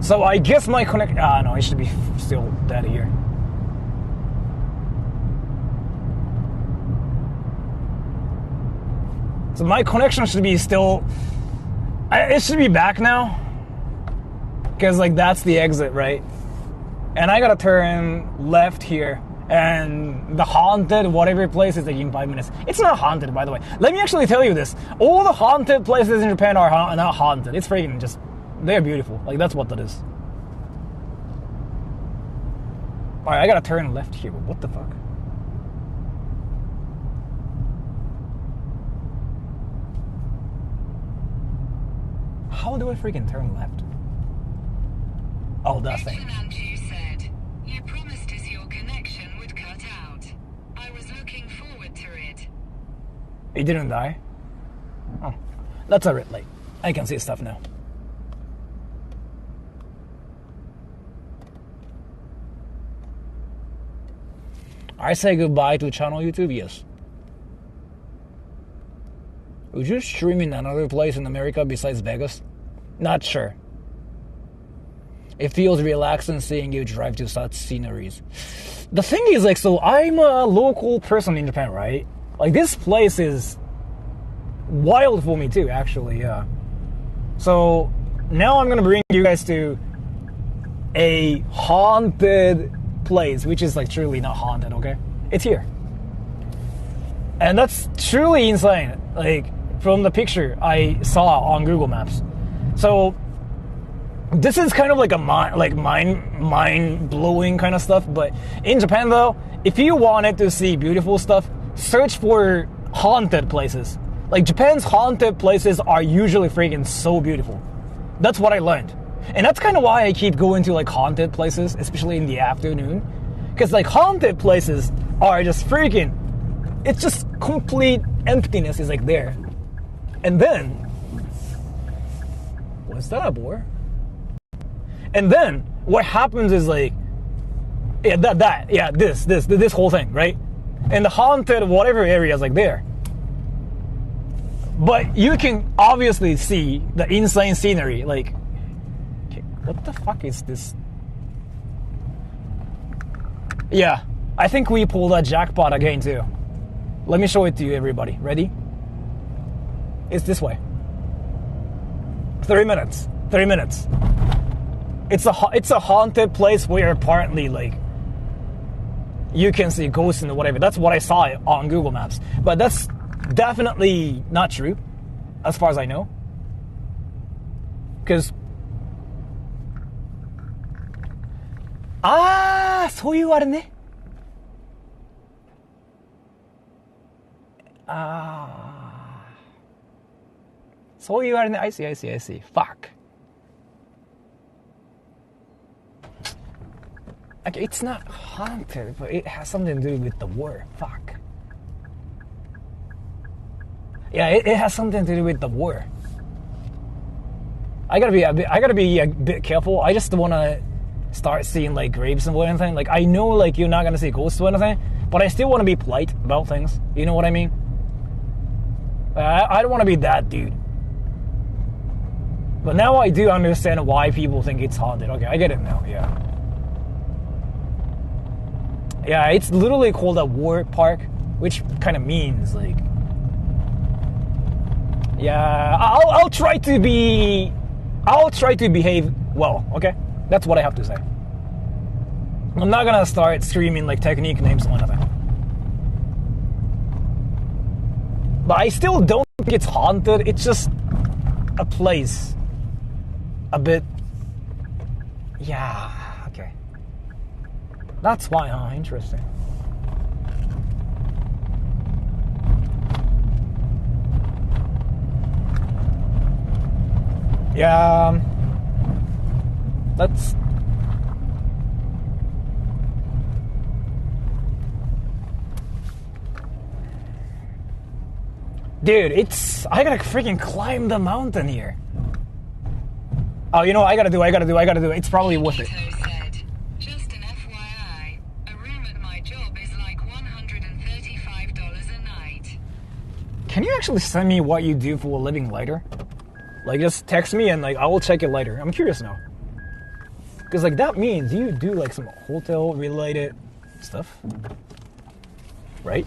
So I guess my connection... no, it should be still dead here. So my connection should be still... it should be back now. Because, like, that's the exit, right? And I gotta turn left here. And the haunted whatever place is like in 5 minutes. It's not haunted, by the way. Let me actually tell you this. All the haunted places in Japan are not haunted. It's freaking just... They're beautiful. Like, that's what that is. Alright, I gotta turn left here. What the fuck? How do I freaking turn left? Oh, that thing. Said, you promised us your connection would cut out. I was looking forward to it. It didn't die? Oh, that's a red light. I can see stuff now. I say goodbye to channel YouTube? Yes. Would you stream in another place in America besides Vegas? Not sure. It feels relaxing seeing you drive to such sceneries. The thing is, like, so I'm a local person in Japan, right? Like, this place is wild for me too, actually, yeah. So now I'm gonna bring you guys to a haunted place, which is like truly not haunted, okay? It's here. And that's truly insane, like from the picture I saw on Google Maps. So this is kind of like a mind-blowing kind of stuff, but in Japan though, if you wanted to see beautiful stuff, search for haunted places. Like, Japan's haunted places are usually freaking so beautiful. That's what I learned. And that's kind of why I keep going to like haunted places, especially in the afternoon. Because like haunted places are just freaking, it's just complete emptiness is like there. And then, was that a boar? And then what happens is like, this whole thing, right? And the haunted whatever area is like there. But you can obviously see the insane scenery. Like, okay, what the fuck is this? Yeah, I think we pulled a jackpot again too. Let me show it to you, everybody. Ready? It's this way. 3 minutes. 3 minutes. It's a haunted place where apparently like you can see ghosts and whatever. That's what I saw on Google Maps. But that's definitely not true, as far as I know. Because そういうあれね。そういうあれね。I see. Fuck. Okay, it's not haunted, but it has something to do with the word. Fuck. Yeah, it has something to do with the word. I gotta be a bit careful. I just wanna start seeing like graves and anything. Like I know like you're not gonna see ghosts or anything, but I still wanna be polite about things. You know what I mean? I don't wanna be that dude. But now I do understand why people think it's haunted. Okay, I get it now. Yeah. Yeah, it's literally called a war park, which kind of means like, yeah, I'll try to behave well. Okay, that's what I have to say. I'm not gonna start screaming like technique names or anything. But I still don't think it's haunted. It's just a place. A bit. Yeah. Okay. That's why, huh? Interesting. Yeah. That's. Dude, I gotta freaking climb the mountain here. Oh, you know what I gotta do? It's probably worth it. Said, just an FYI, a room at my job is like $135 a night. Can you actually send me what you do for a living later? Like, just text me and like I will check it later. I'm curious now. Because like that means you do like some hotel related stuff, right?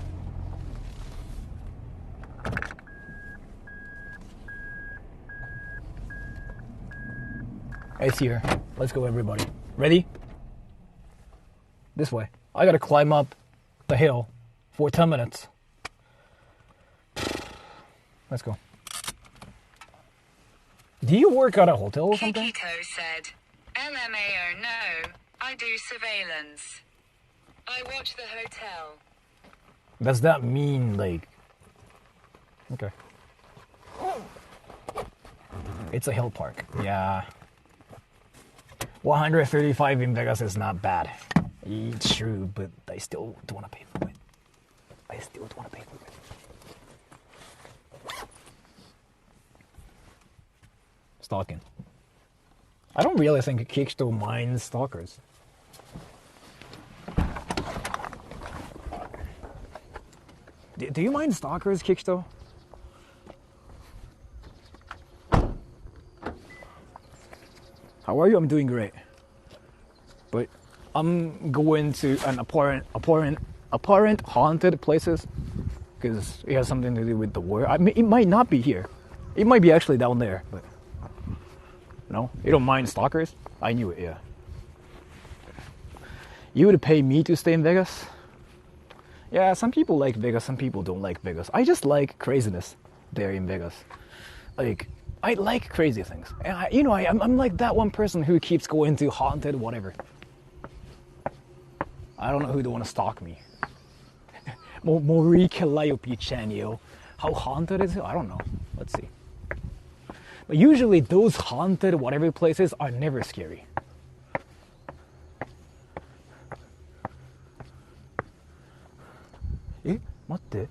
It's here. Let's go, everybody. Ready? This way. I gotta climb up the hill for 10 minutes. Let's go. Do you work at a hotel or something? Kikito said, LMAO, no, I do surveillance. I watch the hotel. Does that mean like... Okay. It's a hill park. Yeah. 135 in Vegas is not bad. It's true, but I still don't want to pay for it. Stalking. I don't really think Kicksto minds stalkers. Do you mind stalkers, Kicksto? How are you? I'm doing great. But I'm going to an apparent haunted places because it has something to do with the war. I mean, it might not be here. It might be actually down there, but no, you don't mind stalkers? I knew it, yeah. You would pay me to stay in Vegas? Yeah, some people like Vegas, some people don't like Vegas. I just like craziness there in Vegas. Like, I like crazy things. And I'm like that one person who keeps going to haunted whatever. I don't know who'd want to stalk me. Mori Calliope Chanio. How haunted is it? I don't know. Let's see. But usually those haunted whatever places are never scary. Eh? 待って。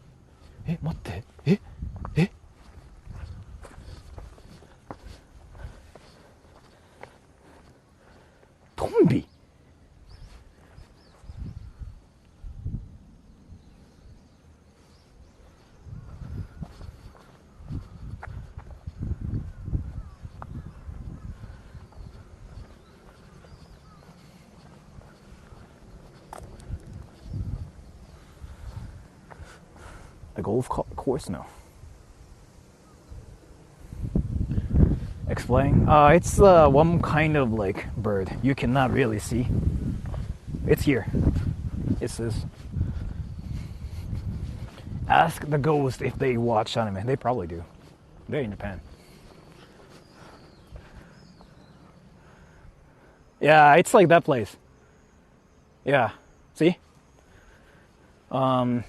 トンビ A golf course? No. Explain. It's one kind of like bird you cannot really see. It's here. It says. Ask the ghost if they watch anime. They probably do. They're in Japan. Yeah, it's like that place. Yeah. See? Oh,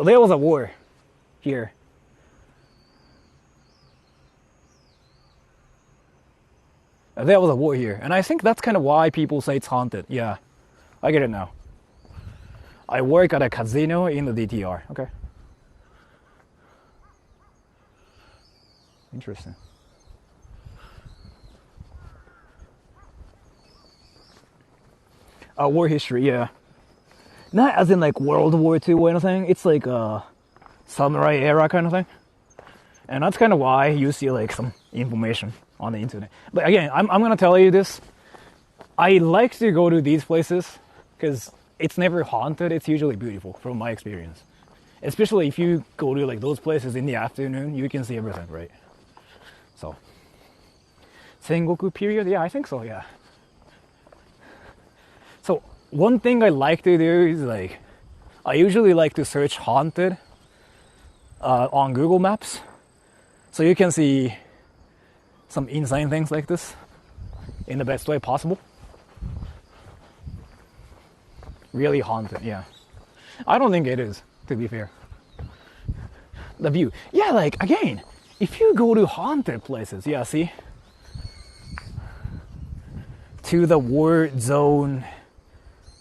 there was a war here. There was a war here, and I think that's kind of why people say it's haunted. Yeah, I get it now. I work at a casino in the DTR. Okay. Interesting. War history, yeah. Not as in like World War II or anything. It's like a samurai era kind of thing. And that's kind of why you see like some information on the internet. But again, I'm going to tell you this. I like to go to these places because it's never haunted. It's usually beautiful from my experience. Especially if you go to like those places in the afternoon, you can see everything, right? So, Sengoku period? Yeah, I think so, yeah. So, one thing I like to do is like, I usually like to search haunted on Google Maps. So you can see some insane things like this in the best way possible. Really haunted, yeah. I don't think it is, to be fair. The view. Yeah, like, again, if you go to haunted places, yeah, see? To the war zone,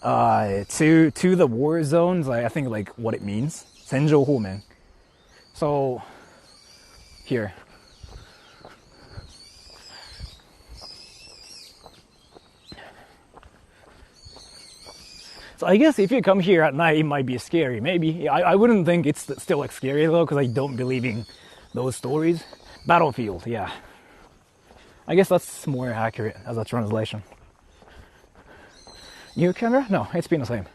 to the war zones, I think, like, what it means. Senjou homen. So, here. So I guess if you come here at night, it might be scary. Maybe. I wouldn't think it's still like scary though, because I don't believe in those stories. Battlefield, yeah. I guess that's more accurate as a translation. New camera? No, it's been the same.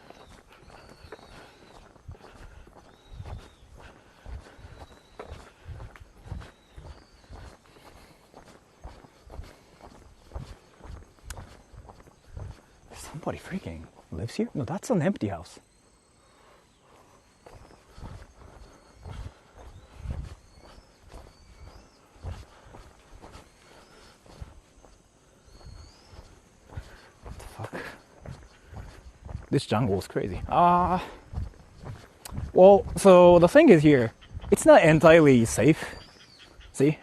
Somebody freaking lives here? No, that's an empty house. What the fuck? This jungle is crazy. Well, so the thing is here, it's not entirely safe. See?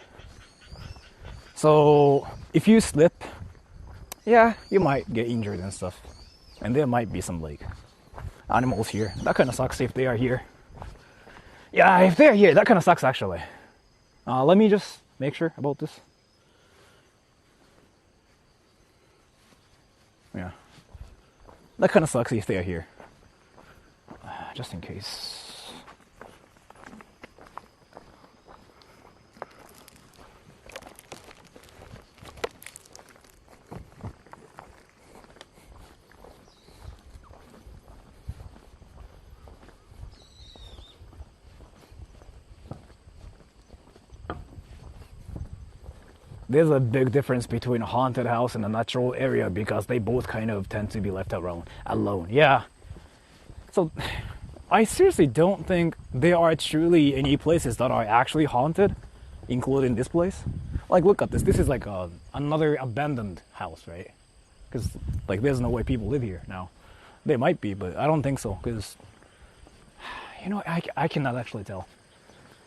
So if you slip, yeah, you might get injured and stuff. And there might be some like animals here. That kind of sucks if they are here. Yeah, if they're here, that kind of sucks actually. Let me just make sure about this. Yeah. That kind of sucks if they are here. Just in case. There's a big difference between a haunted house and a natural area because they both kind of tend to be left alone. Yeah. So, I seriously don't think there are truly any places that are actually haunted, including this place. Like, look at this. This is like another abandoned house, right? Because, like, there's no way people live here now. They might be, but I don't think so. Because, you know, I cannot actually tell.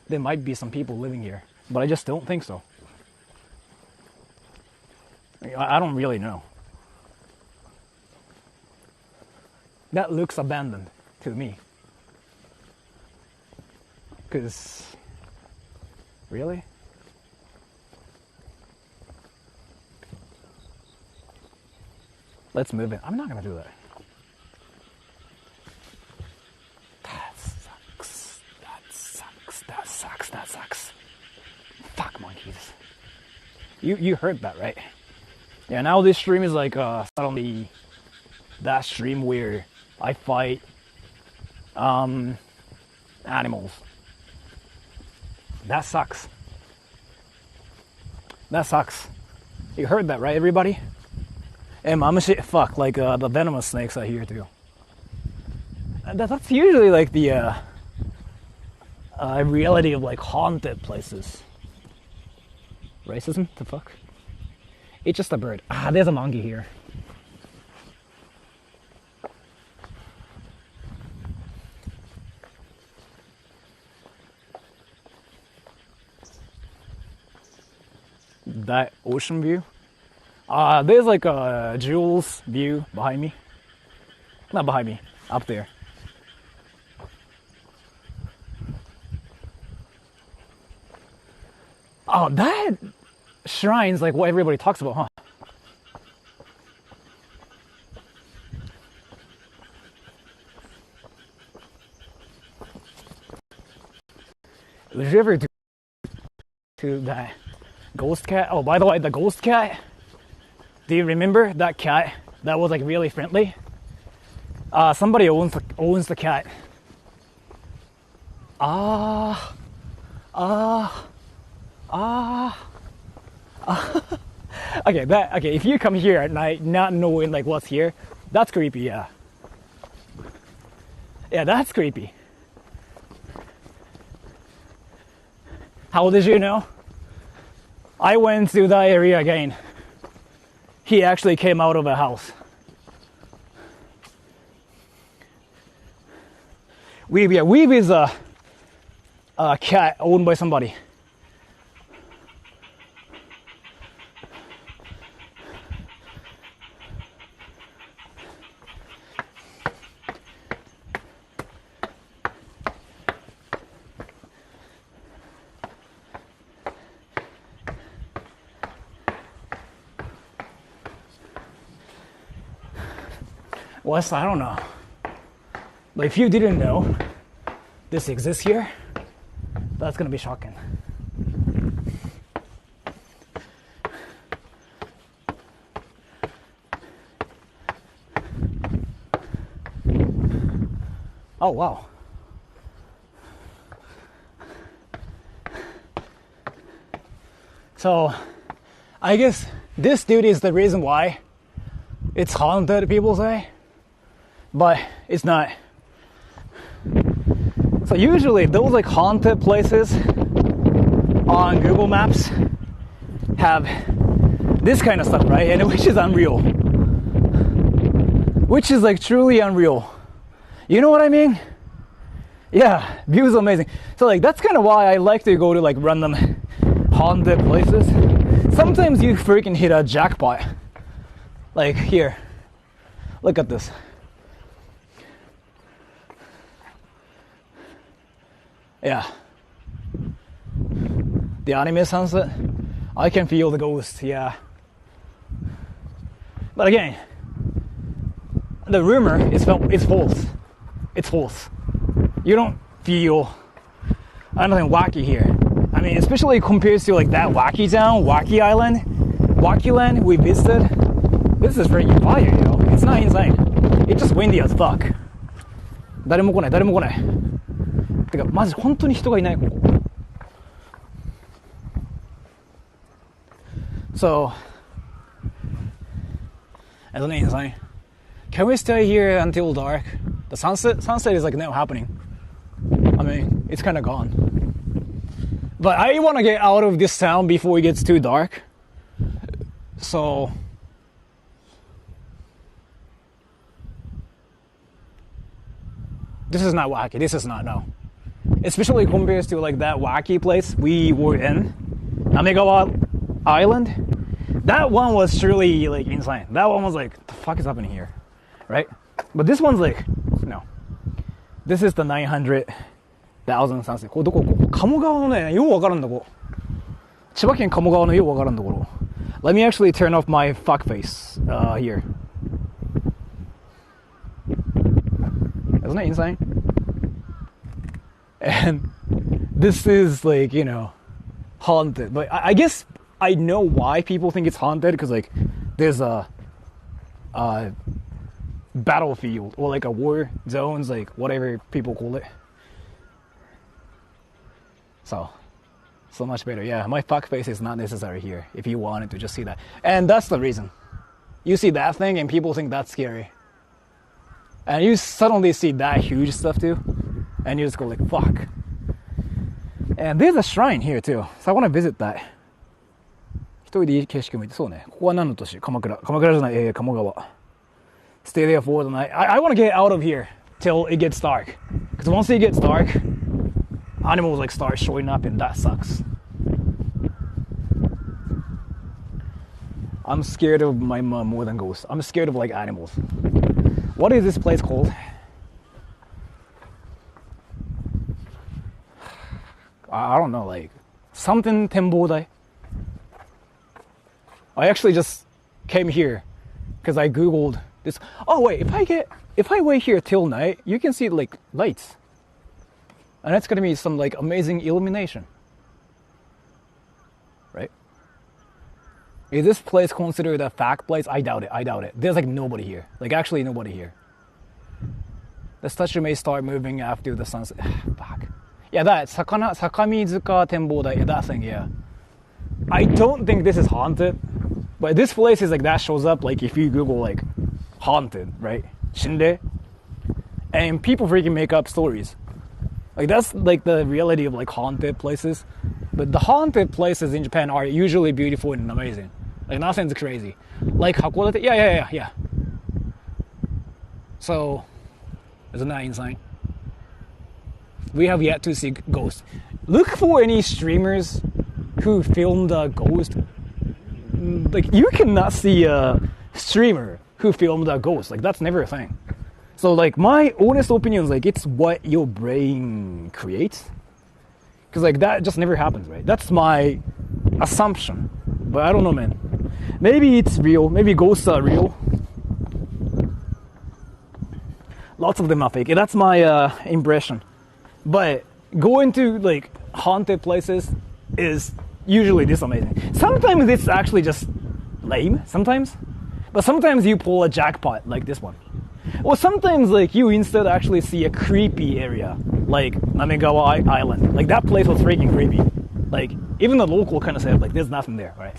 There might be some people living here, but I just don't think so. I don't really know. That looks abandoned to me. Because, really? Let's move it. I'm not gonna do that. That sucks. That sucks. That sucks. That sucks. Fuck monkeys. You heard that, right? Yeah, now this stream is like suddenly that stream where I fight animals. That sucks. That sucks. You heard that, right, everybody? And mamashi, fuck, like the venomous snakes are here too. That's usually like the reality of like haunted places. Racism? The fuck? It's just a bird. Ah, there's a monkey here. That ocean view? There's like a Jules view behind me. Not behind me, up there. Oh, that shrine's like what everybody talks about, huh? Did you ever do to that ghost cat? Oh, by the way, the ghost cat. Do you remember that cat that was like really friendly? Somebody owns the cat. Okay, if you come here at night not knowing like what's here, that's creepy, yeah. Yeah, that's creepy. How did you know? I went to that area again. He actually came out of a house. Weeb is a cat owned by somebody. Wes, I don't know. But if you didn't know this exists here, that's gonna be shocking. Oh, wow. So, I guess this dude is the reason why it's haunted, people say. But it's not. So usually those like haunted places on Google Maps have this kind of stuff, right? And which is unreal. Which is like truly unreal. You know what I mean? Yeah, views amazing. So like that's kind of why I like to go to like random haunted places. Sometimes you freaking hit a jackpot. Like here. Look at this. Yeah. The anime sunset, I can feel the ghost, yeah. But again, the rumor is false. It's false. You don't feel anything wacky here. I mean, especially compared to like that wacky town, wacky island, wacky land we visited. This is freaking fire, you know. It's not insane. It's just windy as fuck. 誰も来ない。てかマジ本当に人がいないここ。So, isn't it insane? Can we stay here until dark? The sunset is like now happening. I mean, it's kind of gone. But I want to get out of this town before it gets too dark. So, this is not wacky. This is not, no. Especially compared to like that wacky place we were in, Kamogawa Island. That one was truly like insane. That one was like, what the fuck is happening here, right? But this one's like, no. This is the 900,000 sunset. ここどこ鴨川のね、ようわからんとこ。千葉県鴨川のようわからんところ。Let me actually turn off my fuck face here. Isn't that insane? And this is like, you know, haunted. But I guess I know why people think it's haunted because like there's a battlefield or like a war zones, like whatever people call it. So much better. Yeah, my fuck face is not necessary here if you wanted to just see that. And that's the reason. You see that thing and people think that's scary. And you suddenly see that huge stuff too. And you just go like, fuck. And there's a shrine here too. So I want to visit that. 一人でいい景色もいて、そうね。ここは何の都市？鎌倉。鎌倉じゃない、鴨川。Stay there for the night. I want to get out of here till it gets dark. Because once it gets dark, animals like start showing up and that sucks. I'm scared of my mom more than ghosts. I'm scared of like animals. What is this place called? I don't know, like something Tenbodai. I actually just came here because I googled this. Oh wait, if I wait here till night, you can see like lights. And it's gonna be some like amazing illumination. Right? Is this place considered a fact place? I doubt it. There's like nobody here. Like actually nobody here. The statue may start moving after the sunset. Fuck. Yeah, that Sakamizuka Tenbodai, yeah, that thing, yeah. I don't think this is haunted. But this place is like that shows up like if you Google like haunted, right? Shinde. And people freaking make up stories. Like that's like the reality of like haunted places. But the haunted places in Japan are usually beautiful and amazing. Like nothing's crazy. Like Hakodate, yeah. So, isn't that insane? We have yet to see ghosts. Look for any streamers who filmed a ghost. Like you cannot see a streamer who filmed a ghost. Like that's never a thing. So like my honest opinion is like it's what your brain creates. Cause like that just never happens, right? That's my assumption. But I don't know, man. Maybe it's real. Maybe ghosts are real. Lots of them are fake. That's my impression. But going to like haunted places is usually this amazing. Sometimes it's actually just lame, sometimes. But sometimes you pull a jackpot like this one. Or sometimes like you instead actually see a creepy area like Kamogawa Island. Like that place was freaking creepy. Like even the local kind of said like there's nothing there, right?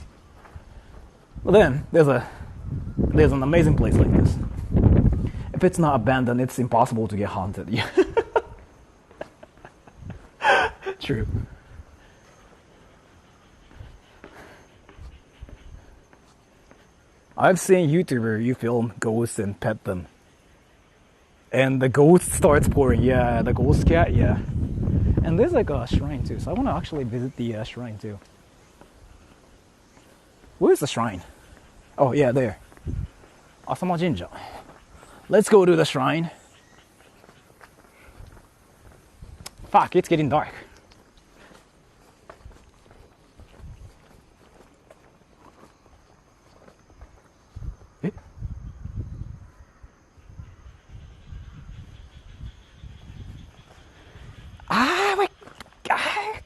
But then there's an amazing place like this. If it's not abandoned, it's impossible to get haunted. Yeah. True. I've seen YouTuber you film ghosts and pet them. And the ghost starts pouring. Yeah, the ghost cat, yeah. And there's like a shrine too, so I want to actually visit the shrine too. Where's the shrine? Oh yeah, there. Asama Jinja. Let's go to the shrine. Fuck, it's getting dark.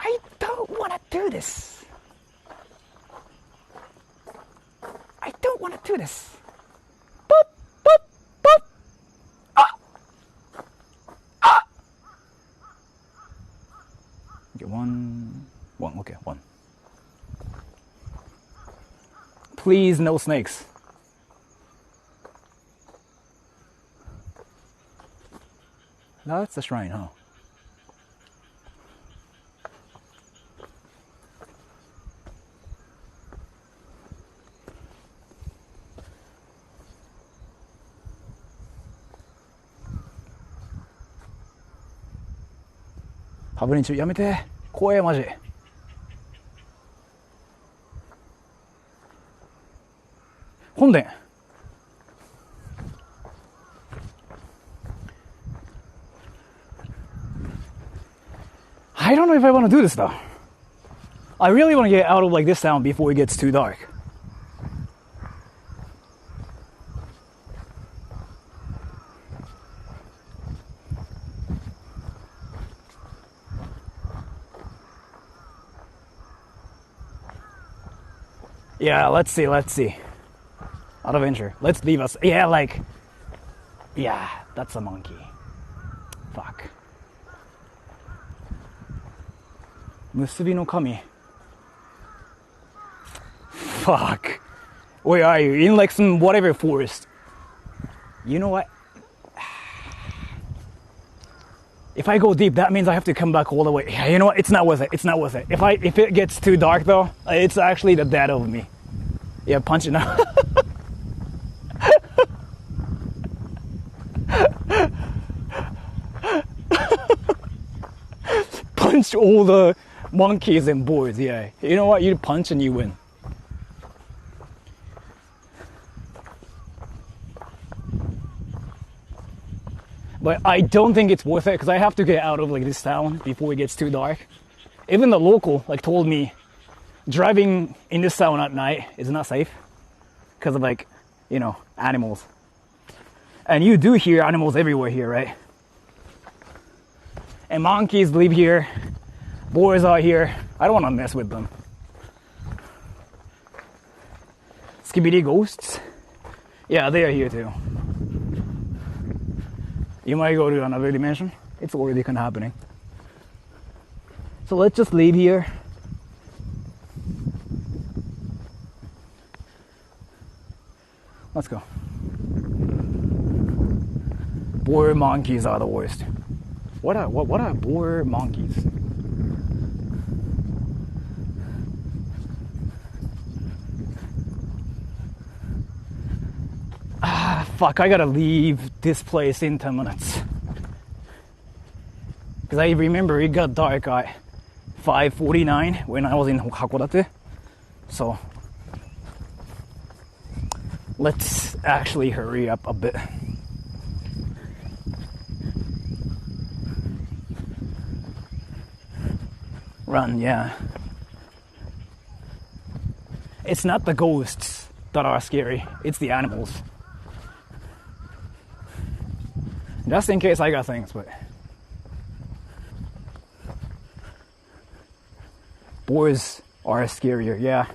I don't want to do this. I don't want to do this. Boop, boop, boop. Ah. Ah. Okay, one. Okay, one. Please, no snakes. That's the shrine, huh?ハブリンチやめて怖えマジ本殿I don't know if I want to do this though. I really want to get out of like this town before it gets too dark. Yeah, let's see. Adventure. Let's leave us. Yeah, like Yeah, that's a monkey. Fuck. 結びの神. Fuck. Where are you? In like some whatever forest. You know what? If I go deep, that means I have to come back all the way. Yeah, you know what? It's not worth it. It's not worth it. If it gets too dark though, it's actually the dead of me. Yeah, punch it out. Punch all the monkeys and boars, yeah. You know what? You punch and you win. But I don't think it's worth it because I have to get out of like this town before it gets too dark. Even the local like told me driving in this town at night is not safe because of like, you know, animals. And you do hear animals everywhere here, right? And monkeys live here, boars are here. I don't want to mess with them. Skibidi ghosts? Yeah, they are here too. You might go to another dimension. It's already kind of happening. So let's just leave here. Let's go. Boar monkeys are the worst. What are boar monkeys? Fuck, I gotta leave this place in 10 minutes. Because I remember it got dark at 5:49 when I was in Hakodate. So, let's actually hurry up a bit. Run, yeah. It's not the ghosts that are scary, it's the animals. Just in case I got things, but boars are scarier, yeah.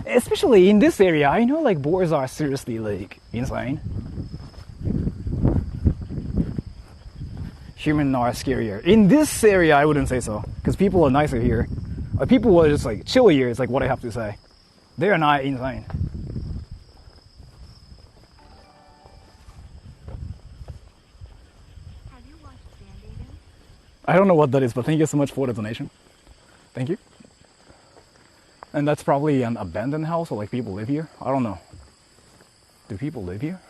Especially in this area, I know like boars are seriously like insane. Humans are scarier. In this area, I wouldn't say so, because people are nicer here. People are just like chillier, is like what I have to say. They are not insane. I don't know what that is, but thank you so much for the donation. Thank you. And that's probably an abandoned house, or like people live here. I don't know. Do people live here?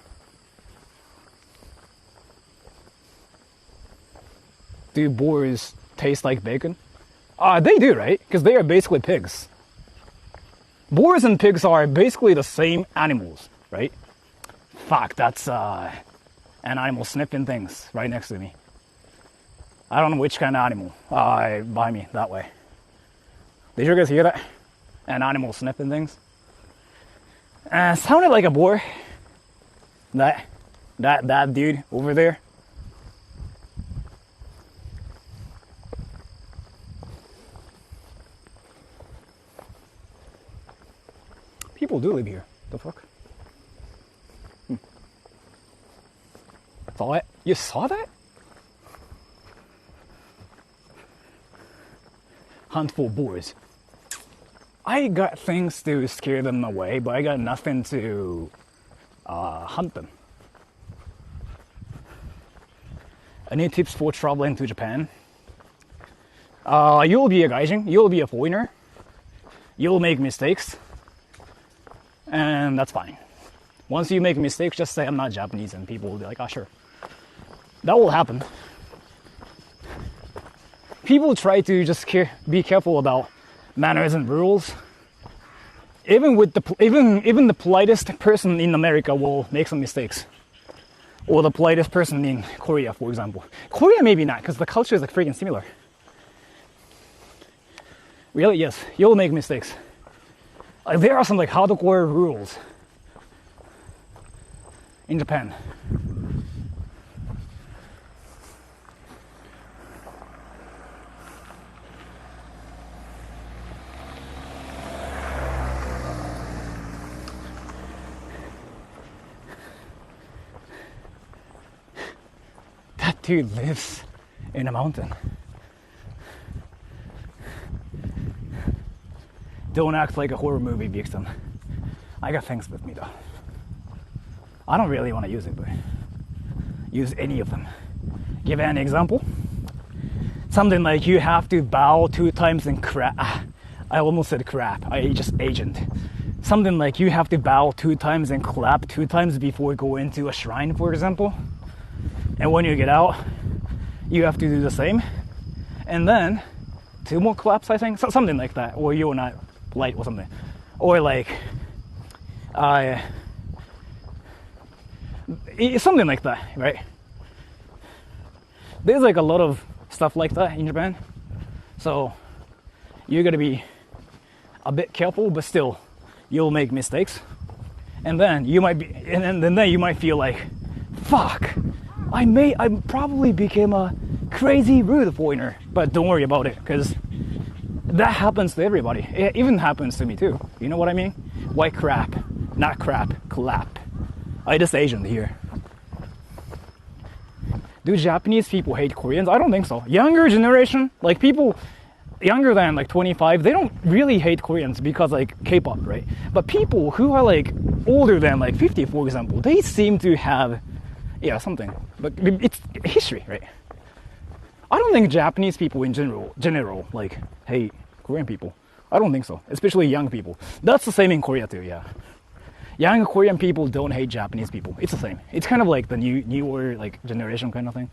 Do boars taste like bacon? They do, right? Because they are basically pigs. Boars and pigs are basically the same animals, right? Fuck, that's an animal sniffing things right next to me. I don't know which kind of animal by me that way. Did you guys hear that? An animal sniffing things. Sounded like a boar. That dude over there. People do live here. The fuck? Saw it? You saw that? Hunt for boars. I got things to scare them away, but I got nothing to hunt them. Any tips for traveling to Japan? You'll be a gaijin, you'll be a foreigner, you'll make mistakes, and that's fine. Once you make mistakes, just say I'm not Japanese, and people will be like, oh sure. That will happen. People try to just be careful about manners and rules. Even the politest person in America will make some mistakes, or the politest person in Korea, for example. Korea maybe not, because the culture is like freaking similar. Really, yes, you'll make mistakes. Like there are some like hardcore rules in Japan. dude lives in a mountain. Don't act like a horror movie victim. I got things with me though. I don't really want to use it, but use any of them. Give an example. Something like you have to bow 2 times and crap. I almost said crap. I just agent. Something like you have to bow 2 times and clap 2 times before going into a shrine, for example. And when you get out, you have to do the same. And then 2 more claps, I think. So, something like that. Or you're not polite or something. Or like, something like that, right? There's like a lot of stuff like that in Japan. So you gotta be a bit careful, but still you'll make mistakes. And then you might be, and then you might feel like, fuck, I probably became a crazy rude foreigner. But don't worry about it, because that happens to everybody. It even happens to me too. You know what I mean? Why crap? Not crap, clap. I just Asian here. Do Japanese people hate Koreans? I don't think so. Younger generation, like people younger than like 25, they don't really hate Koreans because like K-pop, right? But people who are like older than like 50, for example, they seem to have, something. But it's history, right? I don't think Japanese people in general like hate Korean people. I don't think so, especially young people. That's the same in Korea too, yeah. Young Korean people don't hate Japanese people. It's the same. It's kind of like the newer like generation kind of thing.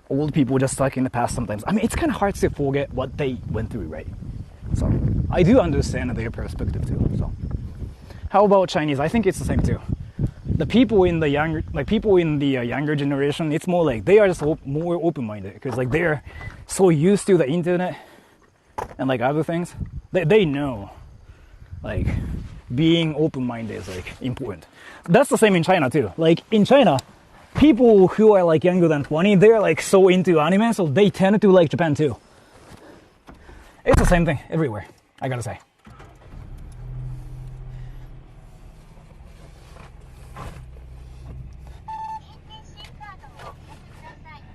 Old people just stuck in the past sometimes. I mean, it's kind of hard to forget what they went through, right? So I do understand their perspective too. So how about Chinese? I think it's the same too. The people in the younger, younger generation, it's more like they are just more open-minded because like they're so used to the internet and like other things. They know like being open-minded is like important. That's the same in China too. Like in China, people who are like younger than 20, they're like so into anime, so they tend to like Japan too. It's the same thing everywhere, I gotta say.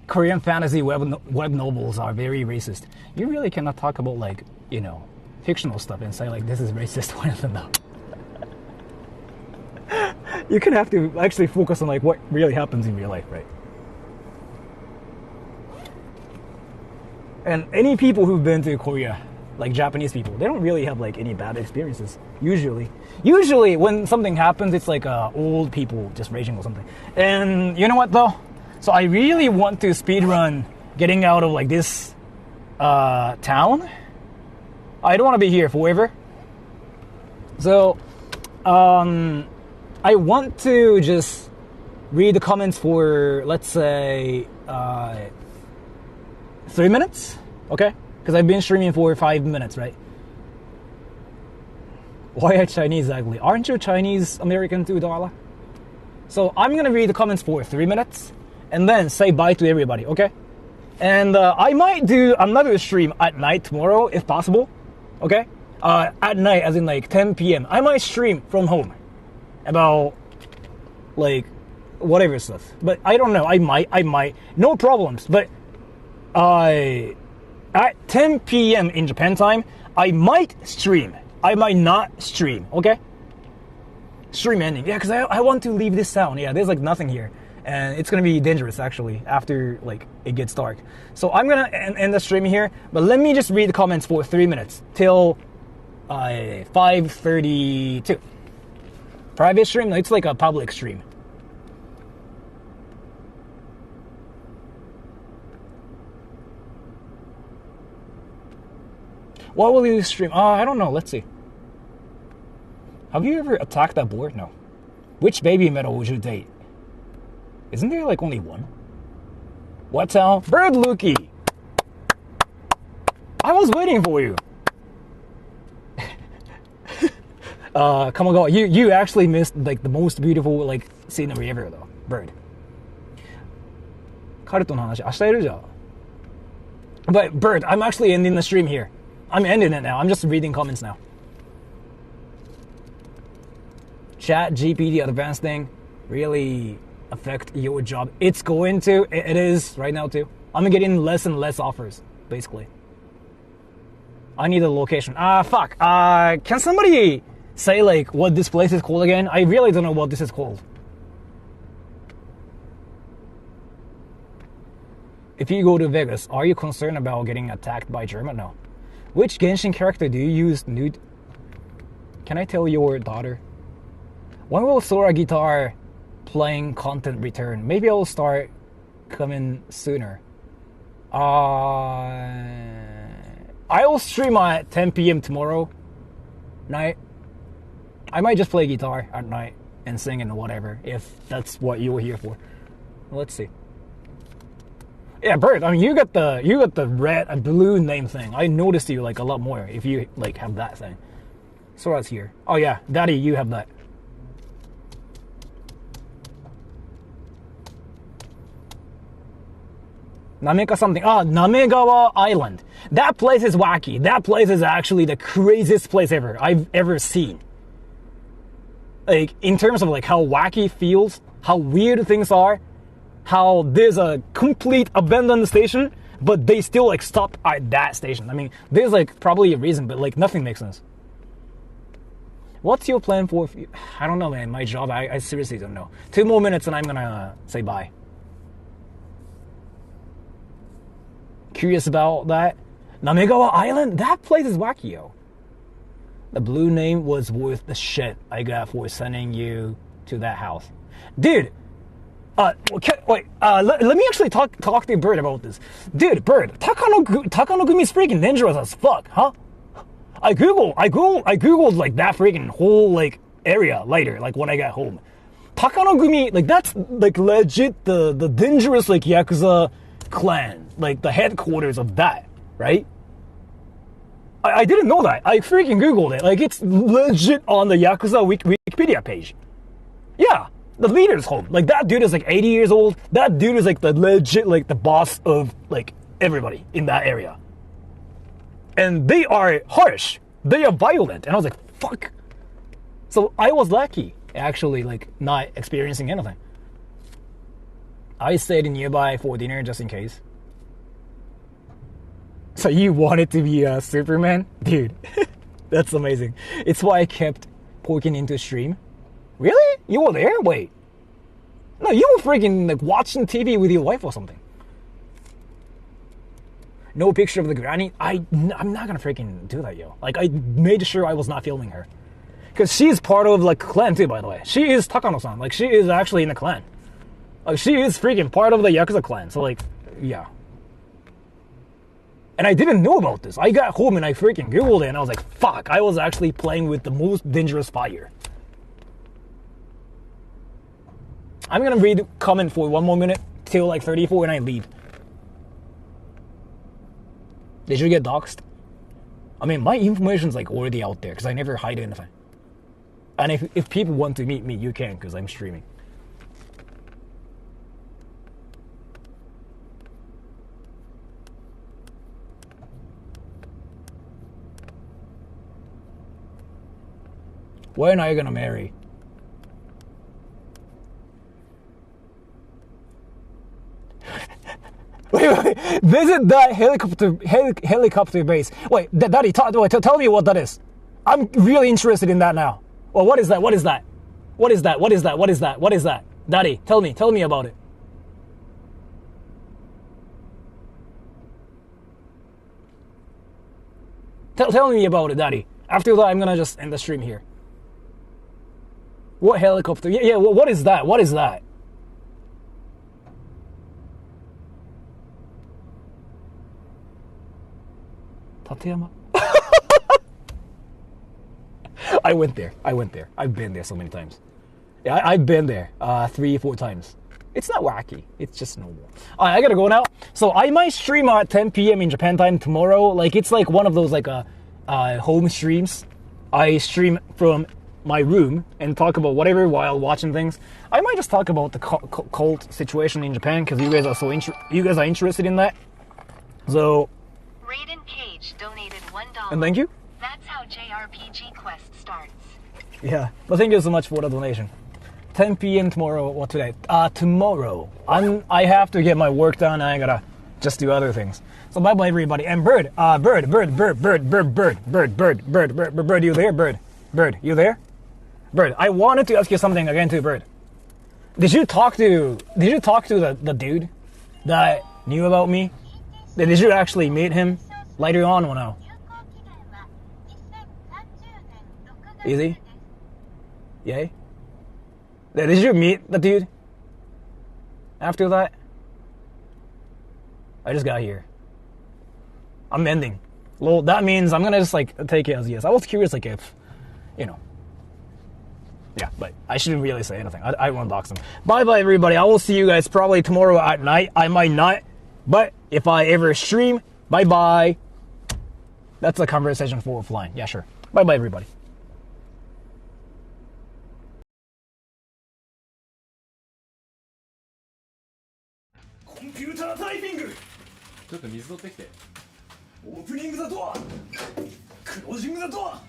Korean fantasy web novels are very racist. You really cannot talk about like, fictional stuff and say like this is racist or anything though. You can have to actually focus on like what really happens in real life, right? And any people who've been to Korea, like Japanese people, they don't really have like any bad experiences. Usually when something happens, it's like old people just raging or something. And you know what though? So I really want to speedrun getting out of like this town. I don't want to be here forever. So I want to just read the comments for, let's say, 3 minutes, okay? Because I've been streaming for 5 minutes, right? Why are Chinese ugly? Aren't you Chinese American too, Darla? So I'm gonna read the comments for 3 minutes and then say bye to everybody, okay? And I might do another stream at night tomorrow, if possible, okay? At night, as in like 10 p.m. I might stream from home about like whatever stuff. But I don't know, I might, no problems. But at 10 p.m. in Japan time, I might stream. I might not stream, okay? Stream ending, yeah, because I want to leave this town. Yeah, there's like nothing here. And it's gonna be dangerous actually after like it gets dark. So I'm gonna end the stream here, but let me just read the comments for 3 minutes till 5:32. Private stream? No, it's like a public stream. What will you stream? I don't know. Let's see. Have you ever attacked that board? No. Which baby metal would you date? Isn't there like only one? What now? Bird Lukey! I was waiting for you. Kamogawa, you actually missed like the most beautiful like scenery ever though. Bird. 彼との話明日やるじゃん. But Bird, I'm actually ending the stream here. I'm ending it now. I'm just reading comments now. Chat GPT advanced thing really affect your job. It's going to. It is right now too. I'm getting less and less offers, basically. I need a location. Fuck. Can somebody say like what this place is called again? I really don't know what this is called. If you go to Vegas, are you concerned about getting attacked by German? No. Which Genshin character do you use nude? Can I tell your daughter? When will Sora guitar playing content return? Maybe I'll start coming sooner. I'll stream at 10 p.m. tomorrow night. I might just play guitar at night and sing and whatever, if that's what you were here for. Let's see. Yeah, Bird, I mean, you got the red and blue name thing. I noticed you like a lot more if you like have that thing. Sora's here. Oh yeah, Daddy, you have that. Nameka something. Kamogawa Island. That place is wacky. That place is actually the craziest place I've ever seen. Like, in terms of like how wacky it feels, how weird things are, how there's a complete abandoned station, but they still like stop at that station. I mean, there's like probably a reason, but like nothing makes sense. What's your plan for? I don't know, man. My job, I seriously don't know. 2 more minutes and I'm gonna say bye. Curious about that? Kamogawa Island? That place is wacky, yo. The blue name was worth the shit I got for sending you to that house. Dude! Wait, let me actually talk to Bird about this. Dude, Bird, Takanogumi is freaking dangerous as fuck, huh? I googled like that freaking whole like area later, like when I got home. Takanogumi, like that's like legit the dangerous like Yakuza clan, like the headquarters of that, right? I didn't know that. I freaking googled it. Like it's legit on the Yakuza Wikipedia page. Yeah. The leader's home. Like that dude is like 80 years old. That dude is like the legit like the boss of like everybody in that area. And they are harsh. They are violent. And I was like, fuck. So I was lucky actually like not experiencing anything. I stayed nearby for dinner just in case. So you wanted to be a Superman? Dude, that's amazing. It's why I kept poking into stream. Really? You were there? Wait. No, you were freaking like watching TV with your wife or something. No picture of the granny? I'm not gonna freaking do that, yo. Like I made sure I was not filming her. Because she's part of like clan too, by the way. She is Takano-san. Like she is actually in the clan. Like she is freaking part of the Yakuza clan. So like, yeah. And I didn't know about this. I got home and I freaking googled it and I was like, fuck, I was actually playing with the most dangerous fire. I'm gonna read comment for 1 more minute till like 34 and I leave. Did you get doxxed? I mean, my information's like already out there because I never hide anything. And if people want to meet me, you can because I'm streaming. When are you gonna marry? Wait. Visit that helicopter base. Wait, Daddy, tell me what that is. I'm really interested in that now. Well, what is that? What is that? What is that? What is that? What is that? What is that? Daddy, tell me about it. Tell me about it, Daddy. After that, I'm gonna just end the stream here. What helicopter? Yeah, what is that? What is that? Tateyama? I went there. I've been there so many times. Yeah, I've been there 3-4 times. It's not wacky. It's just normal. I gotta go now. So I might stream at 10 p.m. in Japan time tomorrow. Like it's like one of those like home streams. I stream from my room and talk about whatever while watching things. I might just talk about the cult situation in Japan because you guys are interested in that. So Raiden Cage donated $1. And thank you. That's how JRPG Quest starts. Yeah, but thank you so much for the donation. 10 p.m. tomorrow. What today? Tomorrow. I have to get my work done. I gotta just do other things. So bye bye everybody. And Bird, Bird, you there? Bird, you there? Bird, I wanted to ask you something again too, Bird. Did you talk to the dude that knew about me? Did you actually meet him later on or no? Easy? Yay? Did you meet the dude after that? I just got here. I'm ending. Well, that means I'm gonna just like take it as yes. I was curious like if, you know. Yeah, but I shouldn't really say anything. I won't dox them. Bye bye everybody. I will see you guys probably tomorrow at night. I might not, but if I ever stream, bye bye. That's a conversation for offline. Yeah, sure. Bye bye everybody. コンピュータータイピング。ちょっと水取ってきて。オープニングだとはクロージングだとは